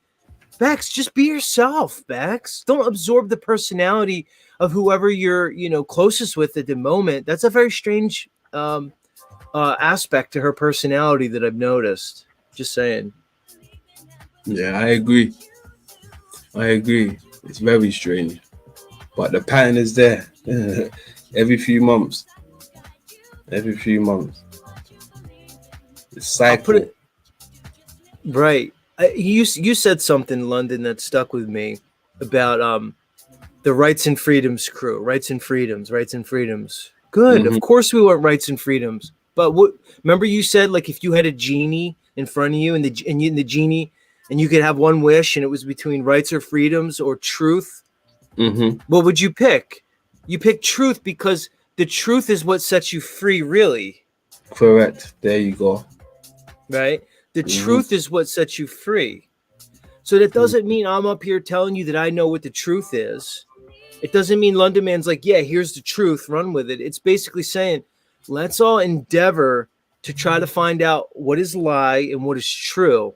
[SPEAKER 13] Bex, just be yourself, Bex. Don't absorb the personality of whoever you're, closest with at the moment. That's a very strange aspect to her personality that I've noticed. Just saying.
[SPEAKER 1] Yeah, I agree. It's very strange, but the pattern is there. Every few months. It's cycle.
[SPEAKER 13] Right. You said something, London, that stuck with me about the Rights and Freedoms crew. Rights and Freedoms. Good. Of course we want rights and freedoms. But remember you said, like, if you had a genie in front of you and the genie, and you could have one wish and it was between rights or freedoms or truth, what would you pick? You pick truth because the truth is what sets you free, really.
[SPEAKER 1] Correct. There you go.
[SPEAKER 13] Right? The truth is what sets you free. So that doesn't mean I'm up here telling you that I know what the truth is. It doesn't mean London Man's like, yeah, here's the truth, run with it. It's basically saying, let's all endeavor to try to find out what is lie and what is true.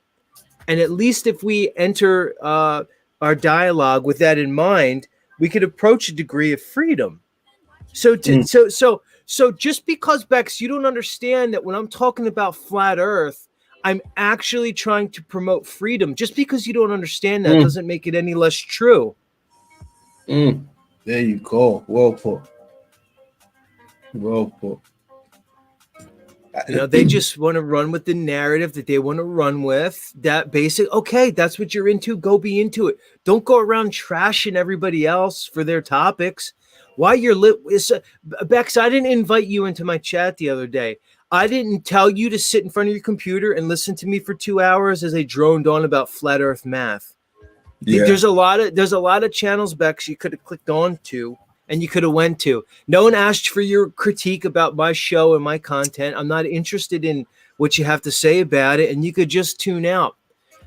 [SPEAKER 13] And at least if we enter our dialogue with that in mind, we could approach a degree of freedom. So just because, Bex, you don't understand that when I'm talking about flat earth, I'm actually trying to promote freedom. Just because you don't understand that doesn't make it any less true.
[SPEAKER 1] There you go. Well put.
[SPEAKER 13] They just want to run with the narrative that they want to run with. That basic, okay, that's what you're into. Go be into it. Don't go around trashing everybody else for their topics. Why you're Bex, I didn't invite you into my chat the other day. I didn't tell you to sit in front of your computer and listen to me for 2 hours as I droned on about flat earth math. Yeah. There's a lot of channels, Bex, you could have clicked on to and you could have went to. No one asked for your critique about my show and my content. I'm not interested in what you have to say about it, and you could just tune out.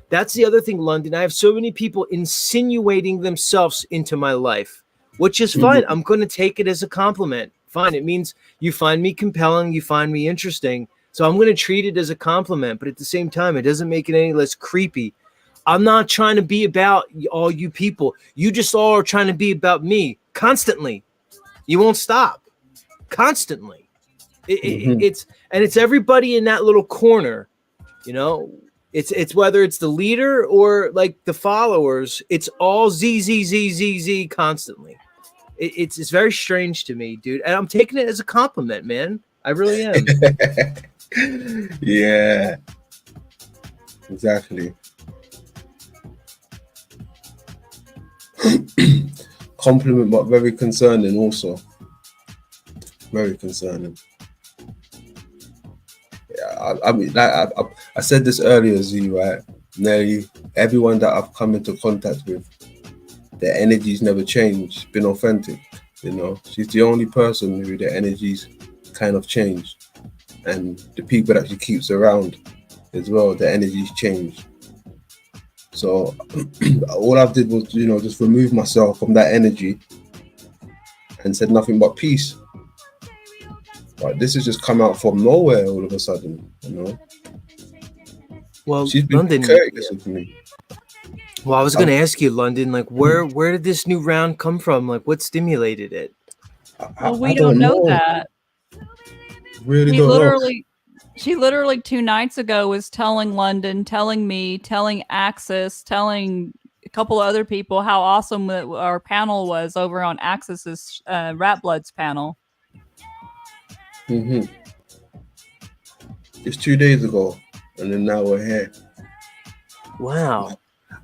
[SPEAKER 13] That's the other thing, London. I have so many people insinuating themselves into my life. which is fine. I'm going to take it as a compliment. Fine. It means you find me compelling, you find me interesting. So I'm going to treat it as a compliment, but at the same time, it doesn't make it any less creepy. I'm not trying to be about all you people. You just all are trying to be about me constantly. You won't stop. Constantly. It's everybody in that little corner, you know. It's whether it's the leader or like the followers. It's all Z constantly. It's very strange to me, dude, and I'm taking it as a compliment, man. I really am.
[SPEAKER 1] Yeah, exactly. Compliment, but very concerning also. Very concerning. Yeah, I mean, like I said this earlier, Z, right? Nearly everyone that I've come into contact with, their energy's never changed, been authentic. You know, she's the only person who their energy's kind of changed. And the people that she keeps around as well, their energy's changed. So all I did was, you know, just remove myself from that energy and said nothing but peace. But this has just come out from nowhere all of a sudden, you know.
[SPEAKER 13] Well,
[SPEAKER 1] she's been
[SPEAKER 13] London,
[SPEAKER 1] courteous with me.
[SPEAKER 13] Well, I was going to ask you, London, like where did this new round come from? Like what stimulated it?
[SPEAKER 3] Well, we don't know that.
[SPEAKER 1] Really don't know.
[SPEAKER 3] She literally 2 nights ago was telling London, telling me, telling Axis, telling a couple of other people how awesome our panel was over on Axis's Rat Bloods panel.
[SPEAKER 1] It's 2 days ago, and then now we're here.
[SPEAKER 13] Wow.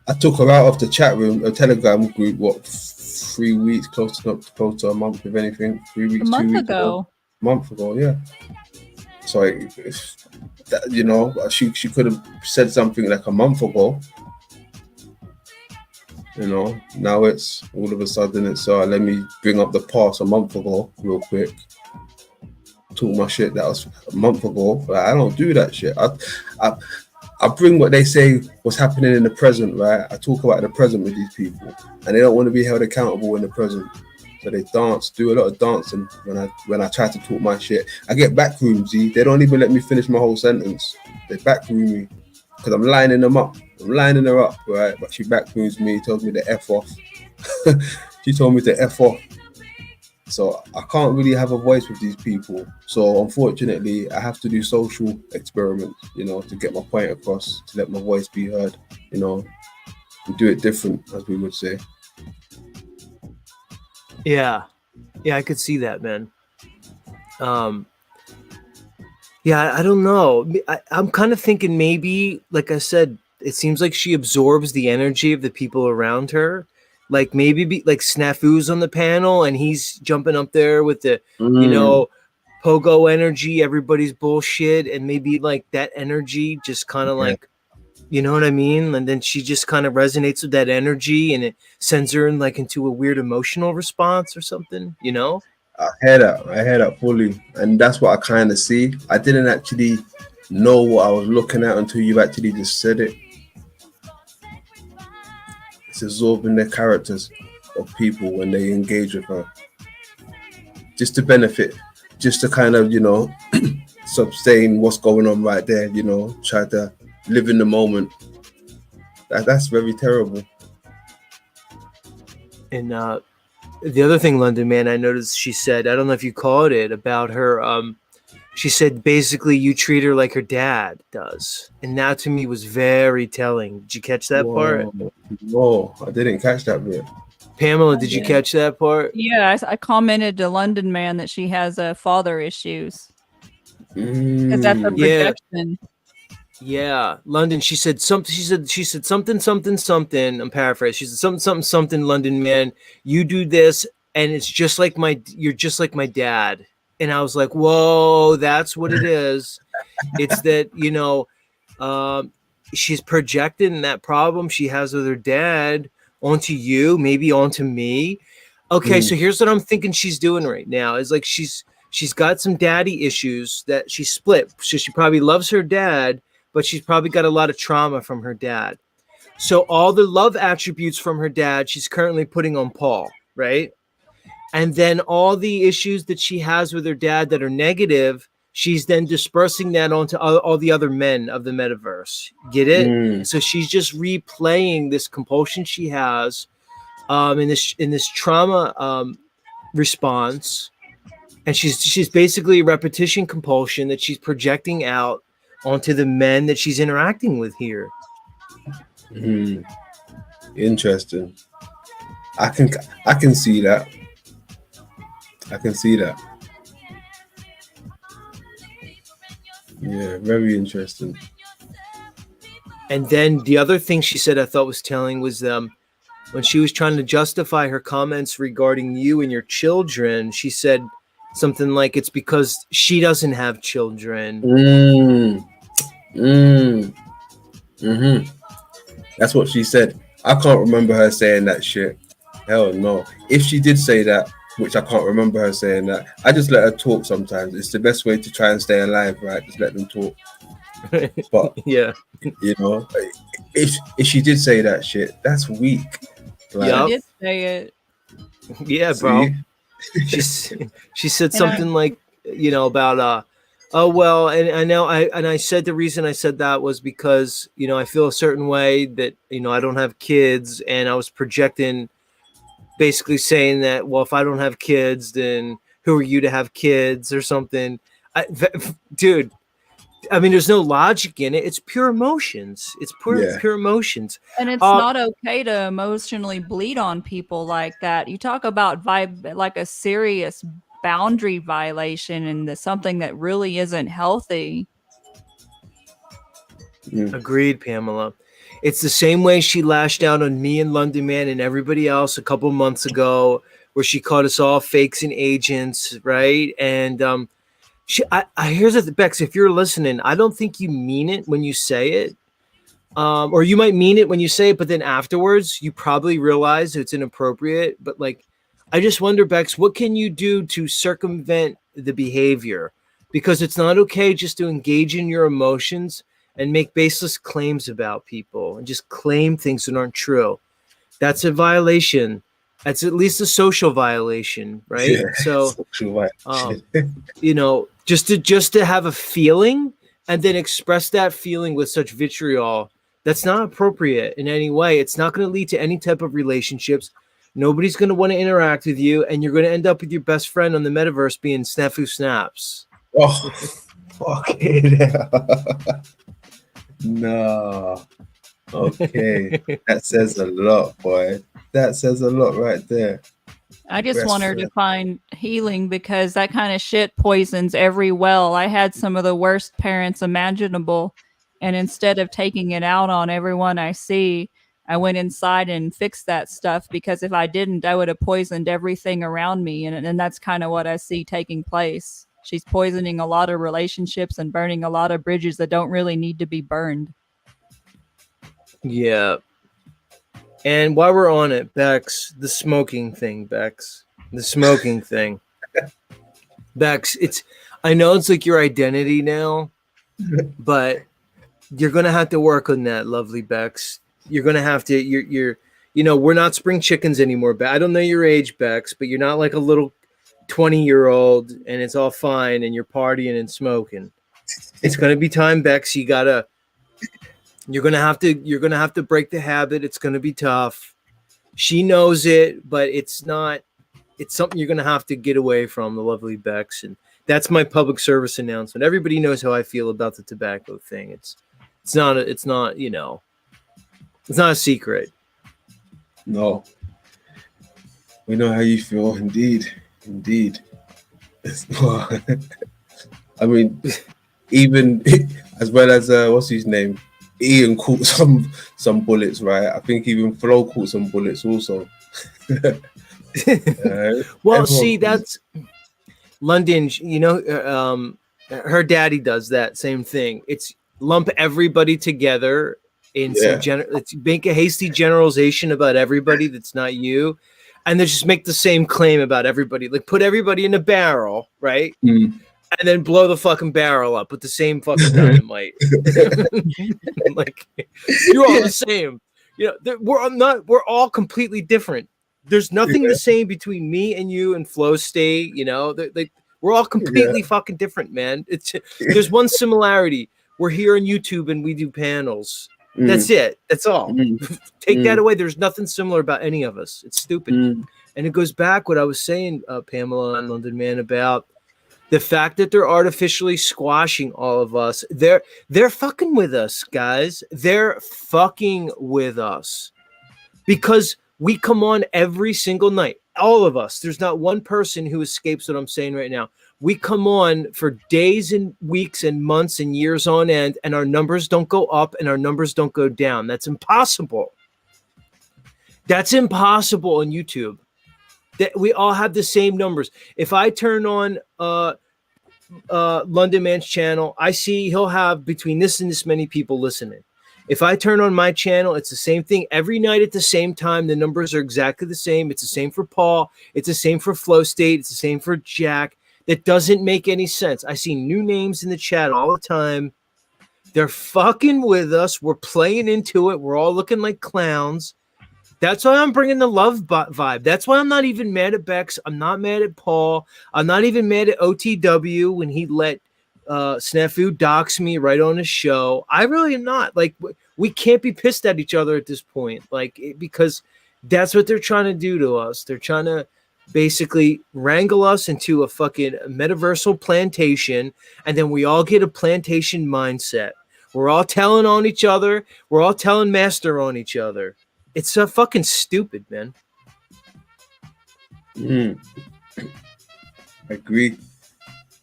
[SPEAKER 1] I took her out of the chat room, a Telegram group, what, 3 weeks, close to a month, if anything. 3 weeks,
[SPEAKER 3] a month
[SPEAKER 1] 2 weeks
[SPEAKER 3] ago.
[SPEAKER 1] Month ago, yeah. So, you know, she could have said something like a month ago. You know, now it's all of a sudden it's let me bring up the past a month ago real quick. Talk my shit that was a month ago. Like, I don't do that shit. I bring what they say what's happening in the present, right? I talk about the present with these people, and they don't want to be held accountable in the present. So they do a lot of dancing when I try to talk my shit. I get backroom, Z. They don't even let me finish my whole sentence. They backroom me because I'm lining them up. I'm lining her up, right? But she backrooms me, tells me to F off. She told me to F off. So I can't really have a voice with these people. So unfortunately, I have to do social experiments, you know, to get my point across, to let my voice be heard, you know, and do it different, as we would say.
[SPEAKER 13] Yeah, I could see that, man. Yeah, I don't know. I'm kind of thinking maybe, like I said, it seems like she absorbs the energy of the people around her. Like maybe like Snafu's on the panel and he's jumping up there with the, you know, pogo energy, everybody's bullshit, and maybe like that energy just kind of like, you know what I mean? And then she just kind of resonates with that energy and it sends her in like into a weird emotional response or something, you know?
[SPEAKER 1] I hear that fully. And that's what I kind of see. I didn't actually know what I was looking at until you actually just said it. It's absorbing the characters of people when they engage with her. Just to benefit, just to kind of, you know, sustain what's going on right there, you know, try to live in the moment. That's very terrible.
[SPEAKER 13] And the other thing, London, man, I noticed she said, I don't know if you caught it, about her, she said basically you treat her like her dad does. And that to me was very telling. Did you catch that part?
[SPEAKER 1] No, I didn't catch that bit.
[SPEAKER 13] Pamela, did you catch that part?
[SPEAKER 3] Yeah, I commented to London Man that she has father issues. Because that's a projection.
[SPEAKER 13] Yeah, London. She said something. She said something. I'm paraphrasing. She said something. London Man, you do this, and it's just like you're just like my dad. And I was like, whoa, that's what it is. It's that, you know, she's projecting that problem she has with her dad onto you, maybe onto me. Okay, so here's what I'm thinking she's doing right now is like she's got some daddy issues that she split. So she probably loves her dad, but she's probably got a lot of trauma from her dad. So all the love attributes from her dad, she's currently putting on Paul, right? And then all the issues that she has with her dad that are negative, she's then dispersing that onto all the other men of the metaverse. Get it? So she's just replaying this compulsion she has in this trauma response, and she's basically a repetition compulsion that she's projecting out onto the men that she's interacting with here.
[SPEAKER 1] Interesting. I can see that. I can see that. Yeah, very interesting.
[SPEAKER 13] And then the other thing she said I thought was telling was when she was trying to justify her comments regarding you and your children, she said something like, it's because she doesn't have children.
[SPEAKER 1] That's what she said. I can't remember her saying that shit. Hell no. If she did say that, which I can't remember her saying that, I just let her talk sometimes. It's the best way to try and stay alive, right? Just let them talk. But
[SPEAKER 13] yeah,
[SPEAKER 1] you know, if she did say that shit, that's weak.
[SPEAKER 3] Like, she did say it.
[SPEAKER 13] Yeah, bro. She said something like, you know, about oh well, and I said the reason I said that was because, you know, I feel a certain way that, you know, I don't have kids, and I was projecting, basically saying that, well, if I don't have kids, then who are you to have kids or something? Dude, I mean, there's no logic in it. It's pure emotions. It's pure emotions.
[SPEAKER 3] And it's not okay to emotionally bleed on people like that. You talk about like a serious boundary violation and something that really isn't healthy.
[SPEAKER 13] Agreed, Pamela. It's the same way she lashed out on me and London Man and everybody else a couple months ago, where she called us all fakes and agents, right? And here's the Bex, if you're listening, I don't think you mean it when you say it. Or you might mean it when you say it, but then afterwards you probably realize it's inappropriate. But like, I just wonder, Bex, what can you do to circumvent the behavior? Because it's not okay just to engage in your emotions and make baseless claims about people and just claim things that aren't true. That's a violation. That's at least a social violation, right?
[SPEAKER 1] Yeah,
[SPEAKER 13] so,
[SPEAKER 1] social violation.
[SPEAKER 13] You know, just to have a feeling and then express that feeling with such vitriol, that's not appropriate in any way. It's not going to lead to any type of relationships. Nobody's going to want to interact with you, and you're going to end up with your best friend on the metaverse being Snafu Snaps.
[SPEAKER 1] Oh, fucking hell. No. Okay. That says a lot, boy. That says a lot right there.
[SPEAKER 3] I just want her to find healing, because that kind of shit poisons every well. I had some of the worst parents imaginable, and instead of taking it out on everyone I see, I went inside and fixed that stuff, because if I didn't, I would have poisoned everything around me. And that's kind of what I see taking place. She's poisoning a lot of relationships and burning a lot of bridges that don't really need to be burned.
[SPEAKER 13] Yeah. And while we're on it, Bex, the smoking thing, Bex. The smoking thing. Bex, I know it's like your identity now, but you're gonna have to work on that, lovely Bex. You're gonna have to, you're you know, we're not spring chickens anymore. I don't know your age, Bex, but you're not like a little 20-year-old and it's all fine and you're partying and smoking. It's gonna be time, Bex. You're gonna have to break the habit. It's gonna be tough. She knows it, but it's something you're gonna have to get away from, the lovely Bex. And that's my public service announcement. Everybody knows how I feel about the tobacco thing. It's not you know, it's not a secret.
[SPEAKER 1] No. We know how you feel, indeed. I mean, even as well as what's his name? Ian caught some bullets, right? I think even Flo caught some bullets also.
[SPEAKER 13] Well, see, that's London. You know, her daddy does that same thing. It's lump everybody together in let's make a hasty generalization about everybody that's not you, and then just make the same claim about everybody. Like put everybody in a barrel, right? And then blow the fucking barrel up with the same fucking dynamite. Like you're all the same. You know, we're all completely different. There's nothing the same between me and you and Flow State. You know, we're all completely fucking different, man. There's one similarity. We're here on YouTube and we do panels. That's it. That's all. Take that away. There's nothing similar about any of us. It's stupid. And it goes back what I was saying, Pamela and London Man, about the fact that they're artificially squashing all of us. They're fucking with us, guys. They're fucking with us because we come on every single night. All of us. There's not one person who escapes what I'm saying right now. We come on for days and weeks and months and years on end, and our numbers don't go up and our numbers don't go down. That's impossible. That's impossible on YouTube. That we all have the same numbers. If I turn on London Man's channel, I see he'll have between this and this many people listening. If I turn on my channel, it's the same thing every night at the same time. The numbers are exactly the same. It's the same for Paul. It's the same for Flow State. It's the same for Jack. That doesn't make any sense. I see new names in the chat all the time. They're fucking with us. We're playing into it. We're all looking like clowns. That's why I'm bringing the love vibe. That's why I'm not even mad at Bex. I'm not mad at Paul. I'm not even mad at OTW when he let Snafu dox me right on his show. I really am not. Like, we can't be pissed at each other at this point. Like, because that's what they're trying to do to us. They're trying to basically wrangle us into a fucking metaversal plantation, and then we all get a plantation mindset. We're all telling on each other. We're all telling master on each other. It's so fucking stupid, man.
[SPEAKER 1] Agree.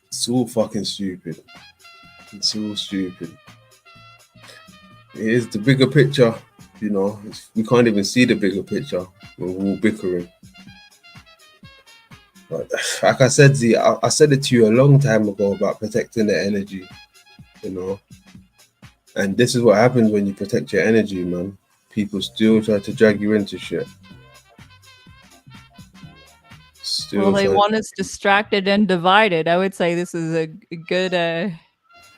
[SPEAKER 1] It's all fucking stupid. It's all stupid. It is the bigger picture, you know. We can't even see the bigger picture. We're all bickering. But like I said, Z, I said it to you a long time ago about protecting the energy, you know. And this is what happens when you protect your energy, man. People still try to drag you into shit.
[SPEAKER 3] Well, they want us distracted and divided. I would say this is a good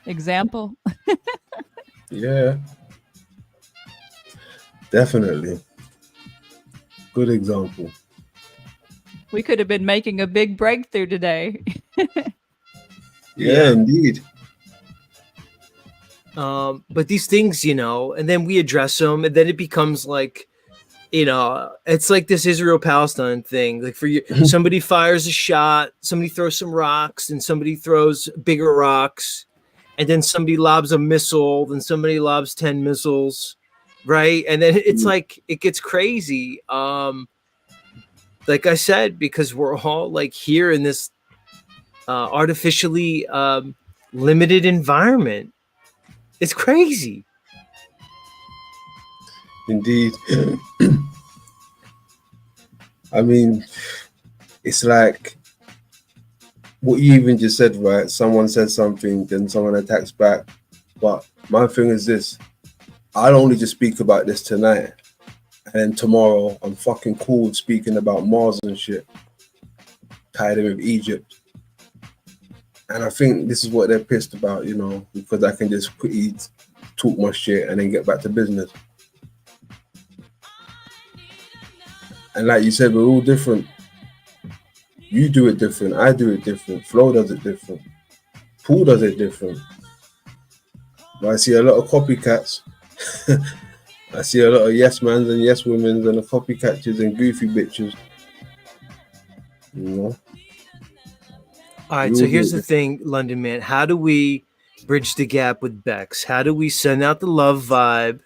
[SPEAKER 3] example.
[SPEAKER 1] Yeah, definitely. Good example.
[SPEAKER 3] We could have been making a big breakthrough today.
[SPEAKER 1] Yeah, indeed.
[SPEAKER 13] But these things, you know, and then we address them, and then it becomes like, you know, it's like this Israel-Palestine thing. Like for you, somebody fires a shot, somebody throws some rocks, and somebody throws bigger rocks, and then somebody lobs a missile, then somebody lobs 10 missiles, right? And then it's like it gets crazy. Like I said, because we're all like here in this artificially limited environment. It's crazy.
[SPEAKER 1] Indeed. I mean, it's like what you even just said, right? Someone says something, then someone attacks back. But my thing is this. I'll only just speak about this tonight. And then tomorrow, I'm fucking cool speaking about Mars and shit. Tied in with Egypt. And I think this is what they're pissed about, you know, because I can just quickly talk my shit and then get back to business. And like you said, we're all different. You do it different. I do it different. Flo does it different. Paul does it different. But I see a lot of copycats. I see a lot of yes mans and yes women and the copycatchers and goofy bitches. You know?
[SPEAKER 13] All right, so here's the thing, London Man. How do we bridge the gap with Bex? How do we send out the love vibe?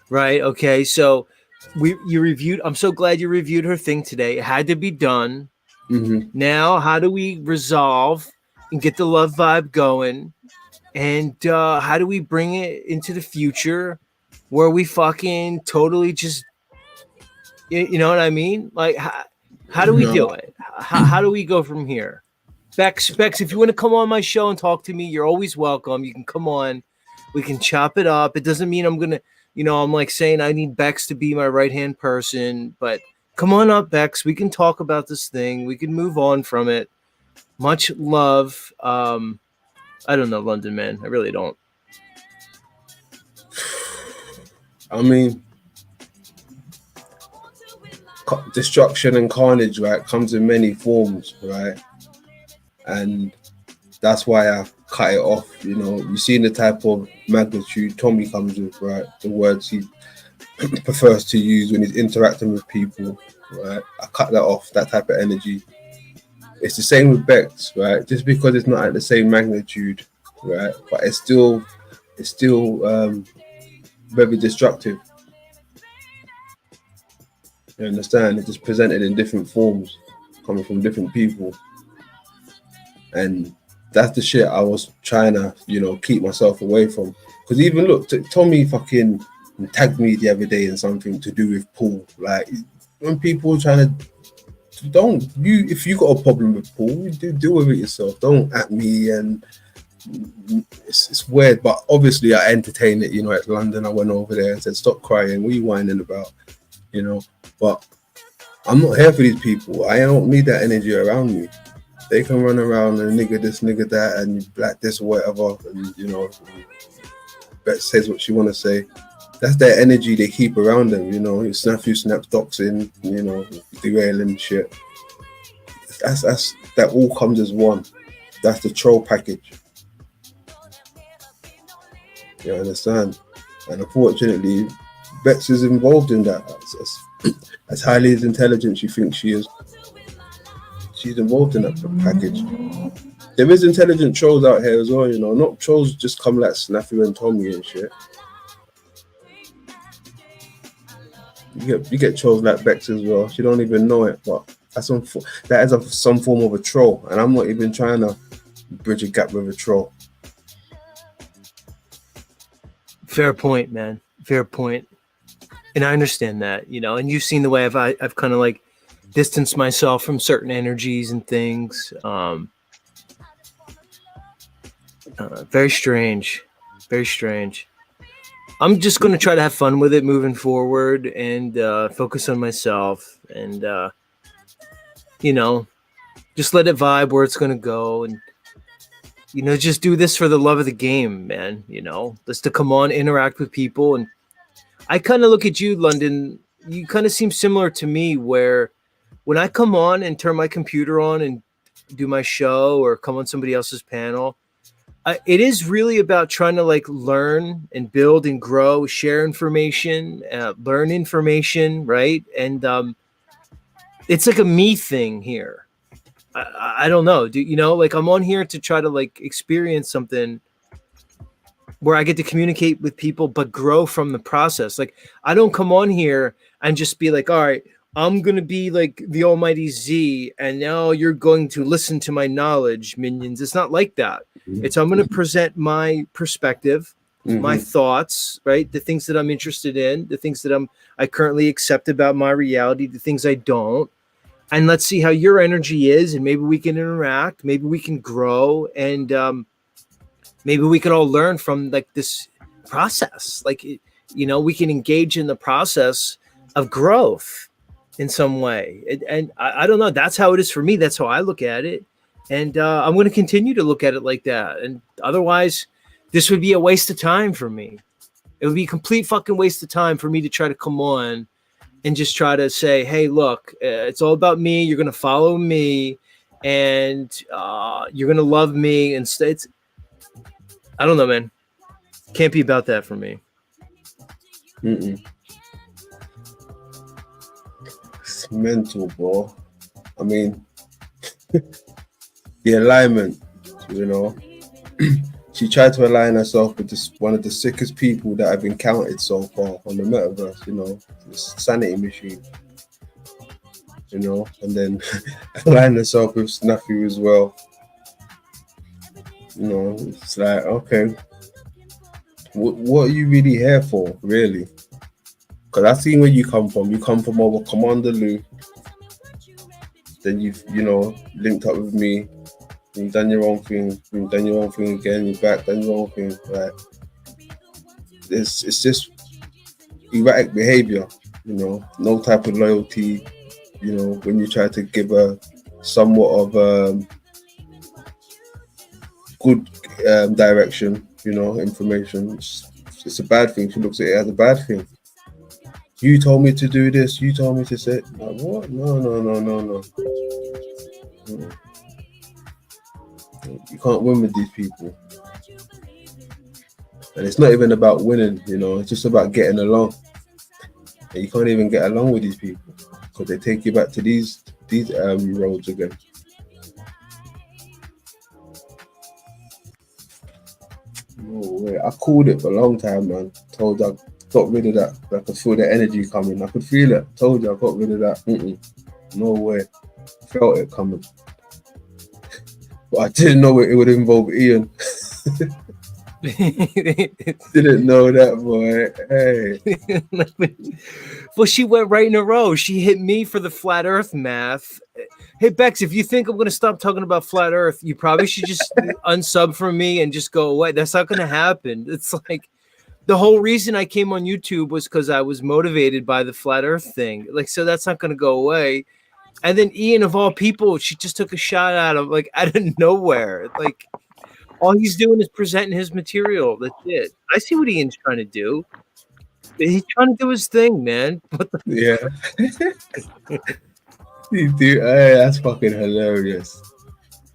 [SPEAKER 13] Right? Okay, so you reviewed. I'm so glad you reviewed her thing today. It had to be done. Now, how do we resolve and get the love vibe going? And how do we bring it into the future where we fucking totally just, you know what I mean? Like, how do we do it? How do we go from here? Bex, if you want to come on my show and talk to me, you're always welcome. You can come on. We can chop it up. It doesn't mean I'm going to, you know, I'm like saying I need Bex to be my right-hand person, but come on up, Bex. We can talk about this thing. We can move on from it. Much love. I don't know, London Man. I really don't.
[SPEAKER 1] I mean, destruction and carnage, right, comes in many forms, right? And that's why I cut it off. You know, you've seen the type of magnitude Tommy comes with, right? The words he prefers to use when he's interacting with people, right? I cut that off, that type of energy. It's the same with Bex, right? Just because it's not at the same magnitude, right? But it's still very destructive. You understand? It's just presented in different forms, coming from different people. And that's the shit I was trying to, you know, keep myself away from. Because even look, Tommy fucking tagged me the other day in something to do with Paul. Like, when people trying to, if you got a problem with Paul, you deal with it yourself. Don't at me. And it's weird, but obviously I entertained it. You know, at London, I went over there and said, "Stop crying. What are you whining about?" You know, but I'm not here for these people. I don't need that energy around me. They can run around and nigga this, nigga that, and black this or whatever, and you know, Bet says what she want to say. That's their energy they keep around them. You know, snaps doxing, you know, derailing shit. That all comes as one. That's the troll package. You understand? And unfortunately, Bex is involved in that. As highly as intelligent she thinks she is, she's involved in that package. There is intelligent trolls out here as well, you know. Not trolls just come like Snafu and Tommy and shit. You get trolls like Bex as well. She don't even know it, but that is some form of a troll, and I'm not even trying to bridge a gap with a troll.
[SPEAKER 13] Fair point, man. Fair point. And I understand that, you know, and you've seen the way I've kind of like distanced myself from certain energies and things. Very strange. Very strange. I'm just going to try to have fun with it moving forward and focus on myself and, you know, just let it vibe where it's going to go. And, you know, just do this for the love of the game, man. You know, just to come on, interact with people. And I kind of look at you, London. You kind of seem similar to me, where when I come on and turn my computer on and do my show or come on somebody else's panel, it is really about trying to like learn and build and grow, share information, learn information, right? And it's like a me thing here. I don't know. You know, like I'm on here to try to like experience something where I get to communicate with people, but grow from the process. Like I don't come on here and just be like, all right, I'm going to be like the almighty Z, and now you're going to listen to my knowledge, minions. It's not like that. It's I'm going to present my perspective, my thoughts, right? The things that I'm interested in, the things that I currently accept about my reality, the things I don't. And let's see how your energy is, and maybe we can interact, maybe we can grow, and maybe we can all learn from like this process. Like, you know, we can engage in the process of growth in some way. And I don't know. That's how it is for me. That's how I look at it. And I'm going to continue to look at it like that. And otherwise, this would be a waste of time for me. It would be a complete fucking waste of time for me to try to come on and just try to say, hey, look, it's all about me. You're going to follow me, and you're going to love me. And I don't know, man. Can't be about that for me.
[SPEAKER 1] It's mental, bro. I mean, the alignment, you know. She tried to align herself with one of the sickest people that I've encountered so far on the metaverse, you know, this sanity machine, you know, and then align herself with Snafu as well. You know, it's like, okay, what are you really here for, really? Because I've seen where you come from. You come from over Commander Lou. Then you've, you know, linked up with me. You've done your own thing. You've done your own thing again. You're back, done your own thing. Right? It's just erratic behavior. You know, no type of loyalty. You know, when you try to give her somewhat of good direction, you know, information, it's a bad thing. She looks at it as a bad thing. You told me to do this. You told me to say like, what? No. Mm. You can't win with these people. And it's not even about winning, you know, it's just about getting along. And you can't even get along with these people because they take you back to these roads again. No way. I called it for a long time, man. Told you I got rid of that. I could feel the energy coming. I could feel it. Told you I got rid of that. No way. Felt it coming. But I didn't know it would involve Ian. Didn't know that, boy. Hey.
[SPEAKER 13] Well, she went right in a row. She hit me for the flat Earth math. Hey, Bex, if you think I'm going to stop talking about flat Earth, you probably should just unsub from me and just go away. That's not going to happen. It's like the whole reason I came on YouTube was because I was motivated by the flat Earth thing. Like, so that's not going to go away. And then Ian, of all people, she just took a shot at him, like out of nowhere. Like, all he's doing is presenting his material. That's it. I see what Ian's trying to do. He's trying to do his thing, man.
[SPEAKER 1] Yeah. Dude, hey, that's fucking hilarious.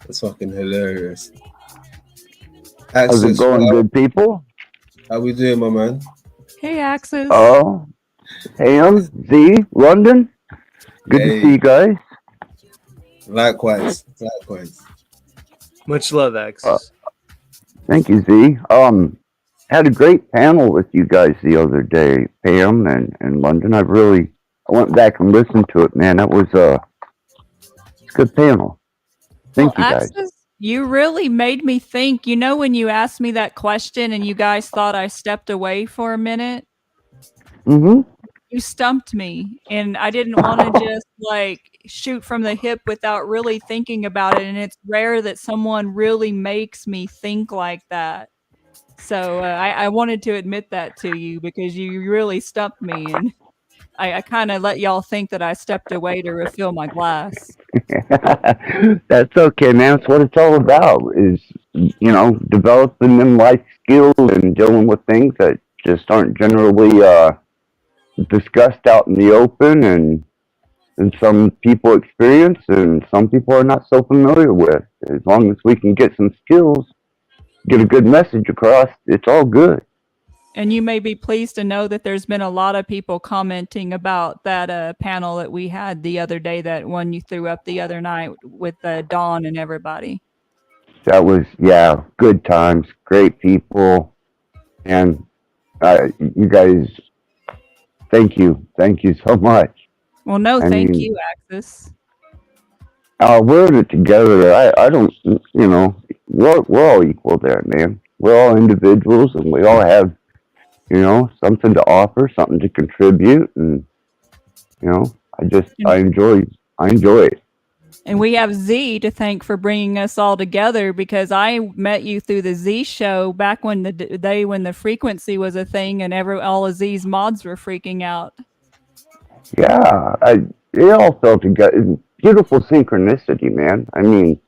[SPEAKER 1] That's fucking hilarious.
[SPEAKER 14] How's it going, good people?
[SPEAKER 1] How we doing, my man?
[SPEAKER 3] Hey, Axis.
[SPEAKER 14] Oh, Ham, Z, London. Good to see you guys.
[SPEAKER 1] Likewise.
[SPEAKER 13] Much love, Axis.
[SPEAKER 14] Thank you, Z. Had a great panel with you guys the other day, Pam and London. I went back and listened to it, man. That was it's a good panel. Thank you, guys.
[SPEAKER 3] Axis, you really made me think. You know, when you asked me that question and you guys thought I stepped away for a minute?
[SPEAKER 14] Mm-hmm.
[SPEAKER 3] You stumped me, and I didn't want to just like shoot from the hip without really thinking about it. And it's rare that someone really makes me think like that. So I wanted to admit that to you because you really stumped me, and I kind of let y'all think that I stepped away to refill my glass.
[SPEAKER 14] That's okay, man. That's what it's all about is, developing them life skills and dealing with things that just aren't generally discussed out in the open and some people experience and some people are not so familiar with. As long as we can get some skills, get a good message across, it's all good.
[SPEAKER 3] And you may be pleased to know that there's been a lot of people commenting about that panel that we had the other day, that one you threw up the other night with Dawn and everybody.
[SPEAKER 14] That was, good times, great people. And you guys, thank you so much.
[SPEAKER 3] Well, no, thank you, Axis.
[SPEAKER 14] We're in it together. I don't, we're all equal there, man. We're all individuals and we all have, something to offer, something to contribute. And, I enjoy it.
[SPEAKER 3] And we have Z to thank for bringing us all together, because I met you through the Z show back when the day when the frequency was a thing and all of Z's mods were freaking out.
[SPEAKER 14] Yeah, it all fell together. Beautiful synchronicity, man. I mean,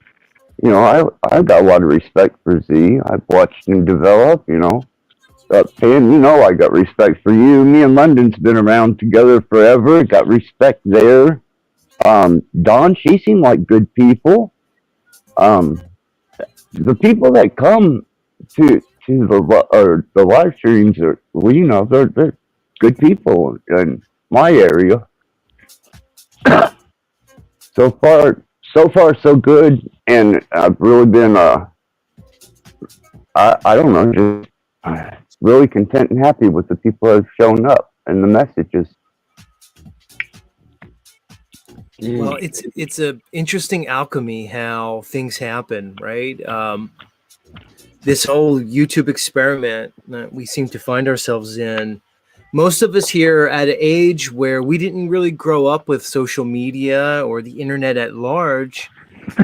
[SPEAKER 14] I got a lot of respect for Z. I've watched him develop, Pam, I got respect for you. Me and London's been around together forever. Got respect there. Dawn, she seemed like good people. The people that come to the live streams are, they're good people in my area. So far, so good. And I've really been, I don't know, just really content and happy with the people that have shown up and the messages.
[SPEAKER 13] Well, it's a interesting alchemy how things happen, right? This whole YouTube experiment that we seem to find ourselves in, most of us here are at an age where we didn't really grow up with social media or the internet at large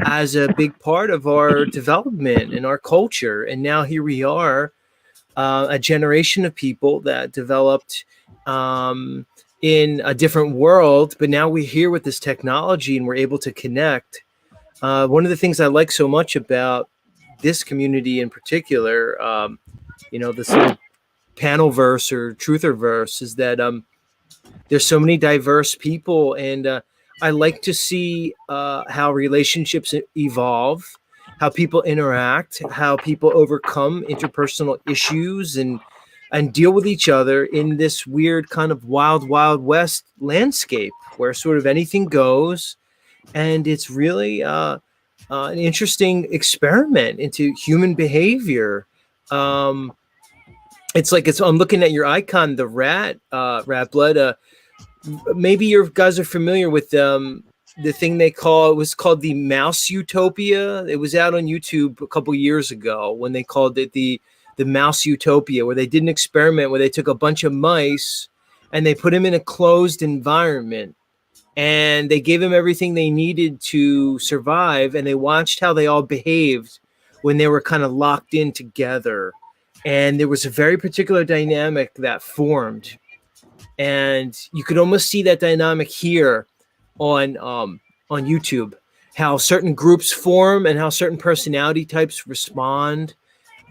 [SPEAKER 13] as a big part of our development and our culture. And now here we are, a generation of people that developed in a different world, but now we're here with this technology and we're able to connect. One of the things I like so much about this community in particular, this little panel verse or truther verse, is that there's so many diverse people, and I like to see how relationships evolve, how people interact, how people overcome interpersonal issues and deal with each other in this weird kind of wild west landscape where sort of anything goes, and it's really an interesting experiment into human behavior. It's like I'm looking at your icon, the rat blood. Maybe you guys are familiar with the thing it was called the Mouse Utopia. It was out on YouTube a couple years ago when they called it the Mouse Utopia, where they did an experiment where they took a bunch of mice and they put them in a closed environment and they gave them everything they needed to survive, and they watched how they all behaved when they were kind of locked in together. And there was a very particular dynamic that formed, and you could almost see that dynamic here on YouTube, how certain groups form and how certain personality types respond.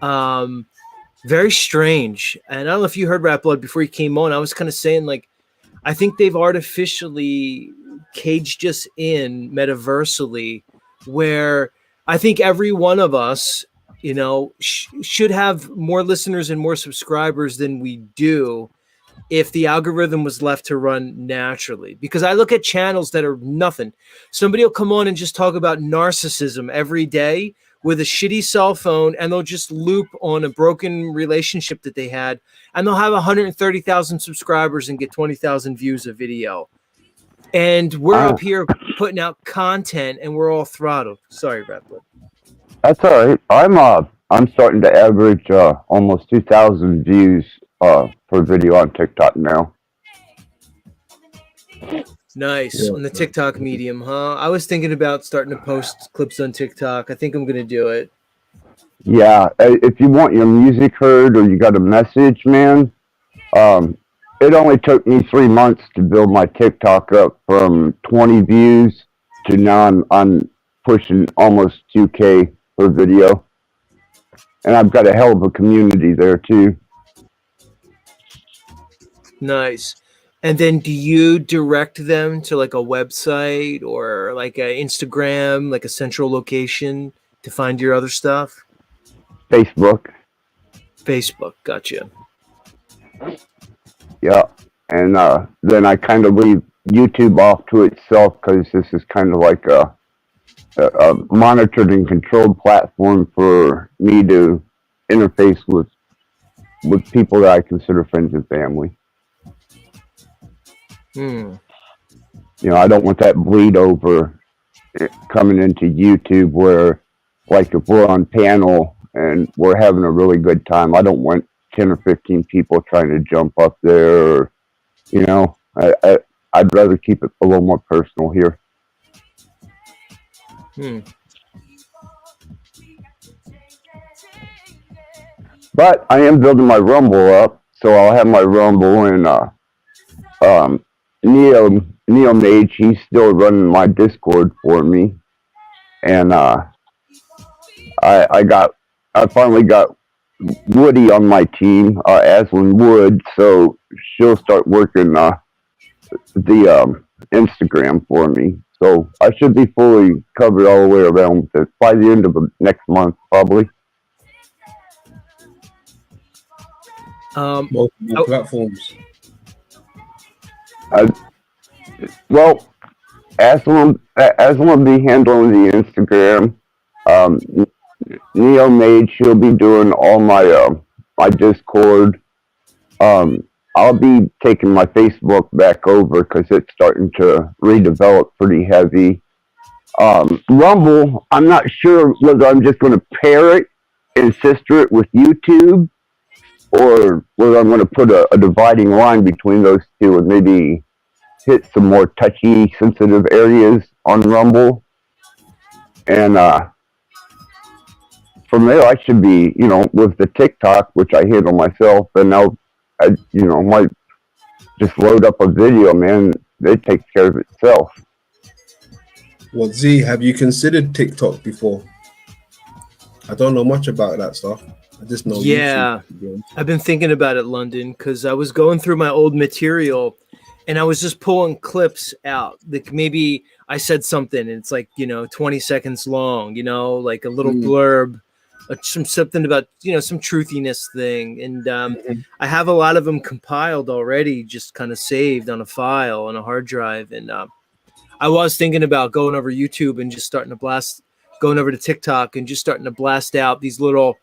[SPEAKER 13] Very strange. And I don't know if you heard Rat Blood before you came on. I was kind of saying, like, I think they've artificially caged us in metaversally, where I think every one of us, should have more listeners and more subscribers than we do if the algorithm was left to run naturally. Because I look at channels that are nothing. Somebody will come on and just talk about narcissism every day with a shitty cell phone, and they'll just loop on a broken relationship that they had, and they'll have 130,000 subscribers and get 20,000 views a video. And we're up here putting out content, and we're all throttled. Sorry, Raplet.
[SPEAKER 14] That's all right. I'm starting to average almost 2,000 views per video on TikTok now.
[SPEAKER 13] Nice. On the TikTok medium, huh? I was thinking about starting to post clips on TikTok. I think I'm going to do it.
[SPEAKER 14] Yeah, if you want your music heard or you got a message, man, it only took me 3 months to build my TikTok up from 20 views to now I'm pushing almost 2K per video. And I've got a hell of a community there too.
[SPEAKER 13] Nice. And then do you direct them to like a website or like an Instagram, like a central location to find your other stuff?
[SPEAKER 14] Facebook.
[SPEAKER 13] Gotcha.
[SPEAKER 14] Yeah. And then I kind of leave YouTube off to itself because this is kind of like a monitored and controlled platform for me to interface with people that I consider friends and family. I don't want that bleed over coming into YouTube where, like, if we're on panel and we're having a really good time, I don't want 10 or 15 people trying to jump up there. Or, I'd rather keep it a little more personal here. But I am building my Rumble up, so I'll have my Rumble and Neo Mage. He's still running my Discord for me, and I finally got Woody on my team, Aslan Wood, so she'll start working the Instagram for me. So I should be fully covered all the way around with it by the end of the next month, probably.
[SPEAKER 1] Multiple platforms.
[SPEAKER 14] Well, Aslan will be handling the Instagram. Neo Mage, she'll be doing all my my Discord. I'll be taking my Facebook back over because it's starting to redevelop pretty heavy. Rumble, I'm not sure whether I'm just going to pair it and sister it with YouTube, or whether I'm going to put a dividing line between those two and maybe hit some more touchy, sensitive areas on Rumble. And from there, I should be, with the TikTok, which I handle myself, and now, might just load up a video, man. It takes care of itself.
[SPEAKER 1] Well, Z, have you considered TikTok before? I don't know much about that stuff. I just know.
[SPEAKER 13] Yeah, YouTube. I've been thinking about it, London, because I was going through my old material, and I was just pulling clips out. Like maybe I said something, and it's like 20 seconds long. Like a little blurb, something about some truthiness thing, and I have a lot of them compiled already, just kind of saved on a file on a hard drive, and I was thinking about going over YouTube and just starting to blast, going over to TikTok and just starting to blast out these little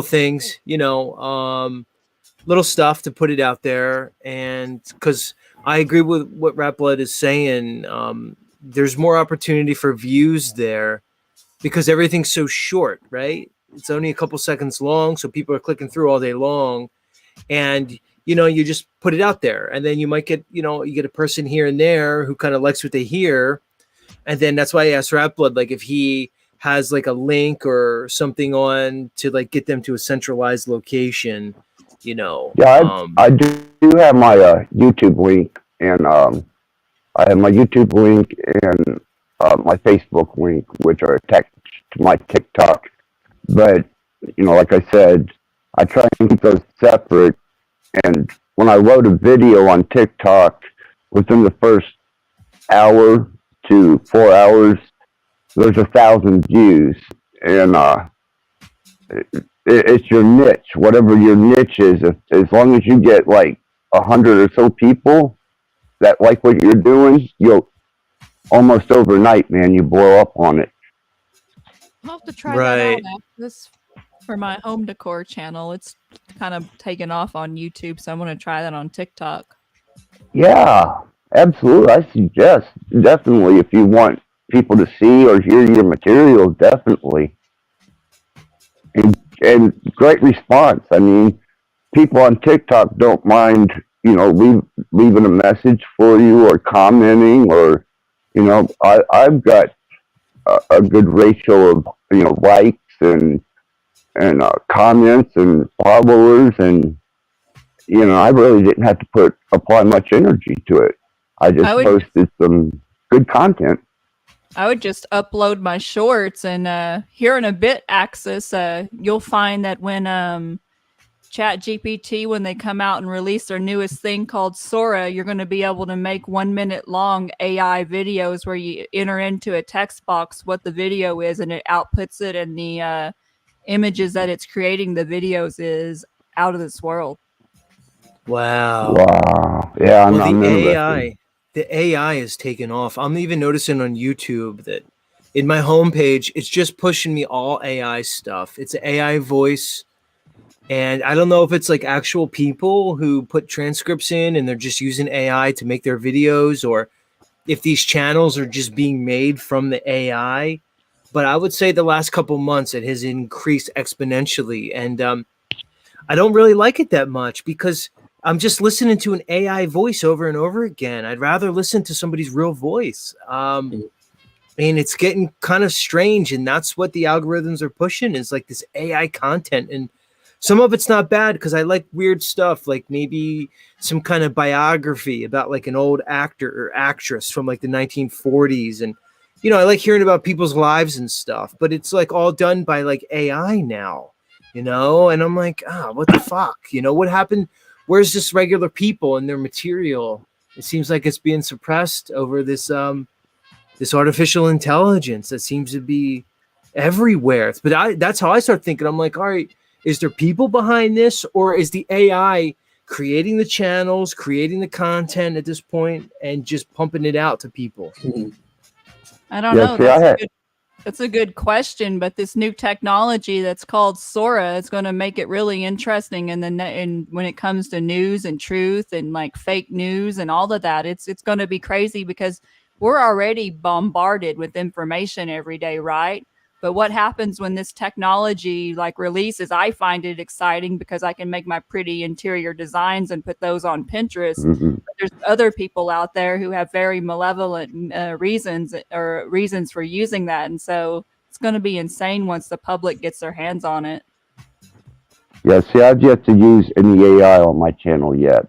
[SPEAKER 13] things, little stuff to put it out there. And because I agree with what Rap Blood is saying, there's more opportunity for views there because everything's so short, right? It's only a couple seconds long, so people are clicking through all day long, and you just put it out there, and then you might get you get a person here and there who kind of likes what they hear, and then that's why I asked Rap Blood like if he has like a link or something on to like get them to a centralized location.
[SPEAKER 14] Yeah, I do have my YouTube link, and I have my YouTube link and my Facebook link, which are attached to my TikTok. But like I said, I try and keep those separate. And when I load a video on TikTok, within the first hour to 4 hours, there's 1,000 views, and it's your niche, whatever your niche is. As long as you get like 100 or so people that like what you're doing, you'll almost overnight, man, you blow up on it.
[SPEAKER 3] I'll have to try that out after this for my home decor channel. It's kind of taken off on YouTube, so I'm going to try that on TikTok.
[SPEAKER 14] Yeah, absolutely. I suggest definitely if you want people to see or hear your material, definitely. And great response. I mean, people on TikTok don't mind, leaving a message for you or commenting, or, I've got a good ratio of, likes and comments and followers, and, I really didn't have to apply much energy to it. I just posted some good content.
[SPEAKER 3] I would just upload my shorts, and here in a bit, Axis, you'll find that when ChatGPT, when they come out and release their newest thing called Sora, you're going to be able to make 1 minute long AI videos where you enter into a text box what the video is, and it outputs it, and the images that it's creating the videos is out of this world.
[SPEAKER 13] Wow.
[SPEAKER 14] Yeah,
[SPEAKER 13] well,
[SPEAKER 14] I'm
[SPEAKER 13] the AI is taken off. I'm even noticing on YouTube that in my homepage, it's just pushing me all AI stuff. It's an AI voice. And I don't know if it's like actual people who put transcripts in and they're just using AI to make their videos, or if these channels are just being made from the AI. But I would say the last couple months, it has increased exponentially. And I don't really like it that much because I'm just listening to an AI voice over and over again. I'd rather listen to somebody's real voice. And it's getting kind of strange. And that's what the algorithms are pushing, is like this AI content. And some of it's not bad because I like weird stuff, like maybe some kind of biography about like an old actor or actress from like the 1940s. And, I like hearing about people's lives and stuff, but it's like all done by like AI now, and I'm like, what the fuck? What happened? Where's just regular people and their material? It seems like it's being suppressed over this this artificial intelligence that seems to be everywhere. But that's how I start thinking. I'm like, all right, is there people behind this, or is the AI creating the channels, creating the content at this point, and just pumping it out to people?
[SPEAKER 3] I don't know. That's a good question, but this new technology that's called Sora is going to make it really interesting. And when it comes to news and truth and like fake news and all of that, it's going to be crazy because we're already bombarded with information every day, right? But what happens when this technology like releases? I find it exciting because I can make my pretty interior designs and put those on Pinterest. But there's other people out there who have very malevolent reasons for using that. And so it's going to be insane once the public gets their hands on it.
[SPEAKER 14] Yeah, see, I've yet to use any AI on my channel yet.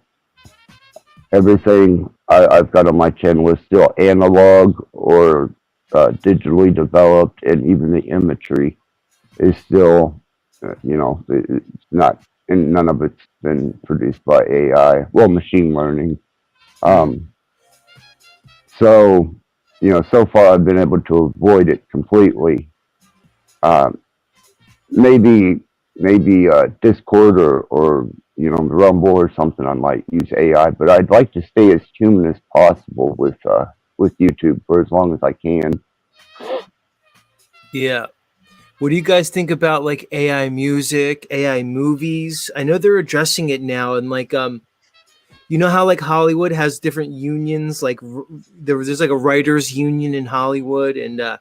[SPEAKER 14] Everything I've got on my channel is still analog or digitally developed, and even the imagery is still, it's not, and none of it's been produced by AI. Well, machine learning. Um, so, so far I've been able to avoid it completely. Um, maybe Discord or Rumble or something. I might use AI, but I'd like to stay as human as possible with YouTube for as long as I can.
[SPEAKER 13] Yeah. What do you guys think about like AI music, AI movies? I know they're addressing it now, and like you know how like Hollywood has different unions, like there's like a writers union in Hollywood, and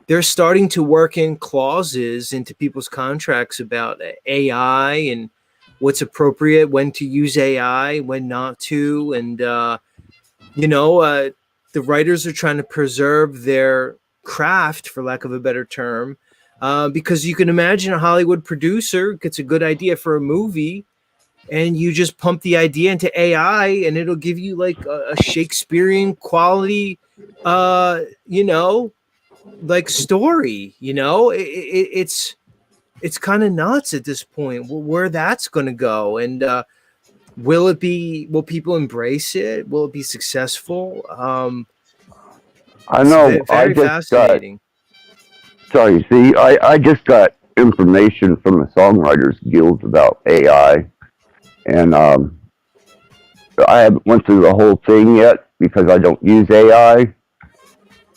[SPEAKER 13] they're starting to work in clauses into people's contracts about AI and what's appropriate, when to use AI, when not to, and the writers are trying to preserve their craft, for lack of a better term, because you can imagine a Hollywood producer gets a good idea for a movie, and you just pump the idea into AI, and it'll give you like a Shakespearean quality, uh, you know, like story. It's kind of nuts at this point where that's going to go, and will people embrace it? Will it be successful?
[SPEAKER 14] I
[SPEAKER 13] It's
[SPEAKER 14] know. I
[SPEAKER 13] very
[SPEAKER 14] just got.
[SPEAKER 13] fascinating.
[SPEAKER 14] Sorry. See, I just got information from the Songwriters Guild about AI, and I haven't went through the whole thing yet because I don't use AI.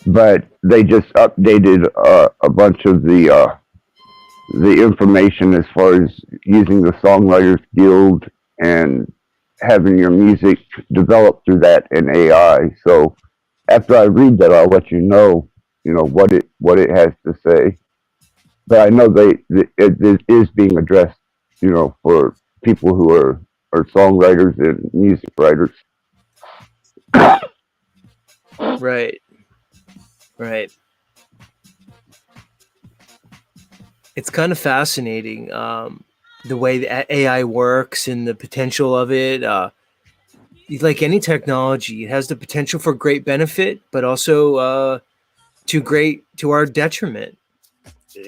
[SPEAKER 14] But they just updated a bunch of the information as far as using the Songwriters Guild and having your music developed through that in AI. So after I read that, I'll let what it has to say. But I know it is being addressed, for people who are songwriters and music writers.
[SPEAKER 13] Right. It's kind of fascinating, the way the AI works and the potential of it. Like any technology, it has the potential for great benefit, but also to our detriment.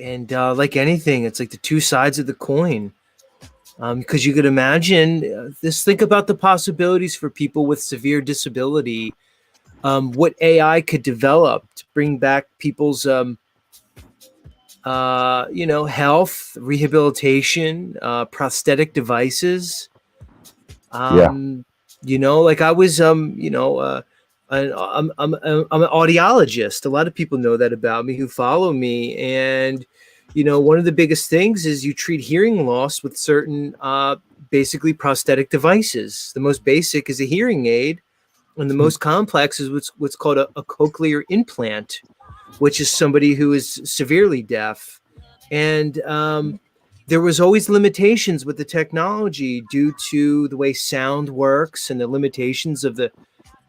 [SPEAKER 13] And like anything, it's like the two sides of the coin. Because you could imagine this. Think about the possibilities for people with severe disability. What AI could develop to bring back people's health, rehabilitation, prosthetic devices.
[SPEAKER 14] Yeah.
[SPEAKER 13] Like I was, I'm an audiologist. A lot of people know that about me who follow me. And, one of the biggest things is you treat hearing loss with certain, basically prosthetic devices. The most basic is a hearing aid, and the most complex is what's called a cochlear implant, which is somebody who is severely deaf. And there was always limitations with the technology due to the way sound works and the limitations of the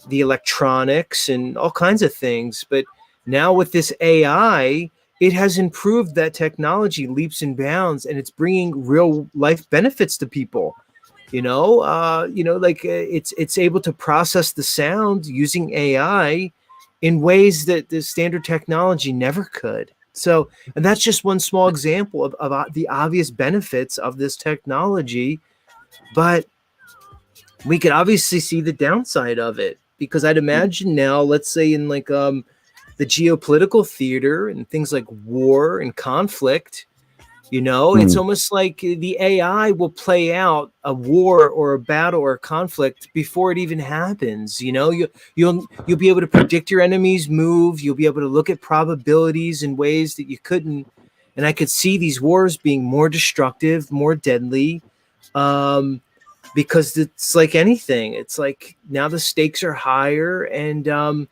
[SPEAKER 13] electronics and all kinds of things. But now with this AI, it has improved that technology leaps and bounds, and it's bringing real life benefits to people. It's able to process the sound using AI in ways that the standard technology never could. So, and that's just one small example of the obvious benefits of this technology. But we could obviously see the downside of it, because I'd imagine now, let's say in like the geopolitical theater and things like war and conflict, it's almost like the AI will play out a war or a battle or a conflict before it even happens. You'll be able to predict your enemy's move. You'll be able to look at probabilities in ways that you couldn't. And I could see these wars being more destructive, more deadly, because it's like anything. It's like now the stakes are higher, and I'm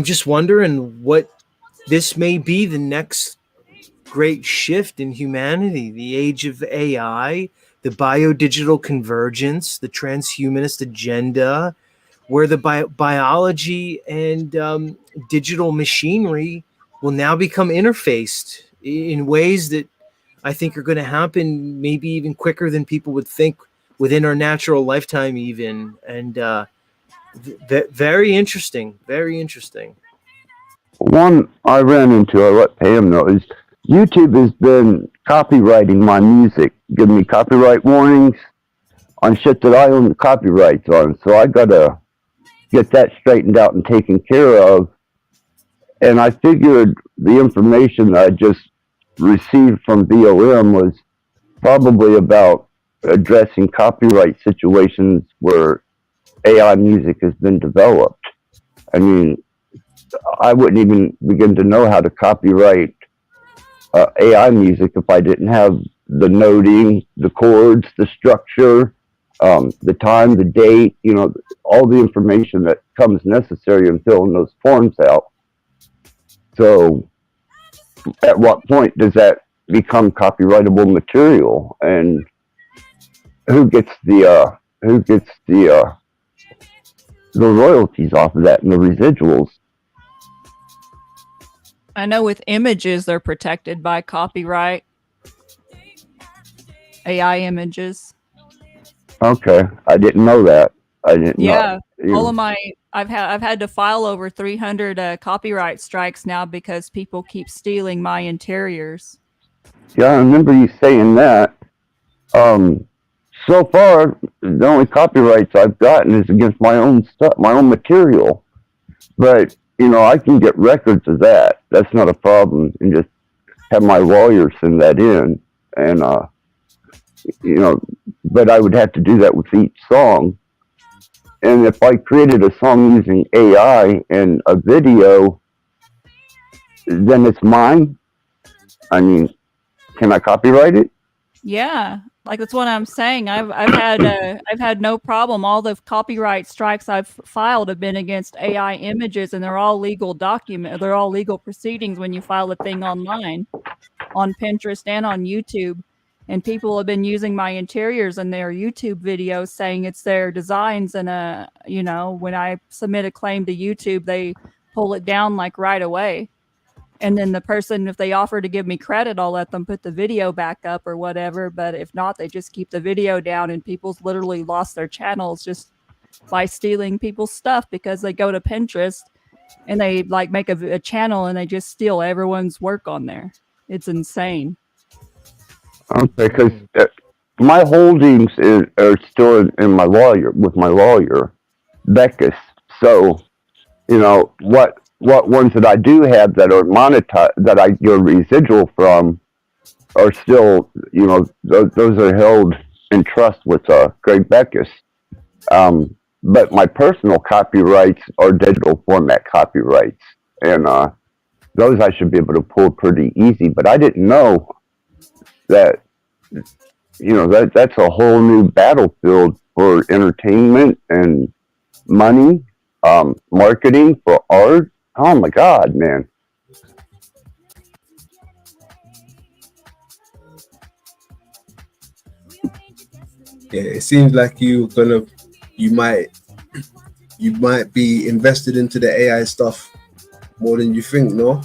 [SPEAKER 13] just wondering what this may be the next great shift in humanity, the age of AI, the biodigital convergence, the transhumanist agenda, where the biology and digital machinery will now become interfaced in ways that I think are going to happen maybe even quicker than people would think within our natural lifetime even. And very interesting, very interesting.
[SPEAKER 14] One I ran into, I let Pam know, is YouTube has been copywriting my music, giving me copyright warnings. on shit that I own the copyrights on. So I gotta get that straightened out and taken care of. And I figured the information that I just received from BOM was probably about addressing copyright situations where AI music has been developed. I mean, I wouldn't even begin to know how to copyright AI music if I didn't have the noting, the chords, the structure, the time, the date, all the information that comes necessary in filling those forms out. So at what point does that become copyrightable material, and who gets the royalties off of that and the residuals?
[SPEAKER 3] I know with images, they're protected by copyright. AI images.
[SPEAKER 14] Okay, I didn't know that. I didn't
[SPEAKER 3] Yeah,
[SPEAKER 14] know.
[SPEAKER 3] all of my I've had to file over 300 copyright strikes now because people keep stealing my interiors.
[SPEAKER 14] Yeah, I remember you saying that. So far, the only copyrights I've gotten is against my own stuff, my own material. But I can get records of that. That's not a problem, and just have my lawyer send that in. And but I would have to do that with each song. And if I created a song using AI and a video, then it's mine. I mean, can I copyright it?
[SPEAKER 3] Yeah, like that's what I'm saying. I've had no problem. All the copyright strikes I've filed have been against AI images, and they're all legal They're all legal proceedings when you file a thing online, on Pinterest and on YouTube. And people have been using my interiors in their YouTube videos, saying it's their designs. And when I submit a claim to YouTube, they pull it down like right away. And then the person, if they offer to give me credit, I'll let them put the video back up or whatever. But if not, they just keep the video down, and people's literally lost their channels just by stealing people's stuff, because they go to Pinterest and they like make a channel and they just steal everyone's work on there. It's insane.
[SPEAKER 14] Okay, because my holdings are still with my lawyer, Beckus. So, what ones that I do have that are monetized, that I get a residual from, are still, those are held in trust with Greg Beckus. But my personal copyrights are digital format copyrights, and those I should be able to pull pretty easy. But I didn't know that that's a whole new battlefield for entertainment and money, marketing for art. Oh my God, man.
[SPEAKER 1] Yeah, it seems like you might be invested into the AI stuff more than you think, no?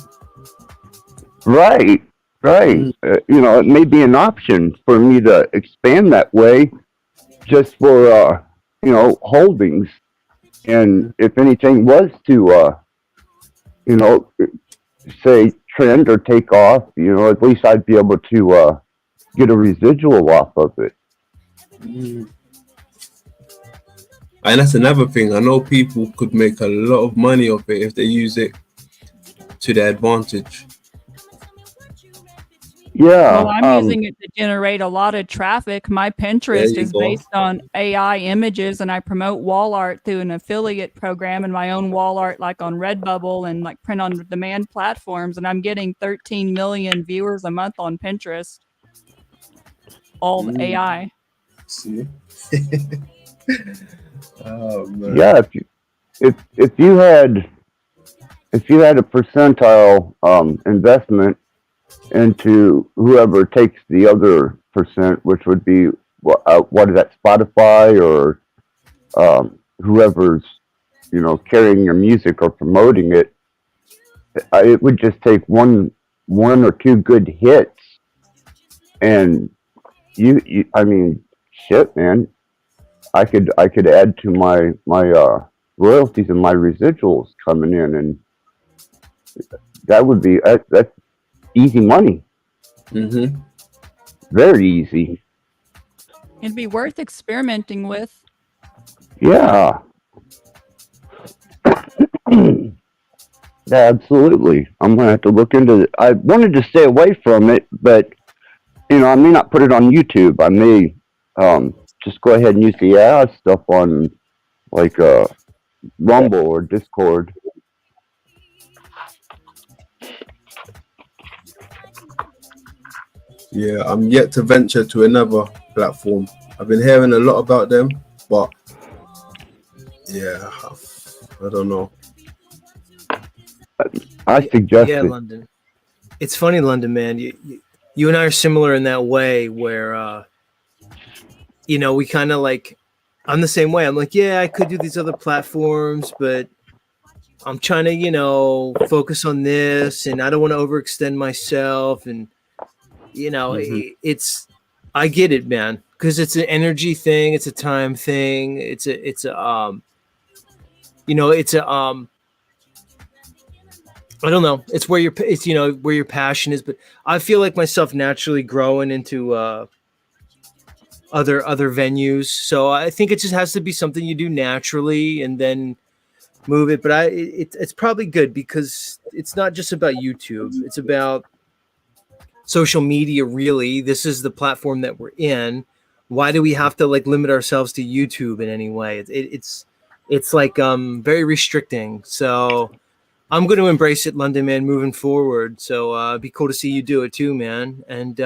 [SPEAKER 14] Right. It may be an option for me to expand that way, just for holdings. And if anything was to say trend or take off, at least I'd be able to get a residual off of it.
[SPEAKER 1] And that's another thing. I know people could make a lot of money off it if they use it to their advantage.
[SPEAKER 14] Yeah.
[SPEAKER 3] Well, I'm using it to generate a lot of traffic. My Pinterest is based on AI images, and I promote wall art through an affiliate program, and my own wall art like on Redbubble and like print on demand platforms. And I'm getting 13 million viewers a month on Pinterest. All the AI.
[SPEAKER 1] See? Oh, man.
[SPEAKER 14] Yeah, if you had a percentile investment into whoever takes the other percent, which would be what is that, Spotify or whoever's carrying your music or promoting it, it would just take one or two good hits, and you I mean, shit, man. I could add to my royalties and my residuals coming in, and that would be that's easy money.
[SPEAKER 1] Mm-hmm.
[SPEAKER 14] Very easy.
[SPEAKER 3] It'd be worth experimenting with.
[SPEAKER 14] Yeah. Yeah, absolutely. I'm gonna have to look into it. I wanted to stay away from it, but I may not put it on YouTube. I may just go ahead and use the ad stuff on like Rumble or Discord.
[SPEAKER 1] Yeah, I'm yet to venture to another platform. I've been hearing a lot about them, but yeah, I don't know.
[SPEAKER 14] I suggest
[SPEAKER 13] Yeah,
[SPEAKER 14] it.
[SPEAKER 13] London. It's funny, London, man. You and I are similar in that way where, we kind of like, I'm the same way. I'm like, yeah, I could do these other platforms, but I'm trying to, focus on this and I don't want to overextend myself. And, I get it, man, because it's an energy thing. It's a time thing. It's a, it's a, I don't know. It's where where your passion is, but I feel like myself naturally growing into other venues. So I think it just has to be something you do naturally and then move it. But it's probably good because it's not just about YouTube. It's about social media. Really, this is the platform that we're in. Why do we have to like limit ourselves to YouTube in any way? It's like very restricting. So I'm going to embrace it, London, man, moving forward. So it'd be cool to see you do it too, man. And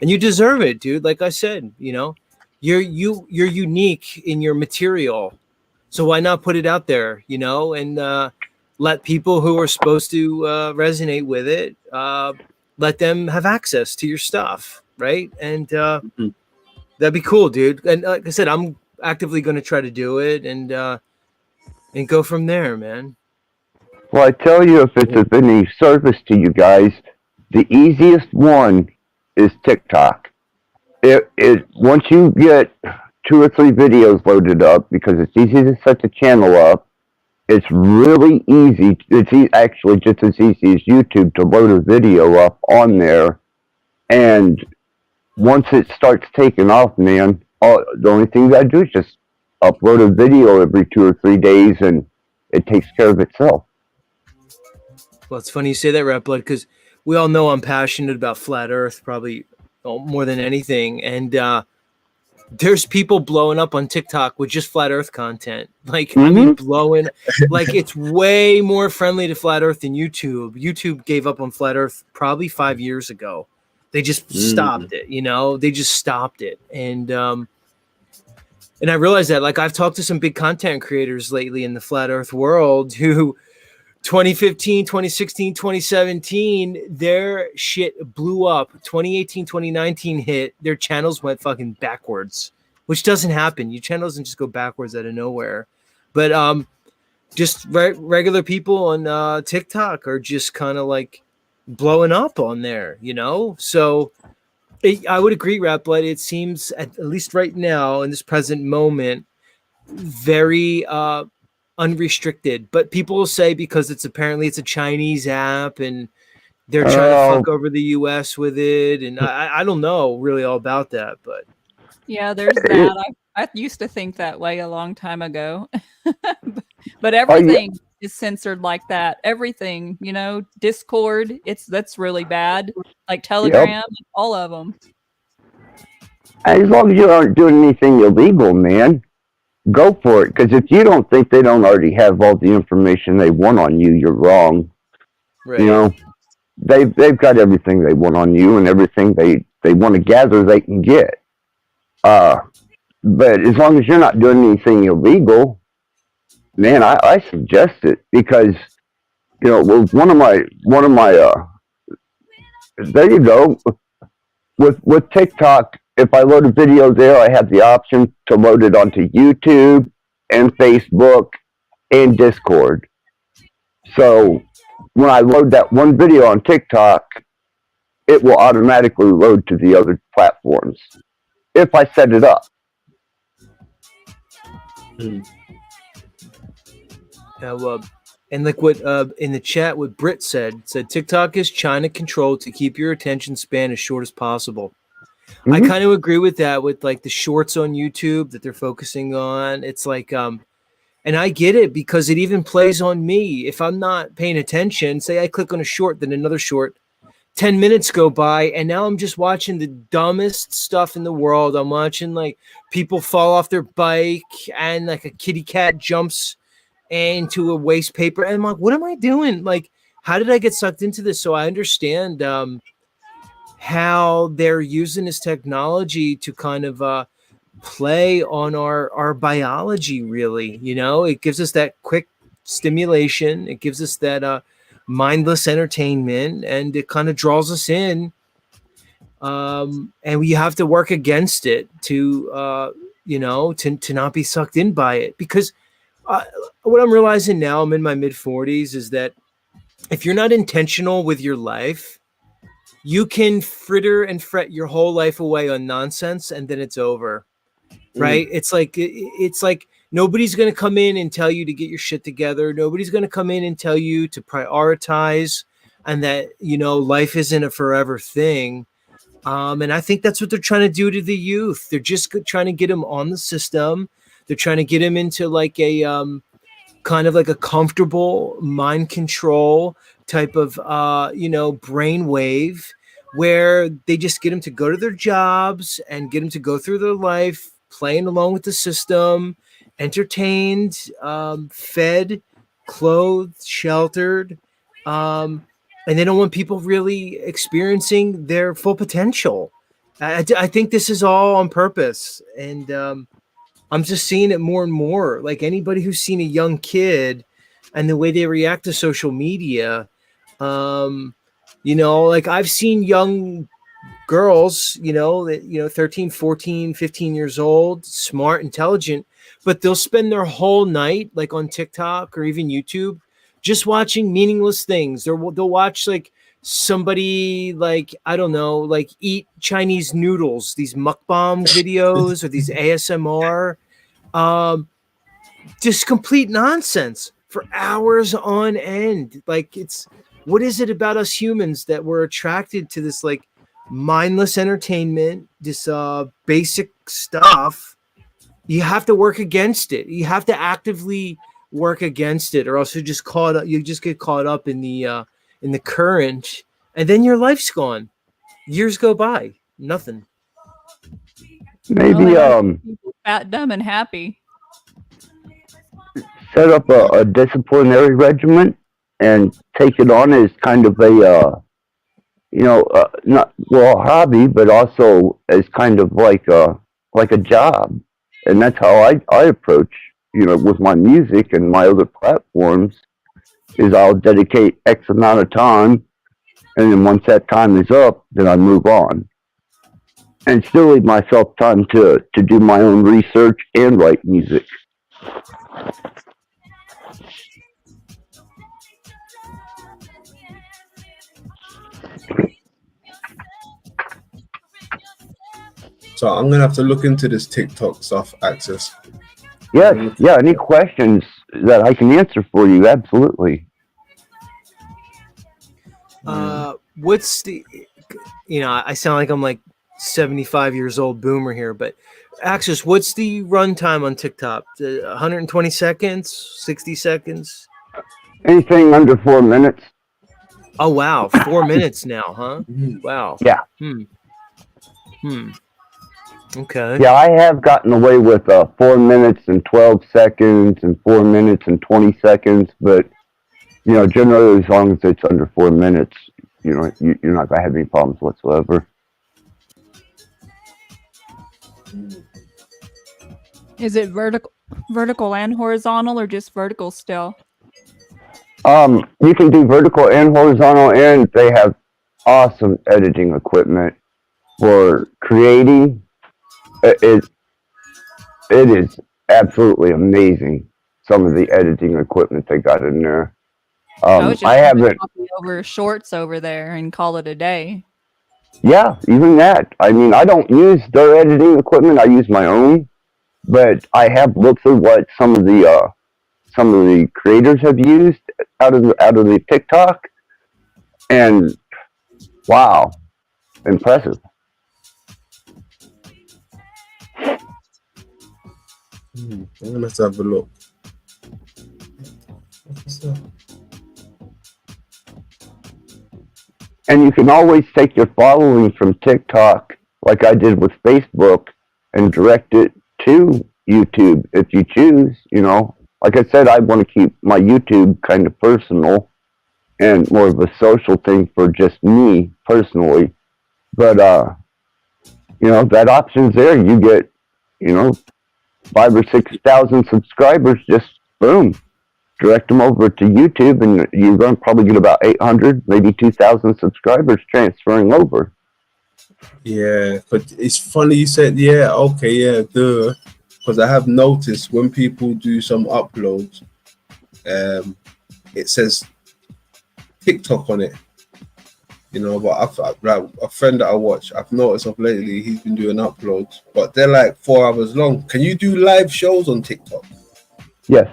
[SPEAKER 13] you deserve it, dude. Like I said, you're unique in your material. So why not put it out there, and let people who are supposed to resonate with it, let them have access to your stuff, right? And that'd be cool, dude. And like I said, I'm actively going to try to do it and go from there, man.
[SPEAKER 14] Well, I tell you, if it's of any service to you guys, the easiest one is TikTok. It once you get 2 or 3 videos loaded up, because it's easy to set the channel up. It's really easy. Actually just as easy as YouTube to load a video up on there, and once it starts taking off, man, the only thing you gotta do is just upload a video every 2 or 3 days, and it takes care of itself.
[SPEAKER 13] Well, it's funny you say that, Red Blood, because we all know I'm passionate about flat Earth, probably more than anything. And there's people blowing up on TikTok with just flat Earth content. Like, I mean, blowing, like it's way more friendly to flat Earth than YouTube. YouTube gave up on flat Earth probably 5 years ago. They just stopped it, they just stopped it. And I realized that, like, I've talked to some big content creators lately in the flat Earth world who 2015, 2016, 2017, their shit blew up. 2018, 2019 hit, their channels went fucking backwards, which doesn't happen. Your channel doesn't just go backwards out of nowhere. But just regular people on TikTok are just kind of like blowing up on there, So I would agree, Raplet. It seems, at least right now in this present moment, very unrestricted, but people will say because it's a Chinese app and they're trying to fuck over the US with it, and I don't know really all about that, but
[SPEAKER 3] yeah, there's that. I used to think that way a long time ago. But everything is censored like that. Everything, Discord, that's really bad. Like Telegram, all of them.
[SPEAKER 14] As long as you aren't doing anything illegal, man, go for it. Because if you don't think they don't already have all the information they want on you, you're wrong. Right. They've got everything they want on you, and everything they want to gather they can get. But as long as you're not doing anything illegal, man, I suggest it, because one of my there you go. With TikTok, if I load a video there, I have the option to load it onto YouTube and Facebook and Discord. So when I load that one video on TikTok, it will automatically load to the other platforms if I set it up.
[SPEAKER 13] Yeah, and like what in the chat, what Britt said TikTok is China controlled to keep your attention span as short as possible. I kind of agree with that, with like the shorts on YouTube that they're focusing on. It's like, and I get it because it even plays on me. If I'm not paying attention, say I click on a short, then another short, 10 minutes go by, and now I'm just watching the dumbest stuff in the world. I'm watching like people fall off their bike and like a kitty cat jumps into a waste paper. And I'm like, what am I doing? Like, how did I get sucked into this? So I understand how they're using this technology to kind of play on our biology, really. You know, it gives us that quick stimulation. It gives us that mindless entertainment, and it kind of draws us in. And we have to work against it to, to not be sucked in by it. Because what I'm realizing now, I'm in my mid 40s, is that if you're not intentional with your life, you can fritter and fret your whole life away on nonsense, and then it's over. Right? It's like nobody's going to come in and tell you to get your shit together. Nobody's going to come in and tell you to prioritize, and that, life isn't a forever thing. And I think that's what they're trying to do to the youth. They're just trying to get them on the system. They're trying to get them into like a kind of like a comfortable mind control type of brainwave, where they just get them to go to their jobs and get them to go through their life playing along with the system, entertained, fed, clothed, sheltered, and they don't want people really experiencing their full potential. I think this is all on purpose, and I'm just seeing it more and more. Like anybody who's seen a young kid and the way they react to social media, like I've seen young girls, 13, 14, 15 years old, smart, intelligent, but they'll spend their whole night like on TikTok or even YouTube just watching meaningless things. They'll watch like somebody, like, I don't know, like eat Chinese noodles, these mukbang videos or these ASMR, just complete nonsense for hours on end. Like, what is it about us humans that we're attracted to this like mindless entertainment, this basic stuff? You have to work against it. You have to actively work against it, or else you just get caught up in the current, and then your life's gone. Years go by, nothing.
[SPEAKER 14] Maybe
[SPEAKER 3] fat, dumb, and happy.
[SPEAKER 14] set up a disciplinary regimen and take it on as kind of a not well a hobby, but also as kind of like a job. And that's how I approach, with my music and my other platforms, is I'll dedicate X amount of time, and then once that time is up, then I move on. And still leave myself time to do my own research and write music.
[SPEAKER 1] So I'm gonna have to look into this TikTok stuff, Access.
[SPEAKER 14] Yes, yeah. Any questions that I can answer for you? Absolutely.
[SPEAKER 13] What's the, I sound like I'm like 75 years old boomer here, but Access, what's the runtime on TikTok? 120 seconds, 60 seconds?
[SPEAKER 14] Anything under 4 minutes.
[SPEAKER 13] Oh wow, 4 minutes now, huh? Wow.
[SPEAKER 14] Yeah.
[SPEAKER 13] Okay.
[SPEAKER 14] Yeah, I have gotten away with 4 minutes and 12 seconds and 4 minutes and 20 seconds, but generally as long as it's under 4 minutes, you're not gonna have any problems whatsoever.
[SPEAKER 3] Is it vertical and horizontal, or just vertical still?
[SPEAKER 14] You can do vertical and horizontal, and they have awesome editing equipment for creating. It is absolutely amazing, some of the editing equipment they got in there. I haven't
[SPEAKER 3] copy over shorts over there and call it a day.
[SPEAKER 14] Yeah, even that. I mean, I don't use their editing equipment. I use my own, but I have looked through what some of the creators have used out of the TikTok, and wow, impressive.
[SPEAKER 1] I'm gonna have to have a look. What's that?
[SPEAKER 14] And you can always take your following from TikTok, like I did with Facebook, and direct it to YouTube if you choose. You know, like I said, I want to keep my YouTube kind of personal and more of a social thing for just me personally. But you know, that option's there. You get, you know, 5 or 6 thousand subscribers. Just boom, direct them over to YouTube, and you're going to probably get about 800, maybe 2,000 subscribers transferring over.
[SPEAKER 1] Yeah, but it's funny you said, yeah, okay, yeah, duh. Because I have noticed when people do some uploads, it says TikTok on it. You know, but like a friend that I watch, I've noticed of lately he's been doing uploads, but they're like 4 hours long. Can you do live shows on TikTok?
[SPEAKER 14] Yes.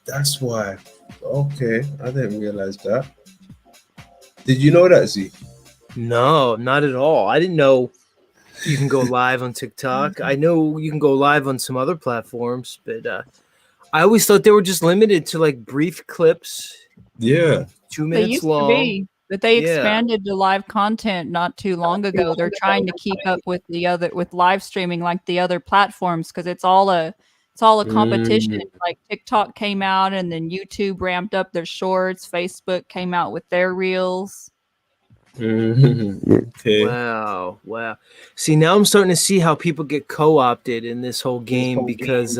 [SPEAKER 1] That's why. Okay, I didn't realize that. Did you know that, Z?
[SPEAKER 13] No, not at all. I didn't know you can go live on TikTok. I know you can go live on some other platforms, but I always thought they were just limited to like brief clips.
[SPEAKER 1] Yeah.
[SPEAKER 13] 2
[SPEAKER 3] They
[SPEAKER 13] minutes
[SPEAKER 3] used
[SPEAKER 13] long.
[SPEAKER 3] to be, but they
[SPEAKER 13] Yeah.
[SPEAKER 3] expanded to live content not too long ago. They're trying to keep up with live streaming like the other platforms because it's all a competition. Like TikTok came out and then YouTube ramped up their shorts. Facebook came out with their reels.
[SPEAKER 1] Okay.
[SPEAKER 13] Wow. See, now I'm starting to see how people get co-opted in this whole game because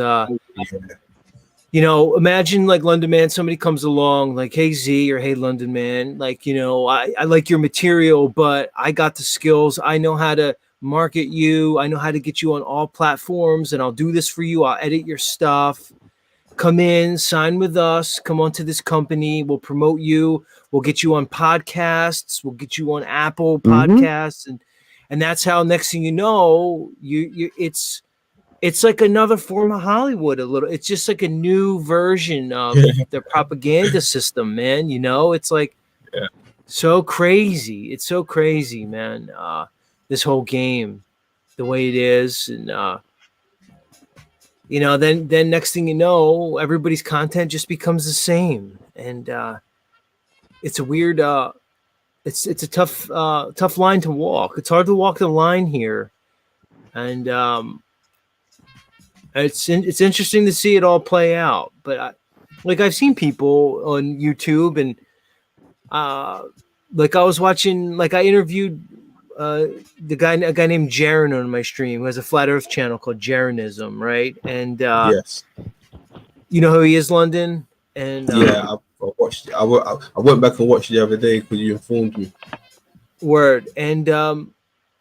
[SPEAKER 13] you know, imagine like London Man, somebody comes along like, hey Z or hey London Man, like, you know, I like your material, but I got the skills. I know how to market you. I know how to get you on all platforms, and I'll do this for you. I'll edit your stuff. Come in, sign with us, come onto this company. We'll promote you. We'll get you on podcasts. We'll get you on Apple podcasts. And that's how next thing you know, it's like another form of Hollywood a little. It's just like a new version of their propaganda system, man. You know, it's like so crazy. It's so crazy, man. This whole game, the way it is. And you know, then next thing you know, everybody's content just becomes the same. And it's a weird it's a tough line to walk. It's hard to walk the line here. And it's interesting to see it all play out, but I've seen people on YouTube and like I was watching, like I interviewed a guy named Jaren on my stream who has a flat Earth channel called Jarenism, right? And
[SPEAKER 1] yes,
[SPEAKER 13] you know who he is, London. And
[SPEAKER 1] yeah, I watched. I went back and watched the other day because you informed me.
[SPEAKER 13] Word. And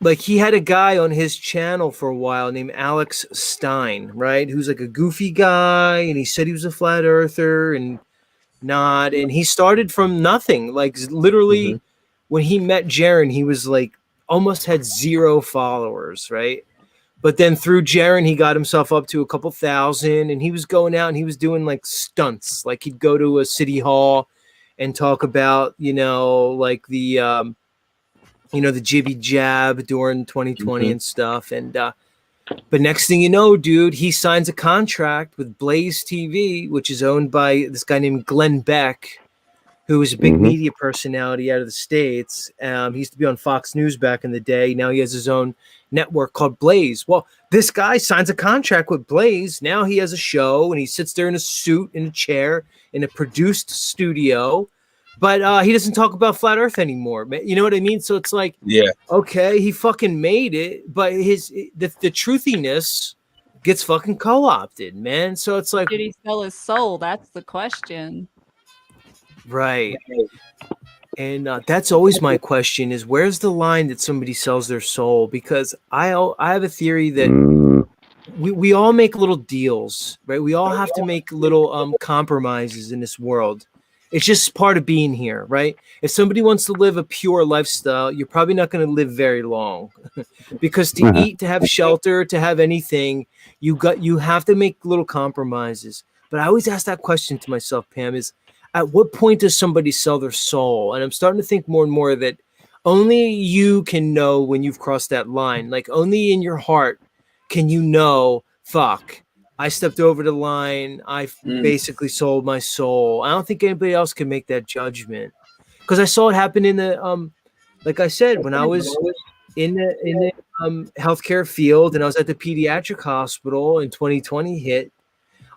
[SPEAKER 13] like he had a guy on his channel for a while named Alex Stein, right? Who's like a goofy guy, and he said he was a flat earther and not. And he started from nothing. Like literally when he met Jaren, he was like almost had 0 followers, right? But then through Jaren, he got himself up to a couple thousand, and he was going out and he was doing like stunts. Like he'd go to a city hall and talk about, you know, like the the jibby jab during 2020 and stuff. And but next thing you know, dude, he signs a contract with Blaze TV, which is owned by this guy named Glenn Beck, who was a big media personality out of the States. He used to be on Fox News back in the day. Now he has his own network called Blaze. Well, this guy signs a contract with Blaze. Now he has a show, and he sits there in a suit, in a chair, in a produced studio. But he doesn't talk about flat Earth anymore. You know what I mean? So it's like, okay, he fucking made it, but the truthiness gets fucking co-opted, man. So it's like,
[SPEAKER 3] did he sell his soul? That's the question.
[SPEAKER 13] Right. And that's always my question: is where's the line that somebody sells their soul? Because I have a theory that we all make little deals, right? We all have to make little compromises in this world. It's just part of being here, right? If somebody wants to live a pure lifestyle, you're probably not going to live very long because to eat, to have shelter, to have anything, you have to make little compromises. But I always ask that question to myself, Pam, is at what point does somebody sell their soul? And I'm starting to think more and more that only you can know when you've crossed that line. Like only in your heart can you know, fuck, I stepped over the line. I basically sold my soul. I don't think anybody else can make that judgment, because I saw it happen in the like I said, when I was in the healthcare field and I was at the pediatric hospital and 2020 hit.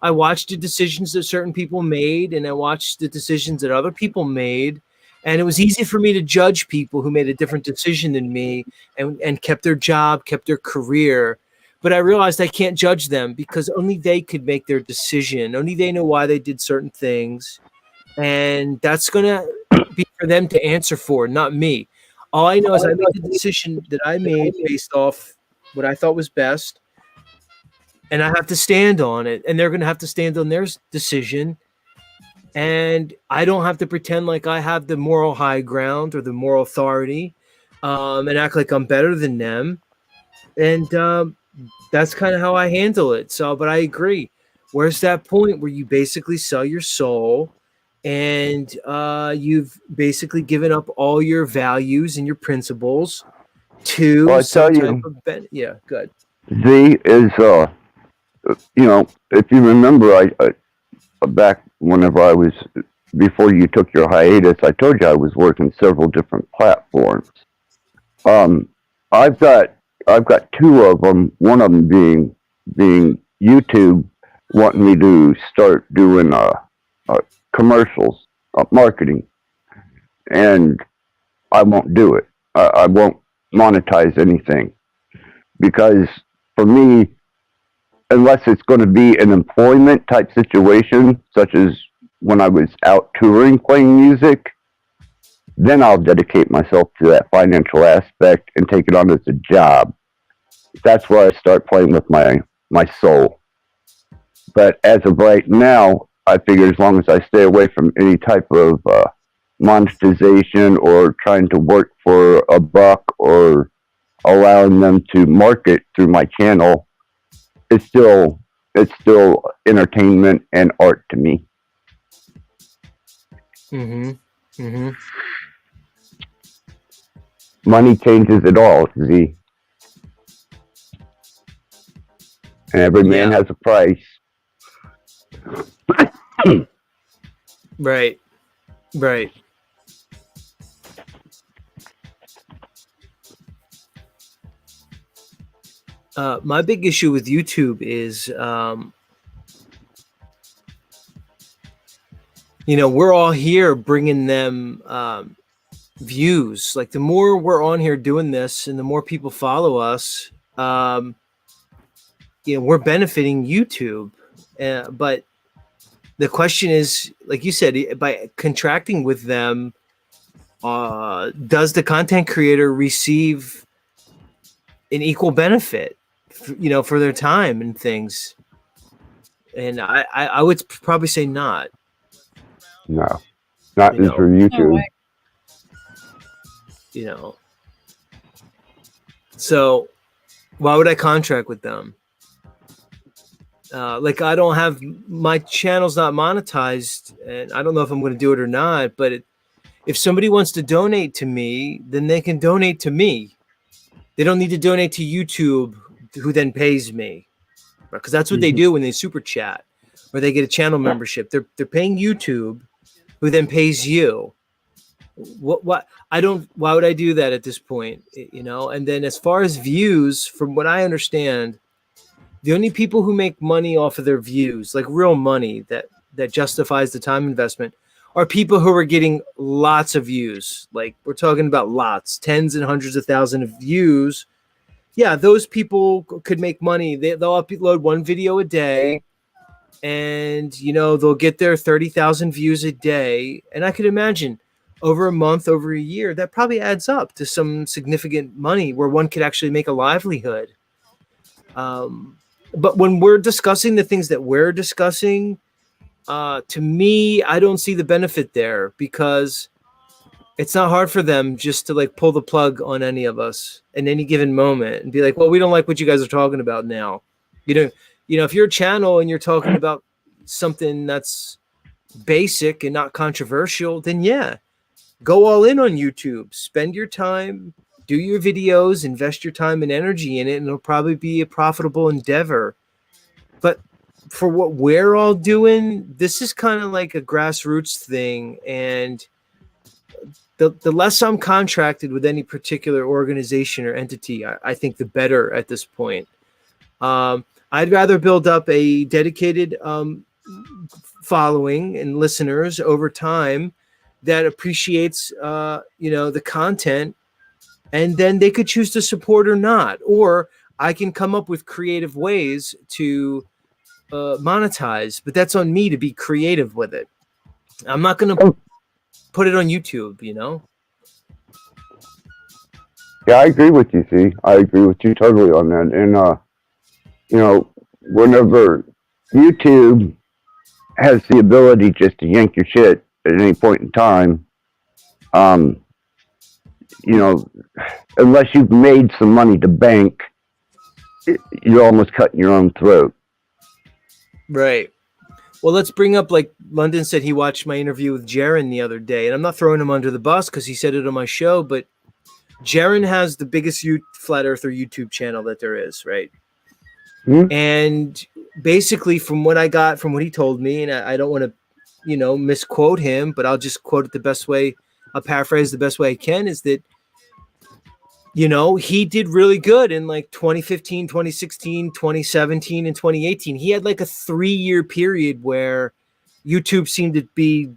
[SPEAKER 13] I watched the decisions that certain people made, and I watched the decisions that other people made. And it was easy for me to judge people who made a different decision than me and kept their job, kept their career. But I realized I can't judge them because only they could make their decision. Only they know why they did certain things. And that's going to be for them to answer for, not me. All I know is I made the decision that I made based off what I thought was best. And I have to stand on it. And they're going to have to stand on their decision. And I don't have to pretend like I have the moral high ground or the moral authority and act like I'm better than them. And that's kind of how I handle it. So, but I agree. Where's that point where you basically sell your soul and you've basically given up all your values and your principles to
[SPEAKER 14] Well, I
[SPEAKER 13] some
[SPEAKER 14] tell
[SPEAKER 13] type
[SPEAKER 14] you,
[SPEAKER 13] of yeah, good.
[SPEAKER 14] Z is, if you remember, I back whenever I was, before you took your hiatus, I told you I was working several different platforms. I've got two of them. One of them being YouTube, wanting me to start doing commercials, marketing, and I won't do it. I won't monetize anything because for me, unless it's going to be an employment type situation, such as when I was out touring playing music, then I'll dedicate myself to that financial aspect and take it on as a job. That's where I start playing with my soul. But as of right now, I figure as long as I stay away from any type of monetization or trying to work for a buck or allowing them to market through my channel, it's still entertainment and art to me. Money changes it all, Z. And every man has a price.
[SPEAKER 13] Right. My big issue with YouTube is, we're all here bringing them views. Like the more we're on here doing this and the more people follow us, we're benefiting YouTube. But the question is, like you said, by contracting with them, does the content creator receive an equal benefit, for their time and things? And I would probably say not.
[SPEAKER 14] No, not just for YouTube.
[SPEAKER 13] So why would I contract with them? Like I don't have, my channel's not monetized, and I don't know if I'm going to do it or not. But if somebody wants to donate to me, then they can donate to me. They don't need to donate to YouTube, who then pays me, because that's what they do when they super chat or they get a channel membership. They're paying YouTube, who then pays you. Why would I do that at this point? And then as far as views, from what I understand, the only people who make money off of their views, like real money that justifies the time investment, are people who are getting lots of views. Like we're talking about lots, tens and hundreds of thousands of views. Yeah, those people could make money. They'll upload one video a day, and they'll get their 30,000 views a day. And I could imagine over a month, over a year, that probably adds up to some significant money where one could actually make a livelihood. But when we're discussing the things that we're discussing, to me, I don't see the benefit there, because it's not hard for them just to like pull the plug on any of us in any given moment and be like, well, we don't like what you guys are talking about now. If you're a channel and you're talking about something that's basic and not controversial, then yeah, go all in on YouTube, spend your time, do your videos, invest your time and energy in it, and it'll probably be a profitable endeavor. But for what we're all doing, this is kind of like a grassroots thing. And the less I'm contracted with any particular organization or entity, I think the better at this point. I'd rather build up a dedicated following and listeners over time that appreciates, the content, and then they could choose to support or not. Or I can come up with creative ways to monetize, but that's on me to be creative with it. I'm not going to put it on YouTube,
[SPEAKER 14] Yeah, I agree with you. See, I agree with you totally on that. And whenever YouTube has the ability just to yank your shit at any point in time, unless you've made some money to bank, you're almost cutting your own throat.
[SPEAKER 13] Right. Well, let's bring up, like London said, he watched my interview with Jaron the other day, and I'm not throwing him under the bus because he said it on my show, but Jaron has the biggest flat earther YouTube channel that there is, right?
[SPEAKER 14] Mm-hmm.
[SPEAKER 13] And basically, from what I got from what he told me, and I don't want to, misquote him, but I'll just quote it the best way. I'll paraphrase the best way I can. Is that he did really good in like 2015, 2016, 2017, and 2018. He had like a 3-year period where YouTube seemed to be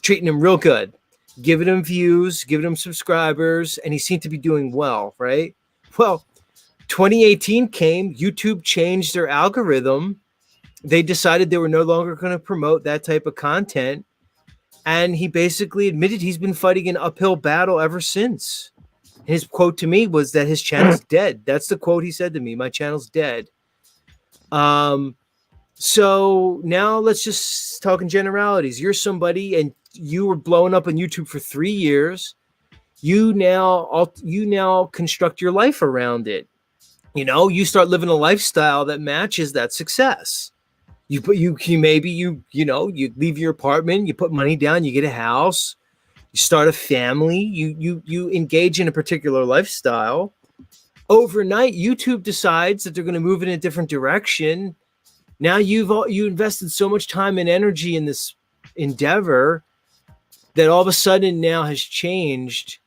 [SPEAKER 13] treating him real good, giving him views, giving him subscribers, and he seemed to be doing well, right? Well, 2018 came, YouTube changed their algorithm. They decided they were no longer going to promote that type of content. And he basically admitted he's been fighting an uphill battle ever since. His quote to me was that his channel's dead. That's the quote he said to me. My channel's dead. So now let's just talk in generalities. You're somebody and you were blowing up on YouTube for 3 years. You now construct your life around it. You start living a lifestyle that matches that success. You leave your apartment, you put money down, you get a house. You start a family, you engage in a particular lifestyle. Overnight, YouTube decides that they're going to move in a different direction. Now you invested so much time and energy in this endeavor that all of a sudden now has changed.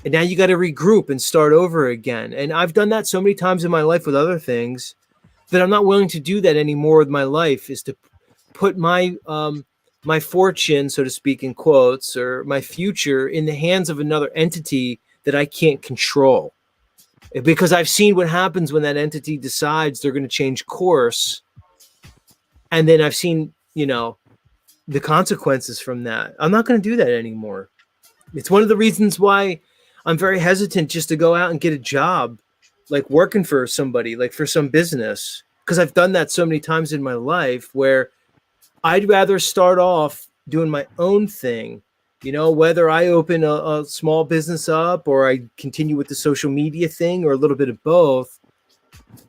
[SPEAKER 13] And now you got to regroup and start over again. And I've done that so many times in my life with other things that I'm not willing to do that anymore with my life, is to put my fortune, so to speak, in quotes, or my future in the hands of another entity that I can't control. Because I've seen what happens when that entity decides they're going to change course. And then I've seen, the consequences from that. I'm not going to do that anymore. It's one of the reasons why I'm very hesitant just to go out and get a job, like working for somebody, like for some business. Because I've done that so many times in my life where I'd rather start off doing my own thing, whether I open a small business up or I continue with the social media thing or a little bit of both.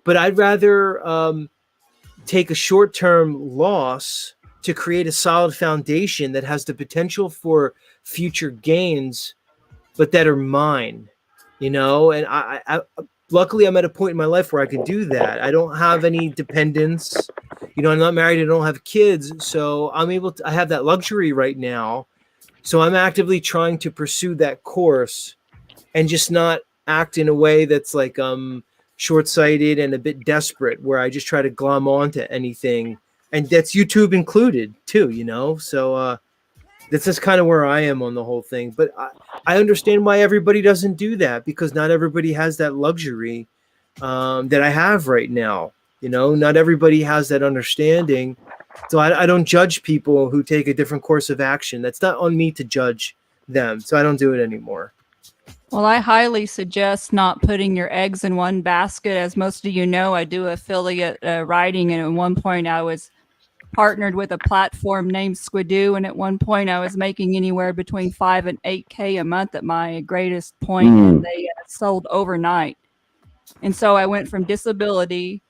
[SPEAKER 13] But I'd rather take a short-term loss to create a solid foundation that has the potential for future gains, but that are mine, and I luckily I'm at a point in my life where I can do that. I don't have any dependents. I'm not married. I don't have kids. So I have that luxury right now. So I'm actively trying to pursue that course and just not act in a way that's like short-sighted and a bit desperate, where I just try to glom onto anything. And that's YouTube included too, So this is kind of where I am on the whole thing. But I understand why everybody doesn't do that, because not everybody has that luxury that I have right now. Not everybody has that understanding. So I don't judge people who take a different course of action. That's not on me to judge them. So I don't do it anymore.
[SPEAKER 3] Well, I highly suggest not putting your eggs in one basket. As most of you know, I do affiliate writing. And at one point I was partnered with a platform named Squidoo. And at one point I was making anywhere between 5 and 8K a month at my greatest point, and they sold overnight. And so I went from disability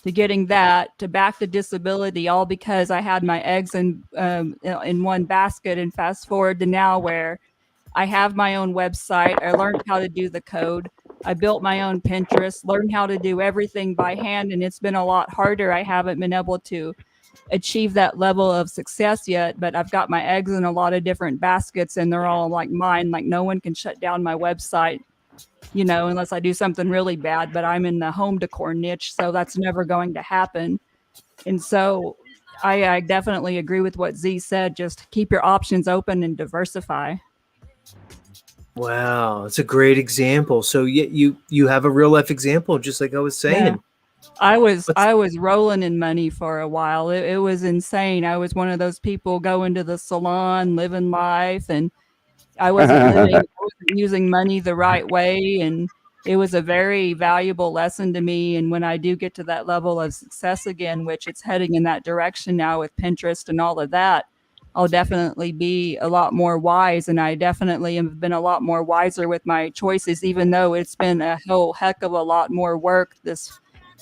[SPEAKER 3] to getting that to back to disability, all because I had my eggs in one basket. And fast forward to now, where I have my own website. I learned how to do the code. I built my own Pinterest, learned how to do everything by hand, and it's been a lot harder. I haven't been able to achieved that level of success yet, but I've got my eggs in a lot of different baskets and they're all like mine. Like no one can shut down my website, you know, unless I do something really bad, but I'm in the home decor niche, so that's never going to happen. And so I definitely agree with what Z said. Just keep your options open and diversify.
[SPEAKER 13] Wow, it's a great example. So you have a real life example, just like I was saying.
[SPEAKER 3] Yeah. I was rolling in money for a while. It was insane. I was one of those people going to the salon, living life, and I wasn't using money the right way, and it was a very valuable lesson to me. And when I do get to that level of success again, which it's heading in that direction now with Pinterest and all of that, I'll definitely be a lot more wise. And I definitely have been a lot more wiser with my choices, even though it's been a whole heck of a lot more work.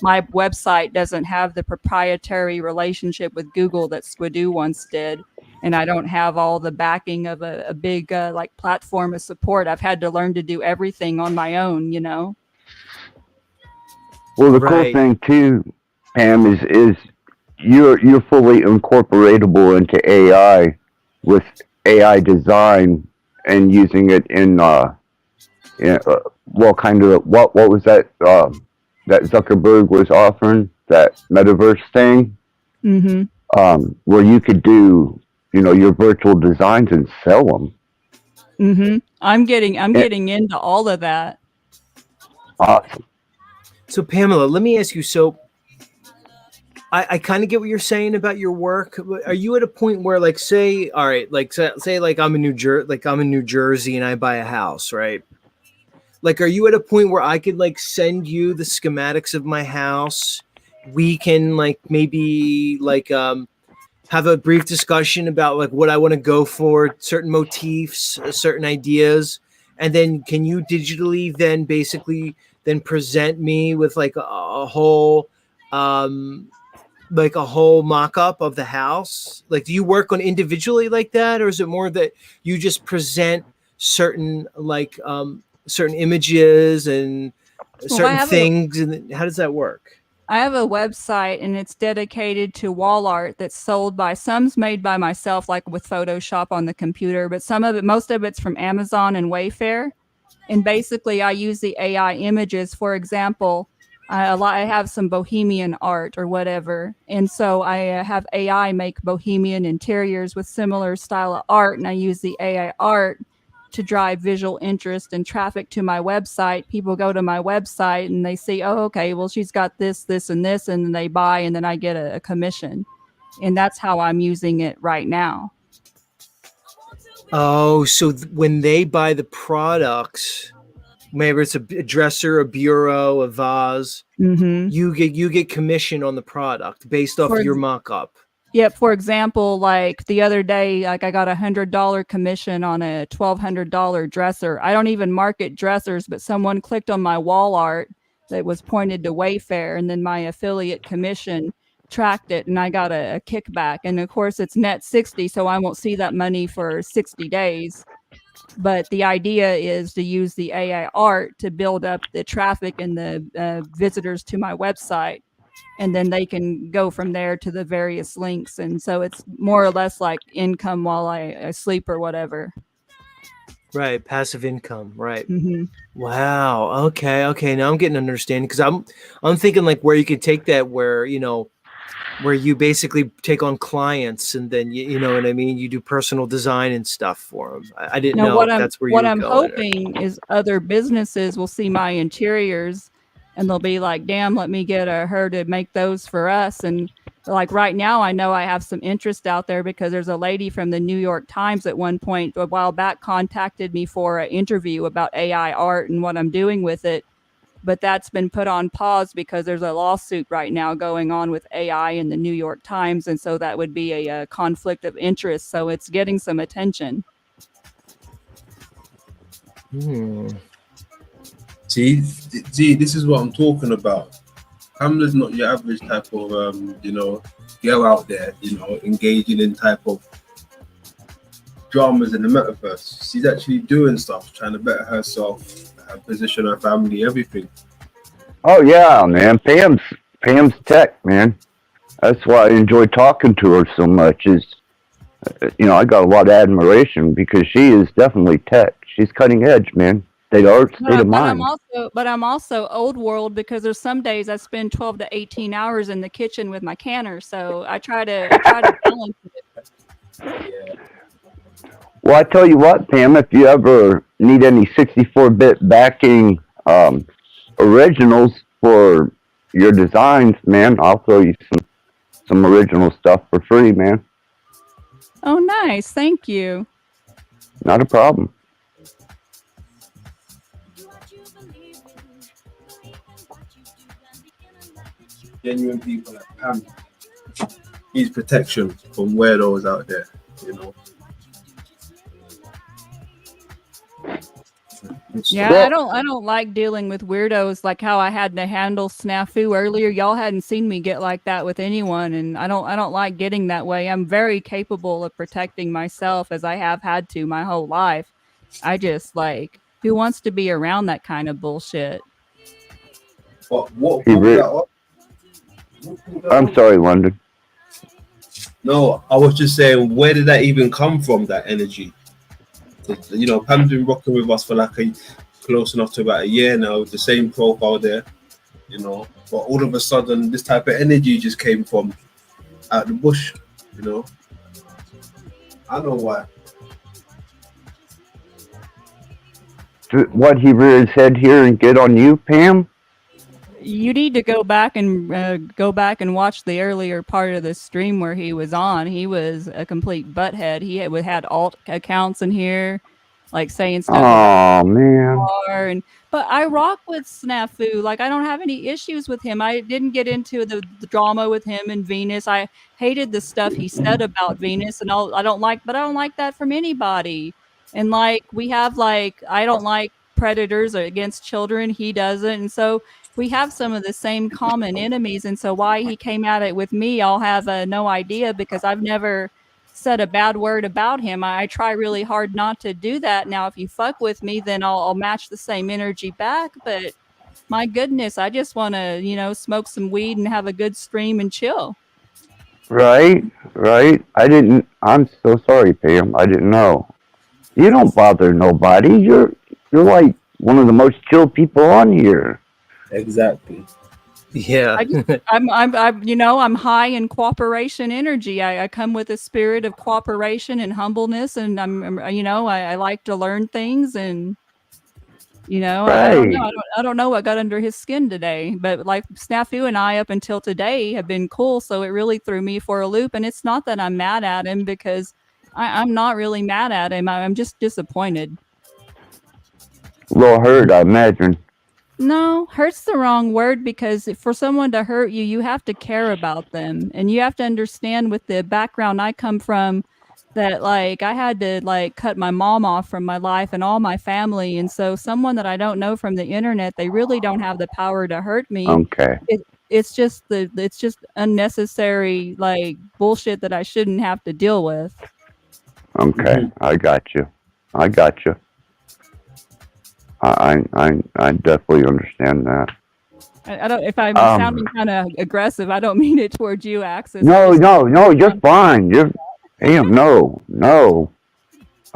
[SPEAKER 3] My website doesn't have the proprietary relationship with Google that Squidoo once did. And I don't have all the backing of a big like platform of support. I've had to learn to do everything on my own, you know?
[SPEAKER 14] Well, the cool thing too, Pam, is you're fully incorporatable into AI with AI design and using it in what was that that Zuckerberg was offering, that metaverse thing, where you could do your virtual designs and sell them.
[SPEAKER 3] I'm getting into all of that.
[SPEAKER 14] Awesome.
[SPEAKER 13] So Pamela, let me ask you. So I kind of get what you're saying about your work. Are you at a point where, like, say, all right, like say like I'm in New Jersey and I buy a house, right? Like, are you at a point where I could like send you the schematics of my house? We can like maybe like have a brief discussion about like what I want to go for, certain motifs, certain ideas, and then can you digitally then basically then present me with like a whole mock-up of the house? Like, do you work on individually like that, or is it more that you just present certain like certain images and certain things, and how does that work?
[SPEAKER 3] I have a website and it's dedicated to wall art that's sold by, some's made by myself, like with Photoshop on the computer, but most of it's from Amazon and Wayfair. And basically I use the AI images. For example, I have some bohemian art or whatever. And so I have AI make bohemian interiors with similar style of art. And I use the AI art to drive visual interest and traffic to my website. People go to my website and they see, oh, okay, well, she's got this, this, and this, and then they buy, and then I get a commission. And that's how I'm using it right now.
[SPEAKER 13] Oh, so when they buy the products, maybe it's a dresser, a bureau, a vase, you get commission on the product based off of your mock-up.
[SPEAKER 3] Yep. For example, like the other day, like I got $100 commission on a $1,200 dresser. I don't even market dressers, but someone clicked on my wall art that was pointed to Wayfair, and then my affiliate commission tracked it, and I got a kickback. And of course, it's net 60, so I won't see that money for 60 days. But the idea is to use the AI art to build up the traffic and the visitors to my website. And then they can go from there to the various links. And so it's more or less like income while I sleep or whatever.
[SPEAKER 13] Right. Passive income. Right. Wow. Okay. Now I'm getting an understanding, because I'm thinking like where you could take that, where you basically take on clients and then you know what I mean, you do personal design and stuff for them. I didn't know if that's where
[SPEAKER 3] what I'm hoping is other businesses will see my interiors and they'll be like, damn, let me get her to make those for us. And like right now, I know I have some interest out there because there's a lady from the New York Times at one point a while back contacted me for an interview about AI art and what I'm doing with it. But that's been put on pause because there's a lawsuit right now going on with AI in the New York Times. And so that would be a conflict of interest. So it's getting some attention.
[SPEAKER 1] See, this is what I'm talking about. Hamler's not your average type of, girl out there, engaging in type of dramas in the metaverse. She's actually doing stuff, trying to better herself, her position, her family, everything.
[SPEAKER 14] Oh yeah, man. Pam's tech, man. That's why I enjoy talking to her so much. Is I got a lot of admiration because she is definitely tech. She's cutting edge, man. State of art, state of mind.
[SPEAKER 3] But I'm also old world because there's some days I spend 12 to 18 hours in the kitchen with my canner. So I try to balance it.
[SPEAKER 14] Well, I tell you what, Pam, if you ever need any 64-bit backing originals for your designs, man, I'll throw you some original stuff for free, man.
[SPEAKER 3] Oh, nice. Thank you.
[SPEAKER 14] Not a problem.
[SPEAKER 1] Genuine people like Pam. Needs protection from weirdos out there,
[SPEAKER 3] Yeah, I don't like dealing with weirdos like how I had to handle Snafu earlier. Y'all hadn't seen me get like that with anyone, and I don't like getting that way. I'm very capable of protecting myself as I have had to my whole life. I just who wants to be around that kind of bullshit?
[SPEAKER 14] I'm sorry, London.
[SPEAKER 1] No, I was just saying, where did that even come from, that energy? Pam's been rocking with us for close enough to about a year now with the same profile there, but all of a sudden this type of energy just came from out the bush, I know why.
[SPEAKER 14] What, he rear his head here and get on you, Pam?
[SPEAKER 3] You need to go back and watch the earlier part of the stream where he was on. He was a complete butthead. He had alt accounts in here, saying stuff.
[SPEAKER 14] Oh man!
[SPEAKER 3] But I rock with Snafu. I don't have any issues with him. I didn't get into the drama with him and Venus. I hated the stuff he said about Venus, and I don't like that from anybody. And we have I don't like predators or against children. He doesn't, and so we have some of the same common enemies. And so why he came at it with me, I'll have no idea, because I've never said a bad word about him. I try really hard not to do that. Now, if you fuck with me, then I'll match the same energy back. But my goodness, I just want to, smoke some weed and have a good stream and chill.
[SPEAKER 14] Right. I'm so sorry, Pam. I didn't know. You don't bother nobody. You're like one of the most chill people on here.
[SPEAKER 1] Exactly.
[SPEAKER 13] Yeah.
[SPEAKER 3] I'm high in cooperation energy. I come with a spirit of cooperation and humbleness, and I like to learn things, and
[SPEAKER 14] right.
[SPEAKER 3] I don't know what got under his skin today, but Snafu and I up until today have been cool, so it really threw me for a loop. And it's not that I'm mad at him, because I'm not really mad at him. I'm just disappointed.
[SPEAKER 14] A little hurt, I imagine.
[SPEAKER 3] No, hurt's the wrong word, because for someone to hurt you, you have to care about them. And you have to understand, with the background I come from, that I had to cut my mom off from my life and all my family. And so someone that I don't know from the internet, they really don't have the power to hurt me.
[SPEAKER 14] Okay.
[SPEAKER 3] It's just unnecessary bullshit that I shouldn't have to deal with.
[SPEAKER 14] Okay, I got you. I definitely understand that.
[SPEAKER 3] I don't. If I'm sounding kind of aggressive, I don't mean it towards you, Axis.
[SPEAKER 14] No, you're fine. Damn, no.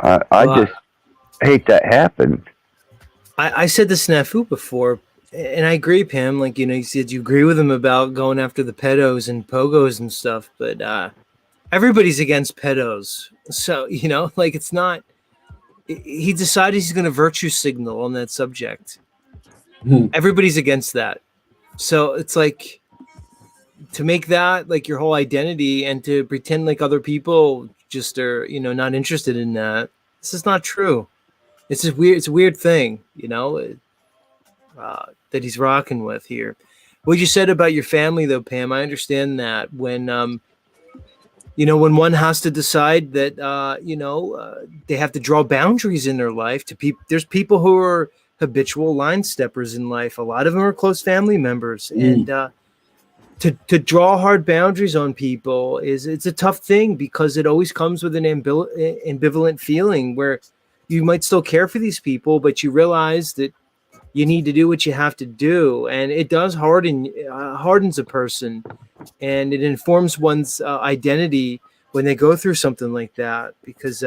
[SPEAKER 14] I just hate that happened.
[SPEAKER 13] I said the Snafu before, and I agree, Pam. You said you agree with him about going after the pedos and pogos and stuff, but everybody's against pedos. So, it's not. He decided he's going to virtue signal on that subject. Everybody's against that. So it's to make that your whole identity, and to pretend like other people just are, not interested in that. This is not true. It's just weird. It's a weird thing, that he's rocking with here. What you said about your family, though, Pam, I understand that when when one has to decide that, they have to draw boundaries in their life to people. There's people who are habitual line steppers in life. A lot of them are close family members. And to draw hard boundaries on people it's a tough thing, because it always comes with an ambivalent feeling where you might still care for these people, but you realize that, you need to do what you have to do, and it does hardens a person, and it informs one's identity when they go through something like that, because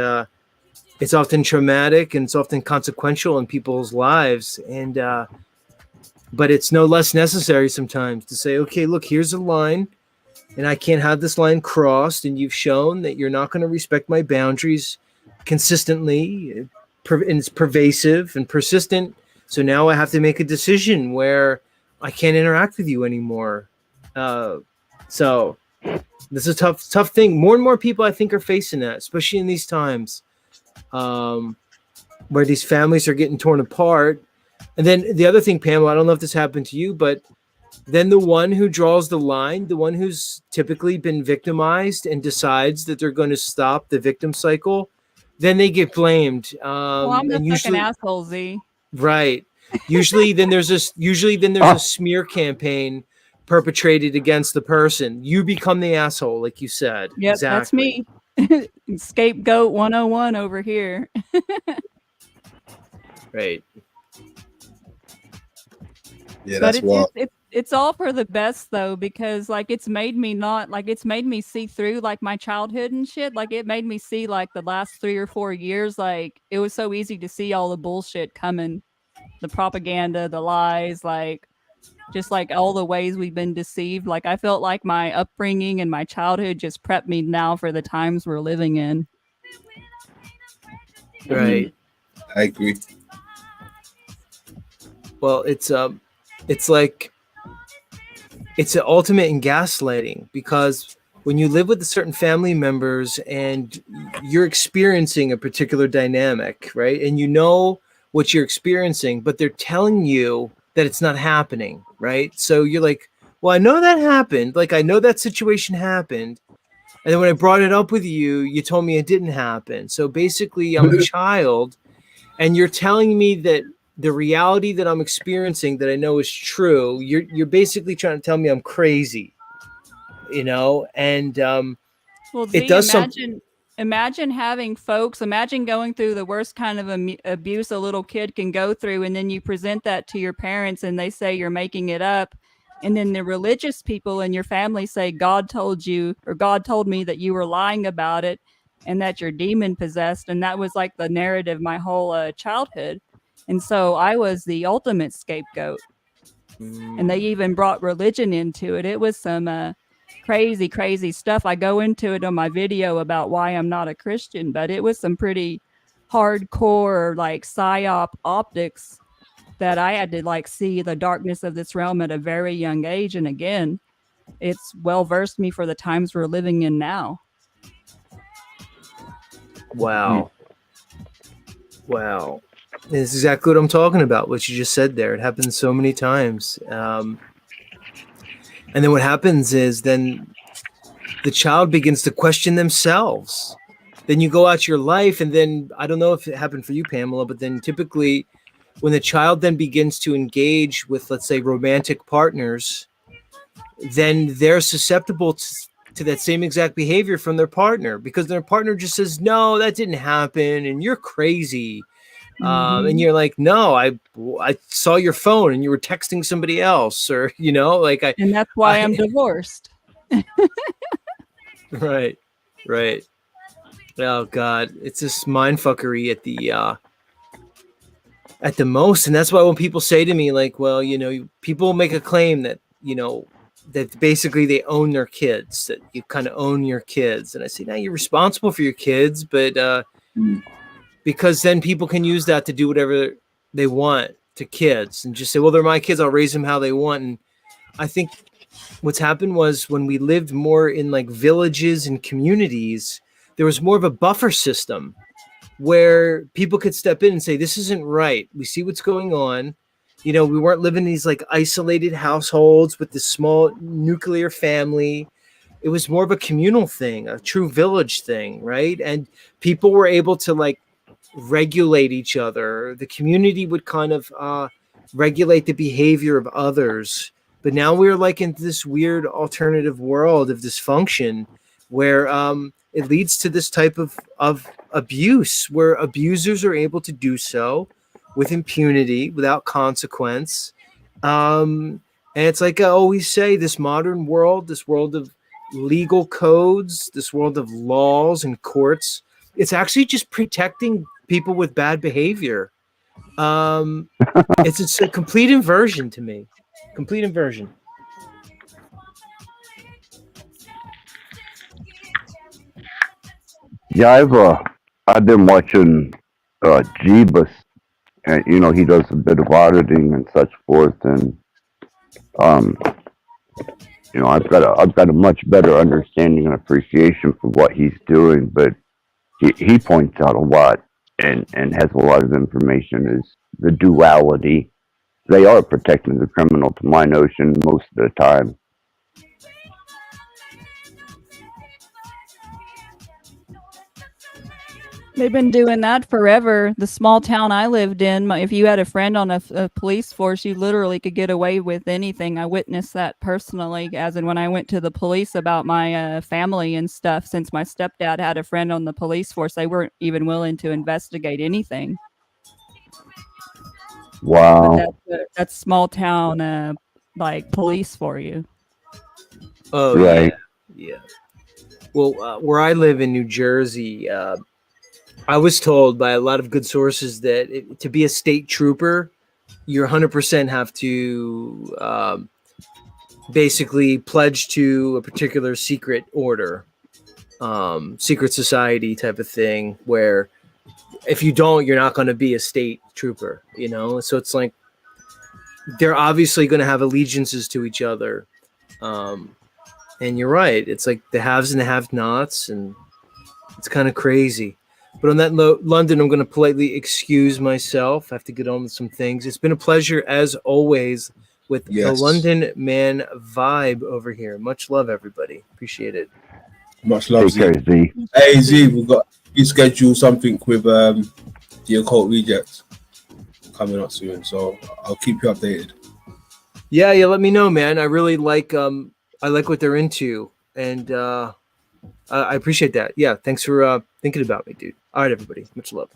[SPEAKER 13] it's often traumatic and it's often consequential in people's lives, and but it's no less necessary sometimes to say, okay, look, here's a line, and I can't have this line crossed, and you've shown that you're not going to respect my boundaries consistently, and it's pervasive and persistent. So now I have to make a decision where I can't interact with you anymore. So this is a tough thing. More and more people, I think, are facing that, especially in these times, where these families are getting torn apart. And then the other thing, Pamela, I don't know if this happened to you, but then the one who draws the line, the one who's typically been victimized and decides that they're going to stop the victim cycle, then they get blamed.
[SPEAKER 3] Well, I'm the
[SPEAKER 13] And
[SPEAKER 3] fucking
[SPEAKER 13] usually,
[SPEAKER 3] asshole, Z.
[SPEAKER 13] right. Usually then there's a smear campaign perpetrated against the person. You become the asshole, like you said.
[SPEAKER 3] Yep,
[SPEAKER 13] Exactly.
[SPEAKER 3] that's me. Scapegoat 101 over here.
[SPEAKER 13] Right.
[SPEAKER 1] Yeah,
[SPEAKER 3] But
[SPEAKER 1] that's what.
[SPEAKER 3] it's all for the best though, because like it's made me see through like my childhood and shit. Like it made me see like the last 3 or 4 years, like it was so easy to see all the bullshit coming, the propaganda, the lies, like just like all the ways we've been deceived. Like I felt like my upbringing and my childhood just prepped me now for the times we're living in.
[SPEAKER 13] Right.
[SPEAKER 1] I agree.
[SPEAKER 13] Well, it's like it's an ultimate in gaslighting, because when you live with certain family members and you're experiencing a particular dynamic, right? And you know what you're experiencing, but they're telling you that it's not happening, right? So you're like, well, I know that happened. Like, I know that situation happened. And then when I brought it up with you, you told me it didn't happen. So basically, I'm a child, and you're telling me that the reality that I'm experiencing that I know is true, you're basically trying to tell me I'm crazy, you know? And
[SPEAKER 3] Well,
[SPEAKER 13] it
[SPEAKER 3] Z,
[SPEAKER 13] does
[SPEAKER 3] imagine having folks, imagine going through the worst kind of abuse a little kid can go through, and then you present that to your parents and they say you're making it up. And then the religious people in your family say, God told you, or God told me that you were lying about it and that you're demon possessed. And that was like the narrative my whole childhood. And so I was the ultimate scapegoat. And they even brought religion into it. It was some crazy, crazy stuff. I go into it on my video about why I'm not a Christian, but it was some pretty hardcore, like psyop optics that I had to like see the darkness of this realm at a very young age. And again, it's well versed me for the times we're living in now.
[SPEAKER 13] Wow. Wow. It's exactly what I'm talking about, what you just said there. It happens so many times. And then what happens is then the child begins to question themselves. Then you go out your life, and then I don't know if it happened for you, Pamela, but then typically when the child then begins to engage with, let's say, romantic partners, then they're susceptible to that same exact behavior from their partner, because their partner just says, no, that didn't happen, and you're crazy. And you're like, no, I saw your phone and you were texting somebody else, or, you know, like
[SPEAKER 3] and that's why I'm divorced.
[SPEAKER 13] Right. Oh God, it's just mind fuckery at the most. And that's why when people say to me, like, well, you know, people make a claim that, you know, that basically they own their kids, that you kind of own your kids. And I say, now you're responsible for your kids, but because then people can use that to do whatever they want to kids and just say, well, they're my kids, I'll raise them how they want. And I think what's happened was when we lived more in like villages and communities, there was more of a buffer system where people could step in and say, this isn't right. We see what's going on. You know, we weren't living in these like isolated households with this small nuclear family. It was more of a communal thing, a true village thing, right? And people were able to like regulate each other. The community would kind of regulate the behavior of others. But now we're like in this weird alternative world of dysfunction where it leads to this type of abuse where abusers are able to do so with impunity, without consequence. And it's like I always say, this modern world, this world of legal codes, this world of laws and courts, it's actually just protecting people with bad behavior. It's a complete inversion to me. Complete inversion.
[SPEAKER 14] Yeah, I've been watching Jeebus, and he does a bit of auditing and such forth, and um, I've got a much better understanding and appreciation for what he's doing, but he points out a lot and has a lot of information is the duality. They are protecting the criminal, to my notion, most of the time.
[SPEAKER 3] They've been doing that forever. The small town I lived in, if you had a friend on a police force, you literally could get away with anything. I witnessed that personally, as in when I went to the police about my family and stuff. Since my stepdad had a friend on the police force, they weren't even willing to investigate anything.
[SPEAKER 14] Wow.
[SPEAKER 3] But that's small town, like police for you.
[SPEAKER 13] Oh,
[SPEAKER 14] Right.
[SPEAKER 13] yeah. Well, where I live in New Jersey, I was told by a lot of good sources that to be a state trooper, you 100% have to basically pledge to a particular secret order, secret society type of thing, where if you don't, you're not going to be a state trooper, So it's like they're obviously going to have allegiances to each other. And you're right. It's like the haves and the have-nots, and it's kind of crazy. But on that note, London, I'm going to politely excuse myself. I have to get on with some things. It's been a pleasure, as always, with the London Man vibe over here. Much love, everybody. Appreciate it.
[SPEAKER 1] Much love,
[SPEAKER 14] Take care, Z.
[SPEAKER 1] Hey, Z, we schedule something with the Occult Rejects coming up soon, so I'll keep you updated.
[SPEAKER 13] Yeah, let me know, man. I really like what they're into, and I appreciate that. Yeah, thanks for thinking about me, dude. All right, everybody. Much love.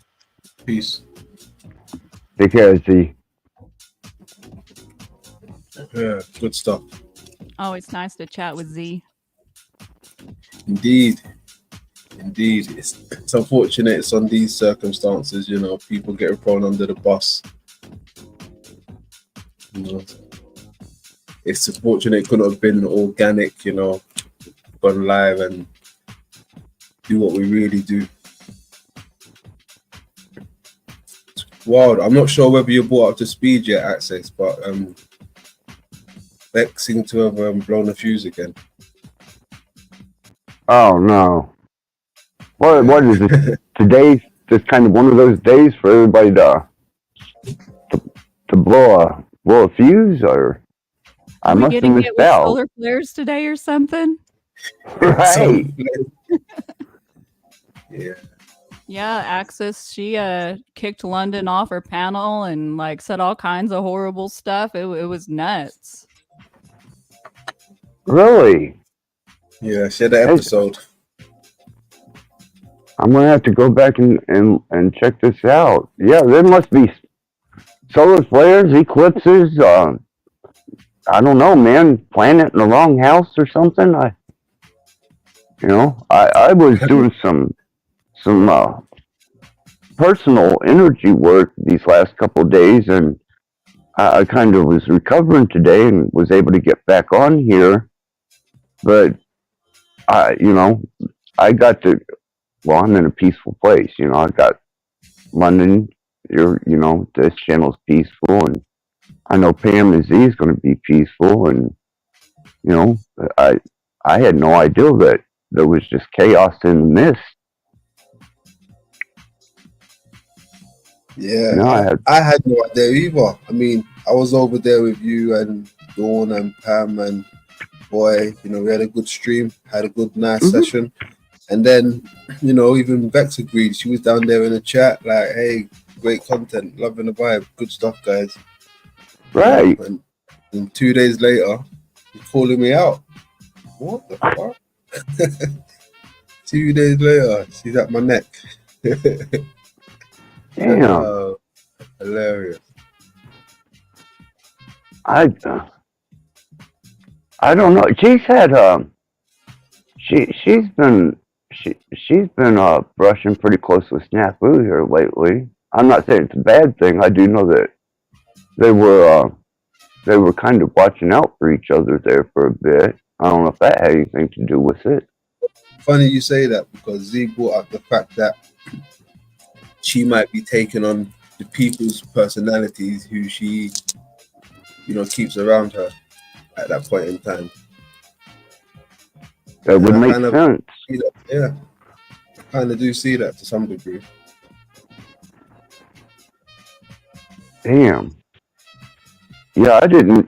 [SPEAKER 1] Peace.
[SPEAKER 14] Take care, Z.
[SPEAKER 1] Yeah, good stuff.
[SPEAKER 3] Oh, it's nice to chat with Z.
[SPEAKER 1] Indeed. It's unfortunate it's on these circumstances, people getting thrown under the bus. It's unfortunate it couldn't have been organic, gone live and do what we really do. It's wild. I'm not sure whether you're brought up to speed yet, Access, but Beck seemed to have blown a fuse again.
[SPEAKER 14] Oh no! What is it? Today's just kind of one of those days for everybody to blow a fuse, or I must have missed out.
[SPEAKER 3] Solar flares today or something.
[SPEAKER 14] Right.
[SPEAKER 1] Yeah.
[SPEAKER 3] Yeah, Axis, she kicked London off her panel and said all kinds of horrible stuff. It was nuts.
[SPEAKER 14] Really?
[SPEAKER 1] Yeah, she had an episode.
[SPEAKER 14] I'm gonna have to go back and check this out. Yeah, there must be solar flares, eclipses. I don't know, man. Planet in the wrong house or something. I was doing some personal energy work these last couple of days, and I kind of was recovering today and was able to get back on here. But I got to. Well, I'm in a peaceful place. I got London. This channel's peaceful, and I know Pam and Z is going to be peaceful, and I had no idea that there was just chaos in the mist.
[SPEAKER 1] Yeah, I had no idea either. I mean, I was over there with you and Dawn and Pam and Boy. We had a good stream, had a good nice session. And then, even Vex agreed. She was down there in the chat like, hey, great content, loving the vibe, good stuff, guys.
[SPEAKER 14] Right.
[SPEAKER 1] And 2 days later, he's calling me out. What the fuck? 2 days later, she's at my neck.
[SPEAKER 14] Damn.
[SPEAKER 1] Hilarious.
[SPEAKER 14] I don't know. She's had she's been brushing pretty close with Snafu here lately. I'm not saying it's a bad thing. I do know that they were kind of watching out for each other there for a bit. I don't know if that had anything to do with it.
[SPEAKER 1] Funny you say that because Z brought up the fact that she might be taking on the people's personalities who she, keeps around her at that point in time.
[SPEAKER 14] That would
[SPEAKER 1] And I
[SPEAKER 14] make
[SPEAKER 1] kind of
[SPEAKER 14] sense.
[SPEAKER 1] see that, yeah, I kind of do see that to some degree.
[SPEAKER 14] Damn. Yeah, I didn't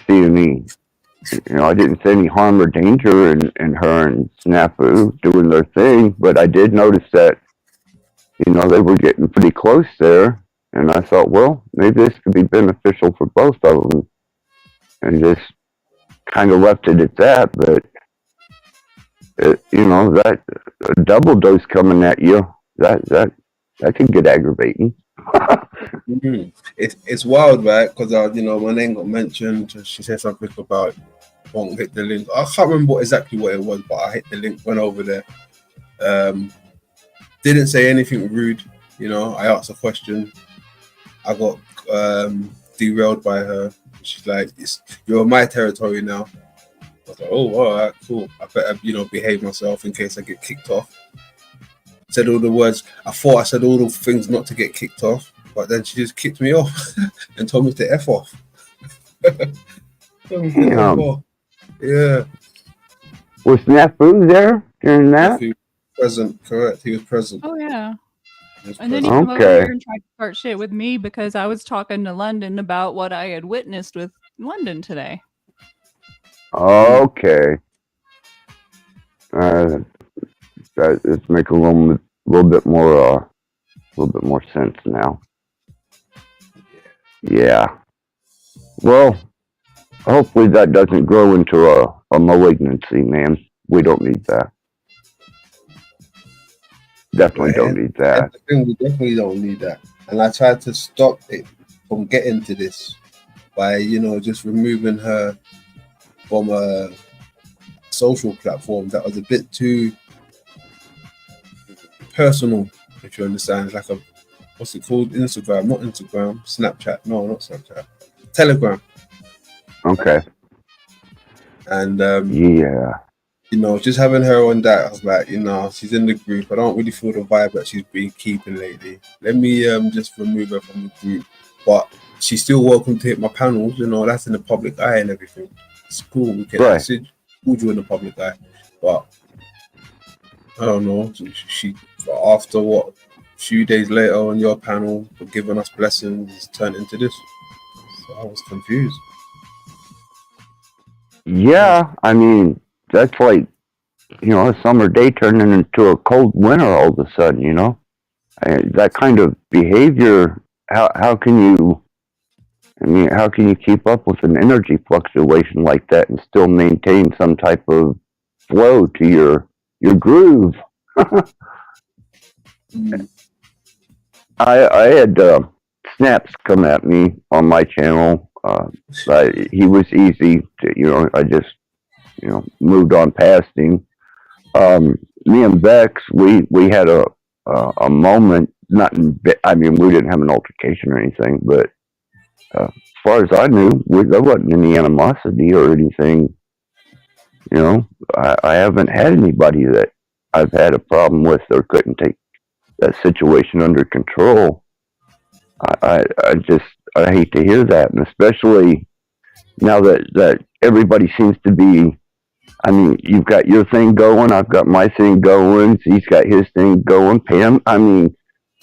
[SPEAKER 14] see any, I didn't see any harm or danger in her and Snafu doing their thing, but I did notice that, they were getting pretty close there, and I thought, well, maybe this could be beneficial for both of them, and just kind of left it at that, but, that a double dose coming at you, that could get aggravating.
[SPEAKER 1] Mm-hmm. It's wild, right? Because my name got mentioned. She said something about won't hit the link. I can't remember exactly what it was, but I hit the link, went over there. Didn't say anything rude. I asked a question. I got derailed by her. She's like, "You're on my territory now." I was like, "Oh, all right, cool. I better behave myself in case I get kicked off." Said all the words. I thought I said all the things not to get kicked off, but then she just kicked me off and told me to F off. Yeah.
[SPEAKER 14] Was Snafu there during that?
[SPEAKER 1] He was present, correct. He was present.
[SPEAKER 3] Oh yeah.
[SPEAKER 1] He was
[SPEAKER 3] And then he
[SPEAKER 1] present.
[SPEAKER 3] came over here and tried to start shit with me because I was talking to London about what I had witnessed with London today.
[SPEAKER 14] Okay. That is making a little bit more sense now. Yeah. Well, hopefully that doesn't grow into a malignancy, man. We don't need that. Definitely don't need that.
[SPEAKER 1] The thing, we definitely don't need that. And I tried to stop it from getting to this by, just removing her from a social platform that was a bit too personal, if you understand. Like what's it called? Instagram, not Instagram. Snapchat, no, not Snapchat. Telegram.
[SPEAKER 14] Okay.
[SPEAKER 1] And
[SPEAKER 14] yeah.
[SPEAKER 1] Just having her on that, I was like, she's in the group. I don't really feel the vibe that she's been keeping lately. Let me just remove her from the group. But she's still welcome to hit my panels. That's in the public eye and everything. It's cool. We can message you in the public eye. But I don't know. She after what? A few days later on your panel for giving us blessings, it's turned into this. So I was confused.
[SPEAKER 14] Yeah, I mean, that's like, a summer day turning into a cold winter all of a sudden, And that kind of behavior, how can you keep up with an energy fluctuation like that and still maintain some type of flow to your groove? I had snaps come at me on my channel. He was easy to, I just, moved on past him. Me and Bex, we had a moment. We didn't have an altercation or anything, but as far as I knew, there wasn't any animosity or anything. I haven't had anybody that I've had a problem with or couldn't take that situation under control. I hate to hear that, and especially now that everybody seems to be. I mean, you've got your thing going, I've got my thing going, he's got his thing going, Pam. I mean,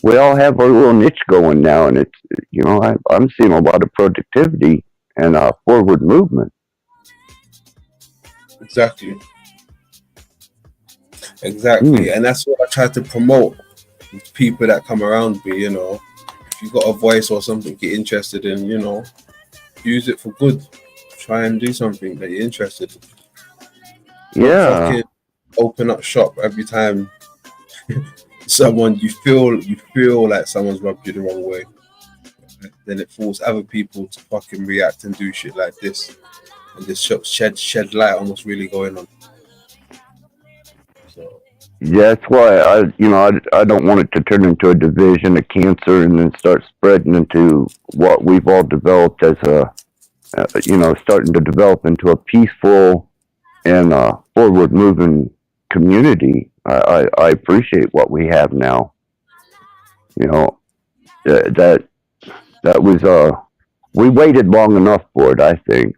[SPEAKER 14] we all have our little niche going now, and it's, I'm seeing a lot of productivity and forward movement.
[SPEAKER 1] Exactly. And that's what I try to promote with people that come around me. If you've got a voice or something you're interested in, use it for good. Try and do something that you're interested in.
[SPEAKER 14] Yeah.
[SPEAKER 1] Open up shop every time you feel like someone's rubbed you the wrong way. then it forces other people to fucking react and do shit like this, and just shed light on what's really going on. So
[SPEAKER 14] Yeah, that's why I don't want it to turn into a division, a cancer, and then start spreading into what we've all developed as starting to develop into a peaceful and forward moving community. I appreciate what we have now. You know, that was we waited long enough for it, I think,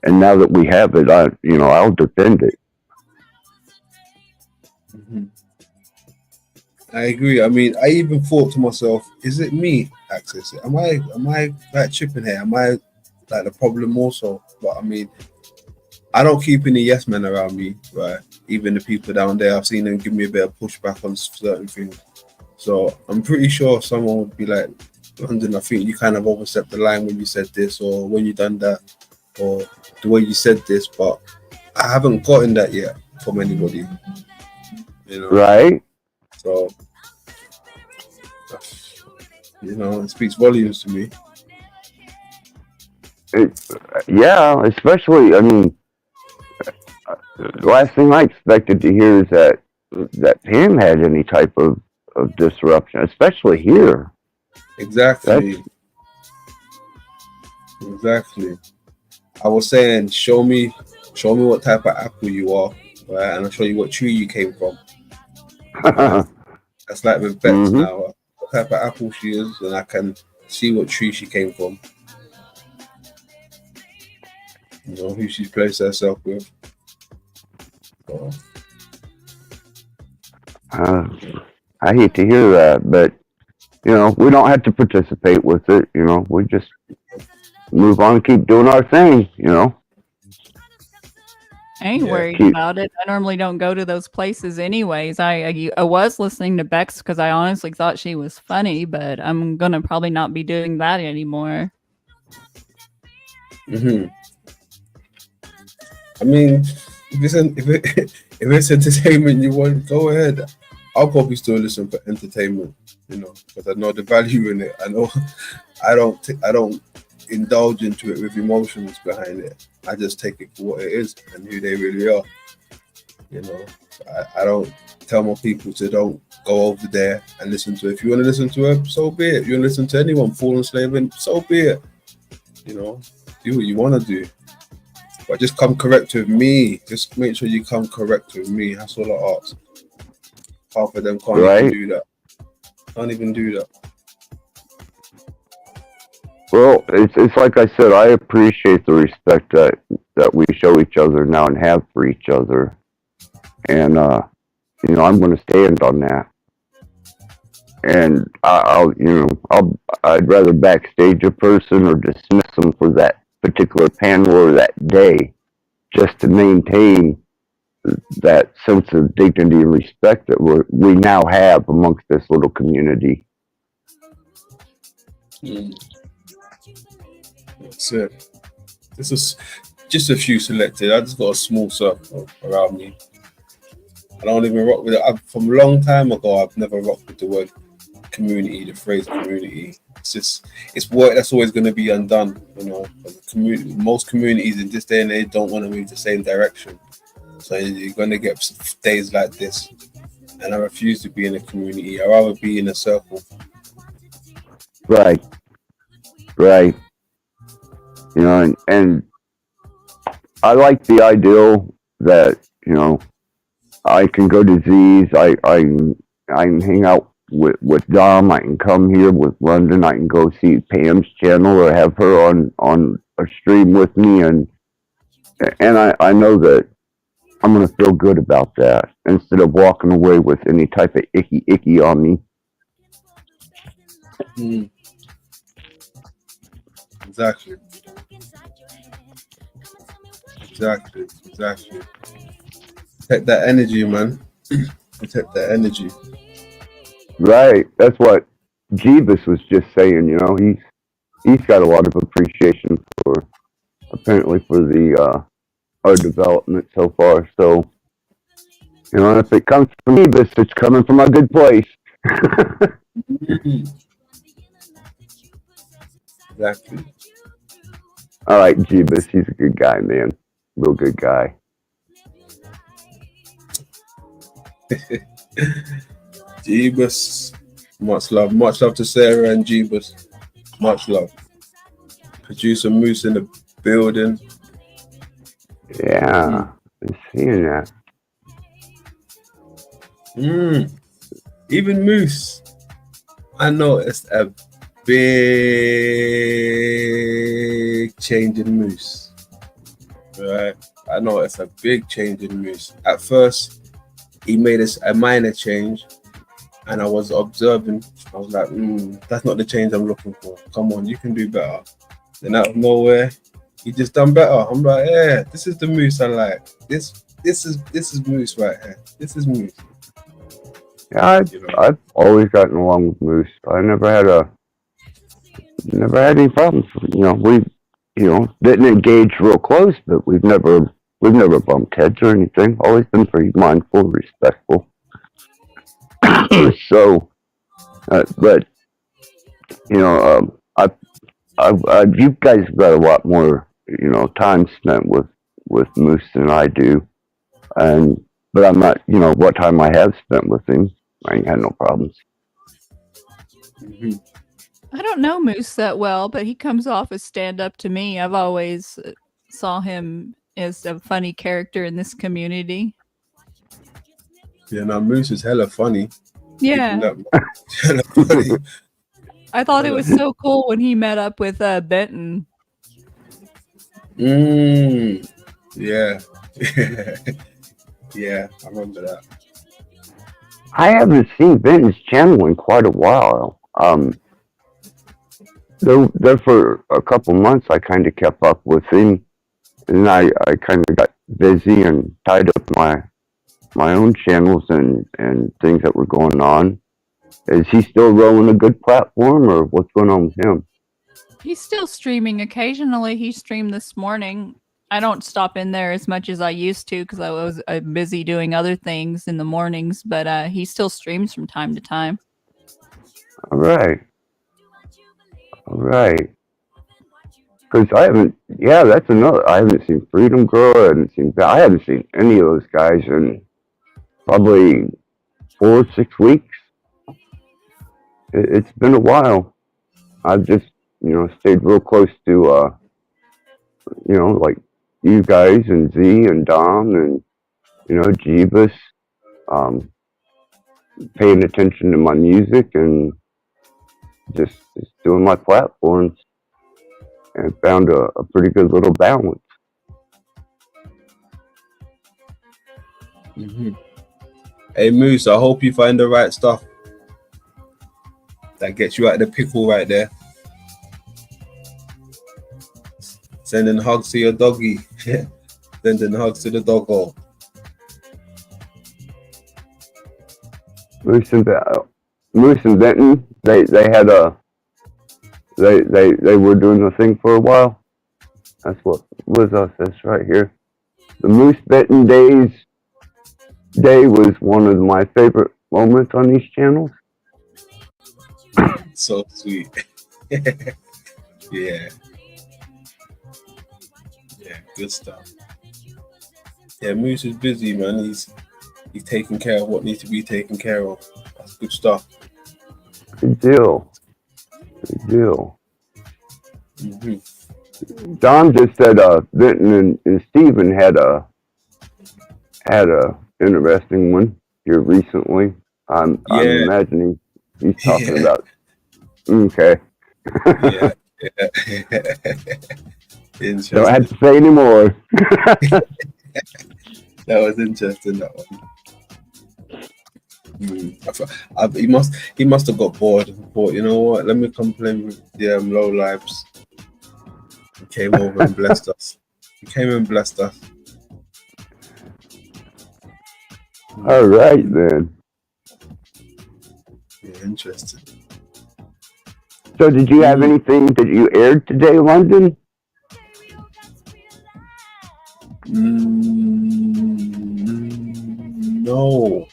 [SPEAKER 14] and now that we have it, I'll defend it.
[SPEAKER 1] mhm. I agree. I mean, I even thought to myself, is it me, Access? Am I like tripping here? Am I like the problem also? But I mean, I don't keep any yes men around me, right? Even the people down there, I've seen them give me a bit of pushback on certain things. So I'm pretty sure someone would be like, London, I think you kind of overstepped the line when you said this, or when you done that, or the way you said this. But I haven't gotten that yet from anybody, you know.
[SPEAKER 14] Right?
[SPEAKER 1] So it speaks volumes to me.
[SPEAKER 14] Yeah, especially, I mean, the last thing I expected to hear is that Pam had any type of disruption, especially here.
[SPEAKER 1] Exactly. Exactly. I was saying, show me what type of apple you are, right? And I'll show you what tree you came from. Right? That's like with Bex
[SPEAKER 14] hmm
[SPEAKER 1] now. What type of apple she is, and I can see what tree she came from. You know, who she's placed herself with. So,
[SPEAKER 14] I hate to hear that, but we don't have to participate with it. We just move on and keep doing our thing.
[SPEAKER 3] I ain't
[SPEAKER 1] yeah.
[SPEAKER 3] worried
[SPEAKER 14] Keep
[SPEAKER 3] about it. I normally don't go to those places anyways. I was listening to Bex because I honestly thought she was funny, but I'm gonna probably not be doing that anymore.
[SPEAKER 1] hmm I mean, if it's entertainment you want, go ahead. I'll probably still listen for entertainment, because I know the value in it. I know I don't indulge into it with emotions behind it. I just take it for what it is and who they really are. I don't tell my people to don't go over there and listen to it. If you want to listen to her, so be it. If you want to listen to anyone fallen slaving, so be it. Do what you want to do. But just come correct with me. Just make sure you come correct with me. That's all I ask. Half of them can't even
[SPEAKER 14] right.
[SPEAKER 1] do that. Can't even do that.
[SPEAKER 14] Well, it's like I said. I appreciate the respect that we show each other now and have for each other, and I'm going to stand on that. And I'd rather backstage a person or dismiss them for that particular panel or that day, just to maintain that sense of dignity and respect that we now have amongst this little community.
[SPEAKER 1] That's it. This is just a few selected. I just got a small circle around me. I don't even rock with it. From a long time ago, I've never rocked with the word community, the phrase community. It's work that's always going to be undone. Most communities in this day and age don't want to move the same direction. So you're going to get days like this. And I refuse to be in a community. I'd rather be in a circle.
[SPEAKER 14] Right. And I like the ideal that I can go to Z's. I can hang out with Dom. I can come here with London. I can go see Pam's channel or have her on a stream with me, and I know that I'm gonna feel good about that instead of walking away with any type of icky on me.
[SPEAKER 1] Exactly. Protect that energy, man. Protect that energy.
[SPEAKER 14] Right. That's what Jeebus was just saying. He's got a lot of appreciation for the our development so far. So if it comes from Jeebus, it's coming from a good place.
[SPEAKER 1] Exactly.
[SPEAKER 14] I like Jeebus. He's a good guy, man. Real good guy.
[SPEAKER 1] Jeebus. Much love. Much love to Sarah and Jeebus. Much love. Producer Moose in the building.
[SPEAKER 14] Yeah, I'm seeing that.
[SPEAKER 1] Even Moose. I noticed a big change in Moose. Right? I noticed a big change in Moose. At first, he made a minor change, and I was observing. I was like, that's not the change I'm looking for. Come on, you can do better. Then out of nowhere, he just done better. I'm like, yeah, this is the Moose I like. This is Moose right here. This is Moose.
[SPEAKER 14] Yeah, I've always gotten along with Moose. I never had any problems. We didn't engage real close, but we've never bumped heads or anything. Always been pretty mindful, respectful. So, but you guys have got a lot more time spent with Moose than I do, but I'm not what time I have spent with him, I ain't had no problems.
[SPEAKER 3] I don't know Moose that well, but he comes off as stand-up to me. I've always saw him as a funny character in this community.
[SPEAKER 1] Yeah, now Moose is hella funny.
[SPEAKER 3] Yeah.
[SPEAKER 1] Hella funny.
[SPEAKER 3] I thought it was so cool when he met up with Benton.
[SPEAKER 1] Yeah. Yeah, I remember that.
[SPEAKER 14] I haven't seen Benton's channel in quite a while. There for a couple months, I kind of kept up with him, and I kind of got busy and tied up my own channels and things that were going on. Is he still rolling a good platform, or what's going on with him?
[SPEAKER 3] He's still streaming occasionally. He streamed this morning. I don't stop in there as much as I used to because I was busy doing other things in the mornings, but he still streams from time to time.
[SPEAKER 14] All right. Because I haven't, that's another. I haven't seen Freedom Girl. I haven't seen any of those guys in probably 4 or 6 weeks. It's been a while. I've just, stayed real close to, like you guys and Z and Dom and, Jeebus, paying attention to my music and just doing my platforms, and found a pretty good little balance.
[SPEAKER 1] Hey Moose, I hope you find the right stuff that gets you out of the pickle right there. Sending hugs to your doggy. Sending hugs to the doggo.
[SPEAKER 14] Moose and Benton, they were doing the thing for a while. That's what was us. That's right here. The Moose Benton day was one of my favorite moments on these channels.
[SPEAKER 1] So sweet. Yeah, good stuff. Yeah, Moose is busy, man. He's taking care of what needs to be taken care of. That's good stuff.
[SPEAKER 14] Good deal. Don just said Benton and Steven had a interesting one here recently. I'm imagining he's talking about. Okay.
[SPEAKER 1] Yeah.
[SPEAKER 14] Don't have to say anymore.
[SPEAKER 1] That was interesting, that one. He must have got bored and thought, you know what, let me come play with the low lives. He came over and blessed us.
[SPEAKER 14] All right, then.
[SPEAKER 1] Yeah, interesting.
[SPEAKER 14] So did you have anything that you aired today, London?
[SPEAKER 1] No,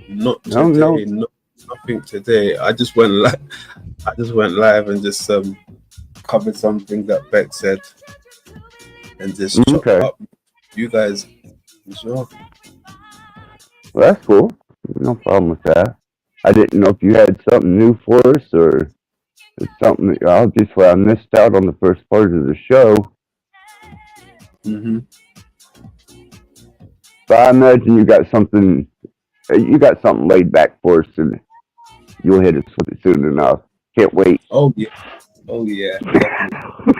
[SPEAKER 1] not today. No, nothing today. I just went live and just covered something that Beck said and just chop
[SPEAKER 14] Okay.
[SPEAKER 1] up you guys. Sure.
[SPEAKER 14] Well, that's cool. No problem with that. I didn't know if you had something new for us or it's something that obviously I missed out on the first part of the show.
[SPEAKER 1] Mm-hmm.
[SPEAKER 14] But I imagine you got something laid back for us and you'll hit us with it soon enough. Can't wait.
[SPEAKER 1] Oh yeah,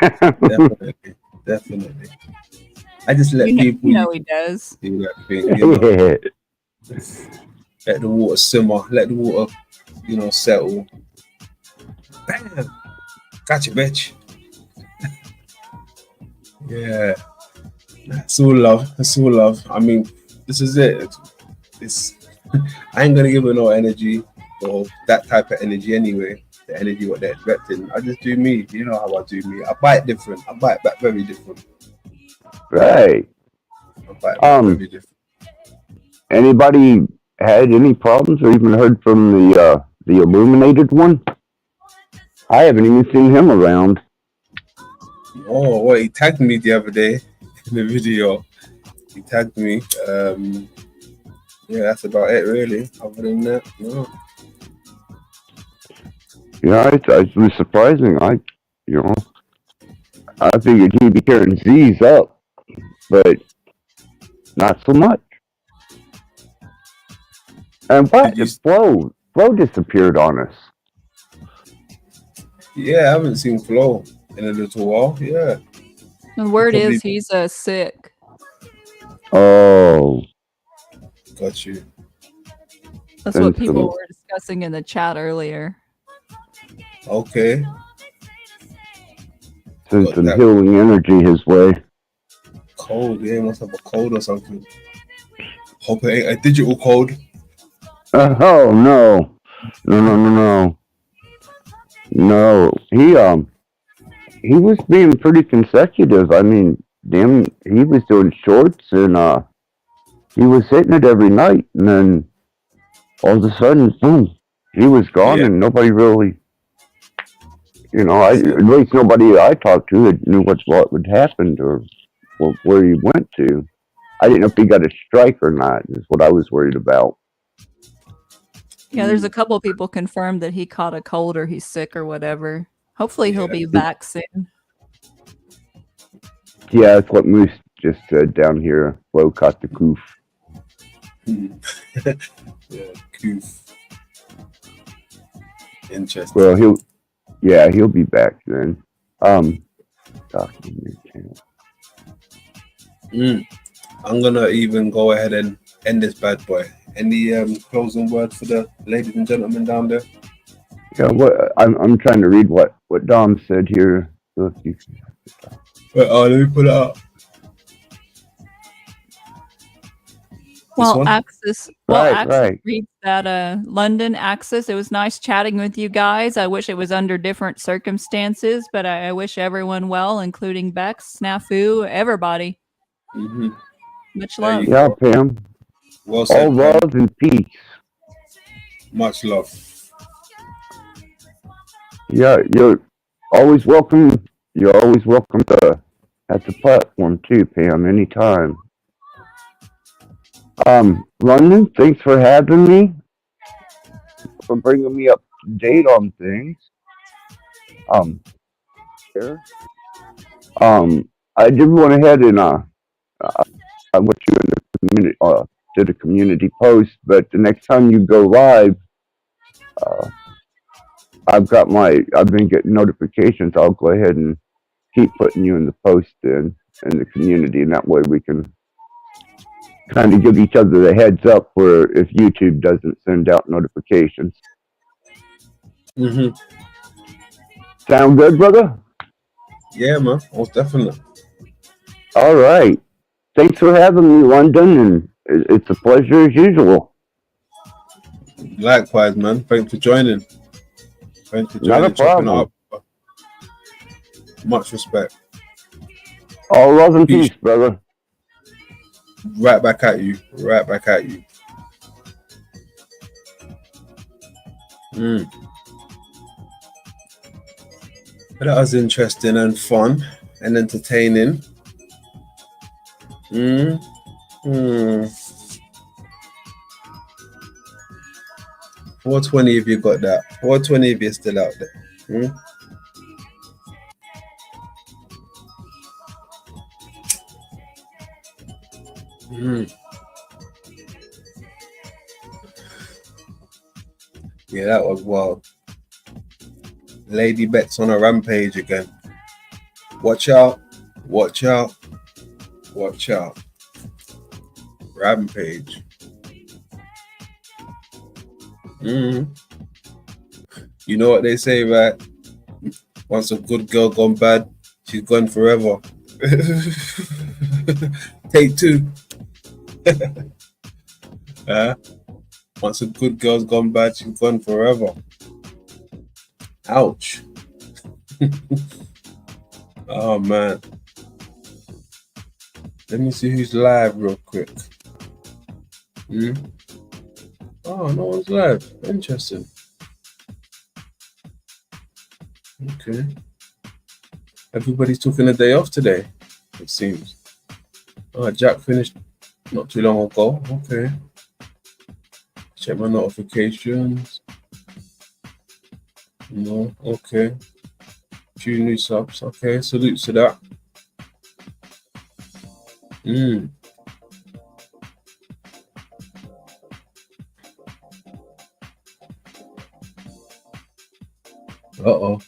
[SPEAKER 1] definitely. Definitely. I just let people
[SPEAKER 3] You know he does.
[SPEAKER 1] do that thing, you know. Let the water simmer, let the water, settle. Bam! Gotcha, bitch. Yeah. It's all love. It's all love. I mean, this is it. It's I ain't gonna give it no energy or that type of energy anyway. The energy what they're expecting. I just do me. You know how I do me. I bite different. I bite back very different.
[SPEAKER 14] Right.
[SPEAKER 1] I bite back very different.
[SPEAKER 14] Anybody had any problems or even heard from the illuminated one? I haven't even seen him around.
[SPEAKER 1] Oh, well, he tagged me the other day in the video. He tagged me. Yeah, that's about it, really. Other than that, no.
[SPEAKER 14] Yeah, it was surprising. I figured he'd be carrying Z's up, but not so much. And what? Flo disappeared on us.
[SPEAKER 1] Yeah, I haven't seen Flo in a little while. Yeah.
[SPEAKER 3] The word is he's sick.
[SPEAKER 14] Oh.
[SPEAKER 1] Got you.
[SPEAKER 3] That's what people were discussing in the chat earlier.
[SPEAKER 14] Okay. Send some healing energy his way.
[SPEAKER 1] Cold, yeah, must have a cold or something. Hope it ain't a digital cold.
[SPEAKER 14] Oh no. No. He was being pretty consecutive. I mean, damn, he was doing shorts and he was hitting it every night, and then all of a sudden, boom, he was gone, and nobody really, at least nobody I talked to that knew what would happen or where he went to. I didn't know if he got a strike or not. Is what I was worried about.
[SPEAKER 3] Yeah, there's a couple of people confirmed that he caught a cold or he's sick or whatever. Hopefully he'll be back soon.
[SPEAKER 14] Yeah, that's what Moose just said down here. Flo caught the coof.
[SPEAKER 1] Yeah, coof. Interesting.
[SPEAKER 14] Well, he'll be back then.
[SPEAKER 1] I'm gonna even go ahead and end this bad boy. Any closing word for the ladies and gentlemen down there?
[SPEAKER 14] Yeah, I'm trying to read what Dom said here. So if you
[SPEAKER 1] let me put it up.
[SPEAKER 3] Well, Axis
[SPEAKER 14] right.
[SPEAKER 3] reads that London Axis. It was nice chatting with you guys. I wish it was under different circumstances, but I wish everyone well, including Bex, Snafu, everybody.
[SPEAKER 1] Mm-hmm.
[SPEAKER 3] Much love.
[SPEAKER 14] Yeah, Pam.
[SPEAKER 1] Well said,
[SPEAKER 14] all love and peace.
[SPEAKER 1] Much love.
[SPEAKER 14] Yeah, you're always welcome. You're always welcome to at the platform too, Pam. Anytime. London, thanks for having me. For bringing me up to date on things. I did went ahead and I went you in the community did a community post, but the next time you go live, I've been getting notifications. I'll go ahead and keep putting you in the post in the community, and that way we can kind of give each other the heads up for if YouTube doesn't send out notifications.
[SPEAKER 1] Mm-hmm.
[SPEAKER 14] Sound good, brother?
[SPEAKER 1] Yeah, man. Most definitely.
[SPEAKER 14] All right. Thanks for having me, London, and it's a pleasure as usual.
[SPEAKER 1] Likewise, man. Thanks for joining.
[SPEAKER 14] Not a problem.
[SPEAKER 1] Up. Much respect.
[SPEAKER 14] All love and peace, brother.
[SPEAKER 1] Right back at you. Right back at you. That was interesting and fun and entertaining. 420 if you got that. 420 if you're still out there. Yeah, that was wild. Lady Beck's on a rampage again. Watch out. Watch out. Watch out. Rampage. You know what they say, right? Once a good girl gone bad, she's gone forever. Take two. Once a good girl's gone bad, she's gone forever. Ouch. Oh man. Let me see who's live real quick. Oh, no one's live. Interesting. Okay. Everybody's taking a day off today, it seems. Oh, Jack finished not too long ago. Okay. Check my notifications. No, okay. Few new subs. Okay, salutes to that. Uh-oh.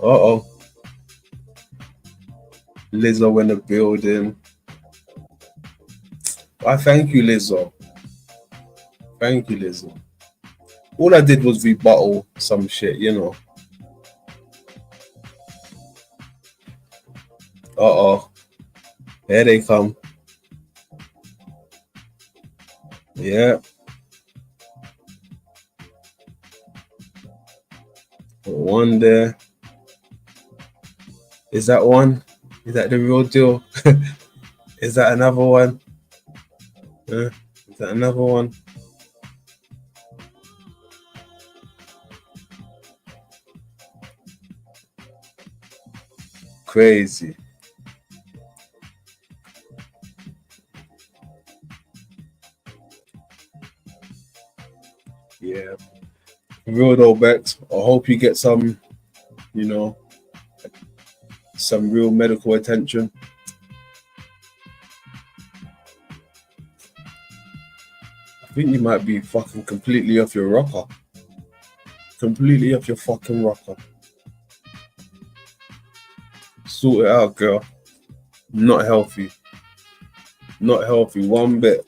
[SPEAKER 1] Uh-oh. Lizzo in the building. I thank you, Lizzo. Thank you, Lizzo. All I did was rebuttal some shit, you know. Uh-oh. There they come. Yeah. One there. Is that one? Is that the real deal? Is that another one? Is that another one? Crazy. Yeah. Real though, Bex. I hope you get some, you know, some real medical attention. I think you might be fucking completely off your rocker. Completely off your fucking rocker. Sort it out, girl. Not healthy. Not healthy one bit.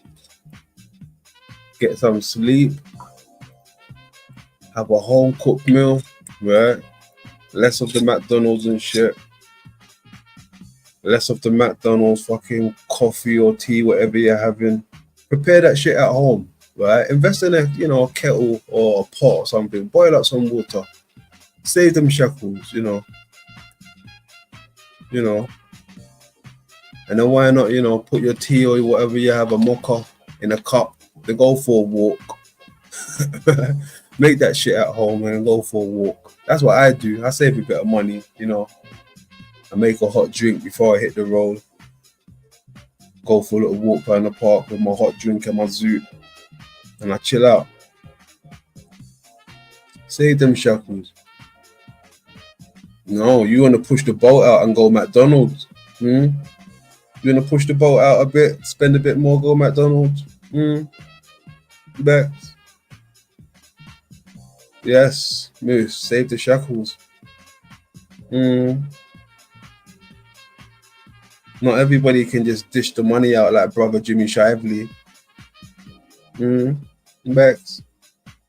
[SPEAKER 1] Get some sleep. Have a home cooked meal, right? Less of the McDonald's and shit. Less of the McDonald's fucking coffee or tea, whatever you're having. Prepare that shit at home, right? Invest in a, you know, a kettle or a pot or something. Boil up some water. Save them shekels, you know. You know. And then why not, you know, put your tea or whatever you have, a mocha in a cup, then go for a walk. Make that shit at home and go for a walk. That's what I do. I save a bit of money, you know. I make a hot drink before I hit the road. Go for a little walk around the park with my hot drink and my zoot. And I chill out. Save them shekels. No, you want to push the boat out and go McDonald's. You want to push the boat out a bit, spend a bit more, go McDonald's. Bex. Yes, Moose, save the shekels. Not everybody can just dish the money out like brother Jimmy Shively. Bex,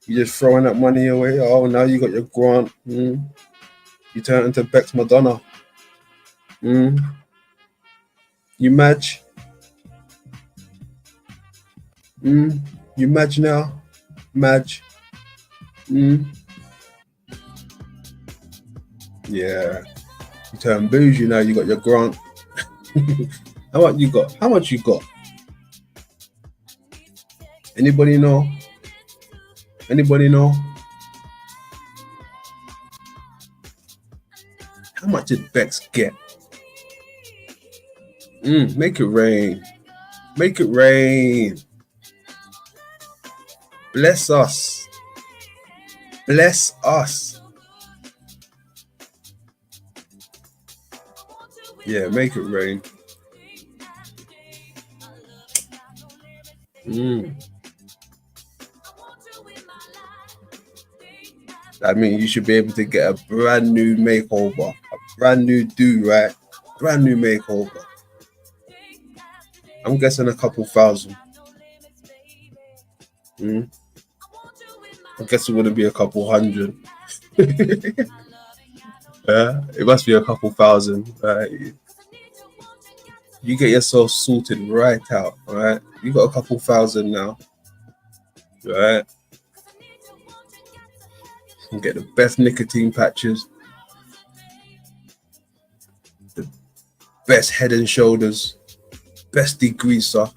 [SPEAKER 1] you just throwing that money away. Oh, now you got your grant. You turn into Bex Madonna. You match. You match now. Match. Yeah. You turn bougie now, you got your grant. How much you got? How much you got? Anybody know? Anybody know? How much did Bex get? Make it rain. Make it rain. Bless us. Bless us. Yeah, make it rain. I mean, you should be able to get a brand new makeover, a brand new do, right? Brand new makeover. I'm guessing a couple thousand. I guess it wouldn't be a couple hundred. Yeah, it must be a couple thousand. Right? You get yourself sorted right out, right? You got a couple thousand now, right? You get the best nicotine patches, the best Head and Shoulders, best degreaser,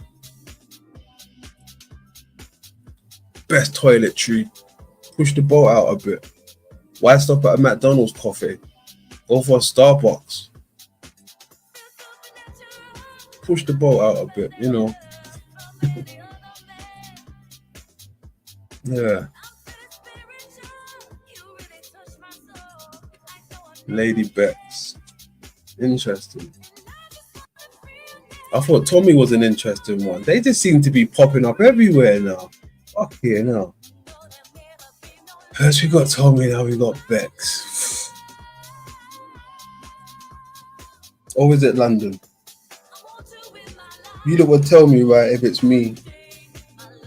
[SPEAKER 1] best toiletry. Push the boat out a bit. Why stop at a McDonald's coffee? Go for a Starbucks. Push the boat out a bit, you know. Yeah. Lady Bex. Interesting. I thought Tommy was an interesting one. They just seem to be popping up everywhere now. Fuck yeah, now. First we got Tommy, now we got Bex. Or is it London? You don't want to tell me, right, if it's me.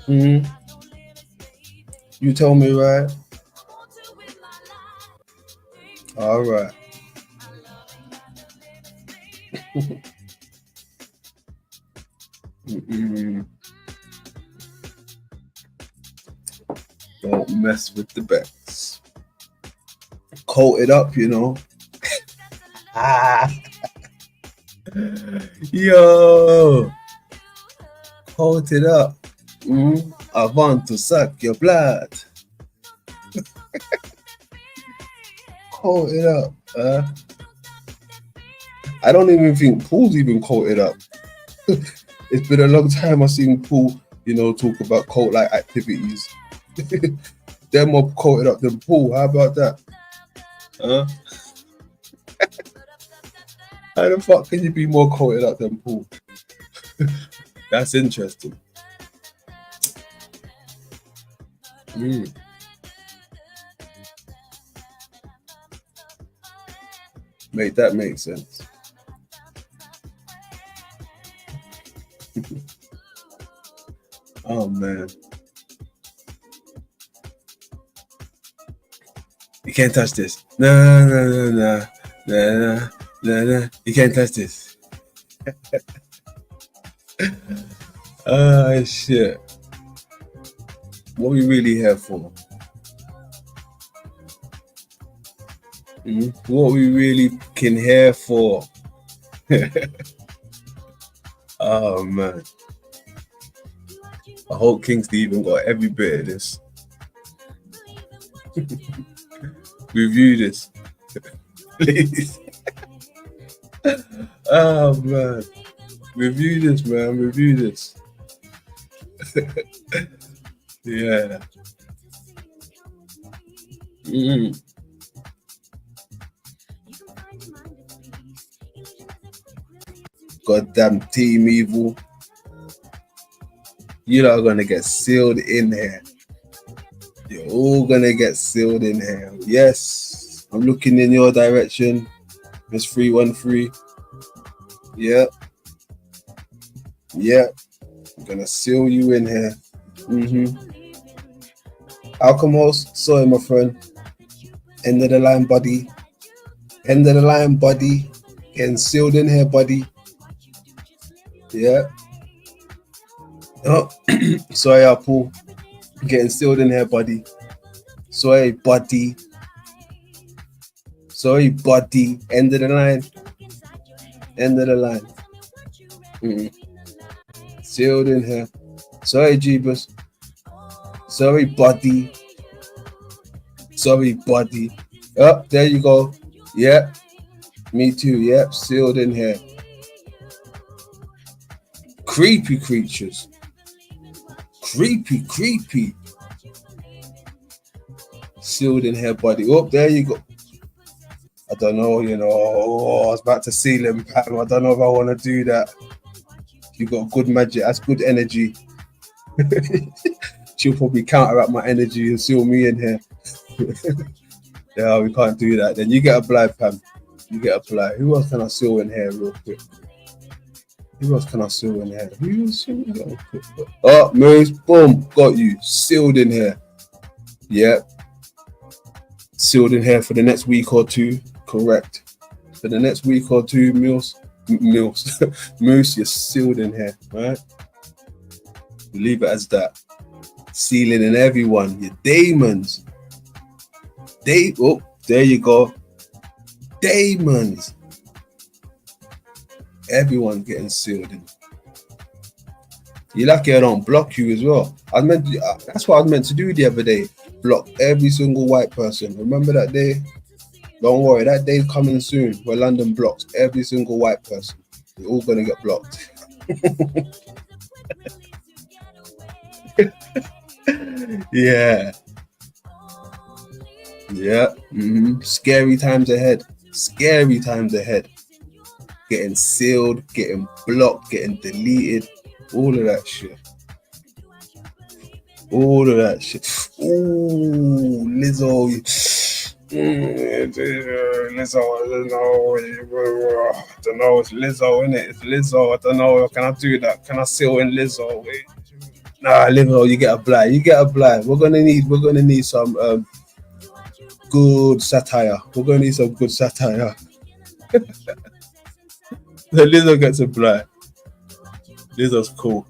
[SPEAKER 1] You tell me, right? All right. Don't mess with the Bex. Coat it up, you know. Yo, coat it up. I want to suck your blood. Coat it up. I don't even think Paul's even coated up. It's been a long time I've seen Paul, you know, talk about cult-like activities. They're more coated up than Paul. How about that? Huh? How the fuck can you be more coated up than Paul? That's interesting. Make that make sense. Oh man. You can't touch this. No. You can't touch this. Shit. What are we really here for? What are we really fucking here for? Oh man. I hope Kingsley even got every bit of this. Review this. Please. Oh man. Review this, man. Review this. Yeah. Goddamn Team Evil. You're not gonna get sealed in here. You're all gonna get sealed in here. Yes, I'm looking in your direction, Miss 313. Yeah. I'm gonna seal you in here. Alchemist, sorry, my friend. End of the line, buddy. End of the line, buddy. Getting sealed in here, buddy. Yeah. Oh, sorry, Apple. Getting sealed in here, buddy. Sorry, buddy. Sorry, buddy. End of the line. End of the line. Sealed in here. Sorry, Jeebus. Sorry, buddy. Sorry, buddy. Oh, there you go. Yep. Me too. Yep. Sealed in here. Creepy creatures. Creepy. Sealed in here, buddy. Oh, there you go. I don't know, you know. Oh, I was about to seal him, Pam. I don't know if I want to do that. You got good magic. That's good energy. She'll probably counteract my energy and seal me in here. Yeah, we can't do that. Then you get a blind, Pam. You get a blind. Who else can I seal in here real quick? Who else can I seal in here? Who else can I seal? Oh, Moose. Boom. Got you. Sealed in here. Yep. Sealed in here for the next week or two. Correct. For the next week or two, Moose, you're sealed in here, right? Leave it as that. Sealing in everyone. Your demons. Oh, there you go. Demons. Everyone getting sealed in. You're lucky I don't block you as well. That's what I was meant to do the other day. Block every single white person. Remember that day? Don't worry, that day's coming soon where London blocks every single white person. They're all gonna get blocked. Yeah. Scary times ahead. Scary times ahead. Getting sealed, getting blocked, getting deleted. All of that shit. All of that shit. Ooh, Lizzo. Lizzo, I don't know. It's Lizzo, innit? It's Lizzo. I don't know. Can I do that? Can I seal in Lizzo? Wait. Nah, Lizzo, you get a blind. You get a blind. We're gonna need some good satire. We're gonna need some good satire. So Lizzo gets a blind. Lizzo's cool.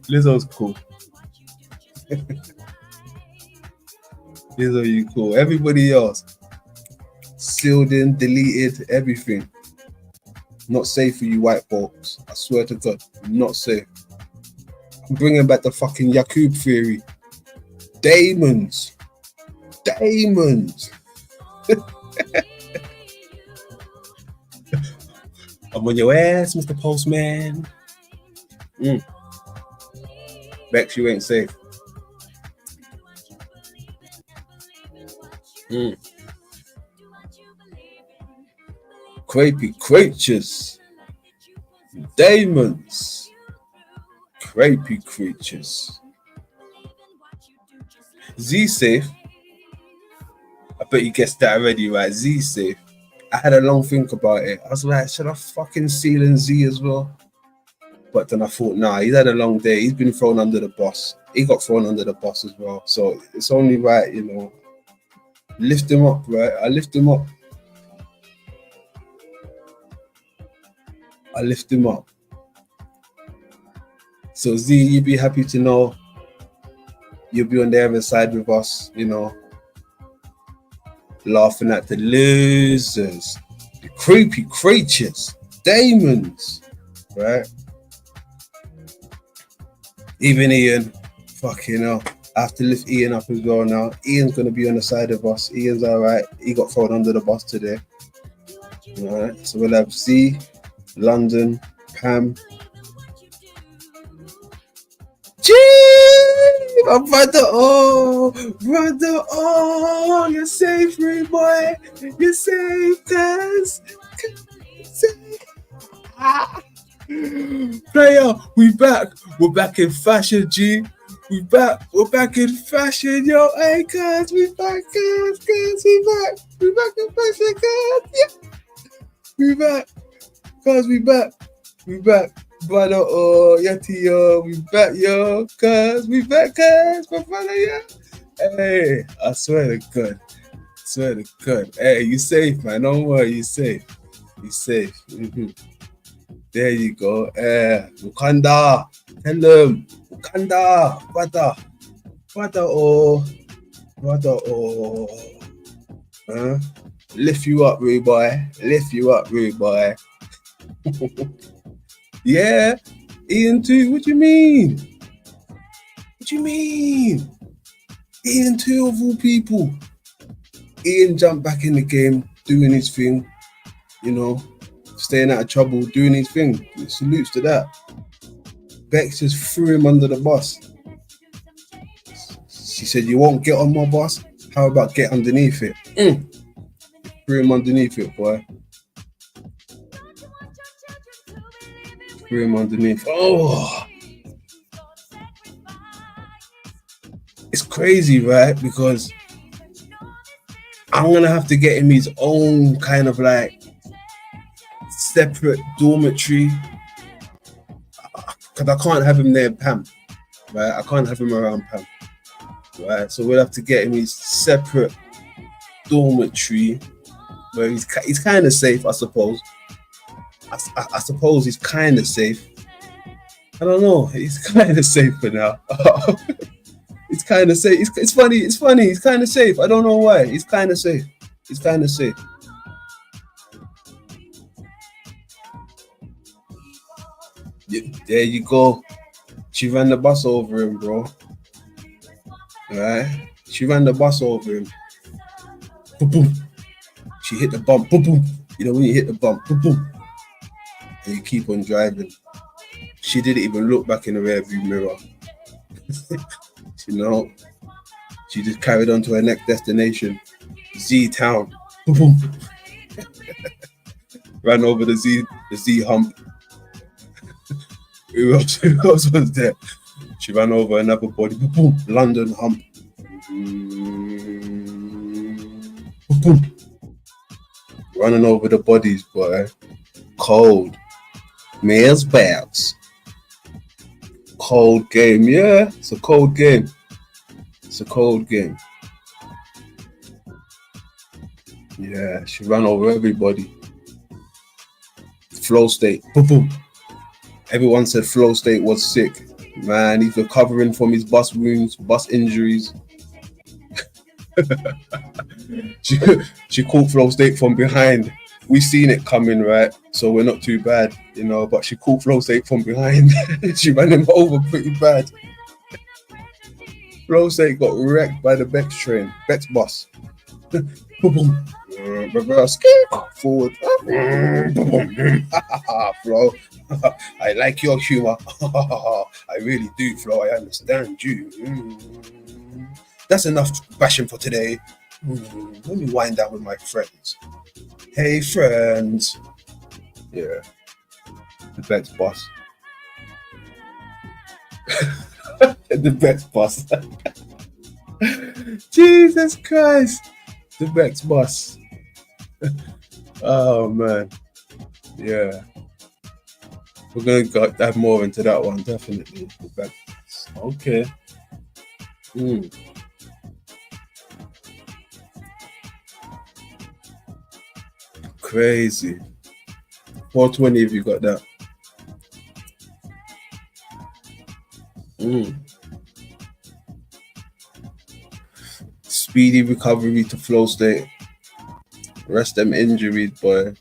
[SPEAKER 1] Lizzo, you cool. Everybody else sealed in, deleted, everything. Not safe for you white folks. I swear to God, not safe. I'm bringing back the fucking Yakub theory. Demons. I'm on your ass, Mr. Postman. Bex, you ain't safe. Creepy creatures. Demons. Creepy creatures. Z safe. I bet you guessed that already, right? Z safe. I had a long think about it. I was like, should I fucking seal in Z as well? But then I thought, nah, he's had a long day. He's been thrown under the bus. He got thrown under the bus as well. So it's only right, you know. Lift him up, right? I lift him up. So Z, you'd be happy to know you'll be on the other side with us, you know, laughing at the losers, the creepy creatures, demons, right? Even Ian, fucking hell. I have to lift Ian up as well now. Ian's going to be on the side of us. Ian's all right. He got thrown under the bus today. All right. So we'll have Z, London, Pam. Gee, my brother. Oh, you're safe, Ray boy. You're safe, cuz. Player, we back. We're back in fashion, G. We're back in fashion, yo. Hey, cuz, we back, cuz, we back. We back in fashion, cuz. Yeah. We back. Cuz, we back. Brother, oh, yeti, yo. We back, yo. Cuz, we back, cuz. My brother, yeah. Hey, I swear to God. Hey, you safe, man. Don't worry, you safe. There you go. Wakanda. Tell them. Wakanda. Brother, oh. Huh? Lift you up, Rude boy. Yeah. Ian too. What you mean? Ian too, of all people. Ian jumped back in the game, doing his thing, you know, staying out of trouble, doing his thing. Salutes to that. Bex just threw him under the bus. She said, "You won't get on my bus? How about get underneath it?" Threw him underneath it, boy. Threw him underneath. Oh, it's crazy, right? Because I'm gonna have to get him his own kind of like separate dormitory, because I can't have him near Pam, right? I can't have him around Pam, right? So we'll have to get him his separate dormitory where he's kind of safe, I suppose. I suppose he's kind of safe. I don't know. He's kind of safe for now. It's kind of safe. It's funny. It's funny. He's kind of safe. I don't know why. He's kind of safe. He's kind of safe. There you go. She ran the bus over him, bro. Right? She ran the bus over him. Boom, boom. She hit the bump. Boom, boom. You know when you hit the bump. Boom, boom. And you keep on driving. She didn't even look back in the rearview mirror. You know? She just carried on to her next destination. Z-Town. Boom, boom. Ran over the Z hump. Who else was there? She ran over another body. Boom, boom. London hump. Boom, boom. Running over the bodies, boy. Cold. Mayor's bags. Cold game. Yeah, it's a cold game. It's a cold game. Yeah, she ran over everybody. Flow State. Boom, boom. Everyone said Flow State was sick. Man, he's recovering from his bus wounds, bus injuries. She caught Flow State from behind. We seen it coming, right? So we're not too bad, you know, but she caught Flow State from behind. She ran him over pretty bad. Flow State got wrecked by the Bex train, Bex bus. Boom, boom. Reverse, forward. Flo, I like your humor. I really do, Flo. I understand you. That's enough bashing for today. Let me wind down with my friends. Hey, friends. Yeah. The Bex boss. The Bex boss. Jesus Christ. The Bex boss. Oh, man. Yeah. We're going to dive more into that one, definitely. The Bex boss. Okay. Crazy. 420 if you got that. Speedy recovery to Flow State. Rest them injuries, boy.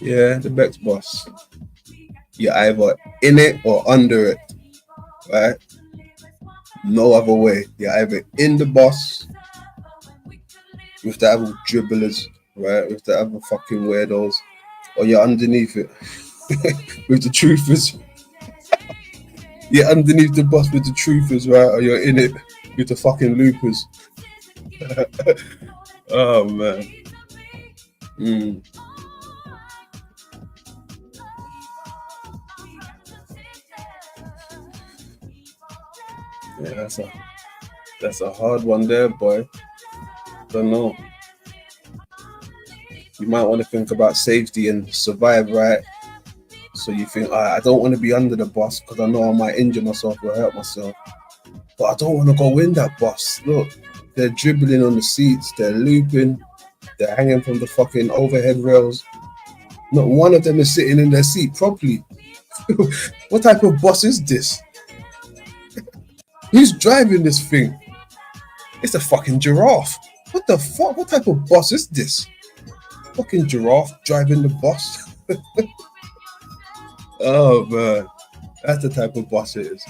[SPEAKER 1] Yeah, the Bex boss. You're either in it or under it, right? No other way. You're either in the boss with the other dribblers, right? With the other fucking weirdos, or you're underneath it with the truthers. You're underneath the boss with the truthers, right? Or you're in it with the fucking loopers. Oh, man. Yeah, that's a hard one there, boy. Don't know. You might want to think about safety and survive, right? So you think, I don't want to be under the bus because I know I might injure myself or hurt myself. But I don't want to go in that bus. Look, they're dribbling on the seats, they're looping, they're hanging from the fucking overhead rails. Not one of them is sitting in their seat properly. What type of bus is this? Who's driving this thing? It's a fucking giraffe. What the fuck? What type of bus is this? Fucking giraffe driving the bus. Oh, man. That's the type of bus it is.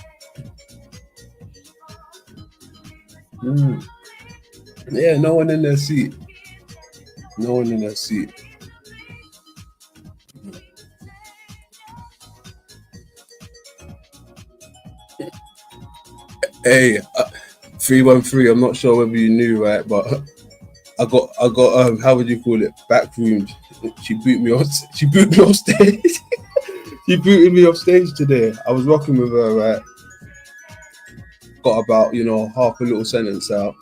[SPEAKER 1] Yeah, no one in their seat. No one in their seat. Hey, 313. I'm not sure whether you knew, right? But I got how would you call it? Backroomed. She boot me off. She boot me off stage. She booted me off stage today. I was rocking with her, right? Got about half a little sentence out.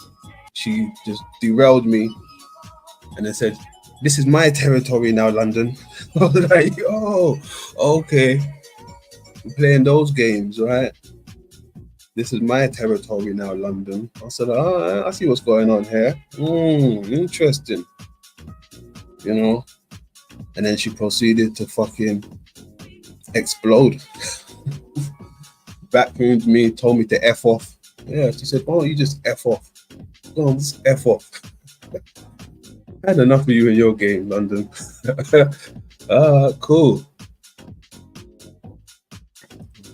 [SPEAKER 1] She just derailed me, and then said, "This is my territory now, London." I was like, "Oh, okay, I'm playing those games, right? This is my territory now, London." I said, "Oh, I see what's going on here. Interesting, And then she proceeded to fucking explode. Backroomed me, told me to F off. Yeah, she said, "Oh, you just F off. Go on, just F off." I had enough of you in your game, London. Cool.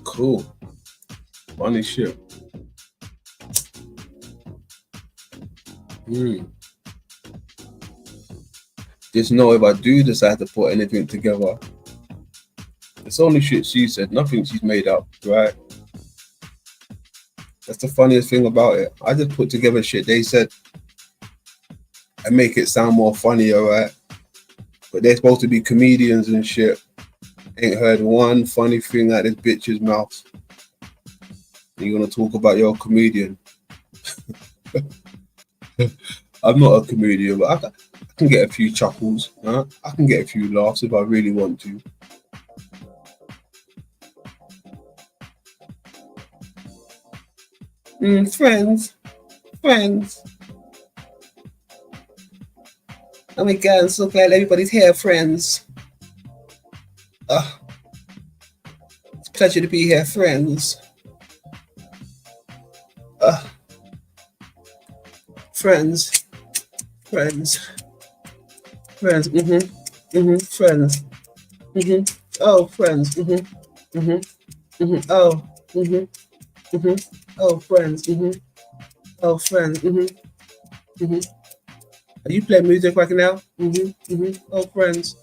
[SPEAKER 1] Cool. Funny shit. Just know if I do decide to put anything together, it's only shit she said, nothing she's made up, right? That's the funniest thing about it. I just put together shit they said and make it sound more funnier, right? But they're supposed to be comedians and shit. Ain't heard one funny thing out this bitch's mouth. And you want to talk about your comedian? I'm not a comedian, but I can get a few chuckles. Huh? I can get a few laughs if I really want to. Friends. Oh my God, I'm so glad everybody's here, friends. It's a pleasure to be here, friends. Friends. Friends. Friends. Friends. Oh, friends. Oh. Oh, friends. Oh, friends. Are you playing music right now? Oh, friends.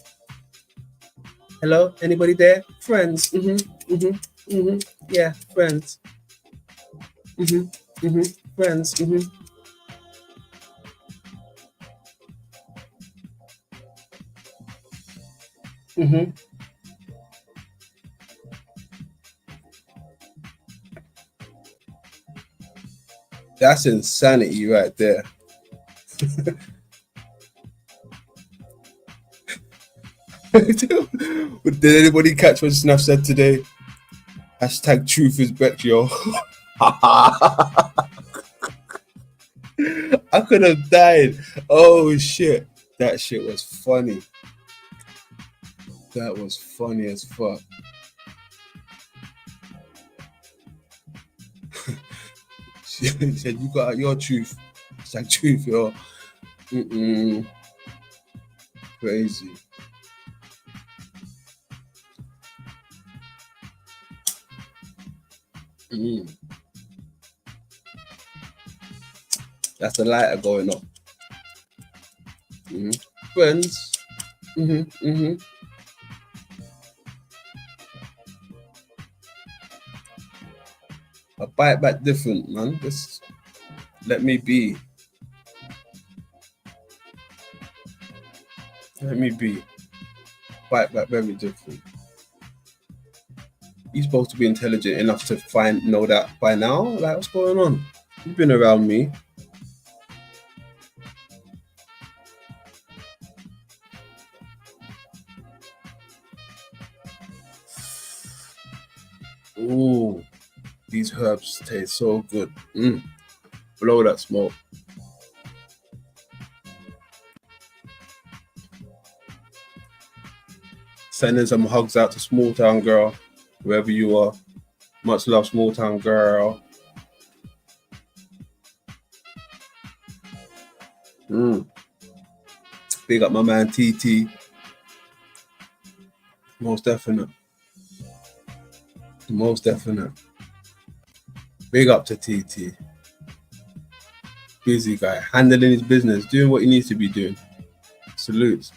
[SPEAKER 1] Hello? Anybody there? Friends. Yeah, friends. Friends. That's insanity right there. Did anybody catch what Snuff said today? Hashtag truth is back, yo. I could have died. Oh shit. That shit was funny. That was funny as fuck. She said, "You got your truth." Hashtag truth, yo. Crazy. That's the lighter going up. Friends. I bite back different, man. Just let me be. Let me be. Bite back very different. You're supposed to be intelligent enough to know that by now. Like, what's going on? You've been around me. Ooh, these herbs taste so good. Blow that smoke. Sending some hugs out to Small Town Girl, wherever you are. Much love, Small Town Girl. Big up my man TT. Most definite. Most definite. Big up to TT. busy guy, handling his business, doing what he needs to be doing. Salutes.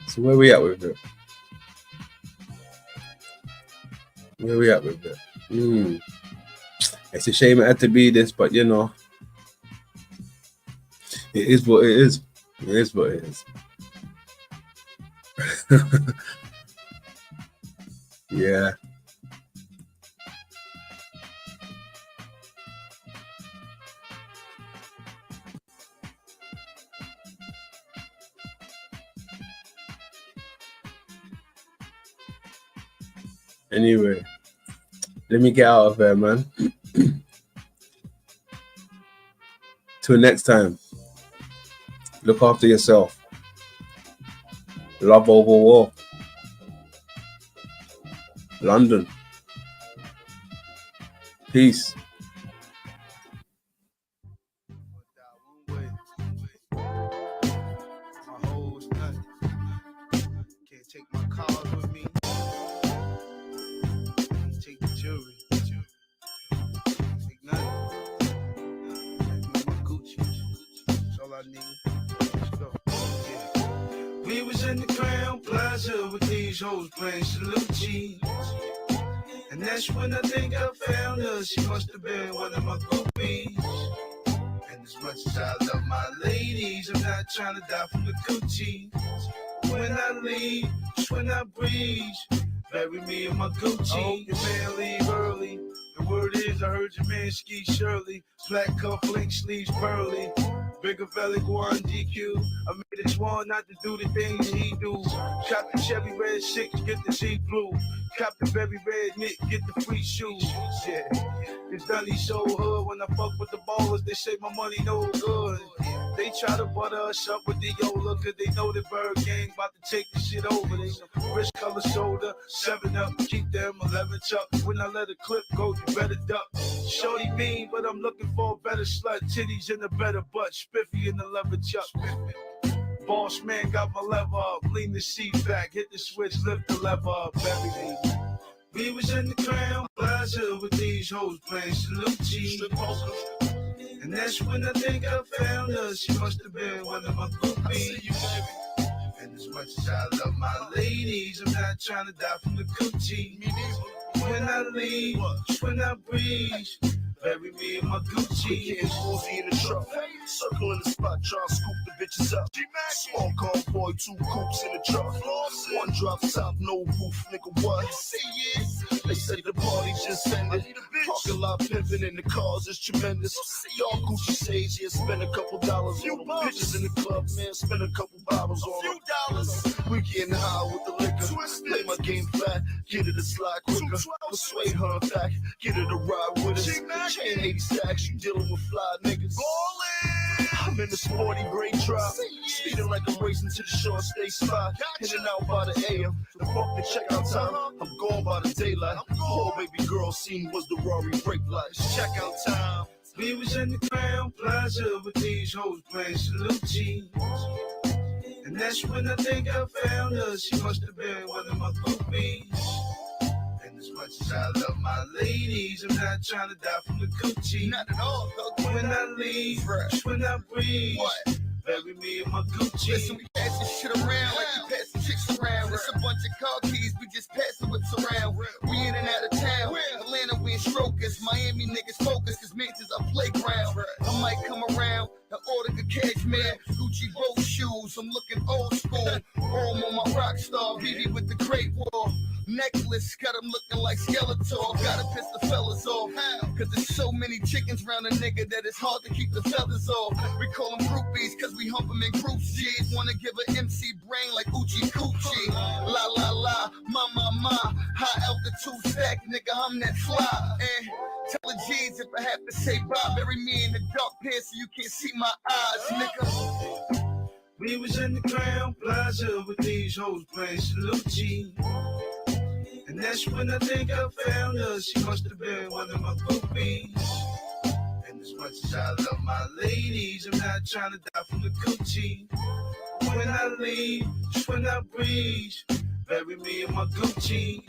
[SPEAKER 1] So where we at with it? It's a shame it had to be this, but you know, it is what it is. It is what it is. Yeah. Anyway, let me get out of there, man. Till next time, look after yourself. Love over war. London. Peace.
[SPEAKER 15] Can't take my cars with me. Can't take the jewelry. Take nothing. My Gucci. That's all I need. Let's go. Yeah. We was in the Crown Plaza with these hoes playing Salute. And that's when I think I found her. She must have been one of my groupies. And as much as I love my ladies, I'm not trying to die from the coochie. When I leave, just when I breathe, bury me in my Gucci. I hope your man leave early. The word is I heard your man ski Shirley. Black cuff link sleeves pearly. Bigger belly one DQ. I made a swan not to do the things he do. Cop the Chevy Red 6, get the sea blue. Cop the Berry Red knit, get the free shoes. Yeah, it's done he so hood. When I fuck with the ballers, they say my money no good. They try to butter us up with the Yola, cause they know the Bird Gang about to take the shit over. They some rich color soda, 7 up, keep them 11 chuck. When I let a clip go, you better duck. Shorty mean, but I'm looking for a better slut. Titties in a better butt, spiffy in the leather chuck. Boss man got my lever up, lean the seat back, hit the switch, lift the lever up, bury me. We was in the Crown Plaza with these hoes playing Salute. And that's when I think I found her. She must have been one of my groupies. And as much as I love my ladies, I'm not trying to die from the coochie. When I leave, just when I breathe, bury me in my Gucci.
[SPEAKER 9] Yeah, Uzi in the truck, circling the spot, trying to scoop the bitches up. Small convoy, 2 coupes in the truck. One drop top, no roof, nigga, what? They say the party just ended. Parking lot pimping and the cars is tremendous. Y'all Gucci sage, yeah, spend a couple dollars on them. Bitches in the club, man, spend a couple bottles on them. We getting high with the liquor. Play my game flat, get it a slide quicker. Persuade her back, get it a ride with us. Chain 80 stacks, you dealing with fly niggas. I'm in a sporty gray drop, speeding like I'm racing to the short stay spot. In and out by the AM, the fuck the checkout time. I'm going by the daylight. Oh, baby girl, seen was the Rory brake lights. Checkout time.
[SPEAKER 15] We was in the Crown Plaza with these hoes playing Salute. And that's when I think I found her. She must have been one of my groupies. And as much as I love my ladies, I'm not trying to die from the coochie. Not at all. When I leave, just when I breathe, bury me in my Gucci.
[SPEAKER 9] Listen, we passing shit around like we passing chicks around. It's a bunch of car keys, we just passing whips around. We in and out of town. Atlanta, we in strokers. Miami niggas focus, cause Memphis our playground. I might come around and order the cashmere, Gucci boat shoes. I'm looking old school. Home on my rock star, BB with the Great Wall. Necklace, got him looking like Skeletor. Gotta piss the fellas off. Cause there's so many chickens round a nigga that it's hard to keep the feathers off. We call them groupies cause we hump them in groups. G's wanna give an MC brain like Uchi Coochie. La la la, ma. High altitude stack, nigga, I'm that fly. And tell the G's if I have to say bye. Bury me in the dark pit so you can't see my eyes, nigga.
[SPEAKER 15] We was in the Crown Plaza with these hoes playing Salute. And that's when I think I found her. She must have been one of my groupies. And as much as I love my ladies, I'm not trying to die from the coochie. When I leave, just when I breathe, Bury me in my Gucci.